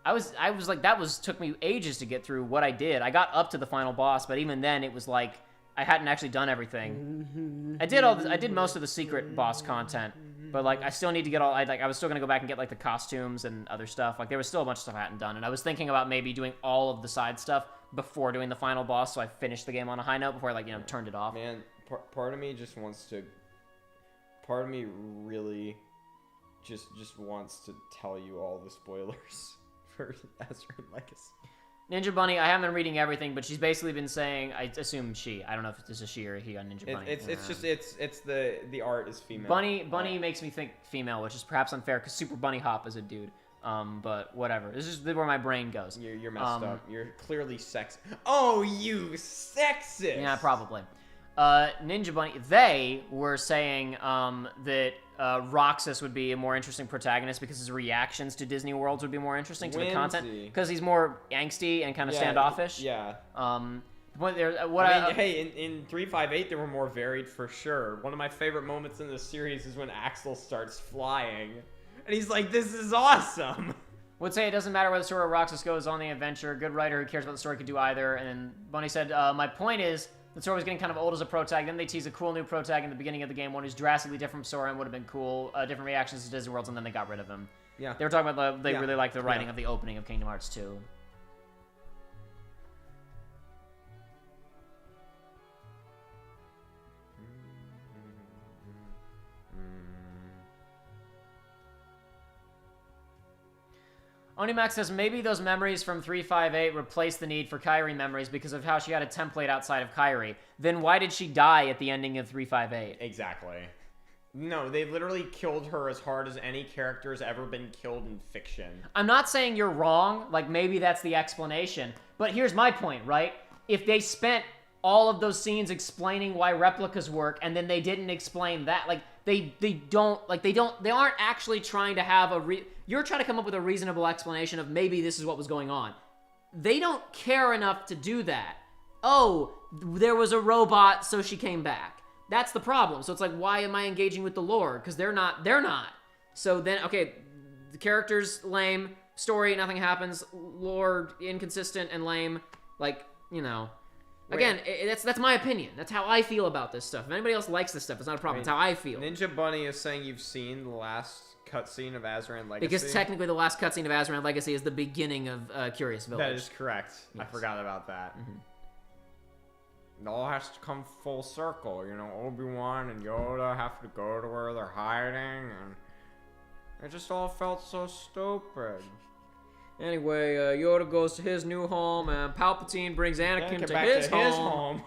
I was like, took me ages to get through what I did. I got up to the final boss, but even then it was like I hadn't actually done everything. I did most of the secret boss content, but like I still need to get I was still gonna go back and get like the costumes and other stuff. Like there was still a bunch of stuff I hadn't done, and I was thinking about maybe doing all of the side stuff before doing the final boss, so I finished the game on a high note before I turned it off. Man, part of me just wants to. Part of me really just wants to tell you all the spoilers for Azran Legacy. Ninja Bunny, I haven't been reading everything, but she's basically been saying, I assume she. I don't know if this is she or he on Ninja Bunny. It's the art is female. Bunny makes me think female, which is perhaps unfair because Super Bunny Hop is a dude. But whatever. This is where my brain goes. You're messed up. You're clearly sexist. Oh, you sexist! Yeah, probably. Ninja Bunny, they were saying that Roxas would be a more interesting protagonist because his reactions to Disney Worlds would be more interesting to the content because he's more angsty and kind of standoffish. Yeah. Hey, in 358 they were more varied for sure. One of my favorite moments in this series is when Axel starts flying, and he's like, "This is awesome." Would say it doesn't matter whether Sora or Roxas goes on the adventure. A good writer who cares about the story could do either. And then Bunny said, "My point is." that Sora was getting kind of old as a pro tag. Then they teased a cool new pro tag in the beginning of the game, one who's drastically different from Sora and would have been cool. Different reactions to Disney Worlds, and then they got rid of him. Yeah. They were talking about they really liked the writing of the opening of Kingdom Hearts 2. Onimax says maybe those memories from 358 replace the need for Kairi memories because of how she had a template outside of Kairi. Then why did she die at the ending of 358? Exactly. No, they literally killed her as hard as any character has ever been killed in fiction. I'm not saying you're wrong, like maybe that's the explanation, but here's my point, right? If they spent all of those scenes explaining why replicas work and then they didn't explain that, like they aren't actually trying to have you're trying to come up with a reasonable explanation of maybe this is what was going on. They don't care enough to do that. Oh, there was a robot, so she came back. That's the problem. So it's like, why am I engaging with the lore? Because they're not. So then, okay, the character's lame, story, nothing happens, lore, inconsistent and lame. Like, you know. Again, that's my opinion. That's how I feel about this stuff. If anybody else likes this stuff, it's not a problem. It's how I feel. Ninja Bunny is saying you've seen the last cutscene of Azran Legacy. Because technically the last cutscene of Azran Legacy is the beginning of Curious Village. That is correct. Yes. I forgot about that. Mm-hmm. It all has to come full circle. You know, Obi-Wan and Yoda have to go to where they're hiding, and it just all felt so stupid. Anyway, Yoda goes to his new home, and Palpatine brings Anakin to his home.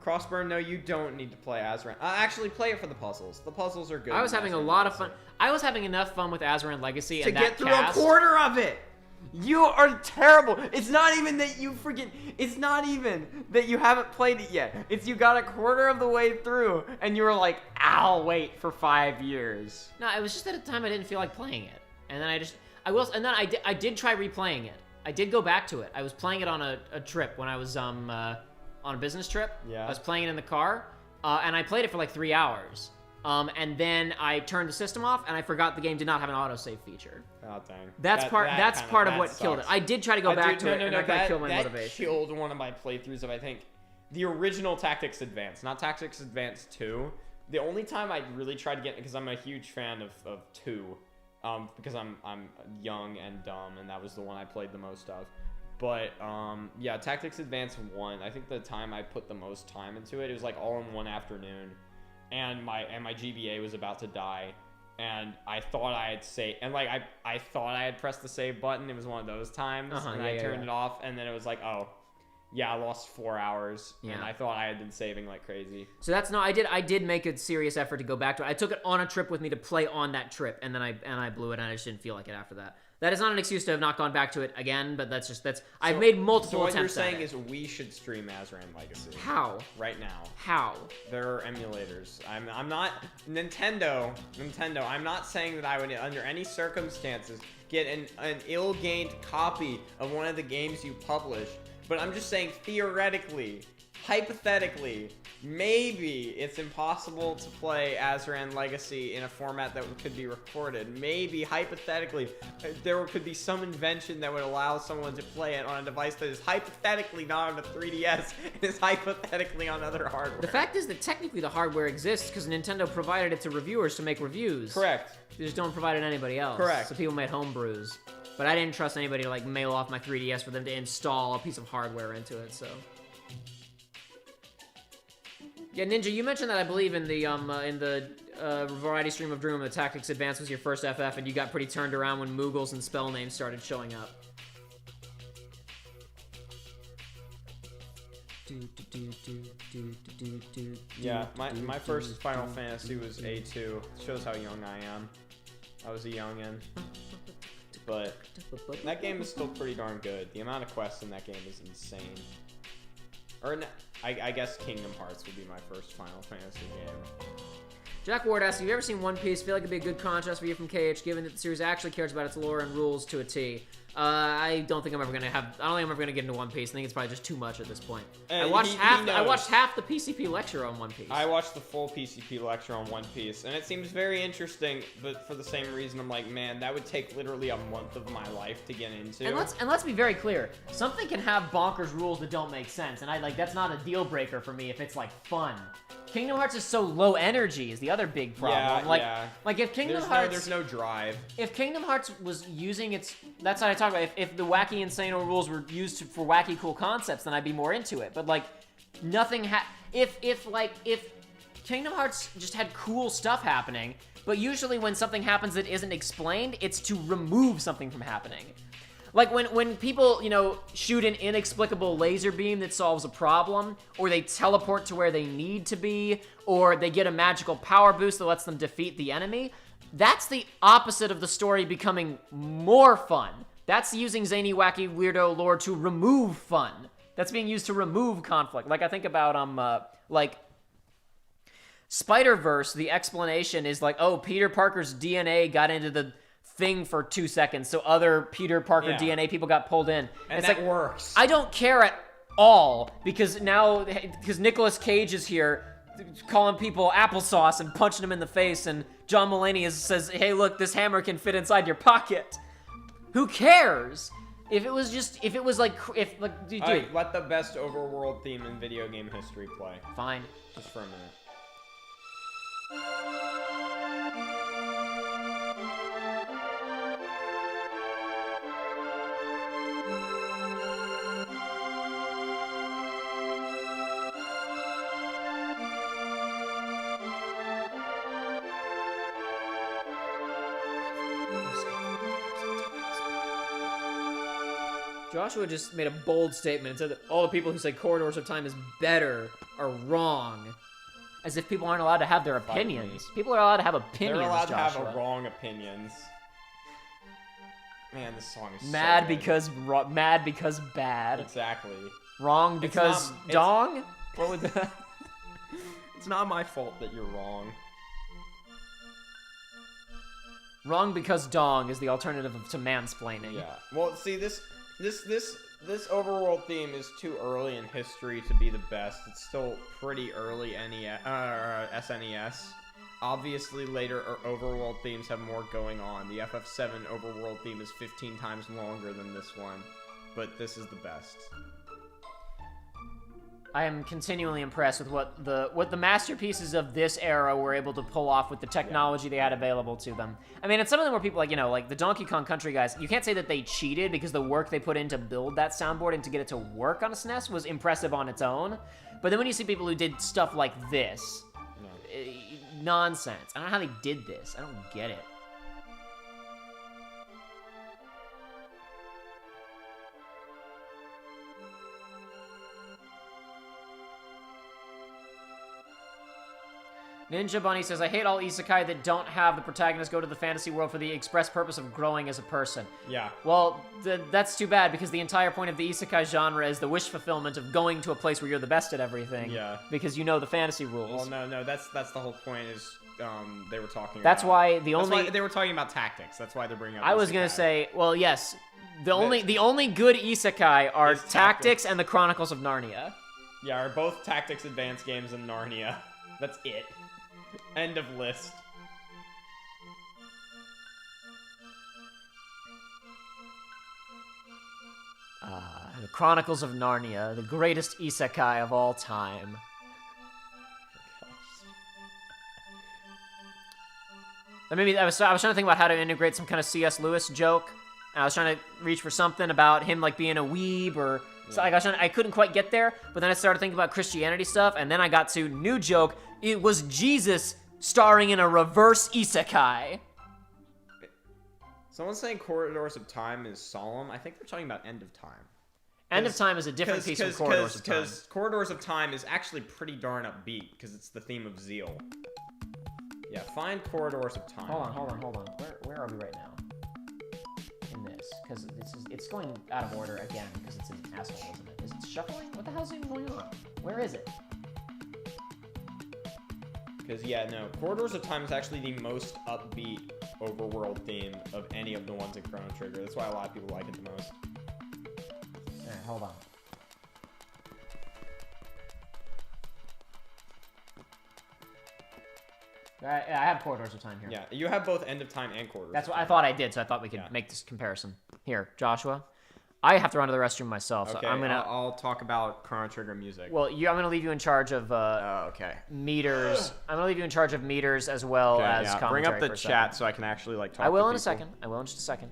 Crossburn, no, you don't need to play Azran. Actually, play it for the puzzles. The puzzles are good. I was having a lot of fun. I was having enough fun with Azran Legacy to and get through a quarter of it. You are terrible. It's not even that you forget. It's not even that you haven't played it yet. It's you got a quarter of the way through, and you were like, I'll wait for 5 years. No, it was just at a time I didn't feel like playing it. And then I did try replaying it. I did go back to it. I was playing it on a trip when I was on a business trip. Yeah. I was playing it in the car, and I played it for like 3 hours. And then I turned the system off, and I forgot the game did not have an autosave feature. Oh, dang. That's part of what killed it. I did try to go back to it, and that killed my motivation. That killed one of my playthroughs of, I think, the original Tactics Advance, not Tactics Advance 2. The only time I really tried to get, because I'm a huge fan of 2, because I'm young and dumb, and that was the one I played the most of. But, yeah, Tactics Advance 1, I think the time I put the most time into it was like all in one afternoon. And my GBA was about to die, and I thought I had saved, and like I thought I had pressed the save button. It was one of those times, and I turned it off, and then it was like, oh, yeah, I lost 4 hours, and I thought I had been saving like crazy. So that's no, I did make a serious effort to go back to it. I took it on a trip with me to play on that trip, and then I blew it, and I just didn't feel like it after that. That is not an excuse to have not gone back to it again, but I've made multiple attempts. So what you're saying is we should stream Azran Legacy. How? Right now. How? There are emulators. I'm not Nintendo. I'm not saying that I would, under any circumstances, get an ill-gained copy of one of the games you publish. But I'm just saying, theoretically, hypothetically, maybe it's impossible to play Azran Legacy in a format that could be recorded. Maybe, hypothetically, there could be some invention that would allow someone to play it on a device that is hypothetically not on a 3DS and is hypothetically on other hardware. The fact is that technically the hardware exists because Nintendo provided it to reviewers to make reviews. Correct. They just don't provide it to anybody else. Correct. So people made homebrews. But I didn't trust anybody to like mail off my 3DS for them to install a piece of hardware into it, so... Yeah, Ninja, you mentioned that I believe in the variety stream of Dream, the Tactics Advance was your first FF, and you got pretty turned around when Moogles and spell names started showing up. Yeah, my first Final Fantasy was A2. Shows how young I am. I was a youngin'. But that game is still pretty darn good. The amount of quests in that game is insane. Or no, I guess Kingdom Hearts would be my first Final Fantasy game. Jack Ward asks, have you ever seen One Piece? Feel like it'd be a good contrast for you from KH, given that the series actually cares about its lore and rules to a T. I don't think I'm ever gonna get into One Piece. I think it's probably just too much at this point. I watched half the PCP lecture on One Piece. I watched the full PCP lecture on One Piece, and it seems very interesting, but for the same reason, I'm like, man, that would take literally a month of my life to get into. And let's be very clear. Something can have bonkers rules that don't make sense, and that's not a deal breaker for me if it's like fun. Kingdom Hearts is so low energy is the other big problem. Like if Kingdom Hearts... There's no drive. If Kingdom Hearts was using its... That's what I talk about. If the wacky insano rules were used for wacky cool concepts, then I'd be more into it. But like, nothing if Kingdom Hearts just had cool stuff happening, but usually when something happens that isn't explained, it's to remove something from happening. Like when people, you know, shoot an inexplicable laser beam that solves a problem, or they teleport to where they need to be, or they get a magical power boost that lets them defeat the enemy, that's the opposite of the story becoming more fun. That's using zany, wacky, weirdo lore to remove fun. That's being used to remove conflict. Like I think about, like, Spider-Verse, the explanation is like, oh, Peter Parker's DNA got into the thing for 2 seconds, so other Peter Parker DNA people got pulled in. And it's that like, works. I don't care at all, because Nicolas Cage is here calling people applesauce and punching them in the face, and John Mulaney says, hey, look, this hammer can fit inside your pocket. Who cares? If it was dude. Alright, let the best overworld theme in video game history play. Fine. Just for a minute. Joshua just made a bold statement and said that all the people who say Corridors of Time is better are wrong. As if people aren't allowed to have their opinions. People are allowed to have opinions, They're allowed Joshua. to have wrong opinions. Man, this song is mad so good. mad because bad. Exactly. Wrong because dong? What would that? It's not my fault that you're wrong. Wrong because dong is the alternative to mansplaining. Yeah. Well, see, this overworld theme is too early in history to be the best. It's still pretty early SNES. Obviously, later overworld themes have more going on. The FF7 overworld theme is 15 times longer than this one, but this is the best. I am continually impressed with what the masterpieces of this era were able to pull off with the technology they had available to them. I mean, and some of them were people like, you know, like the Donkey Kong Country guys. You can't say that they cheated, because the work they put in to build that soundboard and to get it to work on a SNES was impressive on its own. But then when you see people who did stuff like this, nonsense. I don't know how they did this. I don't get it. Ninja Bunny says, I hate all isekai that don't have the protagonist go to the fantasy world for the express purpose of growing as a person. Yeah. Well, that's too bad, because the entire point of the isekai genre is the wish fulfillment of going to a place where you're the best at everything. Yeah. Because you know the fantasy rules. Well, no, that's the whole point is they were talking That's about... why they were talking about tactics. That's why they're bringing up I was isekai. gonna say, well, yes, the only good isekai are Tactics and the Chronicles of Narnia. Yeah, are both Tactics advanced games in Narnia. That's it. End of list. The Chronicles of Narnia, the greatest isekai of all time. I was trying to think about how to integrate some kind of C.S. Lewis joke. And I was trying to reach for something about him like being a weeb or so. I couldn't quite get there, but then I started thinking about Christianity stuff, and then I got to new joke. It was Jesus starring in a reverse isekai. Someone's saying Corridors of Time is solemn. I think they're talking about End of Time. End of Time is a different piece from Corridors of Time. Because Corridors of Time is actually pretty darn upbeat, because it's the theme of Zeal. Yeah, find Corridors of Time. Hold on. Where are we right now? In this, because it's going out of order again because it's an asshole, isn't it? Is it shuffling? What the hell's even going on? Where is it? Because, yeah, no, Corridors of Time is actually the most upbeat overworld theme of any of the ones in Chrono Trigger. That's why a lot of people like it the most. Alright, hold on. I have Corridors of Time here. Yeah, you have both End of Time and Corridors. That's what I thought I did, so I thought we could make this comparison. Here, Joshua. I have to run to the restroom myself, so okay, I'll talk about Chrono Trigger music. Well, I'm gonna leave you in charge of meters. I'm gonna leave you in charge of meters as well as commentary. Bring up the for a chat so I can actually talk. I will to in a second. Just a second.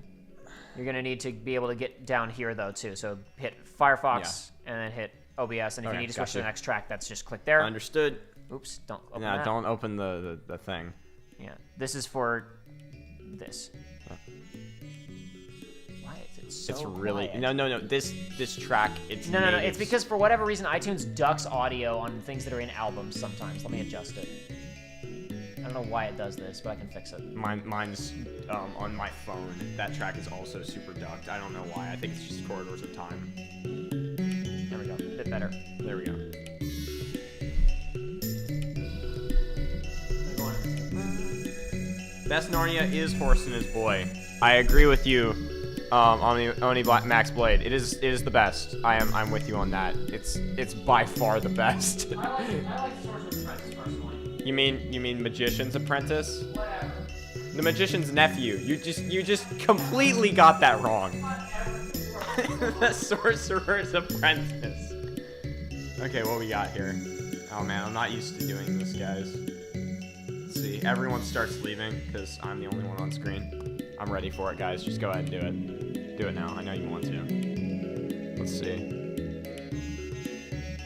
You're gonna need to be able to get down here though too. So hit Firefox and then hit OBS, and if you need to switch to the next track, that's just click there. Understood. Oops, don't open Yeah, that. don't open the thing. Yeah, this is for this. Why is it so It's really quiet? no. This track. It's No. It's natives. because for whatever reason iTunes ducks audio on things that are in albums sometimes. Let me adjust it. I don't know why it does this, but I can fix it. Mine's on my phone. That track is also super ducked. I don't know why. I think it's just Corridors of Time. There we go. A bit better. There we go. Best Narnia is Horse and His Boy. I agree with you, Oni Max Blade. It is the best. I'm with you on that. It's by far the best. I like Sorcerer's Apprentice personally. You mean Magician's Apprentice? Whatever. The Magician's Nephew. You just completely got that wrong. The Sorcerer's Apprentice. Okay, what we got here? Oh man, I'm not used to doing this, guys. Let's see. Everyone starts leaving because I'm the only one on screen. I'm ready for it, guys. Just go ahead and do it. Do it now. I know you want to. Let's see.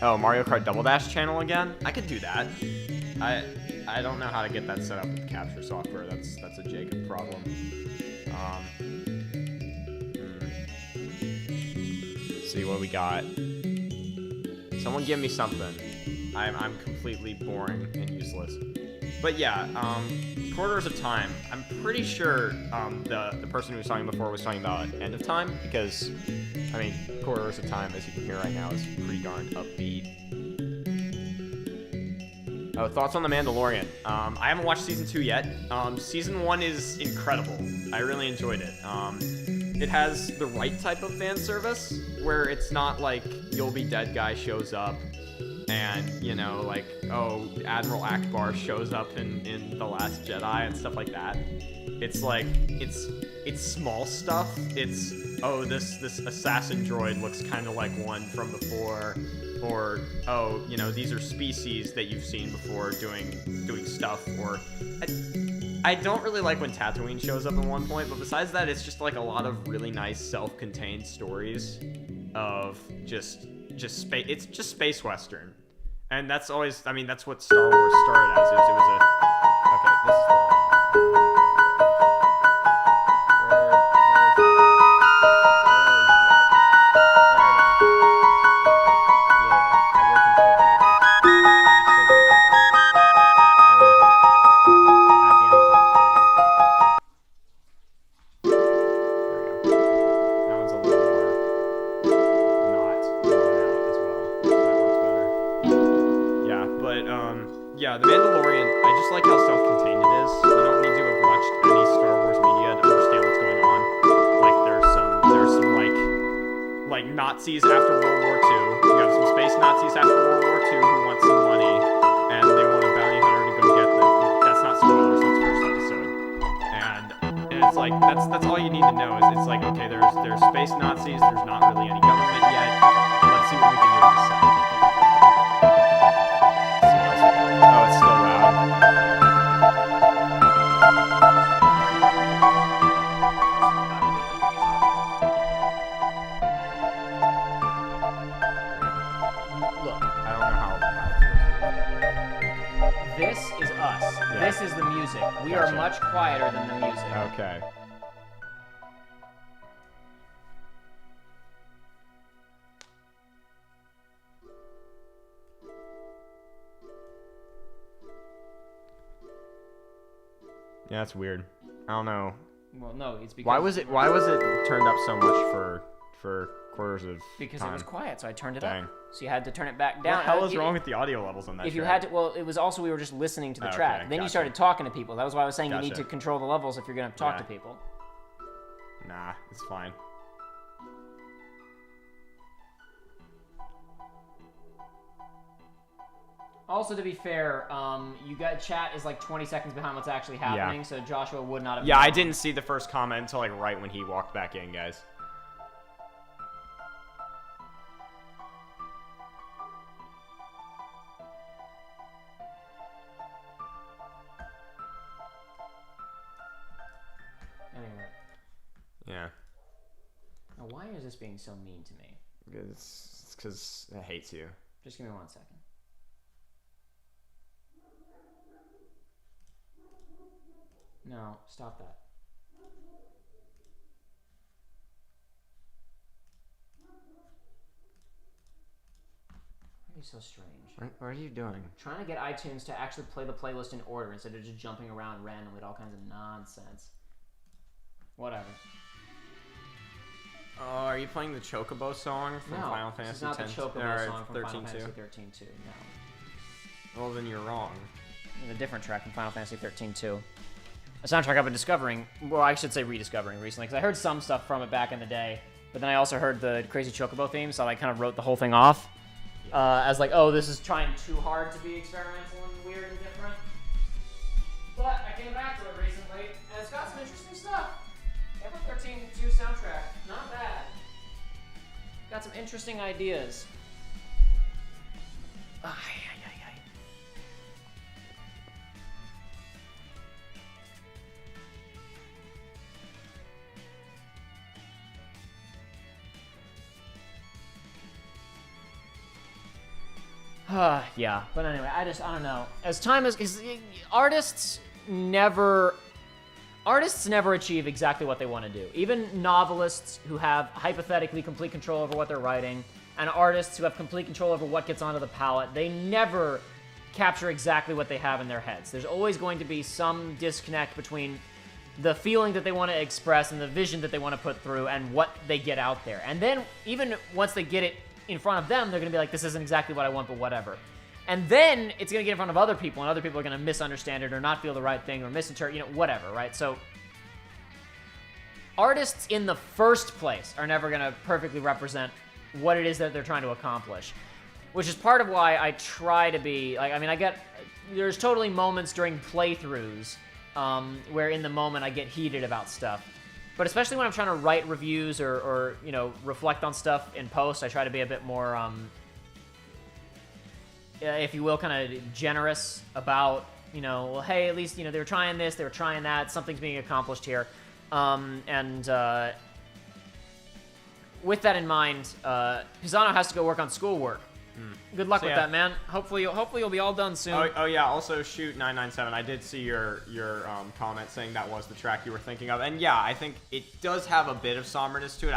Oh, Mario Kart Double Dash channel again? I could do that. I don't know how to get that set up with capture software. That's a Jacob problem. Let's see what we got. Someone give me something. I'm completely boring and useless. But yeah, Corridors of Time. I'm pretty sure the person who was talking before was talking about End of Time because, I mean, Corridors of Time, as you can hear right now, is pretty darn upbeat. Oh, thoughts on The Mandalorian? I haven't watched season 2 yet. Season 1 is incredible. I really enjoyed it. It has the right type of fan service where it's not like You'll Be Dead guy shows up and, you know, like, oh, Admiral Akbar shows up in The Last Jedi and stuff like that. It's like, it's small stuff. It's, oh, this assassin droid looks kind of like one from before. Or, oh, you know, these are species that you've seen before doing stuff. Or, I don't really like when Tatooine shows up at one point, but besides that, it's just like a lot of really nice self-contained stories of just space. It's just space western, and that's always, I mean, that's what Star Wars started as. It was a okay. This is the one. Yeah, The Mandalorian, I just like how self-contained it is. You don't need to have watched any Star Wars media to understand what's going on. Like, there's some like Nazis after World War II. You have some space Nazis after World War II who want some money, and they want a bounty hunter to go get them. That's not spoilers, that's first episode. And it's like, that's all you need to know is it's like, okay, there's space Nazis, there's not really any government yet. Let's see what we can do in this set. Oh, it's still loud. Look, I don't know how this is us. Yeah. This is the music. We are Gotcha. much quieter than the music. Okay. Yeah, that's weird. I don't know. Well, no, it's because Why was it turned up so much for Quarters of because Time? it was quiet, so I turned it Dang. up. So you had to turn it back What down. the hell is wrong with the audio levels on that If you track? had to, well, it was also we were just listening to the Okay, track. Then you gotcha. started talking to people. That was why I was saying you need Gotcha. to control the levels if you're gonna talk Yeah. to people. Nah, it's fine. Also, to be fair, you got chat is like 20 seconds behind what's actually happening, so Joshua would not have. Yeah, known. I didn't see the first comment until like right when he walked back in, guys. Anyway. Yeah. Now, why is this being so mean to me? It's because it hates you. Just give me 1 second. No, stop that. Why are you so strange? What are you doing? Trying to get iTunes to actually play the playlist in order instead of just jumping around randomly with all kinds of nonsense. Whatever. Oh, are you playing the Chocobo song from Final Fantasy X? No, this is not the Chocobo song from 13-2? Final Fantasy 13-2, no. Well, then you're wrong. It's a different track from Final Fantasy 13-2. A soundtrack I've been discovering, well, I should say rediscovering recently, because I heard some stuff from it back in the day, but then I also heard the Crazy Chocobo theme, so I kind of wrote the whole thing off as like, oh, this is trying too hard to be experimental and weird and different. But I came back to it recently, and it's got some interesting stuff. Ever 13-2 soundtrack, not bad. Got some interesting ideas. Yeah, but anyway, I don't know. As time is, artists never achieve exactly what they want to do. Even novelists who have hypothetically complete control over what they're writing, and artists who have complete control over what gets onto the palette, they never capture exactly what they have in their heads. There's always going to be some disconnect between the feeling that they want to express and the vision that they want to put through and what they get out there. And then, even once they get it in front of them, they're going to be like, this isn't exactly what I want, but whatever. And then it's going to get in front of other people, and other people are going to misunderstand it or not feel the right thing or misinterpret, whatever, right? So artists in the first place are never going to perfectly represent what it is that they're trying to accomplish, which is part of why I try to be, like, I mean, there's totally moments during playthroughs where in the moment I get heated about stuff. But especially when I'm trying to write reviews or reflect on stuff in post, I try to be a bit more, if you will, kind of generous about, well, hey, at least, they were trying this, they were trying that, something's being accomplished here. With that in mind, Pisano has to go work on schoolwork. Good luck with that, man. Hopefully you'll be all done soon. Oh yeah. Also, shoot 997. I did see your comment saying that was the track you were thinking of, and yeah, I think it does have a bit of somberness to it.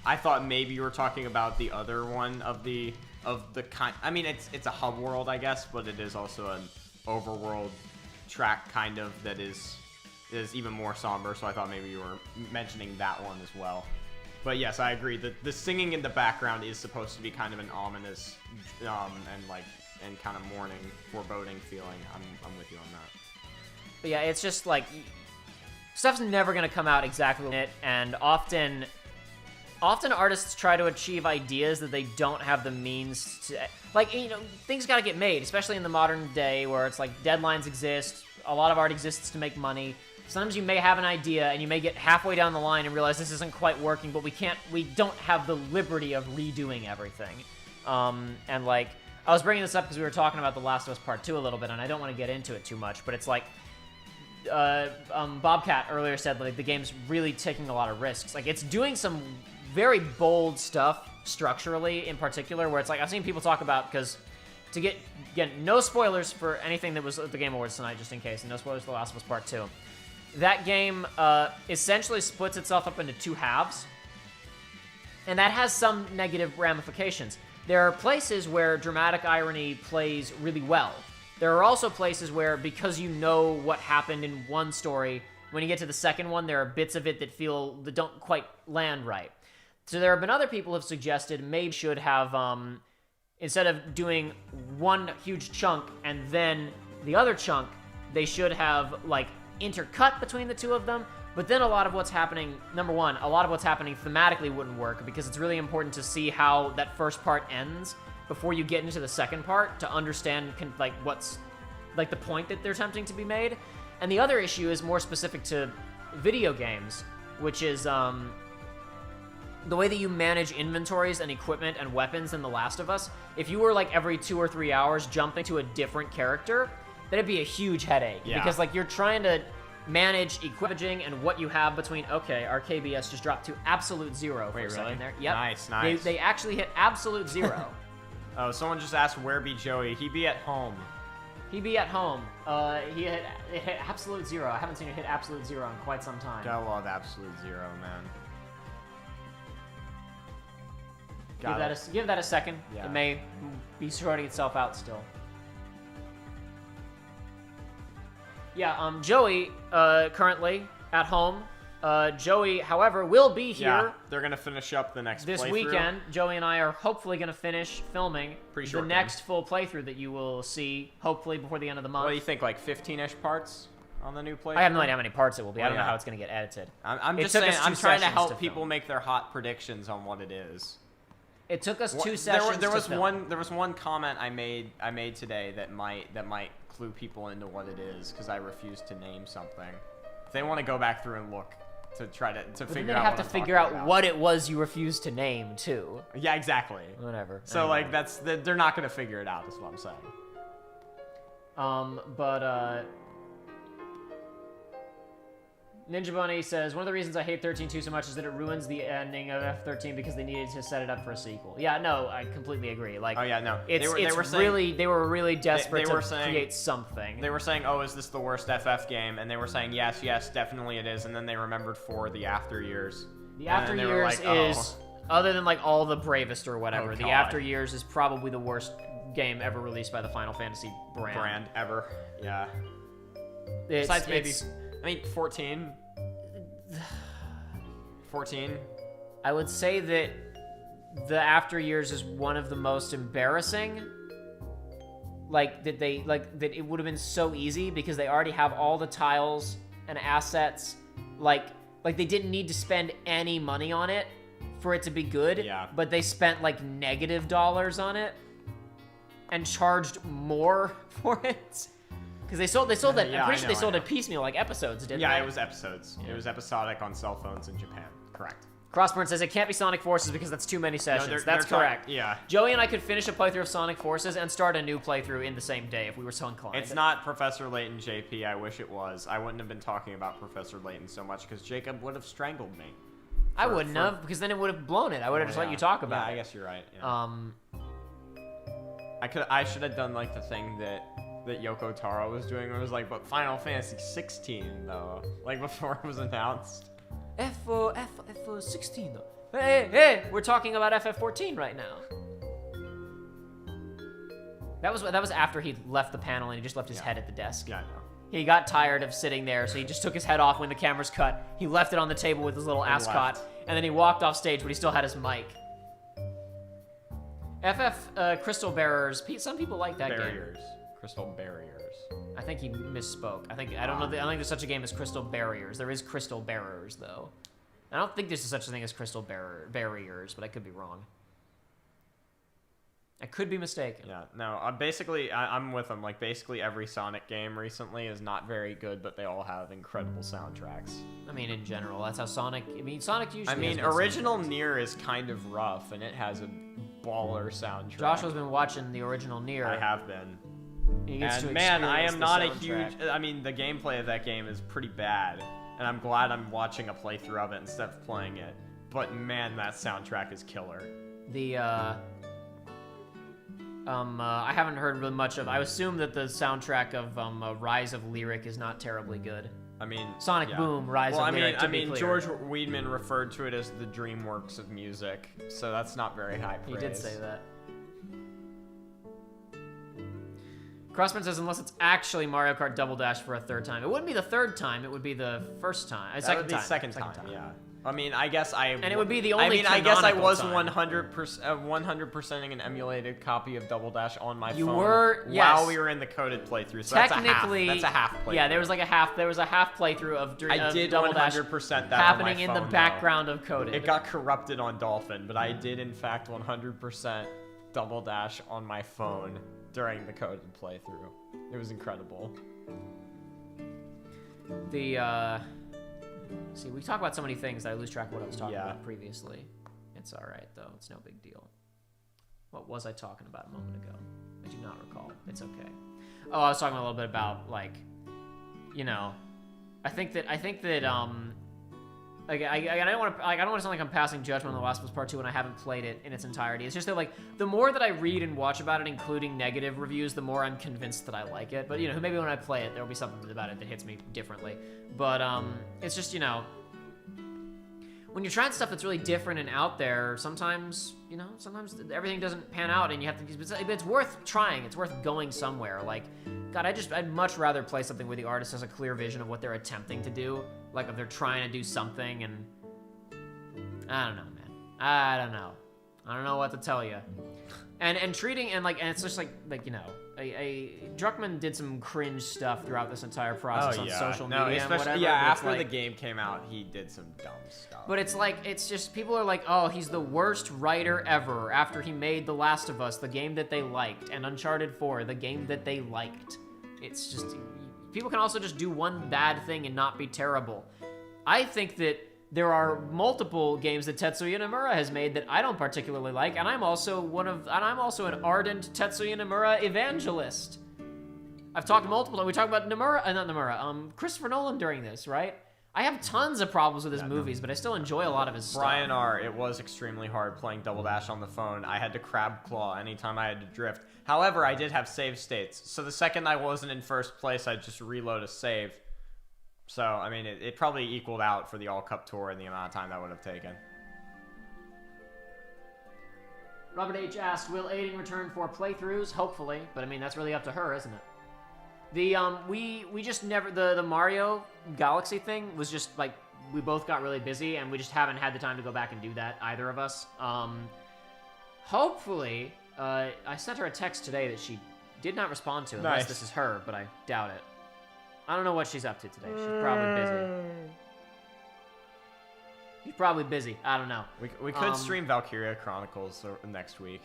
I thought maybe you were talking about the other one of the kind. I mean, it's a hub world, I guess, but it is also an overworld track kind of that is even more somber. So I thought maybe you were mentioning that one as well. But yes, I agree. The singing in the background is supposed to be kind of an ominous and kind of mourning, foreboding feeling. I'm with you on that. But yeah, it's just like stuff's never gonna come out exactly in it, and often artists try to achieve ideas that they don't have the means to. Like, things gotta get made, especially in the modern day where it's like deadlines exist. A lot of art exists to make money. Sometimes you may have an idea and you may get halfway down the line and realize this isn't quite working, but we don't have the liberty of redoing everything. And like, I was bringing this up because we were talking about The Last of Us Part 2 a little bit, and I don't want to get into it too much, but it's like, Bobcat earlier said, like, the game's really taking a lot of risks. Like, it's doing some very bold stuff structurally in particular, where it's like, I've seen people talk about, because to get, again, no spoilers for anything that was at the Game Awards tonight, just in case, and no spoilers for The Last of Us Part 2. That game essentially splits itself up into two halves, and that has some negative ramifications. There are places where dramatic irony plays really well. There are also places where, because you know what happened in one story, when you get to the second one, there are bits of it that don't quite land right. So there have been other people who have suggested maybe should have, instead of doing one huge chunk and then the other chunk, they should have, like, intercut between the two of them. But then a lot of what's happening, number one, a lot of what's happening thematically wouldn't work, because it's really important to see how that first part ends before you get into the second part to understand, like, what's, like, the point that they're attempting to be made. And the other issue is more specific to video games, which is the way that you manage inventories and equipment and weapons in The Last of Us. If you were, like, every 2 or 3 hours jumping to a different character, that'd be a huge headache. Yeah. Because, like, you're trying to manage equipaging and what you have between, okay, our KBS just dropped to absolute zero for a second there. Yep. Nice. They actually hit absolute zero. Oh, someone just asked where be Joey. He be at home. PB at home. He hit absolute 0. I haven't seen it hit absolute 0 in quite some time. Gotta love absolute 0, man. Give that a second. Yeah. It may be sorting itself out still. Yeah, Joey, currently at home. Joey, however, will be here. Yeah, they're gonna finish up the next this playthrough. weekend. Joey and I are hopefully gonna finish filming Pretty the short next full playthrough that you will see, hopefully before the end of the month. What do you think, like 15-ish parts on the new playthrough? I have no idea how many parts it will be. I don't know yeah. how it's gonna get edited. I'm It just took saying, us 2 I'm trying to sessions help to people film. make their hot predictions on what it is. It took us 2 There sessions. was to film. one comment I made today that might clue people into what it is because I refused to name something. If they want to go back through and look to try to But figure then out they have what to I'm figure talking out about. what it was you refused to name too. Yeah, exactly. Whatever. So Anyway. like they're not gonna figure it out. Is what I'm saying. Ninja Bunny says, one of the reasons I hate 13-2 so much is that it ruins the ending of F13 because they needed to set it up for a sequel. Yeah, no, I completely agree. Like, Oh yeah, no. They were really desperate to create something. They were saying, "Oh, is this the worst FF game?" And they were saying, "Yes, definitely it is." And then they remembered for the After Years. The After Years is, other than like all the Bravest or whatever, Oh, the God. After Years is probably the worst game ever released by the Final Fantasy brand. Ever. Yeah. It's, Besides maybe, it's- I mean, 14. 14. I would say that the After Years is one of the most embarrassing. Like that it would have been so easy because they already have all the tiles and assets. Like they didn't need to spend any money on it for it to be good. Yeah. But they spent like $- on it and charged more for it. Because they sold it. Yeah, I'm pretty sure they sold I it piecemeal, like episodes, didn't they? Yeah, it was episodes. It was episodic on cell phones in Japan. Correct. Crossburn says it can't be Sonic Forces because that's too many sessions. That's they're correct. yeah. Joey and I could finish a playthrough of Sonic Forces and start a new playthrough in the same day if we were so inclined. It's not Professor Layton JP. I wish it was. I wouldn't have been talking about Professor Layton so much because Jacob would have strangled me. I wouldn't have, because then it would have blown it. I would have just let you talk about it. I guess you're right. Yeah. I should have done like the thing that Yoko Taro was doing, where it was like, but Final Fantasy 16 though, like before it was announced. F16 though. Hey, we're talking about FF14 right now. That was after he left the panel and he just left his head at the desk. Yeah, I know. He got tired of sitting there, so he just took his head off when the cameras cut. He left it on the table with his little ascot, and then he walked off stage, but he still had his mic. FF Crystal Bearers. Some people like that Barriers. game. Crystal Barriers. I think he misspoke. I don't know. I don't think there's such a game as Crystal Barriers. There is Crystal Bearers, though. I don't think there's such a thing as Crystal Barriers, but I could be wrong. I could be mistaken. Yeah, no, basically, I'm with them. Like, basically every Sonic game recently is not very good, but they all have incredible soundtracks. I mean, in general, that's how Sonic... I mean, Sonic usually I mean, has good original Nier is kind of rough, and it has a baller soundtrack. Joshua's been watching the original Nier. I have been. He gets And to man, I experience am the not a soundtrack. huge... I mean, the gameplay of that game is pretty bad, and I'm glad I'm watching a playthrough of it instead of playing it. But man, that soundtrack is killer. I haven't heard really much of... I assume that the soundtrack of Rise of Lyric is not terribly good. I mean... Sonic Boom, Rise of Lyric, to be clear. George Weidman referred to it as the DreamWorks of music, so that's not very high praise. He did say that. Crossman says, unless it's actually Mario Kart Double Dash for a third time. It wouldn't be the third time, it would be the first time. Second time, yeah. I mean, I guess And it would be the only I mean, I guess I canonical was time. 100%ing an emulated copy of Double Dash on my phone. You were, yes. while we were in the coded playthrough. So Technically, that's a half playthrough. Yeah, there was a half playthrough of I did Double Dash 100% that happening on my in phone, the background of coded. It got corrupted on Dolphin, but I did in fact 100% Double Dash on my phone during the coded playthrough. It was incredible. See, we talk about so many things that I lose track of what I was talking about previously. It's alright, though. It's no big deal. What was I talking about a moment ago? I do not recall. It's okay. Oh, I was talking a little bit about, like, you know, I think that Like, I don't want to sound like I'm passing judgment on The Last of Us Part 2 when I haven't played it in its entirety. It's just that, like, the more that I read and watch about it, including negative reviews, the more I'm convinced that I like it. But, you know, maybe when I play it, there'll be something about it that hits me differently. But, it's just, you know, when you're trying stuff that's really different and out there, sometimes, you know, sometimes everything doesn't pan out and you have to, it's worth trying. It's worth going somewhere. Like, God, I'd much rather play something where the artist has a clear vision of what they're attempting to do. Like, if they're trying to do something, and I don't know, man. I don't know what to tell you. And treating, and it's just like, you know, Druckmann did some cringe stuff throughout this entire process on social media and whatever. Yeah, after the game came out, he did some dumb stuff. But it's like, it's just, people are like, oh, he's the worst writer ever after he made The Last of Us, the game that they liked, and Uncharted 4, the game that they liked. It's just, people can also just do one bad thing and not be terrible. I think that there are multiple games that Tetsuya Nomura has made that I don't particularly like, and I'm also an ardent Tetsuya Nomura evangelist. I've talked multiple times. We talked about Christopher Nolan during this, right? I have tons of problems with his movies, but I still enjoy a lot of his stuff. Brian R., it was extremely hard playing Double Dash on the phone. I had to crab claw anytime I had to drift. However, I did have save states, so the second I wasn't in first place, I'd just reload a save. So, I mean, it probably equaled out for the All Cup Tour and the amount of time that would have taken. Robert H. asked, will Aiden return for playthroughs? Hopefully, but I mean, that's really up to her, isn't it? We just never, the Mario Galaxy thing was just, like, we both got really busy, and we just haven't had the time to go back and do that, either of us. Hopefully, I sent her a text today that she did not respond to, unless this is her, but I doubt it. I don't know what she's up to today. She's probably busy. She's probably busy. I don't know. We could stream Valkyria Chronicles next week.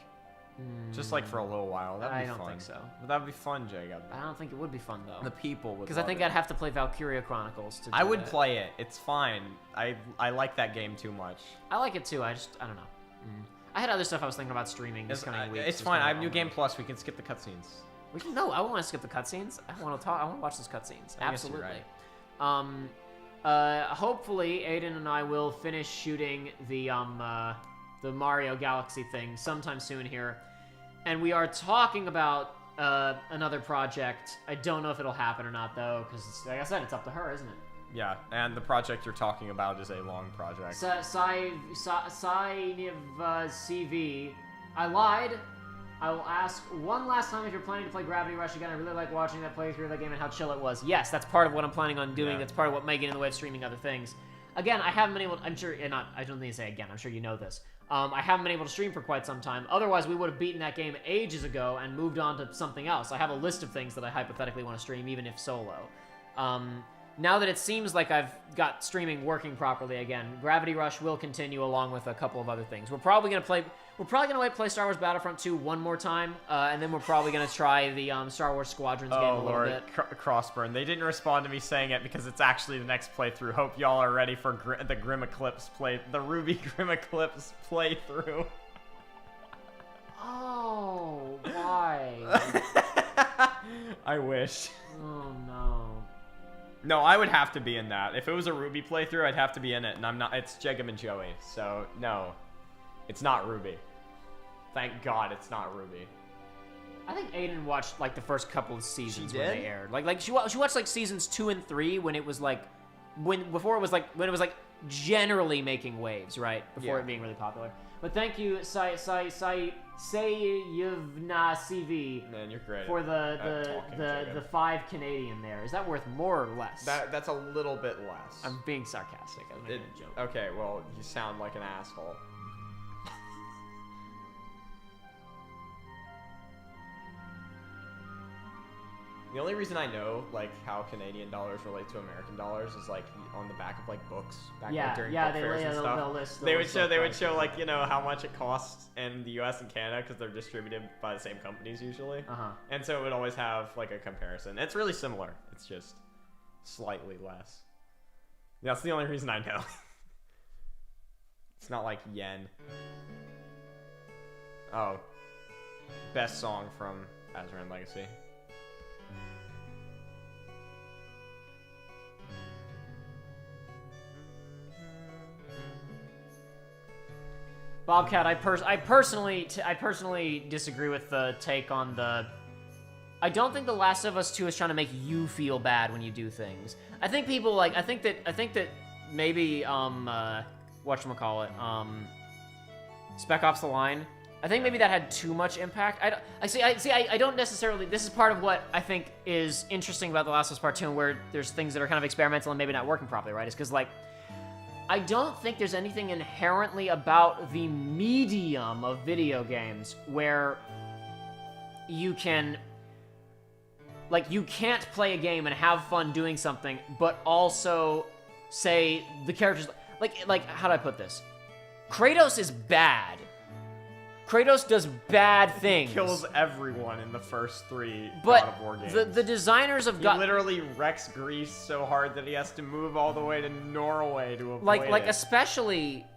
Just like for a little while. That'd be fun. I don't think so. But that'd be fun, Jacob. I don't think it would be fun, though. The people would. Because I think I'd have to play Valkyria Chronicles to do I would play it. It's fine. I like that game too much. I like it too. I don't know. I had other stuff I was thinking about streaming this coming week. It's fine. I have New Game Plus. We can skip the cutscenes. No, I want to skip the cutscenes. I want to watch those cutscenes. Absolutely. Right. Hopefully, Aiden and I will finish shooting the Mario Galaxy thing sometime soon here, and we are talking about another project. I don't know if it'll happen or not, though, because like I said, it's up to her, isn't it? Yeah, and the project you're talking about is a long project. CV. I lied. I will ask one last time if you're planning to play Gravity Rush again. I really like watching that playthrough of that game and how chill it was. Yes, that's part of what I'm planning on doing. Yeah. That's part of what may get in the way of streaming other things. Again, I haven't been able to, I don't need to say again, I'm sure you know this. I haven't been able to stream for quite some time. Otherwise, we would have beaten that game ages ago and moved on to something else. I have a list of things that I hypothetically want to stream, even if solo. Now that it seems like I've got streaming working properly again, Gravity Rush will continue along with a couple of other things. We're probably gonna play Star Wars Battlefront 2 one more time, and then we're probably gonna try the Star Wars Squadrons game a little bit. Crossburn. They didn't respond to me saying it because it's actually the next playthrough. Hope y'all are ready for the Ruby Grim Eclipse playthrough. Oh, why? I wish. Oh no. No, I would have to be in that. If it was a Ruby playthrough, I'd have to be in it, and I'm not. It's Jacob and Joey, so no. It's not Ruby. Thank God it's not Ruby. I think Aiden watched, like, the first couple of seasons She when did? they aired. Like she watched, like, seasons 2 and 3 when it was, like, when it was, like, generally making waves, right? Before it being really popular. But thank you, Sayevna CV. Man, you're great. For the 5 Canadian there. Is that worth more or less? That's a little bit less. I'm being sarcastic. I'm making a joke. Okay, well, you sound like an asshole. The only reason I know, like, how Canadian dollars relate to American dollars is, like, on the back of, like, books back during book fairs and stuff. They would show, like, you know, how much it costs in the U.S. and Canada because they're distributed by the same companies usually. And so it would always have, like, a comparison. It's really similar. It's just slightly less. That's the only reason I know. It's not like yen. Oh. Best song from Azran Legacy. Bobcat, I personally disagree with the take on the. I don't think The Last of Us 2 is trying to make you feel bad when you do things. I think people like. I think that maybe whatchamacallit, Spec Ops: The Line. I think maybe that had too much impact. I don't necessarily. This is part of what I think is interesting about The Last of Us Part 2, and where there's things that are kind of experimental and maybe not working properly, right? Is because like, I don't think there's anything inherently about the medium of video games where you can, like, you can't play a game and have fun doing something, but also say the characters, like how do I put this? Kratos is bad. Kratos does bad things. He kills everyone in the first 3 but God of War games. the designers of He literally wrecks Greece so hard that he has to move all the way to Norway to avoid it. Especially,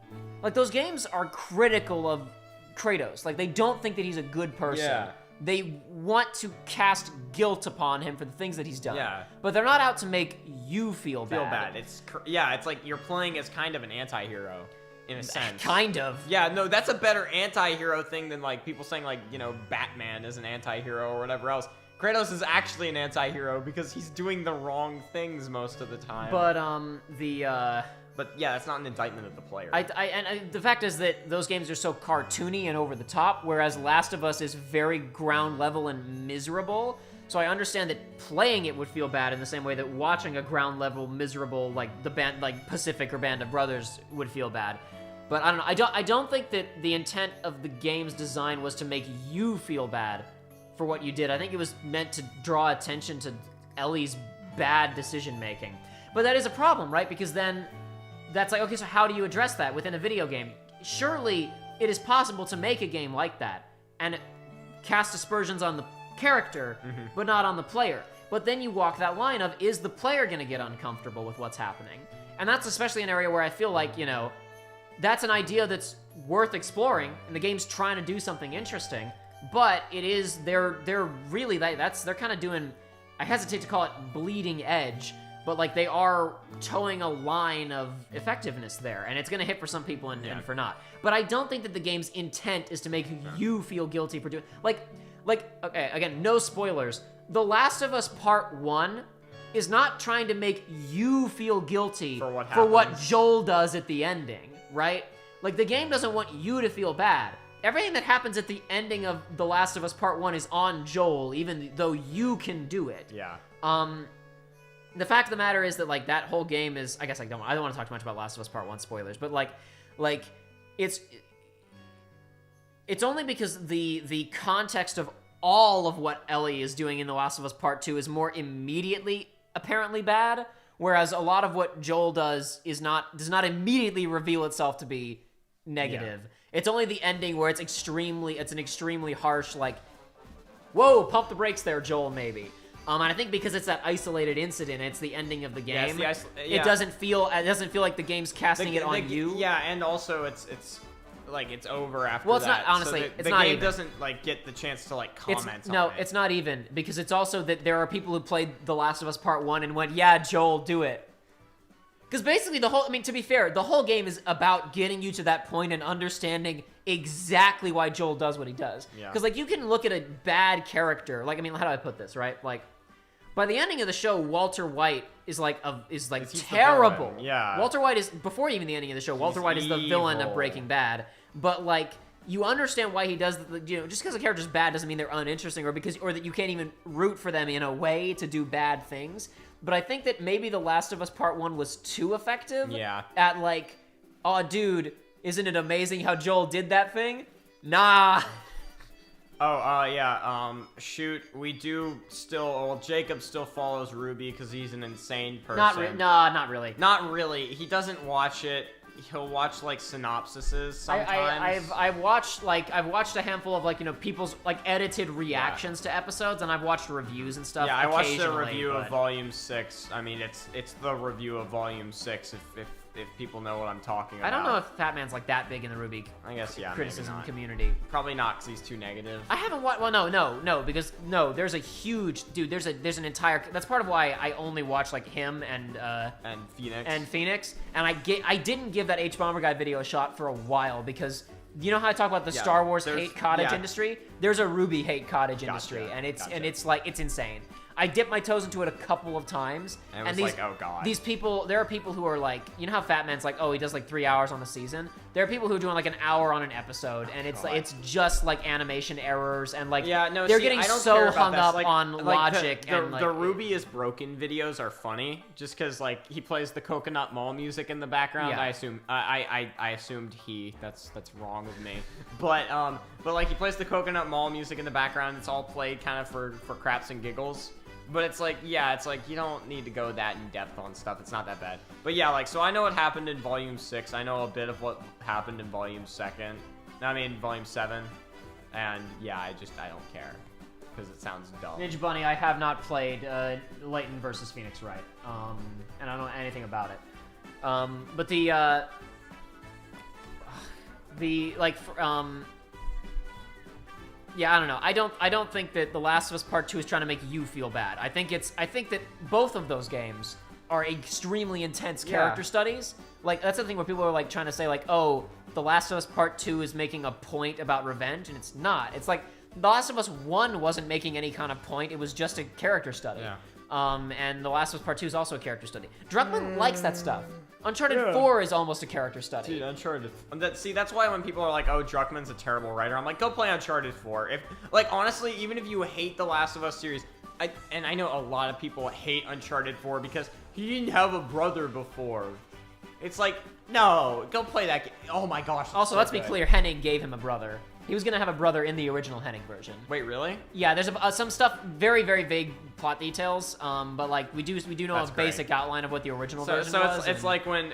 like, those games are critical of Kratos. Like, they don't think that he's a good person. Yeah. They want to cast guilt upon him for the things that he's done. Yeah. But they're not out to make you feel bad. It's like you're playing as kind of an anti-hero. In a sense. Kind of. Yeah, no, that's a better anti-hero thing than, like, people saying, like, you know, Batman is an anti-hero or whatever else. Kratos is actually an anti-hero because he's doing the wrong things most of the time. But, But, yeah, that's not an indictment of the player. The fact is that those games are so cartoony and over the top, whereas Last of Us is very ground level and miserable. So I understand that playing it would feel bad in the same way that watching a ground level miserable, like the band, like Pacific or Band of Brothers, would feel bad. But I don't know. I don't think that the intent of the game's design was to make you feel bad for what you did. I think it was meant to draw attention to Ellie's bad decision making. But that is a problem, right? Because then that's like, okay, so how do you address that within a video game? Surely it is possible to make a game like that and cast aspersions on the character, but not on the player. But then you walk that line of, is the player going to get uncomfortable with what's happening? And that's especially an area where I feel like, you know, that's an idea that's worth exploring, and the game's trying to do something interesting, but it is, they're kind of doing, I hesitate to call it bleeding edge, but like they are towing a line of effectiveness there, and it's gonna hit for some people and for not. But I don't think that the game's intent is to make you feel guilty for doing, okay, again, no spoilers. The Last of Us Part 1 is not trying to make you feel guilty for what Joel does at the ending. Right? Like, the game doesn't want you to feel bad. Everything that happens at the ending of The Last of Us Part 1 is on Joel, even though you can do it. Yeah. The fact of the matter is that, like, that whole game is, I guess I don't want to talk too much about Last of Us Part 1 spoilers, but like it's only because the context of all of what Ellie is doing in The Last of Us Part 2 is more immediately apparently bad. Whereas a lot of what Joel does does not immediately reveal itself to be negative. Yeah. It's only the ending where it's an extremely harsh, like, whoa, pump the brakes there, Joel, maybe. And I think because it's that isolated incident, it's the ending of the game. It doesn't feel like the game's casting it on you. Yeah, and also it's like it's over after that. Well, it's not, honestly, so it's not even. The game doesn't like get the chance to like comment on it. No, it's not even, because it's also that there are people who played The Last of Us Part 1 and went, yeah, Joel, do it. Because basically to be fair, the whole game is about getting you to that point and understanding exactly why Joel does what he does. Yeah. Because, like, you can look at a bad character, like, I mean, how do I put this, right? Like, by the ending of the show, Walter White is terrible. Yeah. Walter White is, before even the ending of the show, Walter White is the villain of Breaking Bad. But, like, you understand why he does, just because a character's bad doesn't mean they're uninteresting or that you can't even root for them in a way to do bad things. But I think that maybe The Last of Us Part 1 was too effective at, like, oh, dude, isn't it amazing how Joel did that thing? Nah. Shoot, we do still, Jacob still follows Ruby because he's an insane person. Not really. Not really. He doesn't watch it. He'll watch, like, synopsises sometimes. I've watched a handful of, like, you know, people's, like, edited reactions to episodes, and I've watched reviews and stuff. Yeah, I watched the review of Volume 6. I mean, it's the review of Volume 6, if people know what I'm talking about. I don't know if Fat Man's, like, that big in the Ruby criticism community. Probably not, because he's too negative. I haven't watched, well, no, because, there's a huge, dude, there's an entire, that's part of why I only watch, like, him and Phoenix. And I didn't give that H-Bomber Guy video a shot for a while, because you know how I talk about the Yeah, Star Wars there's- hate cottage yeah. industry? There's a RWBY hate cottage industry, and it's like it's insane. I dipped my toes into it a couple of times, And it was these, like, oh god. these people, there are people who are like, you know how Fat Man's like, oh, he does like 3 hours on the season? There are people who are doing like an hour on an episode, and it's like, it's just like animation errors, and like, they're getting I don't so care about hung that. up Like, on logic. The, and like, the Ruby is Broken videos are funny, just because like he plays the Coconut Mall music in the background. Yeah. I assume I assumed that's wrong of me, but like he plays the Coconut Mall music in the background. It's all played kind of for craps and giggles. But it's like, yeah, it's like you don't need to go that in depth on stuff. It's not that bad. But yeah, like, so I know what happened in Volume 6. I know a bit of what happened in Volume 7. And yeah, I don't care. Because it sounds dumb. Ninja Bunny, I have not played Layton versus Phoenix Wright, and I don't know anything about it. But yeah, I don't know. I don't think that The Last of Us Part 2 is trying to make you feel bad. I think that both of those games are extremely intense character studies. Like, that's the thing where people are like trying to say like, oh, The Last of Us Part 2 is making a point about revenge, and it's not. It's like The Last of Us 1 wasn't making any kind of point. It was just a character study. Yeah. And The Last of Us Part 2 is also a character study. Druckmann likes that stuff. Uncharted 4 is almost a character study. Dude, Uncharted. See, that's why when people are like, "Oh, Druckmann's a terrible writer," I'm like, "Go play Uncharted 4." If, like, honestly, even if you hate the Last of Us series, I know a lot of people hate Uncharted 4 because he didn't have a brother before. It's like, no, go play that game. Oh my gosh. Also, let's be clear, Henning gave him a brother. He was gonna have a brother in the original Henning version. Wait, really? Yeah, there's some stuff, very, very vague plot details, but like we do know That's a basic outline of what the original version so was. it's like when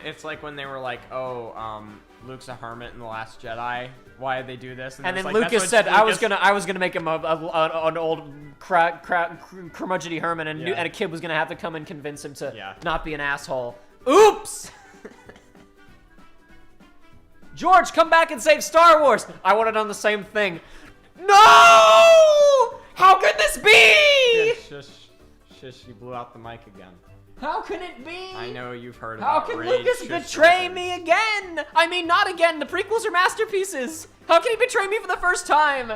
they were like, "Oh, Luke's a hermit in The Last Jedi. Why did they do this?" And then like, Lucas said, "I was gonna make him an old curmudgeony hermit, and a kid was gonna have to come and convince him to not be an asshole." Oops. George, come back and save Star Wars! I would have done the same thing. No! How could this be? Shush, you blew out the mic again. How can it be? I know you've heard How about can Rage. Lucas betray me again? I mean, not again. The prequels are masterpieces. How can he betray me for the first time?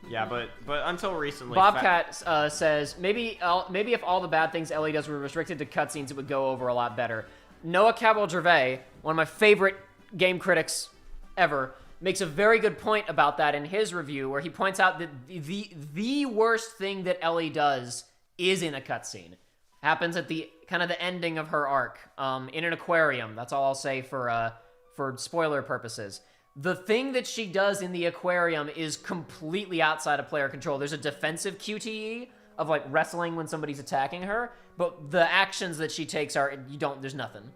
Yeah, but until recently, Bobcat says maybe if all the bad things Ellie does were restricted to cutscenes, it would go over a lot better. Noah Cabell-Gervais, one of my favorite game critics ever, makes a very good point about that in his review, where he points out that the worst thing that Ellie does is in a cutscene. Happens at the kind of the ending of her arc, in an aquarium. That's all I'll say for spoiler purposes. The thing that she does in the aquarium is completely outside of player control. There's a defensive QTE of like wrestling when somebody's attacking her, but the actions that she takes are there's nothing.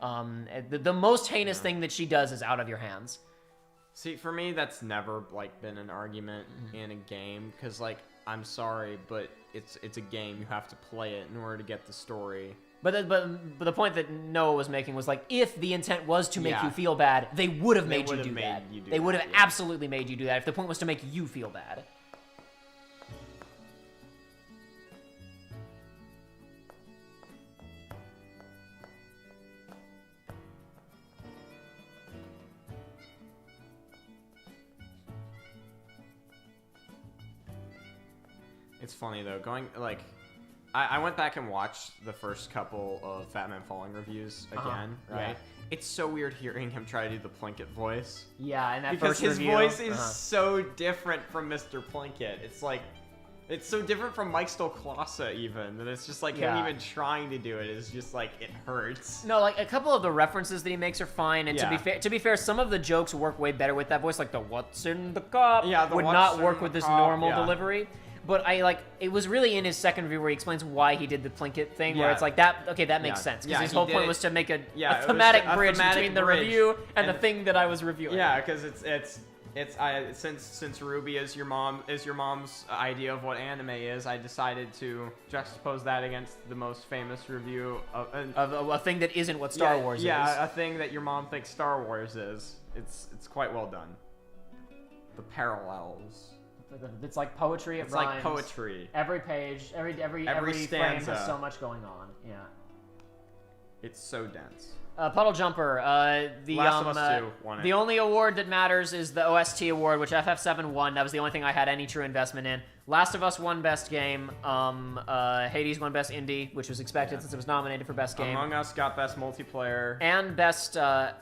The most heinous thing that she does is out of your hands. See, for me, that's never like been an argument in a game, because like, I'm sorry, but it's a game. You have to play it in order to get the story. But the point that Noah was making was like, if the intent was to make you feel bad, they would have made you do that. They would have absolutely made you do that if the point was to make you feel bad. It's funny though, I went back and watched the first couple of Fat Man Falling reviews again, right? Yeah. It's so weird hearing him try to do the Plinkett voice. Yeah, and that because first review. Because his voice is so different from Mr. Plinkett. It's like, it's so different from Mike Stolklasa even, that it's just like him even trying to do it is just like, it hurts. No, like a couple of the references that he makes are fine, and to be fair, some of the jokes work way better with that voice, like the "What's in the cup" would not work with this normal delivery. But it was really in his second review where he explains why he did the Plinkett thing, where it's like, that makes sense. Because his whole point was to make a thematic bridge between the review and the thing that I was reviewing. Yeah, because since Ruby is your mom's idea of what anime is, I decided to juxtapose that against the most famous review of a thing that isn't what Star Wars is. Yeah, a thing that your mom thinks Star Wars is. It's quite well done. The parallels. It's like poetry. It's rhymes. like poetry. Every page, every frame stanza has so much going on. Yeah. It's so dense. Puddle Jumper. The Last of Us 2 won it. The only award that matters is the OST award, which FF7 won. That was the only thing I had any true investment in. Last of Us won Best Game. Hades won Best Indie, which was expected since it was nominated for Best Game. Among Us got Best Multiplayer. And Best. No,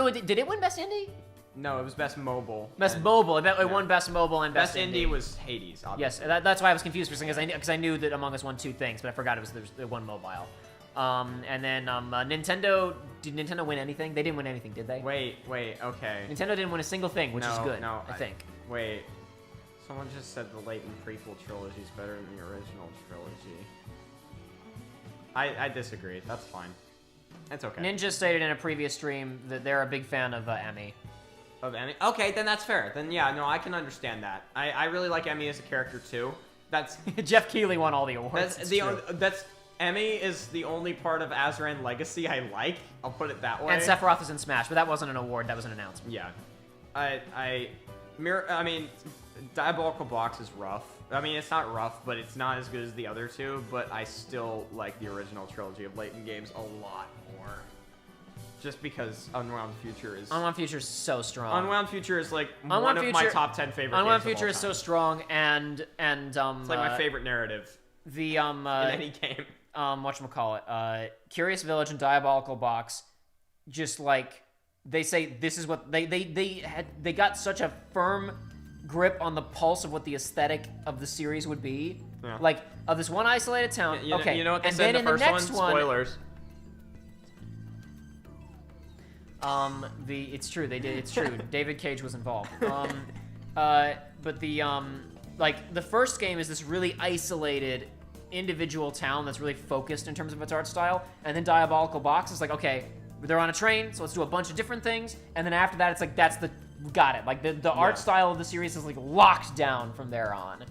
did it win Best Indie? No, it was Best Mobile. Best Mobile. It won Best Mobile and Best Indie was Hades, obviously. Yes, that's why I was confused for a second, because I knew that Among Us won 2 things, but I forgot it won mobile. And then Nintendo. Did Nintendo win anything? They didn't win anything, did they? Wait, okay. Nintendo didn't win a single thing, which is good. I think. Wait. Someone just said the latent prequel trilogy is better than the original trilogy. I disagree. That's fine. It's okay. Ninja stated in a previous stream that they're a big fan of Emmy. Of Emmy? Okay, then that's fair. Then yeah, no, I can understand that. I really like Emmy as a character too. That's Jeff Keighley won all the awards. That's Emmy is the only part of Azran Legacy I like. I'll put it that way. And Sephiroth is in Smash, but that wasn't an award. That was an announcement. Yeah. I mean, Diabolical Box is rough. I mean, it's not rough, but it's not as good as the other two. But I still like the original trilogy of Layton games a lot more. Just because Unwound Future is... Unwound Future is so strong. Unwound Future is like one of my top 10 favorite games Unwound Future of all is time. so strong, and it's like my favorite narrative. The in any game. Whatchamacallit, Curious Village and Diabolical Box, just like they say, this is what they got such a firm grip on the pulse of what the aesthetic of the series would be. Yeah. Like of this one isolated town. Okay, you know what they and said then in the in first the next one? Spoilers. It's true. They did. It's true. David Cage was involved. But the like the first game is this really isolated individual town that's really focused in terms of its art style, and then Diabolical Box is like, okay, they're on a train, so let's do a bunch of different things, and then after that, it's like got it. Like the art style of the series is like locked down from there on,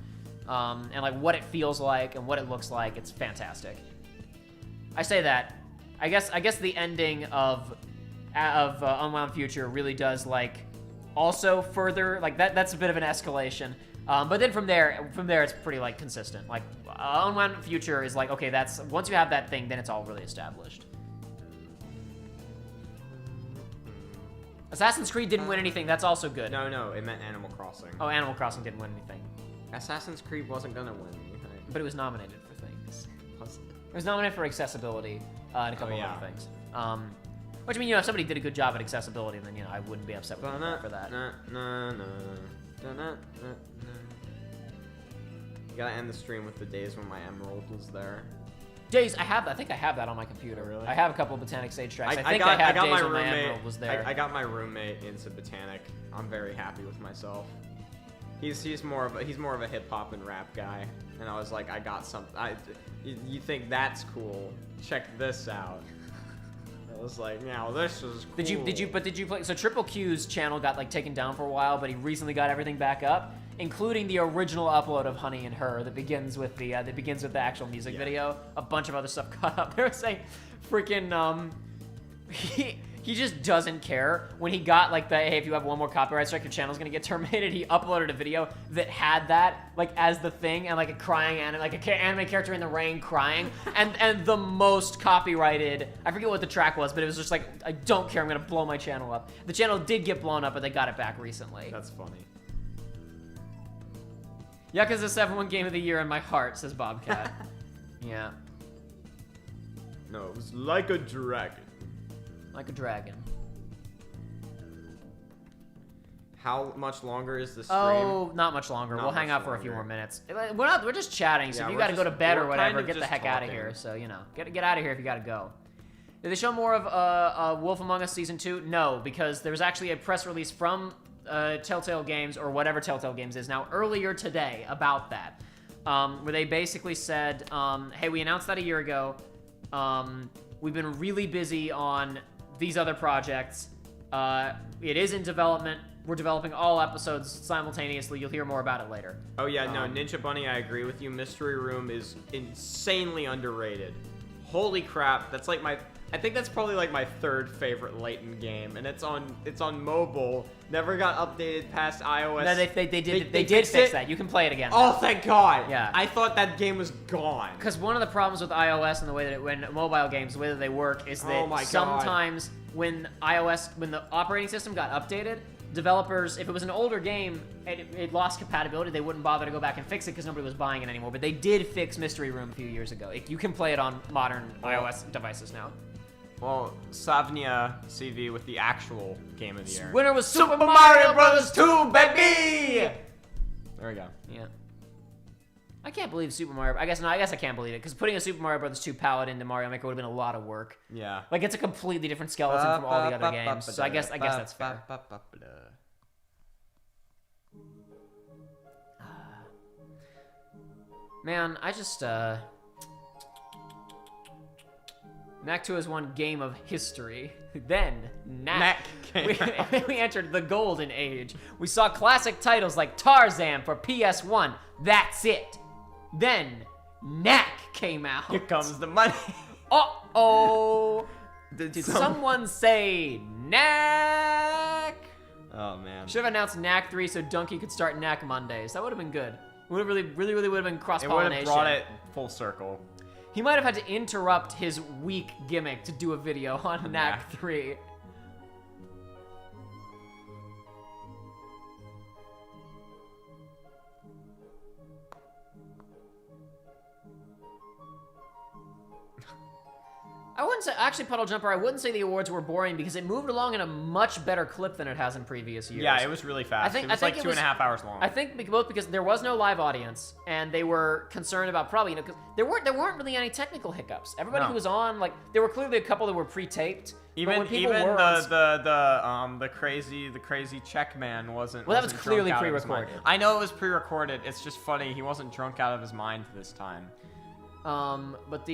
and like what it feels like and what it looks like, it's fantastic. I say that. I guess the ending of Unwound Future really does like also further like that's a bit of an escalation. But then from there it's pretty like consistent. Like Unwound Future is like, okay, that's once you have that thing, then it's all really established. Assassin's Creed didn't win anything. That's also good. No, it meant Animal Crossing. Oh, Animal Crossing didn't win anything. Assassin's Creed wasn't gonna win anything. But it was nominated for things. It was nominated for accessibility and a couple of other things. Which I mean, if somebody did a good job at accessibility, then I wouldn't be upset with them for that. You gotta end the stream with the days when my Emerald was there. Days, I think I have that on my computer. Really? I have a couple of Botanic Sage tracks. I got days my when my Emerald was there. I got my roommate into Botanic. I'm very happy with myself. He's more of a hip hop and rap guy, and I was like, I got something. You think that's cool? Check this out. I was like, now this is cool. Did you play? So Triple Q's channel got like taken down for a while, but he recently got everything back up, including the original upload of Honey and Her that begins with the actual music video. A bunch of other stuff got up. They were saying, freaking he just doesn't care. When he got like the hey, if you have one more copyright strike, your channel's gonna get terminated. He uploaded a video that had that like as the thing, and like a crying anime, like an anime character in the rain crying, and the most copyrighted. I forget what the track was, but it was just like, I don't care. I'm gonna blow my channel up. The channel did get blown up, but they got it back recently. That's funny. Yakuza 7 won Game of the Year in my heart, says Bobcat. Yeah. No, it was like a dragon. Like a dragon. How much longer is the stream? Oh, not much longer. We'll hang out for a few more minutes. We're just chatting, so if you gotta go to bed or whatever, get the heck out of here. So, get out of here if you gotta go. Did they show more of Wolf Among Us Season 2? No, because there was actually a press release from Telltale Games, or whatever Telltale Games is now, earlier today about that. Where they basically said, hey, we announced that a year ago. We've been really busy on these other projects. It is in development. We're developing all episodes simultaneously. You'll hear more about it later. Oh yeah, no, Ninja Bunny, I agree with you. Mystery Room is insanely underrated. Holy crap, that's like I think that's probably like my third favorite Layton game, and it's on mobile. Never got updated past iOS. No, they did fixed fix it? that. You can play it again. Oh, thank God. Yeah. I thought that game was gone. Because one of the problems with iOS and the way that when mobile games, the way that they work is that Oh my God. sometimes when the operating system got updated, developers, if it was an older game and it lost compatibility, they wouldn't bother to go back and fix it because nobody was buying it anymore. But they did fix Mystery Room a few years ago. You can play it on modern iOS devices now. Well, Savnia CV with the actual game of the year. Winner was Super Mario Bros. 2, baby! There we go. Yeah. I can't believe Super Mario... I guess I can't believe it, because putting a Super Mario Bros. 2 palette into Mario Maker would have been a lot of work. Yeah. Like, it's a completely different skeleton from all the other games, so I guess that's fair. Man, I just, Knack 2 has won Game of History. Then, Knack we entered the Golden Age. We saw classic titles like Tarzan for PS1. That's it. Then, Knack came out. Here comes the money. Uh-oh. Did someone say Knack? Oh, man. Should have announced Knack 3 so Donkey could start Knack Mondays. That would have been good. Would have really would have been cross-pollination. It would have brought it full circle. He might have had to interrupt his weak gimmick to do a video on Knack 3. I wouldn't say, actually, Puddle Jumper, I wouldn't say the awards were boring because it moved along in a much better clip than it has in previous years. Yeah, it was really fast. It was like 2.5 hours long. I think both because there was no live audience and they were concerned about probably, because there weren't really any technical hiccups. Everybody who was on, like, there were clearly a couple that were pre-taped. Even the crazy check man wasn't. Well, that was clearly pre-recorded. I know it was pre-recorded. It's just funny he wasn't drunk out of his mind this time. But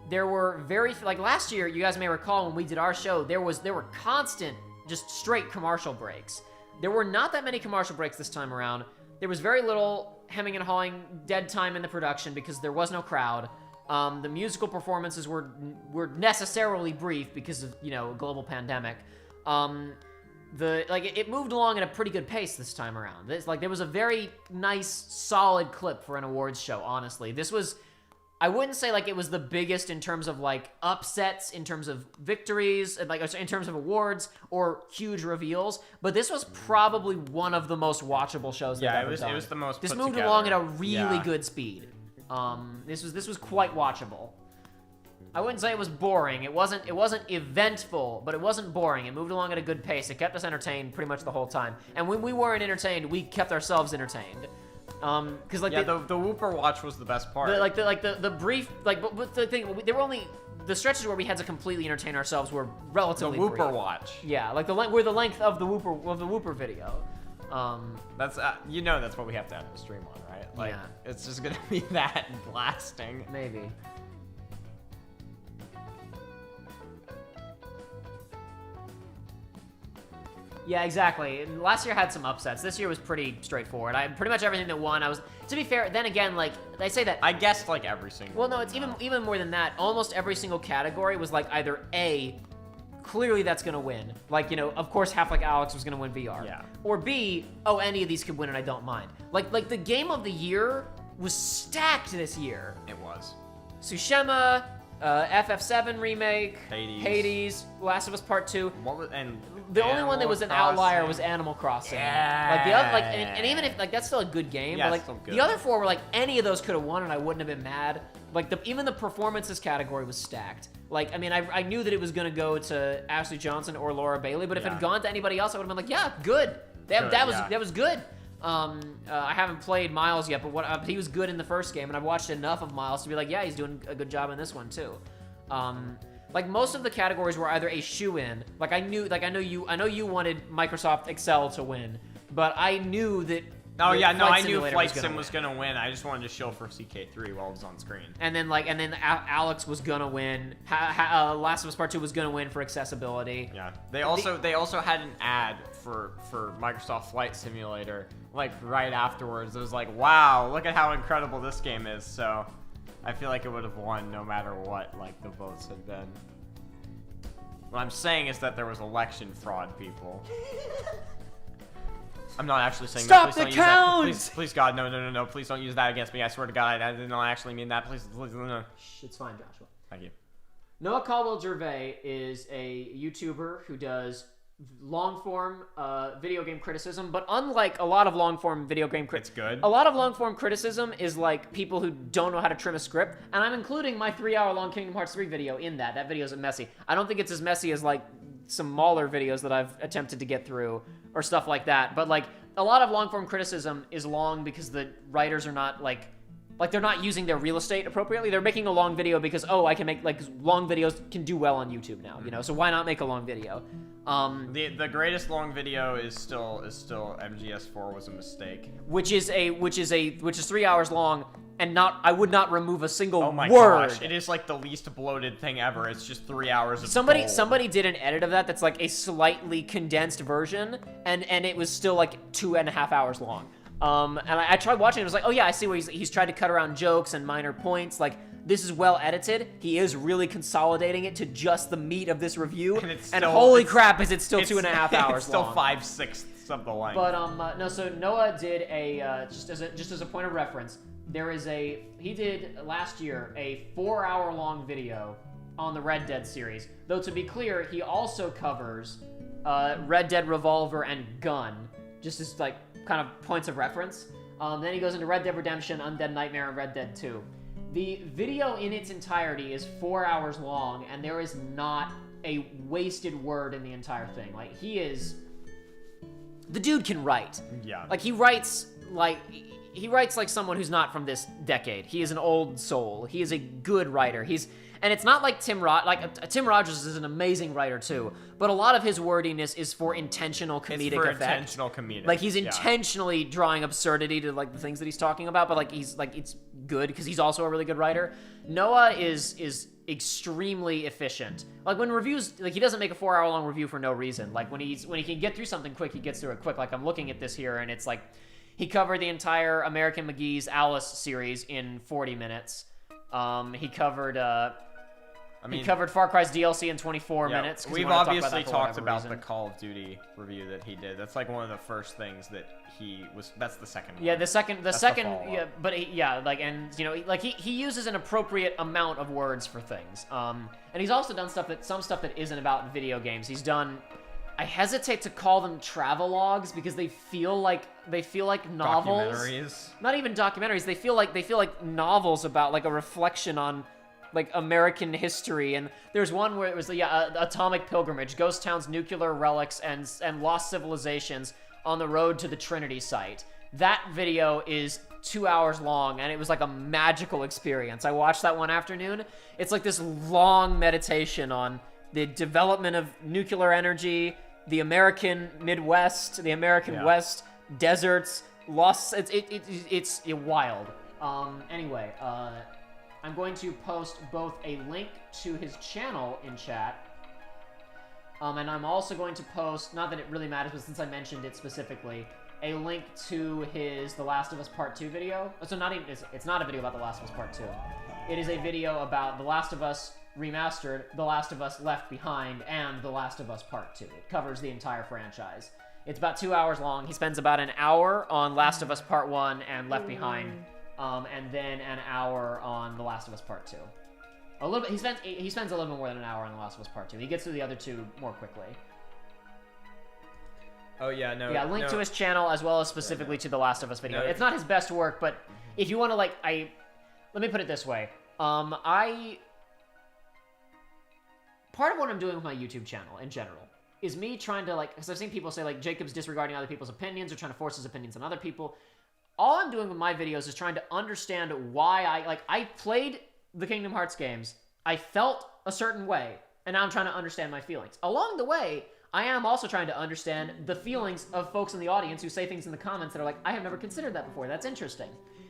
there were like last year, you guys may recall when we did our show, there were constant, just straight commercial breaks. There were not that many commercial breaks this time around. There was very little hemming and hawing dead time in the production because there was no crowd. The musical performances were necessarily brief because of, a global pandemic. It moved along at a pretty good pace this time around. There was a very nice, solid clip for an awards show, honestly. This was, I wouldn't say it was the biggest in terms of upsets, in terms of victories, in terms of awards or huge reveals, but this was probably one of the most watchable shows they've ever done. It was the most. This moved along at a really good speed. This was quite watchable. I wouldn't say it was boring. It wasn't eventful, but it wasn't boring. It moved along at a good pace. It kept us entertained pretty much the whole time. And when we weren't entertained, we kept ourselves entertained. Because the Whooper watch was the best part. The brief but the thing, there were only the stretches where we had to completely entertain ourselves were relatively the Whooper brief. watch. Yeah, were the length of the Whooper video. That's that's what we have to have the stream on, right? Yeah. It's just gonna be that blasting. Maybe. Yeah, exactly. And last year had some upsets. This year was pretty straightforward. Pretty much everything that won, to be fair, then again, I say that. I guessed every single. Well, no, it's even more than that. Almost every single category was either A, clearly that's gonna win. Of course, Half-Life Alyx was gonna win VR. Yeah. Or B, oh, any of these could win and I don't mind. The game of the year was stacked this year. It was. Tsushima, FF7 remake, Hades, Last of Us Part 2. The only Animal one that was an Crossing. outlier was Animal Crossing. Yeah. The other, and even if that's still a good game, Yeah, but it's still good. the other four were any of those could have won and I wouldn't have been mad. Even the performances category was stacked. I knew that it was gonna go to Ashley Johnson or Laura Bailey, but if it had gone to anybody else, I would have been yeah, good. That was good. I haven't played Miles yet, but he was good in the first game, and I've watched enough of Miles to be yeah, he's doing a good job in this one too. Most of the categories were either a shoe-in. I know you wanted Microsoft Excel to win, but I knew that. Oh yeah, no, I knew Simulator Flight Sim was gonna win. I just wanted to shill for CK3 while it was on screen. And then Alyx was gonna win. Last of Us Part 2 was gonna win for accessibility. Yeah. They also had an ad for Microsoft Flight Simulator right afterwards. It was wow, look at how incredible this game is. So I feel like it would have won no matter what, like, the votes had been. What I'm saying is that there was election fraud, people. I'm not actually saying Stop that. the count! Please, God, no. Please don't use that against me. I swear to God, I did not actually mean that. Please, no. Shh, it's fine, Joshua. Thank you. Noah Caldwell-Gervais is a YouTuber who does long-form video game criticism, but unlike a lot of long-form video game criticism, it's good. A lot of long-form criticism is like people who don't know how to trim a script, and I'm including my 3-hour-long Kingdom Hearts 3 video in that. That video is messy. I don't think it's as messy as like some Mauler videos that I've attempted to get through or stuff like that, but like a lot of long-form criticism is long because the writers are not like they're not using their real estate appropriately. They're making a long video because, oh, I can make, like, long videos can do well on YouTube now, you know? So why not make a long video? The greatest long video is still MGS4 was a mistake. Which is 3 hours long, and I would not remove a single word. Oh my gosh, it is like the least bloated thing ever. It's just 3 hours of gold. Somebody did an edit of that's like a slightly condensed version, and it was still like 2.5 hours long. And I tried watching it, I was like, oh yeah, I see where he's tried to cut around jokes and minor points, like, this is well edited. He is really consolidating it to just the meat of this review, and holy crap, is it still 2.5 hours it's still long. 5/6 of the length. But, no, so Noah did just as a point of reference, he did last year a 4-hour long video on the Red Dead series, though to be clear, he also covers, Red Dead Revolver and Gun, just as, like, kind of points of reference. Then he goes into Red Dead Redemption, Undead Nightmare, and Red Dead 2. The video in its entirety is 4 hours long, and there is not a wasted word in the entire thing. Like, the dude can write. Yeah. Like, he writes like someone who's not from this decade. He is an old soul. He is a good writer. And it's not like Tim Rogers is an amazing writer too, but a lot of his wordiness is for intentional comedic effect. Intentional comedic. Like, he's intentionally drawing absurdity to, like, the things that he's talking about, but, like, it's good because he's also a really good writer. Noah is extremely efficient. Like, when reviews, like, he doesn't make a 4-hour long review for no reason. Like, when he can get through something quick, he gets through it quick. Like, I'm looking at this here, and it's like, he covered the entire American McGee's Alice series in 40 minutes. He covered Far Cry's DLC in 24 minutes. We've obviously talked about the Call of Duty review that he did. That's like one of the first things that that's the second one. Yeah, the second, yeah, but and you know, like he uses an appropriate amount of words for things. And he's also done some stuff that isn't about video games. He's done, I hesitate to call them travelogues because they feel like novels. Documentaries. Not even documentaries. They feel like novels about, like, a reflection on, like, American history. And there's one where it was Atomic Pilgrimage, Ghost Town's nuclear relics and lost civilizations on the road to the Trinity site. That video is 2 hours long, and it was like a magical experience. I watched that one afternoon. It's like this long meditation on the development of nuclear energy, the American Midwest, the American West, deserts, lost. It's wild. Anyway, I'm going to post both a link to his channel in chat, and I'm also going to post, not that it really matters, but since I mentioned it specifically, a link to his The Last of Us Part 2 video. So it's not a video about The Last of Us Part 2. It is a video about The Last of Us Remastered, The Last of Us Left Behind, and The Last of Us Part 2. It covers the entire franchise. It's about 2 hours long. He spends about an hour on Last of Us Part 1 and Left Behind, and then an hour on The Last of Us Part 2. A little bit. He spends a little bit more than an hour on The Last of Us Part 2. He gets through the other two more quickly. Oh yeah, no. Yeah, link to his channel as well as specifically to the Last of Us video. It's not his best work, but if you want to, let me put it this way. Part of what I'm doing with my YouTube channel in general is me trying to, because I've seen people say, Jacob's disregarding other people's opinions or trying to force his opinions on other people. All I'm doing with my videos is trying to understand why I played the Kingdom Hearts games, I felt a certain way, and now I'm trying to understand my feelings. Along the way, I am also trying to understand the feelings of folks in the audience who say things in the comments that are like, I have never considered that before, that's interesting.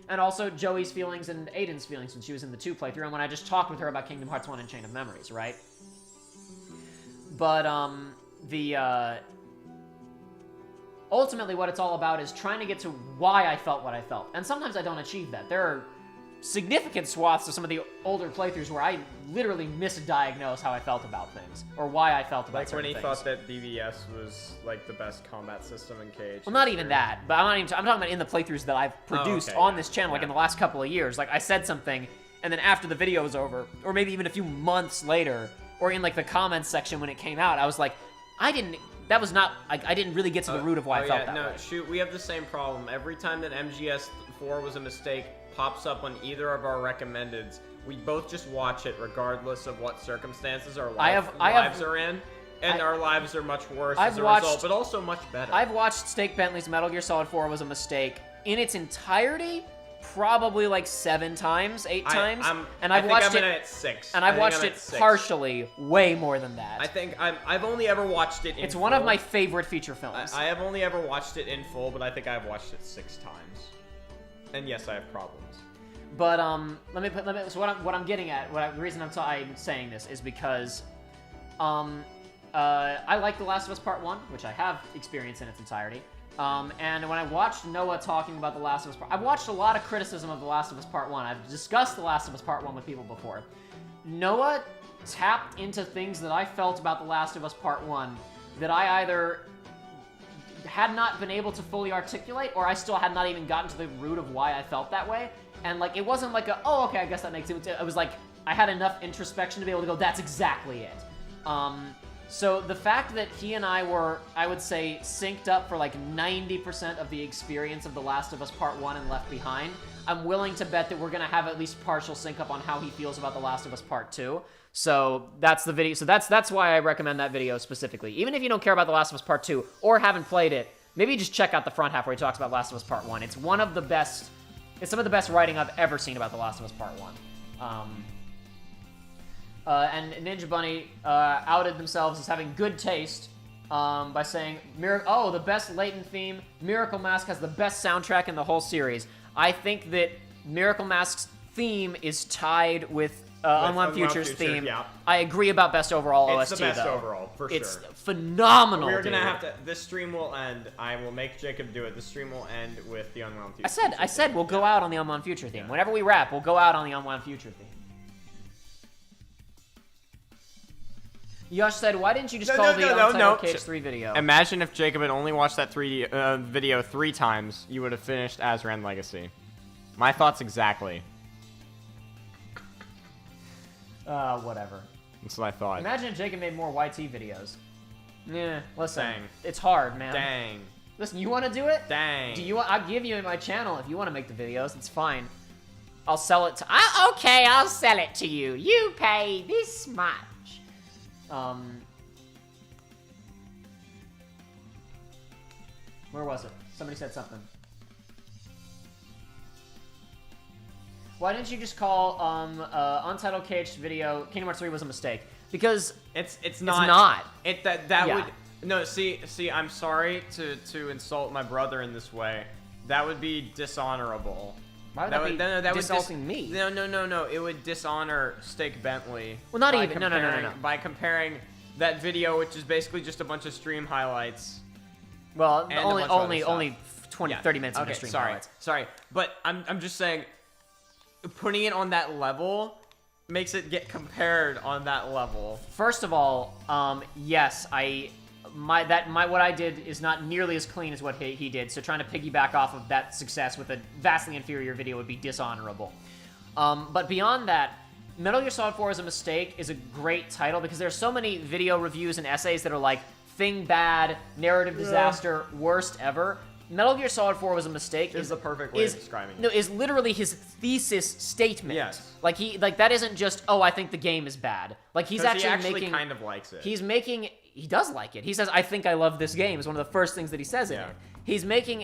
And also Joey's feelings and Aiden's feelings when she was in the 2 playthrough, and when I just talked with her about Kingdom Hearts 1 and Chain of Memories, right? But, ultimately what it's all about is trying to get to why I felt what I felt. And sometimes I don't achieve that. There are significant swaths of some of the older playthroughs where I literally misdiagnosed how I felt about things, or why I felt about Like when certain he things. thought that DVS was like the best combat system in KH. Well, not even that, but I'm talking about in the playthroughs that I've produced okay, on yeah, this channel, like yeah. in the last couple of years. Like, I said something, and then after the video was over, or maybe even a few months later, or in, like, the comments section when it came out, I was like, I didn't really get to the root of why I felt that way. Shoot, we have the same problem. Every time that MGS4 was a mistake pops up on either of our recommendeds, we both just watch it regardless of what circumstances our lives are in, and our lives are much worse as a result, but also much better. I've watched Steak Bentley's Metal Gear Solid 4 was a mistake in its entirety, probably like 7 times, 8 times, and I've watched it at 6. and I've watched it partially way more than that. I think I've only ever watched it in It's full. one of my favorite feature films. I have only ever watched it in full, but I think I've watched it 6 times. And yes, I have problems. But so what I'm getting at, the reason I'm saying this is because I like The Last of Us Part 1, which I have experienced in its entirety. And when I watched Noah talking about The Last of Us Part... I've watched a lot of criticism of The Last of Us Part 1. I've discussed The Last of Us Part 1 with people before. Noah tapped into things that I felt about The Last of Us Part 1 that I either had not been able to fully articulate, or I still had not even gotten to the root of why I felt that way. And, like, it wasn't like oh, okay, I guess that makes sense. It was like, I had enough introspection to be able to go, that's exactly it. So the fact that he and I were, I would say, synced up for like 90% of the experience of The Last of Us Part 1 and Left Behind, I'm willing to bet that we're going to have at least partial sync up on how he feels about The Last of Us Part 2. So that's the video. So that's why I recommend that video specifically. Even if you don't care about The Last of Us Part 2 or haven't played it, maybe just check out the front half where he talks about Last of Us Part 1. It's one of the best, it's some of the best writing I've ever seen about The Last of Us Part 1. And Ninja Bunny outed themselves as having good taste by saying, the best Layton theme, Miracle Mask has the best soundtrack in the whole series. I think that Miracle Mask's theme is tied with Unwound Future's theme. Yeah. I agree about best overall OST, It's the best though. overall, for sure. It's phenomenal, We're gonna dude. have to, this stream will end, I will make Jacob do it, the stream will end with the Unwound Future. I said we'll go out on the Unwound Future theme. Whenever we wrap, we'll go out on the Unwound Future theme. Yosh said, why didn't you just call the Untitled Cage 3 video? Imagine if Jacob had only watched that video 3 times, you would have finished Azran Legacy. My thoughts exactly. Whatever. That's what I thought. Imagine if Jacob made more YT videos. Yeah, listen. Dang. It's hard, man. Dang. Listen, you want to do it? Dang. I'll give you my channel if you want to make the videos. It's fine. I'll sell it to... okay, I'll sell it to you. You pay this much. Where was it? Somebody said something. Why didn't you just call Untitled Cage video Kingdom Hearts 3 was a mistake? Because it's not. It's not. That Yeah. would no. See. I'm sorry to insult my brother in this way. That would be dishonorable. Why would that be that insulting me? No. It would dishonor Steak Bentley. Well, not by even. No. By comparing that video, which is basically just a bunch of stream highlights. Well, and only 30 minutes of stream highlights. Sorry, but I'm just saying, putting it on that level makes it get compared on that level. First of all, yes, what I did is not nearly as clean as what he did, so trying to piggyback off of that success with a vastly inferior video would be dishonorable. But beyond that, Metal Gear Solid 4 is a mistake is a great title because there's so many video reviews and essays that are like, thing bad, narrative disaster, worst ever. Metal Gear Solid 4 was a mistake. Is the perfect way of describing it. No, is literally his thesis statement. Yes. Like that isn't just, I think the game is bad. Like he actually making, kind of likes it. He does like it. He says, I think I love this game. Is one of the first things that he says in it. He's making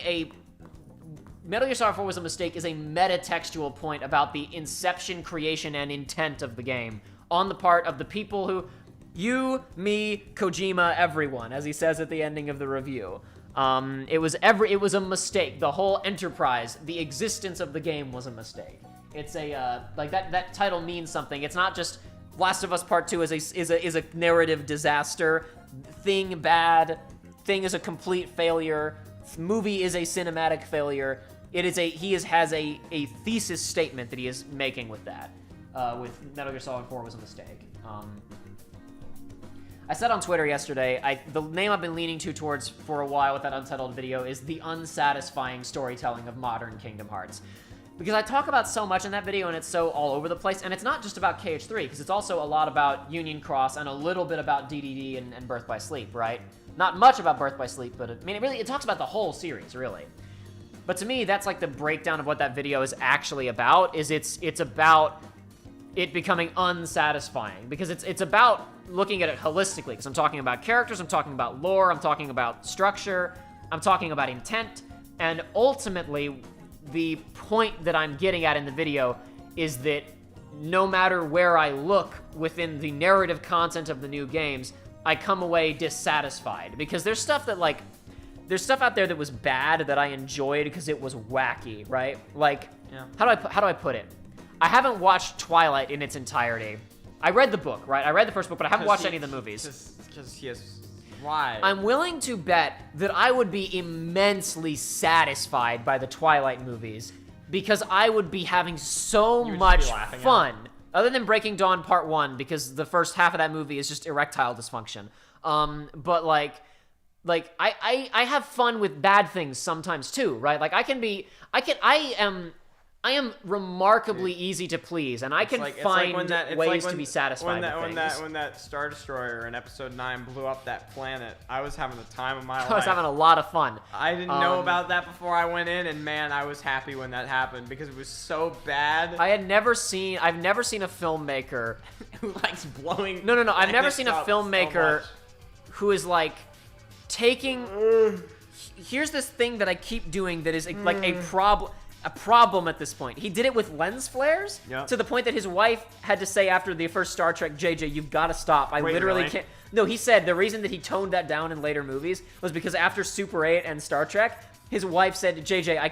Metal Gear Solid 4 was a mistake is a metatextual point about the inception, creation, and intent of the game on the part of the people who, you, me, Kojima, everyone, as he says at the ending of the review. It was a mistake. The whole enterprise, the existence of the game was a mistake. It's that title means something. It's not just Last of Us Part 2 is a narrative disaster. Thing bad. Thing is a complete failure. Movie is a cinematic failure. has a thesis statement that he is making with that. With Metal Gear Solid 4 was a mistake. I said on Twitter yesterday, the name I've been leaning towards for a while with that Untitled video is the unsatisfying storytelling of modern Kingdom Hearts. Because I talk about so much in that video and it's so all over the place, and it's not just about KH3, because it's also a lot about Union Cross and a little bit about DDD and Birth by Sleep, right? Not much about Birth by Sleep, but it talks about the whole series, really. But to me, that's like the breakdown of what that video is actually about, is it's about it becoming unsatisfying, because it's about looking at it holistically, because I'm talking about characters, I'm talking about lore, I'm talking about structure, I'm talking about intent, and ultimately, the point that I'm getting at in the video is that no matter where I look within the narrative content of the new games, I come away dissatisfied, because there's stuff out there that was bad that I enjoyed because it was wacky, right? Like, how do I put it? I haven't watched Twilight in its entirety. I read the book, right? I read the first book, but I haven't watched any of the movies. Because he has... Why? I'm willing to bet that I would be immensely satisfied by the Twilight movies, because I would be having so much fun. Other than Breaking Dawn Part 1, because the first half of that movie is just erectile dysfunction. But like I have fun with bad things sometimes too, right? Like I am remarkably easy to please, and I can find ways to be satisfied with things. When that Star Destroyer in Episode 9 blew up that planet, I was having the time of my life. I was having a lot of fun. I didn't know about that before I went in, and man, I was happy when that happened, because it was so bad. I've never seen a filmmaker who likes blowing... No. I've never seen a filmmaker who is like taking... Here's this thing that I keep doing that is like a problem at this point. He did it with lens flares to the point that his wife had to say after the first Star Trek, JJ, you've got to stop. I literally can't. No, he said the reason that he toned that down in later movies was because after Super 8 and Star Trek, his wife said, JJ, I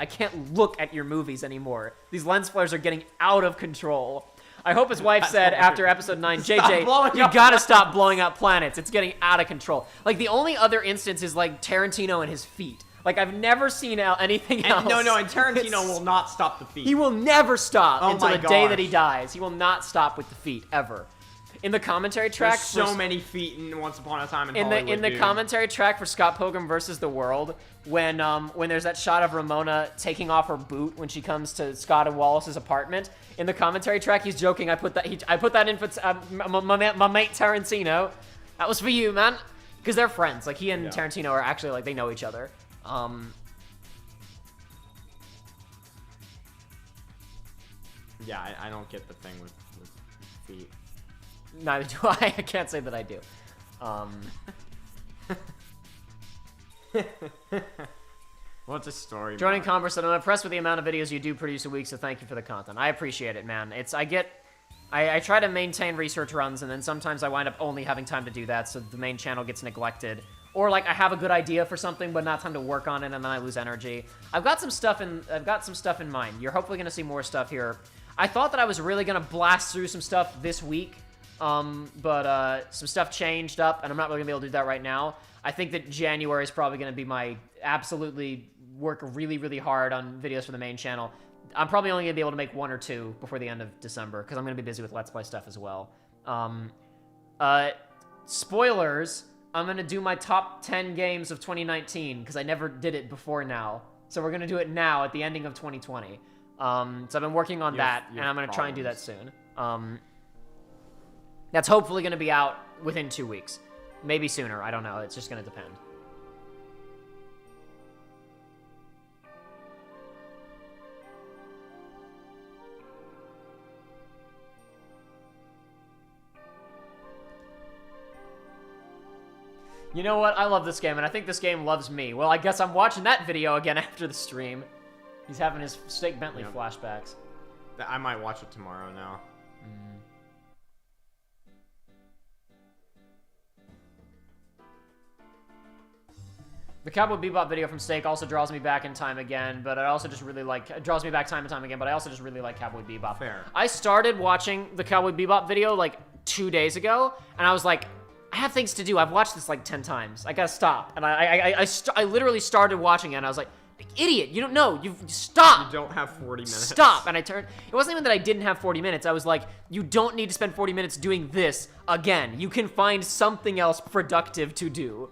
can't look at your movies anymore. These lens flares are getting out of control. I hope his wife said after Episode 9, JJ, you gotta stop blowing up planets. It's getting out of control. Like, the only other instance is like Tarantino and his feet. Like, I've never seen anything else. And Tarantino will not stop the feet. He will never stop until the day that he dies. He will not stop with the feet, ever. In the commentary track... There's so many feet in Once Upon a Time in Hollywood, In the commentary track for Scott Pilgrim vs. the World, when there's that shot of Ramona taking off her boot when she comes to Scott and Wallace's apartment, in the commentary track, he's joking, I put that in for my mate Tarantino. That was for you, man. Because they're friends. Like, he and Tarantino are actually, like, they know each other. Yeah, I don't get the thing with feet. Neither do I. I can't say that I do. What's a story? Joining Converse said, I'm impressed with the amount of videos you do produce a week, so thank you for the content. I appreciate it, man. I try to maintain research runs, and then sometimes I wind up only having time to do that, so the main channel gets neglected. Or, like, I have a good idea for something, but not time to work on it, and then I lose energy. I've got some stuff in mind. You're hopefully going to see more stuff here. I thought that I was really going to blast through some stuff this week, but some stuff changed up, and I'm not really going to be able to do that right now. I think that January is probably going to be my absolutely work really, really hard on videos for the main channel. I'm probably only going to be able to make 1 or 2 before the end of December, because I'm going to be busy with Let's Play stuff as well. Spoilers, I'm going to do my top 10 games of 2019, because I never did it before now. So we're going to do it now at the ending of 2020. So I've been working on that, and I'm going to try and do that soon. That's hopefully going to be out within 2 weeks. Maybe sooner, I don't know. It's just going to depend. You know what? I love this game, and I think this game loves me. Well, I guess I'm watching that video again after the stream. He's having his Steak Bentley flashbacks. I might watch it tomorrow now. The Cowboy Bebop video from Steak also draws me back in time again, but I also just really like... It draws me back time and time again, but I also just really like Cowboy Bebop. Fair. I started watching the Cowboy Bebop video, like, 2 days ago, and I was like, I have things to do. I've watched this, like, 10 times. I gotta stop. And I literally started watching it, and I was like, Idiot, you don't know. You stop. You don't have 40 minutes. Stop. And I turned. It wasn't even that I didn't have 40 minutes. I was like, you don't need to spend 40 minutes doing this again. You can find something else productive to do.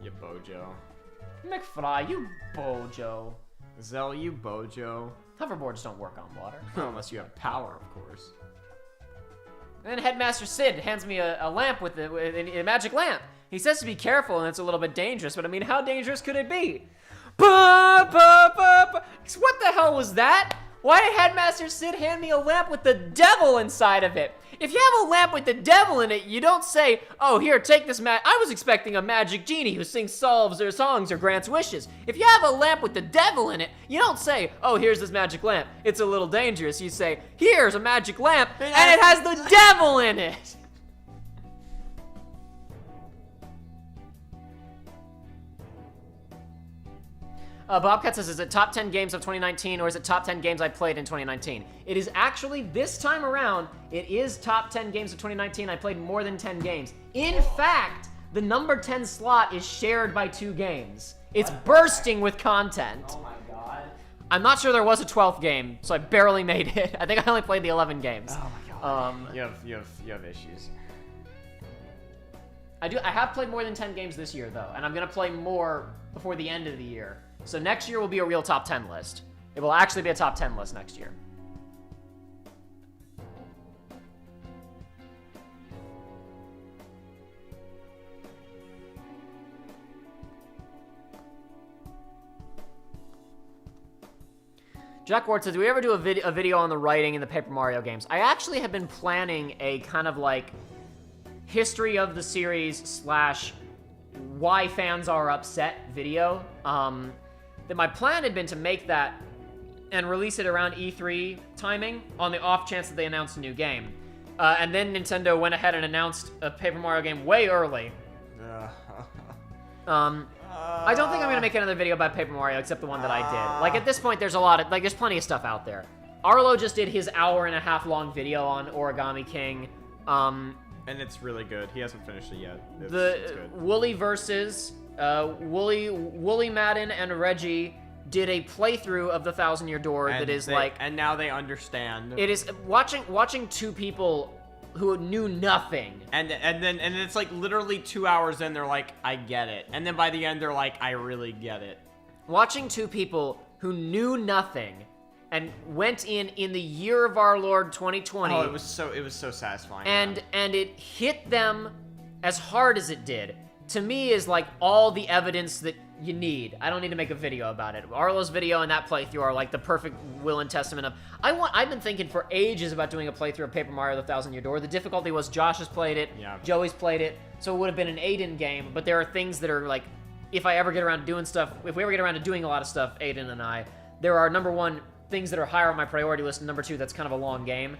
You bojo. McFly, you bojo. Zell, you bojo. Hoverboards don't work on water. Unless you have power, of course. And then Headmaster Sid hands me a lamp with a magic lamp. He says to be careful and it's a little bit dangerous, but I mean, how dangerous could it be? What the hell was that? Why did Headmaster Sid hand me a lamp with the devil inside of it? If you have a lamp with the devil in it, you don't say, oh, here, take this I was expecting a magic genie who sings songs or grants wishes. If you have a lamp with the devil in it, you don't say, oh, here's this magic lamp. It's a little dangerous. You say, here's a magic lamp, and it has the devil in it. Bobcat says, is it top 10 games of 2019 or is it top 10 games I played in 2019? It is actually, this time around, it is top 10 games of 2019. I played more than 10 games. In fact, the number 10 slot is shared by 2 games. It's bursting with content. Oh my god. I'm not sure there was a 12th game, so I barely made it. I think I only played the 11 games. Oh my god. You have issues. I have played more than 10 games this year, though, and I'm going to play more before the end of the year. So next year will be a real top 10 list. It will actually be a top 10 list next year. Jack Ward says, do we ever do a video on the writing in the Paper Mario games? I actually have been planning a kind of like history of the series / why fans are upset video. That my plan had been to make that and release it around E3 timing on the off chance that they announced a new game. And then Nintendo went ahead and announced a Paper Mario game way early. I don't think I'm gonna make another video about Paper Mario except the one that I did. Like at this point, there's a lot of, there's plenty of stuff out there. Arlo just did his hour-and-a-half long video on Origami King. And it's really good. He hasn't finished it yet. It's good. Wooly versus Wooly Madden and Reggie did a playthrough of the 1,000-Year Door that is and now they understand. It is watching 2 people who knew nothing. And then it's like literally 2 hours in, they're like, I get it. And then by the end, they're like, I really get it. Watching 2 people who knew nothing and went in the year of our Lord 2020. Oh, it was so satisfying. And it hit them as hard as it did. To me, is like all the evidence that you need. I don't need to make a video about it. Arlo's video and that playthrough are like the perfect will and testament of. I've been thinking for ages about doing a playthrough of Paper Mario: The 1,000-Year Door. The difficulty was Josh has played it, Joey's played it, so it would have been an Aiden game. But there are things that are like, if we ever get around to doing a lot of stuff, Aiden and I, there are number 1 things that are higher on my priority list, and number 2 that's kind of a long game.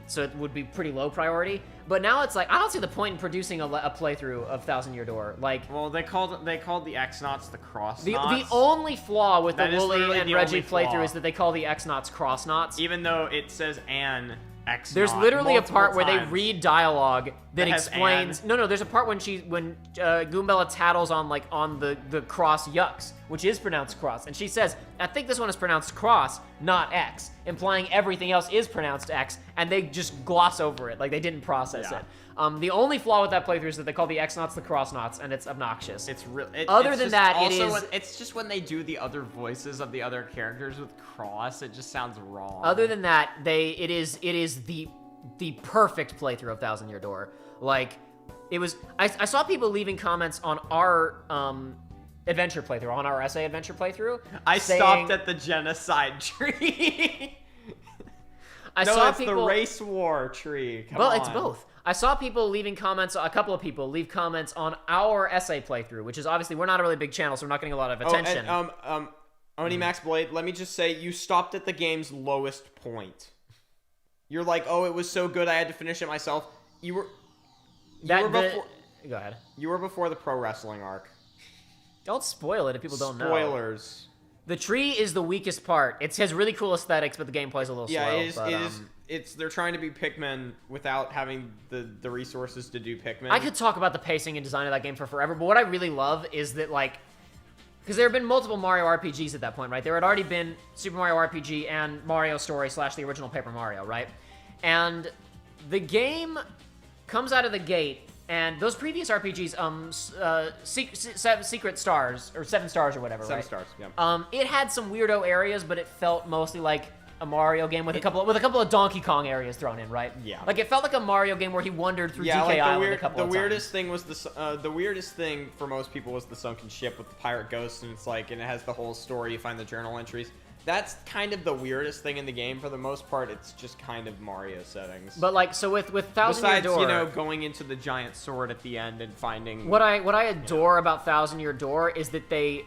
So it would be pretty low priority. But now it's like, I don't see the point in producing a playthrough of 1,000-Year Door. Like, well, they called the X-Knots the Cross-Knots. The only flaw with the Wooly and Reggie playthrough is that they call the X-Knots Cross-Knots. Even though it says an X-Knot. There's literally a part where they read dialogue that explains. No, there's a part when Goombella tattles on the cross yucks, which is pronounced cross, and she says, I think this one is pronounced cross, not X, implying everything else is pronounced X, and they just gloss over it, like they didn't process it. The only flaw with that playthrough is that they call the X-Knots the Cross-Knots, and it's obnoxious. It's real. Other than that, it's just when they do the other voices of the other characters with cross, it just sounds wrong. Other than that, it is the perfect playthrough of 1,000-Year Door. Like, it was. I saw people leaving comments on our adventure playthrough, on our essay adventure playthrough. I stopped at the genocide tree. It's the race war tree. Come on. It's both. I saw people leaving comments, a couple of people leave comments on our essay playthrough, which is obviously, we're not a really big channel, so we're not getting a lot of attention. Oni Max Blade, let me just say, you stopped at the game's lowest point. You're like, oh, it was so good, I had to finish it myself. Go ahead. You were before the pro wrestling arc. Don't spoil it if people don't know. Spoilers. The tree is the weakest part. It has really cool aesthetics, but the gameplay's a little slow. It is. They're trying to be Pikmin without having the resources to do Pikmin. I could talk about the pacing and design of that game for forever, but what I really love is that, like, because there have been multiple Mario RPGs at that point, right? There had already been Super Mario RPG and Mario Story / the original Paper Mario, right? And the game comes out of the gate, and those previous RPGs, Secret Stars, or 7 Stars or whatever, right? 7 Stars, yeah. It had some weirdo areas, but it felt mostly like a Mario game with a couple of Donkey Kong areas thrown in, right? Yeah. Like it felt like a Mario game where he wandered through DK like Island a couple of times. The weirdest thing was the weirdest thing for most people was the sunken ship with the pirate ghost, and it's like, and it has the whole story. You find the journal entries. That's kind of the weirdest thing in the game. For the most part, it's just kind of Mario settings. But like, so with Thousand Year Door, besides, you know, going into the giant sword at the end and finding what I adore about Thousand Year Door is that they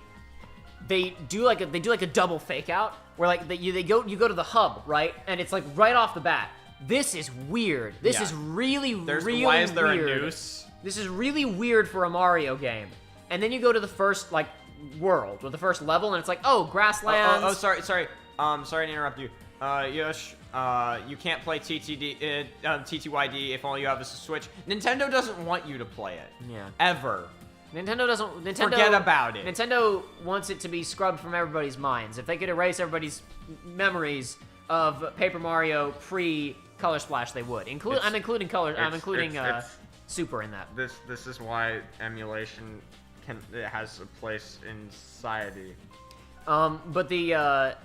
do like a double fake out where like you go to the hub, right, and it's like right off the bat, this is weird. This is really why is there weird. A noose? This is really weird for a Mario game. And then you go to the first like world or the first level, and it's like, oh, grasslands. Sorry to interrupt you. Yosh, you can't play TTYD if all you have is a Switch. Nintendo doesn't want you to play it. Yeah. Ever. Nintendo forget about it. Nintendo wants it to be scrubbed from everybody's minds. If they could erase everybody's memories of Paper Mario pre-Color Splash, they would. I'm including Super in that. This is why emulation has a place in society. But the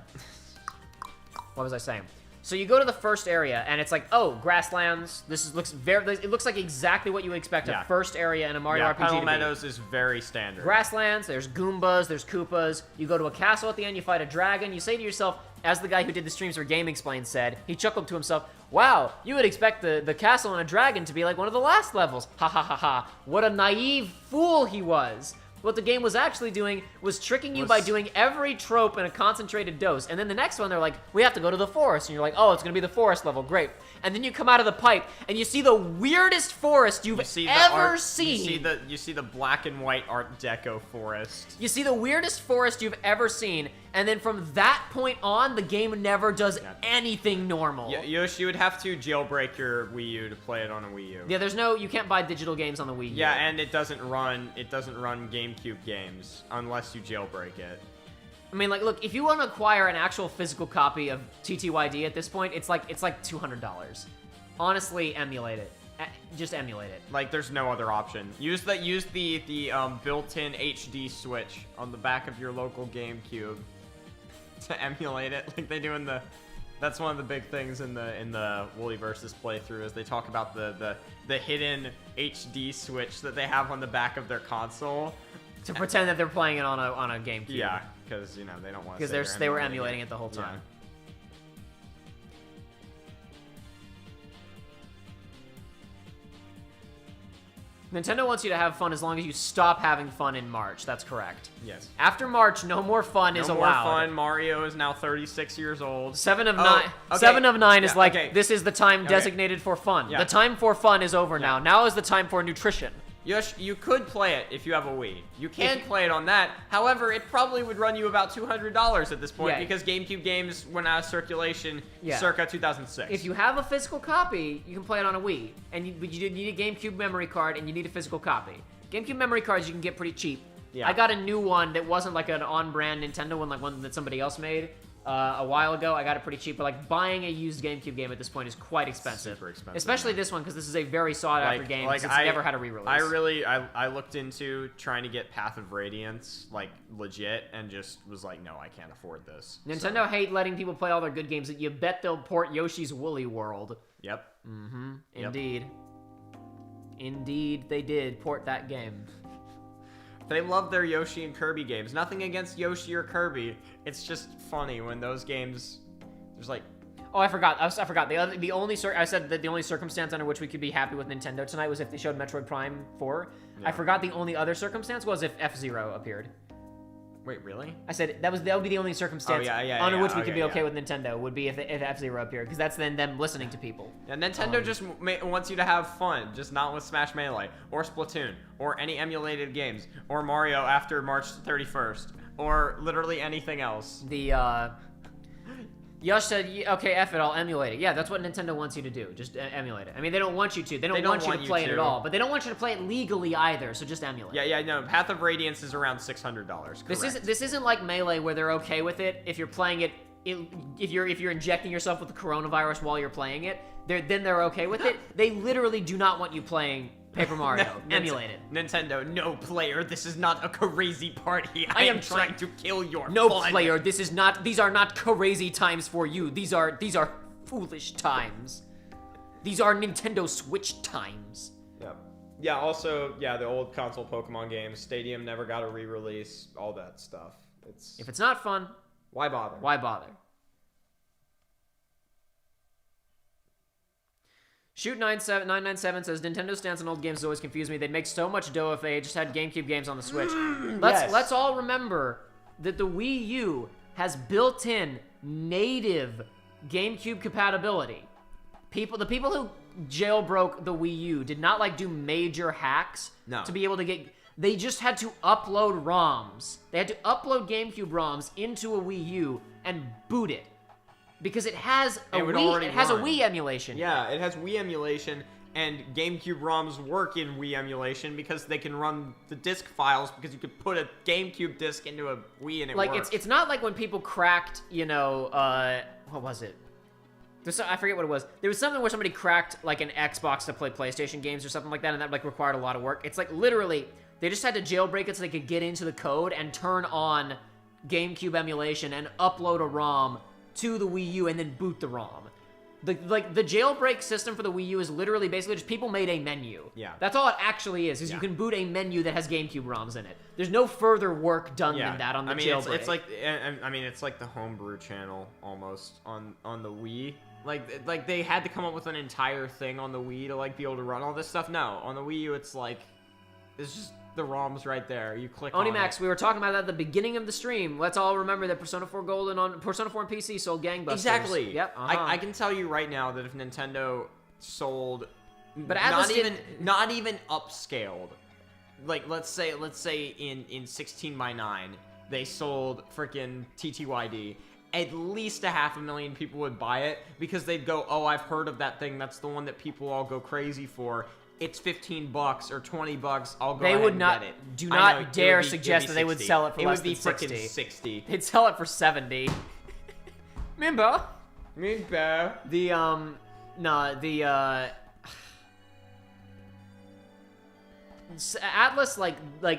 what was I saying? So you go to the first area, and it's like, oh, grasslands. It looks like exactly what you would expect a first area in a Mario RPG Petal to Meadows is very standard. Grasslands, there's Goombas, there's Koopas. You go to a castle at the end, you fight a dragon. You say to yourself, as the guy who did the streams for Game Explained said, he chuckled to himself, wow, you would expect the castle and a dragon to be like one of the last levels. Ha ha ha ha. What a naive fool he was. What the game was actually doing was tricking you by doing every trope in a concentrated dose. And then the next one, they're like, we have to go to the forest. And you're like, oh, it's going to be the forest level. Great. And then you come out of the pipe, and you see the weirdest forest you've ever seen. You see the black and white Art Deco forest. You see the weirdest forest you've ever seen. And then from that point on, the game never does anything normal. Yosh, you would have to jailbreak your Wii U to play it on a Wii U. Yeah, you can't buy digital games on the Wii U. Yeah, and it doesn't run GameCube games unless you jailbreak it. I mean, like, look, if you want to acquire an actual physical copy of TTYD at this point, it's like $200. Honestly, emulate it. Just emulate it. Like, there's no other option. Use the built-in HD switch on the back of your local GameCube to emulate it, like they do in the. That's one of the big things in the Wooly Versus playthrough is they talk about the hidden HD switch that they have on the back of their console to pretend that they're playing it on a GameCube. Yeah, because they don't want to. Because they were emulating it the whole time. Yeah. Nintendo wants you to have fun as long as you stop having fun in March. That's correct. Yes. After March, no more fun is allowed. No more fun. Mario is now 36 years old. 7 of 9. Okay. 7 of 9 is like, okay. This is the time designated for fun. Yeah. The time for fun is over now. Now is the time for nutrition. Yosh, you could play it if you have a Wii. You can play it on that. However, it probably would run you about $200 at this point because GameCube games went out of circulation circa 2006. If you have a physical copy, you can play it on a Wii. But you need a GameCube memory card, and you need a physical copy. GameCube memory cards you can get pretty cheap. Yeah. I got a new one that wasn't like an on-brand Nintendo one, like one that somebody else made. A while ago, I got it pretty cheap, but like buying a used GameCube game at this point is quite expensive. Super expensive. Especially this one, because this is a very sought-after game, because it's never had a re-release. I looked into trying to get Path of Radiance, like, legit, and just was like, no, I can't afford this. Nintendo hate letting people play all their good games. You bet they'll port Yoshi's Woolly World. Yep. Mm-hmm. Yep. Indeed. Indeed, they did port that game. They love their Yoshi and Kirby games. Nothing against Yoshi or Kirby. It's just funny when those games. There's like. Oh, I forgot. I forgot. I said that the only circumstance under which we could be happy with Nintendo tonight was if they showed Metroid Prime 4. Yeah. I forgot the only other circumstance was if F-Zero appeared. Wait, really? I said that would be the only circumstance under which we could be okay with Nintendo would be if F-Zero appeared, because that's then them listening to people. Yeah, Nintendo just wants you to have fun, just not with Smash Melee, or Splatoon, or any emulated games, or Mario after March 31st, or literally anything else. Yosh said, okay, F it, I'll emulate it. Yeah, that's what Nintendo wants you to do. Just emulate it. I mean, they don't want you to. They don't want you to play it at all. But they don't want you to play it legally either, so just emulate it. Yeah, no. Path of Radiance is around $600. Correct. This isn't like Melee where they're okay with it if you're playing it. If you're injecting yourself with the coronavirus while you're playing it, then they're okay with it. They literally do not want you playing Paper Mario. Emulate it. Nintendo, no player. This is not a crazy party. I am trying to kill your fun. Player. This is not. These are not crazy times for you. These are foolish times. These are Nintendo Switch times. Yep. Yeah. Also, the old console Pokemon games. Stadium never got a re-release. All that stuff. If it's not fun, why bother? Why bother? Shoot997 says Nintendo's stance on old games has always confused me. They'd make so much dough if they just had GameCube games on the Switch. Let's all remember that the Wii U has built-in native GameCube compatibility. The people who jailbroke the Wii U did not do major hacks to be able to get. They just had to upload ROMs. They had to upload GameCube ROMs into a Wii U and boot it. Because it has a Wii emulation. Yeah, it has Wii emulation, and GameCube ROMs work in Wii emulation because they can run the disc files because you could put a GameCube disc into a Wii and it works. It's not like when people cracked, what was it? I forget what it was. There was something where somebody cracked an Xbox to play PlayStation games or something like that, and that required a lot of work. It's literally they just had to jailbreak it so they could get into the code and turn on GameCube emulation and upload a ROM to the Wii U and then boot the ROM. The jailbreak system for the Wii U is literally basically just people made a menu. Yeah. That's all it actually is you can boot a menu that has GameCube ROMs in it. There's no further work done than that on the jailbreak. It's like the homebrew channel almost on the Wii. Like they had to come up with an entire thing on the Wii to be able to run all this stuff. No, on the Wii U it's just the ROMs right there. You click on Onimax, we were talking about that at the beginning of the stream. Let's all remember that Persona 4 Golden on Persona 4 and PC sold gangbusters. Exactly. Yep. I can tell you right now that if Nintendo sold, but not even upscaled, let's say in 16:9 they sold freaking TTYD. At least 500,000 people would buy it because they'd go, oh, I've heard of that thing. That's the one that people all go crazy for. It's $15 or $20. I'll go ahead and get it. Do not dare suggest that they would sell it for less than 60. It would be freaking 60. They'd sell it for 70. Remember? Atlas,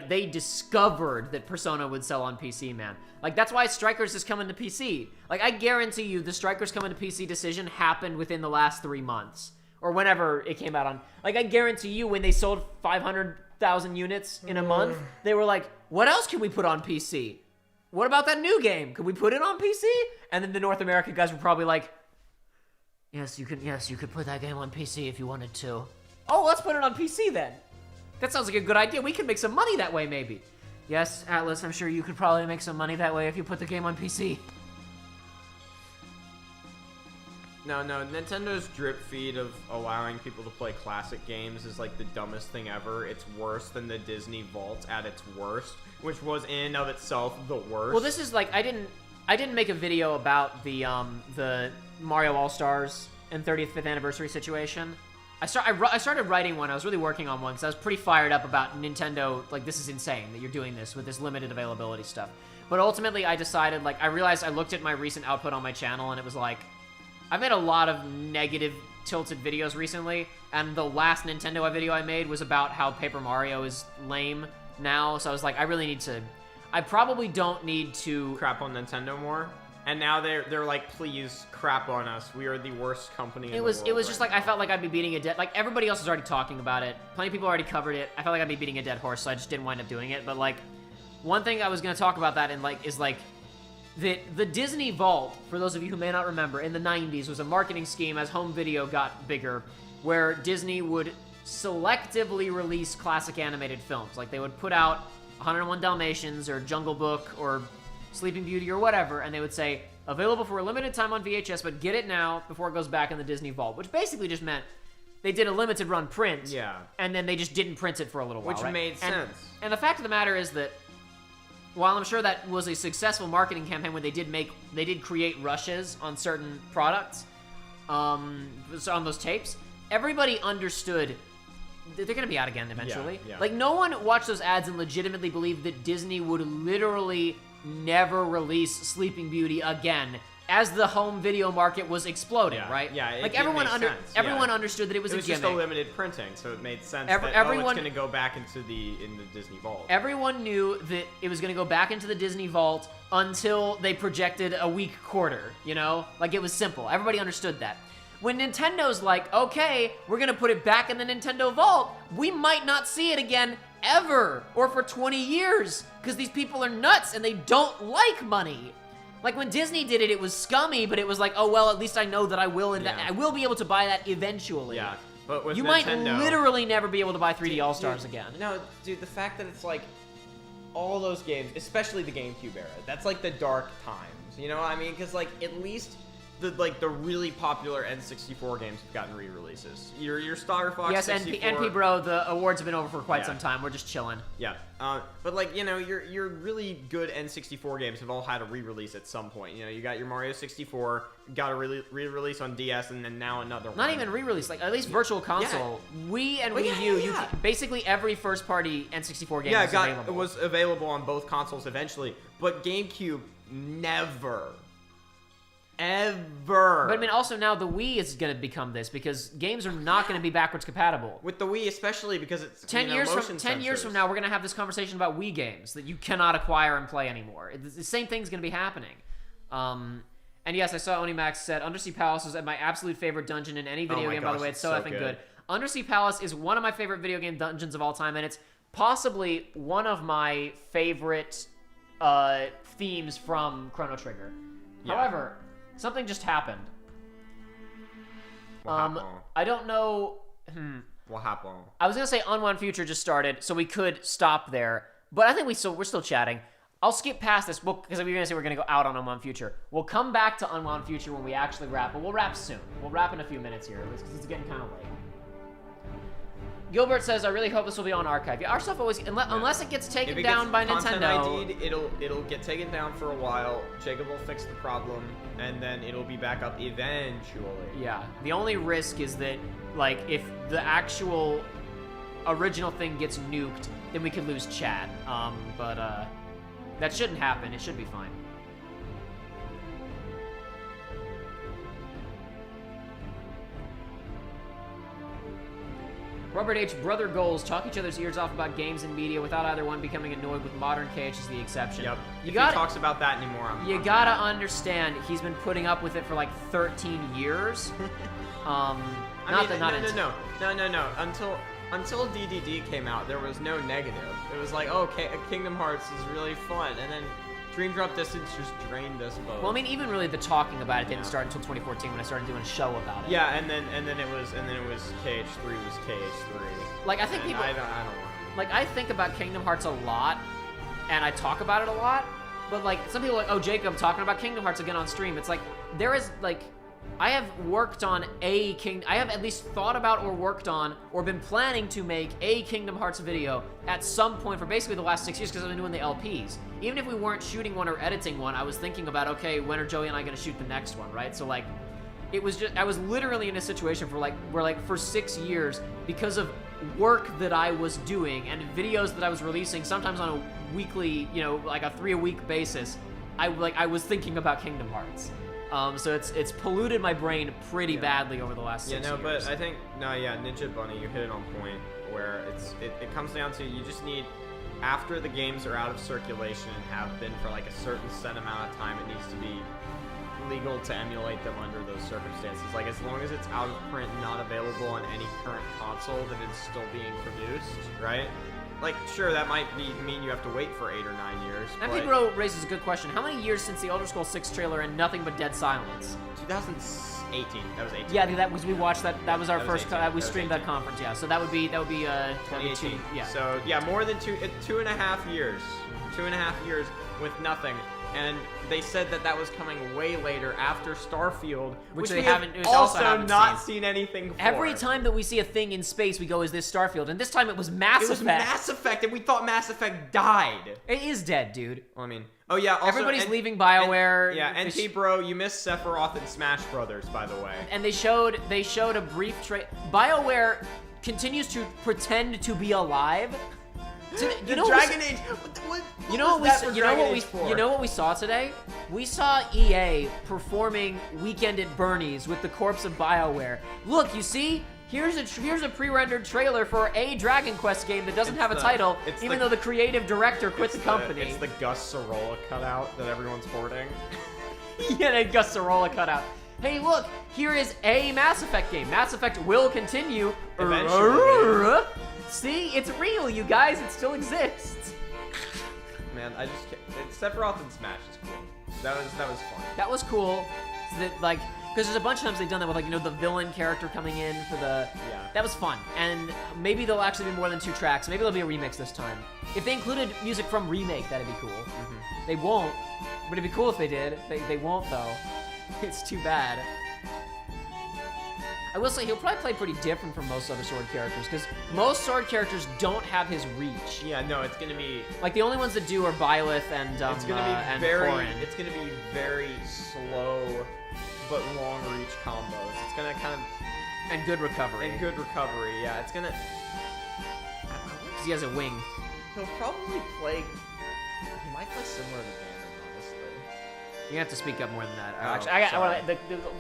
they discovered that Persona would sell on PC, man. That's why Strikers is coming to PC. I guarantee you the Strikers coming to PC decision happened within the last 3 months. Or whenever it came out on. I guarantee you when they sold 500,000 units in a month, they were like, what else can we put on PC? What about that new game? Could we put it on PC? And then the North American guys were probably like, yes, you could put that game on PC if you wanted to. Oh, let's put it on PC then. That sounds like a good idea. We could make some money that way, maybe. Yes, Atlas, I'm sure you could probably make some money that way if you put the game on PC. No, Nintendo's drip feed of allowing people to play classic games is the dumbest thing ever. It's worse than the Disney Vault at its worst, which was in and of itself the worst. Well, this is I didn't make a video about the Mario All-Stars and 35th anniversary situation. I started writing one. I was really working on one because I was pretty fired up about Nintendo. This is insane that you're doing this with this limited availability stuff. But ultimately, I decided, I realized I looked at my recent output on my channel and it was I've made a lot of negative tilted videos recently, and the last Nintendo video I made was about how Paper Mario is lame now, so I was I really need to... I probably don't need to... crap on Nintendo more, and now they're please crap on us. We are the worst company in the world. It was just I felt like I'd be beating a dead... everybody else was already talking about it. Plenty of people already covered it. I felt like I'd be beating a dead horse, so I just didn't wind up doing it, but one thing I was going to talk about that in is the Disney Vault, for those of you who may not remember, in the 90s was a marketing scheme as home video got bigger, where Disney would selectively release classic animated films. They would put out 101 Dalmatians or Jungle Book or Sleeping Beauty or whatever, and they would say, available for a limited time on VHS, but get it now before it goes back in the Disney Vault, which basically just meant they did a limited run print, and then they just didn't print it for a little while, which made sense. And the fact of the matter is that while I'm sure that was a successful marketing campaign where they did create rushes on certain products, on those tapes, everybody understood that they're gonna be out again eventually. Yeah. Like, no one watched those ads and legitimately believed that Disney would literally never release Sleeping Beauty again as the home video market was exploding, right? Yeah, like everyone understood that it was a gimmick. It was just a limited printing, so it made sense that everyone, it's going to go back into the Disney Vault. Everyone knew that it was going to go back into the Disney Vault until they projected a weak quarter, you know? Like, it was simple. Everybody understood that. When Nintendo's like, okay, we're going to put it back in the Nintendo Vault, we might not see it again ever, or for 20 years, because these people are nuts and they don't like money. Like, when Disney did it, it was scummy, but it was like, oh, well, at least I know that I will be able to buy that eventually. Yeah, but with you Nintendo, might literally never be able to buy 3D All-Stars again. No, dude, the fact that it's like all those games, especially the GameCube era, that's like the dark times, you know what I mean? Because, like, at least the really popular N64 games have gotten re-releases. Your Star Fox yes, 64... NP Bro, the awards have been over for quite some time. We're just chilling. Yeah, but like, you know, your really good N64 games have all had a re-release at some point. You know, you got your Mario 64, got a re-release on DS, and then now another one. Not even re-release, like at least Virtual Console. Wii and Wii U, basically every first-party N64 game was available. It was available on both consoles eventually, but GameCube never. Ever. But I mean, also now the Wii is going to become this because games are not going to be backwards compatible. With the Wii, especially because it's 10 years from now, we're going to have this conversation about Wii games that you cannot acquire and play anymore. The same thing's going to be happening. And yes, I saw Onimax said Undersea Palace is my absolute favorite dungeon in any video game. By the way, it's so effing good. Undersea Palace is one of my favorite video game dungeons of all time, and it's possibly one of my favorite themes from Chrono Trigger. Yeah. However, something just happened. I don't know. What happened? I was gonna say Unwound Future just started, so we could stop there. But I think we're still chatting. I'll skip past this book because we were gonna say we're gonna go out on Unwound Future. We'll come back to Unwound Future when we actually wrap, but we'll wrap soon. We'll wrap in a few minutes here, because it's getting kind of late. Gilbert says, I really hope this will be on archive. Yeah, our stuff always, unless it gets taken down by Nintendo. ID'd, it'll get taken down for a while. Jacob will fix the problem, and then it'll be back up eventually. Yeah. The only risk is that, like, if the actual original thing gets nuked, then we could lose chat. But that shouldn't happen. It should be fine. Robert H. Brother Goals talk each other's ears off about games and media without either one becoming annoyed, with modern KH as the exception. Yep. If he talks about that anymore, you gotta understand, he's been putting up with it for like 13 years. No. Until DDD came out, there was no negative. It was like, oh, Kingdom Hearts is really fun, and then Dream Drop Distance just drained us both. Well, I mean, even really the talking about it didn't start until 2014 when I started doing a show about it. Yeah, and then it was KH3 was KH3. Like, I think people, I don't want. Like, I think about Kingdom Hearts a lot, and I talk about it a lot. But like, some people are like, oh, Jacob, I'm talking about Kingdom Hearts again on stream. It's like, there is like, I have worked on I have at least thought about or worked on or been planning to make a Kingdom Hearts video at some point for basically the last 6 years, because I've been doing the LPs. Even if we weren't shooting one or editing one, I was thinking about, okay, when are Joey and I going to shoot the next one, right? So like, it was just, I was literally in a situation where for 6 years, because of work that I was doing and videos that I was releasing, sometimes on a weekly, like a 3-a-week basis, I was thinking about Kingdom Hearts. So it's polluted my brain pretty badly over the last 6 years. But I think, Ninja Bunny, you hit it on point, where it comes down to, you just need, after the games are out of circulation and have been for like a certain set amount of time, it needs to be legal to emulate them under those circumstances. Like, as long as it's out of print and not available on any current console, then it's still being produced, right? Like, sure, that might mean you have to wait for 8 or 9 years. MP Bro raises a good question. How many years since the Elder Scrolls 6 trailer and nothing but dead silence? 2018. That was 18. Yeah, that was, we watched that. That was our first. We streamed that conference. Yeah, so that would be 2018. Yeah. So yeah, more than 2.5 years. 2.5 years with nothing. And they said that that was coming way later after Starfield, which they we haven't have also also haven't not seen. seen anything for. Every time that we see a thing in space, we go, "Is this Starfield?" And this time it was Mass It was Effect. Mass Effect, and we thought Mass Effect died. It is dead, dude. Well, I mean, oh yeah. Also, Everybody's leaving BioWare. Yeah, NT bro, you missed Sephiroth and Smash Brothers, by the way. And they showed a brief BioWare continues to pretend to be alive. You know Dragon Age. You know what we saw today? We saw EA performing Weekend at Bernie's with the corpse of BioWare. Look, you see? Here's a pre-rendered trailer for a Dragon Quest game that doesn't have a title, even though the creative director quit the company. It's the Gus Sorolla cutout that everyone's hoarding. Yeah, they Gus Sorolla cutout. Hey, look, here is a Mass Effect game. Mass Effect will continue. Eventually. See, it's real, you guys. It still exists. Man, I just can't. Sephiroth and Smash is cool. That was fun. That was cool. So that, like, because there's a bunch of times they've done that with, like, you know, the villain character coming in for the... Yeah. That was fun. And maybe there'll actually be more than 2 tracks. Maybe there'll be a remix this time. If they included music from Remake, that'd be cool. Mm-hmm. They won't, but it'd be cool if they did. They won't, though. It's too bad. I will say he'll probably play pretty different from most other Sword characters, because most Sword characters don't have his reach. Yeah, no, it's gonna be like the only ones that do are Byleth and it's gonna be and very Corrin. It's gonna be very slow but long reach combos. It's gonna kind of and good recovery. Yeah, it's gonna. Because he has a wing. He'll probably play. He might play similar to Ganon, honestly. You have to speak up more than that. Oh, Actually,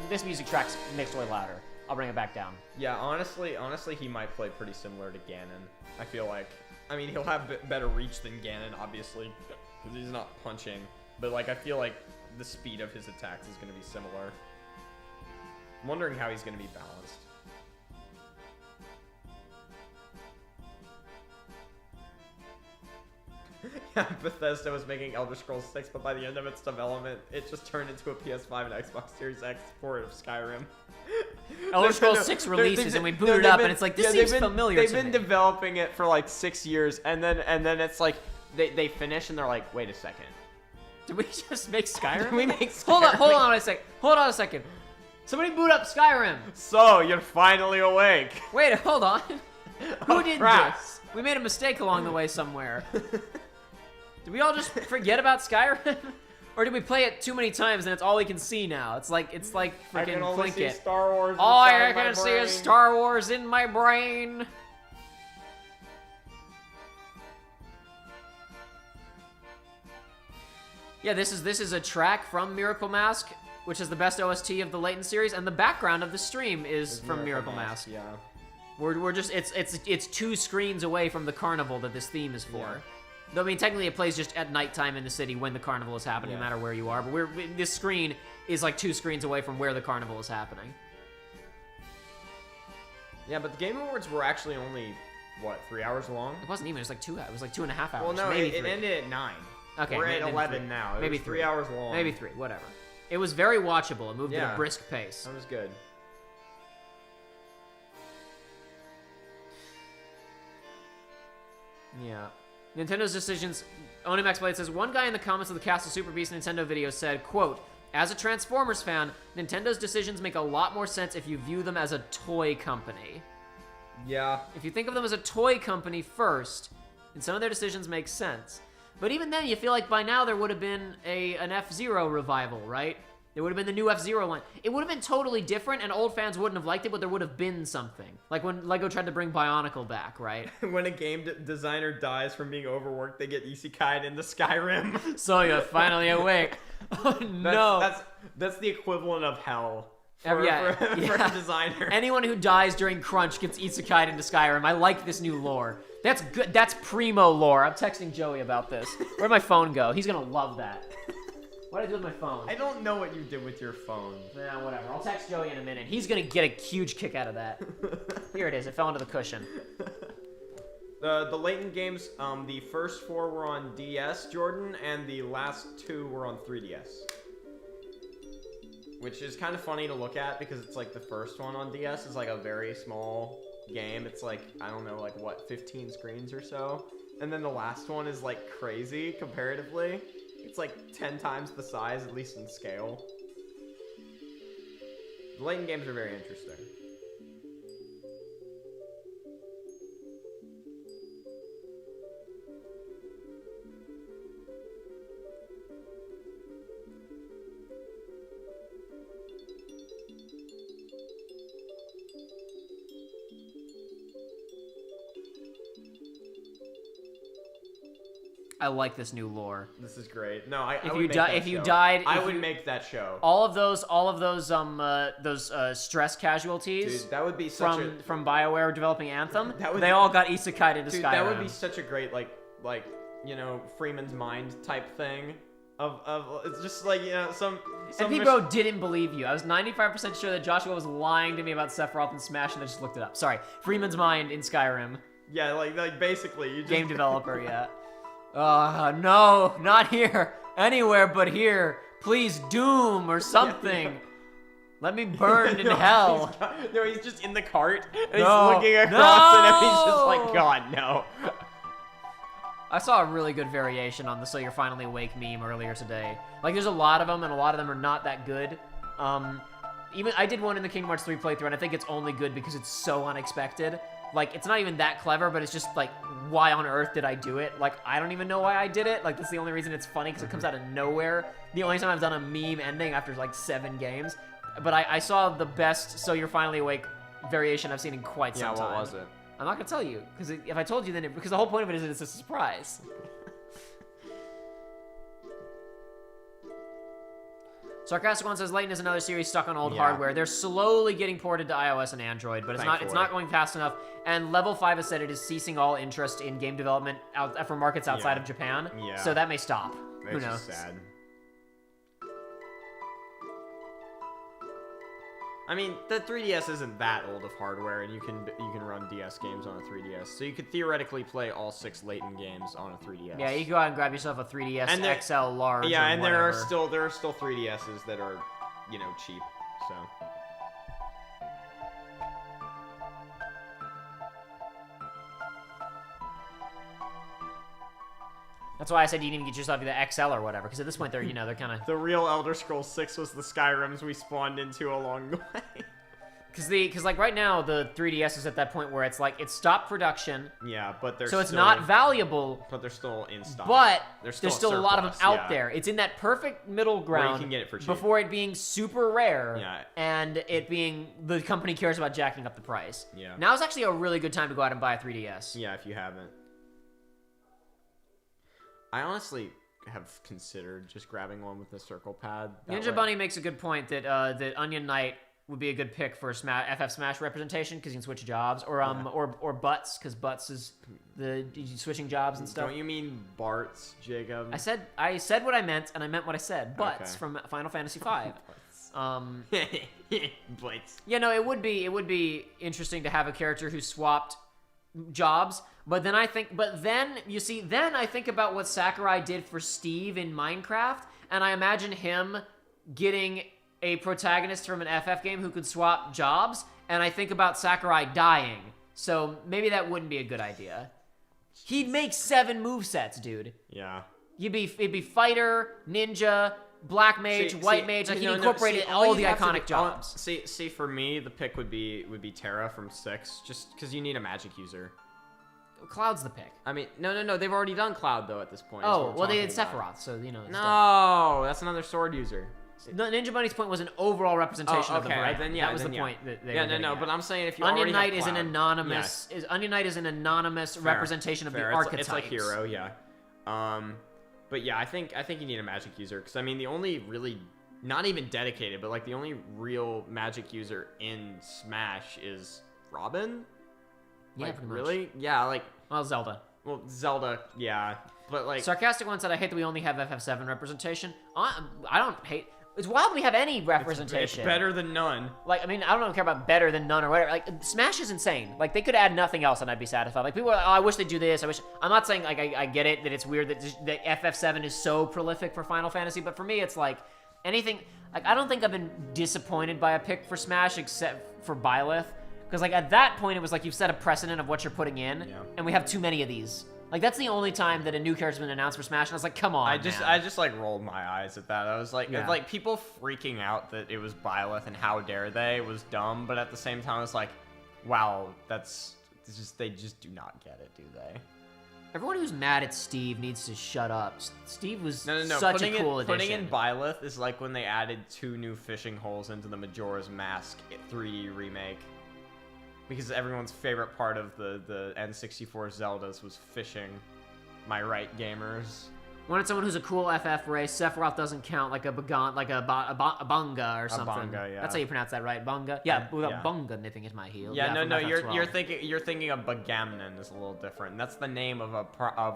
this music track's mixed way louder. I'll bring it back down. Yeah, honestly, he might play pretty similar to Ganon. I feel like. I mean, he'll have better reach than Ganon, obviously, because he's not punching. But like, I feel like the speed of his attacks is going to be similar. I'm wondering how he's going to be balanced. Yeah, Bethesda was making Elder Scrolls 6, but by the end of its development, it just turned into a PS5 and Xbox Series X port of Skyrim. Elder Scrolls 6 releases, and we boot it up, and it's like, this seems familiar to me. They've been developing it for like 6 years, and then it's like, they finish, and they're like, wait a second. Did we just make Skyrim? Did we make Skyrim? Hold on a second. Somebody boot up Skyrim. So, you're finally awake. Wait, hold on. Who did crap. this? We made a mistake along the way somewhere. Did we all just forget about Skyrim? Or did we play it too many times and it's all we can see now? It's like freaking I can only see Plinkett. Star Wars. All I inside my can see is brain. Star Wars in my brain. Yeah, this is a track from Miracle Mask, which is the best OST of the Layton series, and the background of the stream is from Miracle Mask. Yeah. We're just it's 2 screens away from the carnival that this theme is for. Yeah. Though, I mean, technically it plays just at nighttime in the city when the carnival is happening, no matter where you are. But this screen is like 2 screens away from where the carnival is happening. Yeah, but the Game Awards were actually only, what, 3 hours long? It wasn't even. It was like 2. It was like 2.5 hours. Well, no, maybe it 3. ended at 9. Okay, we're at maybe 11 3. now. It maybe was 3 3 hours long. Maybe 3. Whatever. It was very watchable. It moved at a brisk pace. That was good. Yeah. Nintendo's decisions. Onimax Blade says, one guy in the comments of the Castle Super Beast Nintendo video said, quote, as a Transformers fan, Nintendo's decisions make a lot more sense if you view them as a toy company. Yeah. If you think of them as a toy company first, then some of their decisions make sense. But even then, you feel like by now there would have been an F-Zero revival, right? There would have been the new F-Zero line. It would have been totally different, and old fans wouldn't have liked it, but there would have been something. Like when LEGO tried to bring Bionicle back, right? When a game designer dies from being overworked, they get isekai'd into Skyrim. So you're finally awake. Oh, no. That's the equivalent of hell for a designer. Anyone who dies during crunch gets isekai'd into Skyrim. I like this new lore. That's good. That's primo lore. I'm texting Joey about this. Where'd my phone go? He's gonna love that. What did I do with my phone? I don't know what you did with your phone. Nah, whatever. I'll text Joey in a minute. He's gonna get a huge kick out of that. Here it is. It fell into the cushion. The Layton games, the first 4 were on DS, Jordan, and the last 2 were on 3DS. Which is kind of funny to look at because it's like the first one on DS is like a very small game. It's like, I don't know, like what, 15 screens or so? And then the last one is like crazy comparatively. It's like 10 times the size, at least in scale. The Layton games are very interesting. I like this new lore. This is great. No, I If would you make di- that if you show. died- I if would you- make that show. All of those stress casualties. Dude, that would be such from BioWare developing Anthem. That would They be- all got isekai'd into Dude, Skyrim. that would be such a great like you know, Freeman's Mind type thing. Of it's just like, you know, some And people didn't believe you. I was 95% sure that Joshua was lying to me about Sephiroth and Smash, and I just looked it up. Sorry, Freeman's Mind in Skyrim. Yeah, like basically you just Game developer, yeah. No, not here. Anywhere but here. Please, Doom or something. Let me burn in hell. He's just in the cart and No. he's looking across No. and he's just like, God, no. I saw a really good variation on the "So You're Finally Awake" meme earlier today. Like, there's a lot of them, and a lot of them are not that good. Even I did one in the Kingdom Hearts 3 playthrough, and I think it's only good because it's so unexpected. Like, it's not even that clever, but it's just like, why on earth did I do it? Like, I don't even know why I did it. Like, that's the only reason it's funny, because it comes out of nowhere. The only time I've done a meme ending after like 7 games. But I saw the best "So You're Finally Awake" variation I've seen in quite some time. Yeah, what was it? I'm not gonna tell you, because if I told you, then because the whole point of it is that it's a surprise. Sarcastic One says Layton is another series stuck on old hardware. They're slowly getting ported to iOS and Android, but it's not going fast enough. And Level 5 has said it is ceasing all interest in game development for markets outside of Japan. Yeah. So that may stop. Who It's knows? just sad. I mean, the 3DS isn't that old of hardware, and you can run DS games on a 3DS. So you could theoretically play all 6 Layton games on a 3DS. Yeah, you go out and grab yourself a 3DS XL large. Yeah, or and whatever. there are still 3DSs that are, you know, cheap. So. That's why I said you need to get yourself the XL or whatever, because at this point they're kind of. The real Elder Scrolls 6 was the Skyrims we spawned into along the way. Because like right now the 3DS is at that point where it's like it stopped production. Yeah, but they're so it's still, not valuable. But they're still in stock. But there's still a lot of them out there. It's in that perfect middle ground where you can get it for cheap. before it being super rare. Yeah. And it being the company cares about jacking up the price. Yeah. Now is actually a really good time to go out and buy a 3DS. Yeah, if you haven't. I honestly have considered just grabbing one with the circle pad. Ninja Bunny makes a good point that that Onion Knight would be a good pick for FF Smash representation because you can switch jobs, or Butts because Butts is the switching jobs and stuff. Don't you mean Bart's, Jacob? I said what I meant, and I meant what I said. Butts from Final Fantasy V. Butts. Yeah, no, it would be interesting to have a character who swapped jobs. But then I think about what Sakurai did for Steve in Minecraft, and I imagine him getting a protagonist from an FF game who could swap jobs, and I think about Sakurai dying. So maybe that wouldn't be a good idea. He'd make 7 movesets, dude. Yeah. It'd be fighter, ninja, black mage, white mage. Like he incorporated all the iconic jobs. See, for me, the pick would be Terra from 6, just because you need a magic user. Cloud's the pick. I mean, no, they've already done Cloud though at this point. Oh, well, they did Sephiroth, so you know. No, that's another sword user. The Ninja Bunny's point was an overall representation of the brand. Then yeah, that was then the yeah. point that they were getting at. But I'm saying if you Onion already Knight have is an Cloud, anonymous. yes. Onion Knight is an anonymous representation of the archetypes. It's like hero, yeah. But yeah, I think you need a magic user because I mean the only really not even dedicated, but like the only real magic user in Smash is Robin. Yeah, like, pretty much. Really? Yeah, like Zelda. Well, Zelda, yeah, but like Sarcastic One said, "I hate that we only have FF7 representation." I don't hate. It's wild we have any representation. It's better than none. Like, I mean, I don't care about better than none or whatever. Like, Smash is insane. Like, they could add nothing else and I'd be satisfied. Like, people are like, oh, I wish they'd do this. I'm not saying, like, I get it, that it's weird that FF7 is so prolific for Final Fantasy, but for me, it's like, anything, like, I don't think I've been disappointed by a pick for Smash except for Byleth. Because, like, at that point, it was like you've set a precedent of what you're putting in, and we have too many of these. Like, that's the only time that a new character's been announced for Smash, and I was like, come on, I just like rolled my eyes at that. I was like, Yeah. like people freaking out that it was Byleth and how dare they was dumb, but at the same time, it's like, wow, they just do not get it, do they? Everyone who's mad at Steve needs to shut up. Steve was No. such a cool addition. Putting in Byleth is like when they added 2 new fishing holes into the Majora's Mask 3D remake. Because everyone's favorite part of the N64 Zeldas was fishing. Am I right, gamers? Wanted someone who's a cool FF race. Sephiroth doesn't count, like a Bunga or something. Bunga, yeah. That's how you pronounce that, right? Bunga? Yeah, Bunga nipping at my heel. Yeah, no, from you're FF12. you're thinking of Bagamnon is a little different. That's the name of a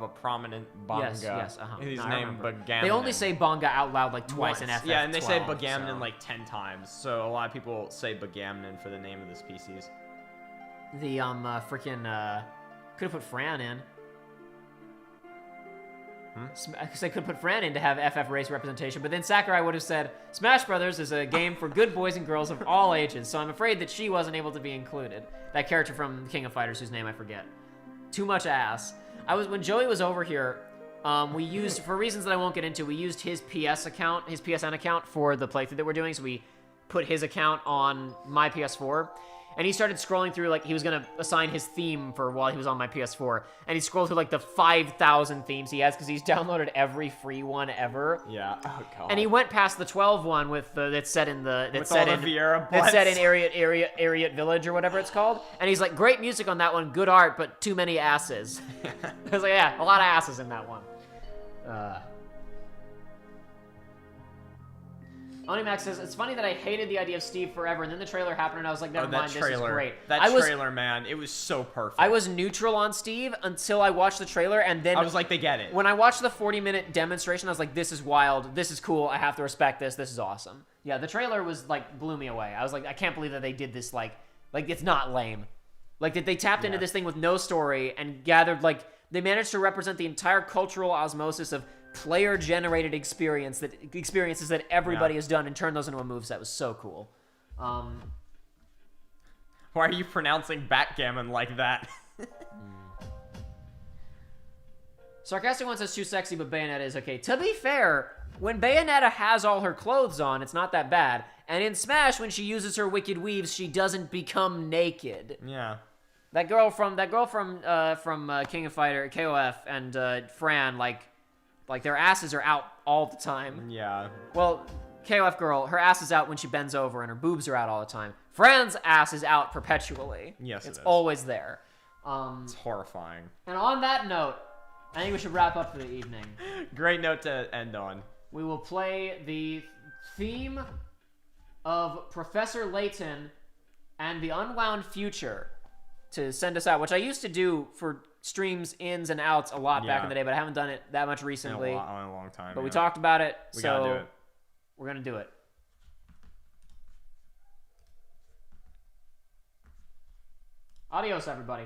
prominent Bunga. Yes, He's No, I named remember. Bagamnon. They only say Bunga out loud like twice in Once. FF12. Yeah, and they say Bagamnon so. like 10 times. So a lot of people say Bagamnon for the name of the species. The freaking could have put Fran in. Because I could put Fran in to have FF race representation, but then Sakurai would have said, Smash Brothers is a game for good boys and girls of all ages, so I'm afraid that she wasn't able to be included. That character from King of Fighters, whose name I forget. Too much ass. When Joey was over here, we used, for reasons that I won't get into, we used his PSN account for the playthrough that we're doing, so we put his account on my PS4. And he started scrolling through, like, he was going to assign his theme for while he was on my PS4. And he scrolled through, like, the 5,000 themes he has, because he's downloaded every free one ever. Yeah, oh god. And he went past the 12 one with that's set in the... With all the Vieira That's set in butts. Ariat Village or whatever it's called. And he's like, great music on that one, good art, but too many asses. I was like, yeah, a lot of asses in that one. Onimax says, it's funny that I hated the idea of Steve forever, and then the trailer happened, and I was like, never mind, this is great. That trailer, man, it was so perfect. I was neutral on Steve until I watched the trailer, and then... I was like, they get it. When I watched the 40-minute demonstration, I was like, this is wild, this is cool, I have to respect this is awesome. Yeah, the trailer was, like, blew me away. I was like, I can't believe that they did this, like it's not lame. Like, that they tapped into this thing with no story and gathered, like, they managed to represent the entire cultural osmosis of player-generated experiences that everybody has done and turn those into a moveset. It was so cool. Why are you pronouncing backgammon like that? Sarcastic one says too sexy, but Bayonetta is okay. To be fair, when Bayonetta has all her clothes on, it's not that bad. And in Smash, when she uses her wicked weaves, she doesn't become naked. Yeah. That girl from King of Fighter, KOF, and Fran, like their asses are out all the time. Yeah. Well, KOF girl, her ass is out when she bends over, and her boobs are out all the time. Fran's ass is out perpetually. Yes, it's it is. always there. It's horrifying. And on that note, I think we should wrap up for the evening. Great note to end on. We will play the theme of Professor Layton and the Unwound Future to send us out, which I used to do for streams ins and outs a lot back in the day, but I haven't done it that much recently. In a long time. But we talked about it, we gotta do it. We're gonna do it. Adios, everybody.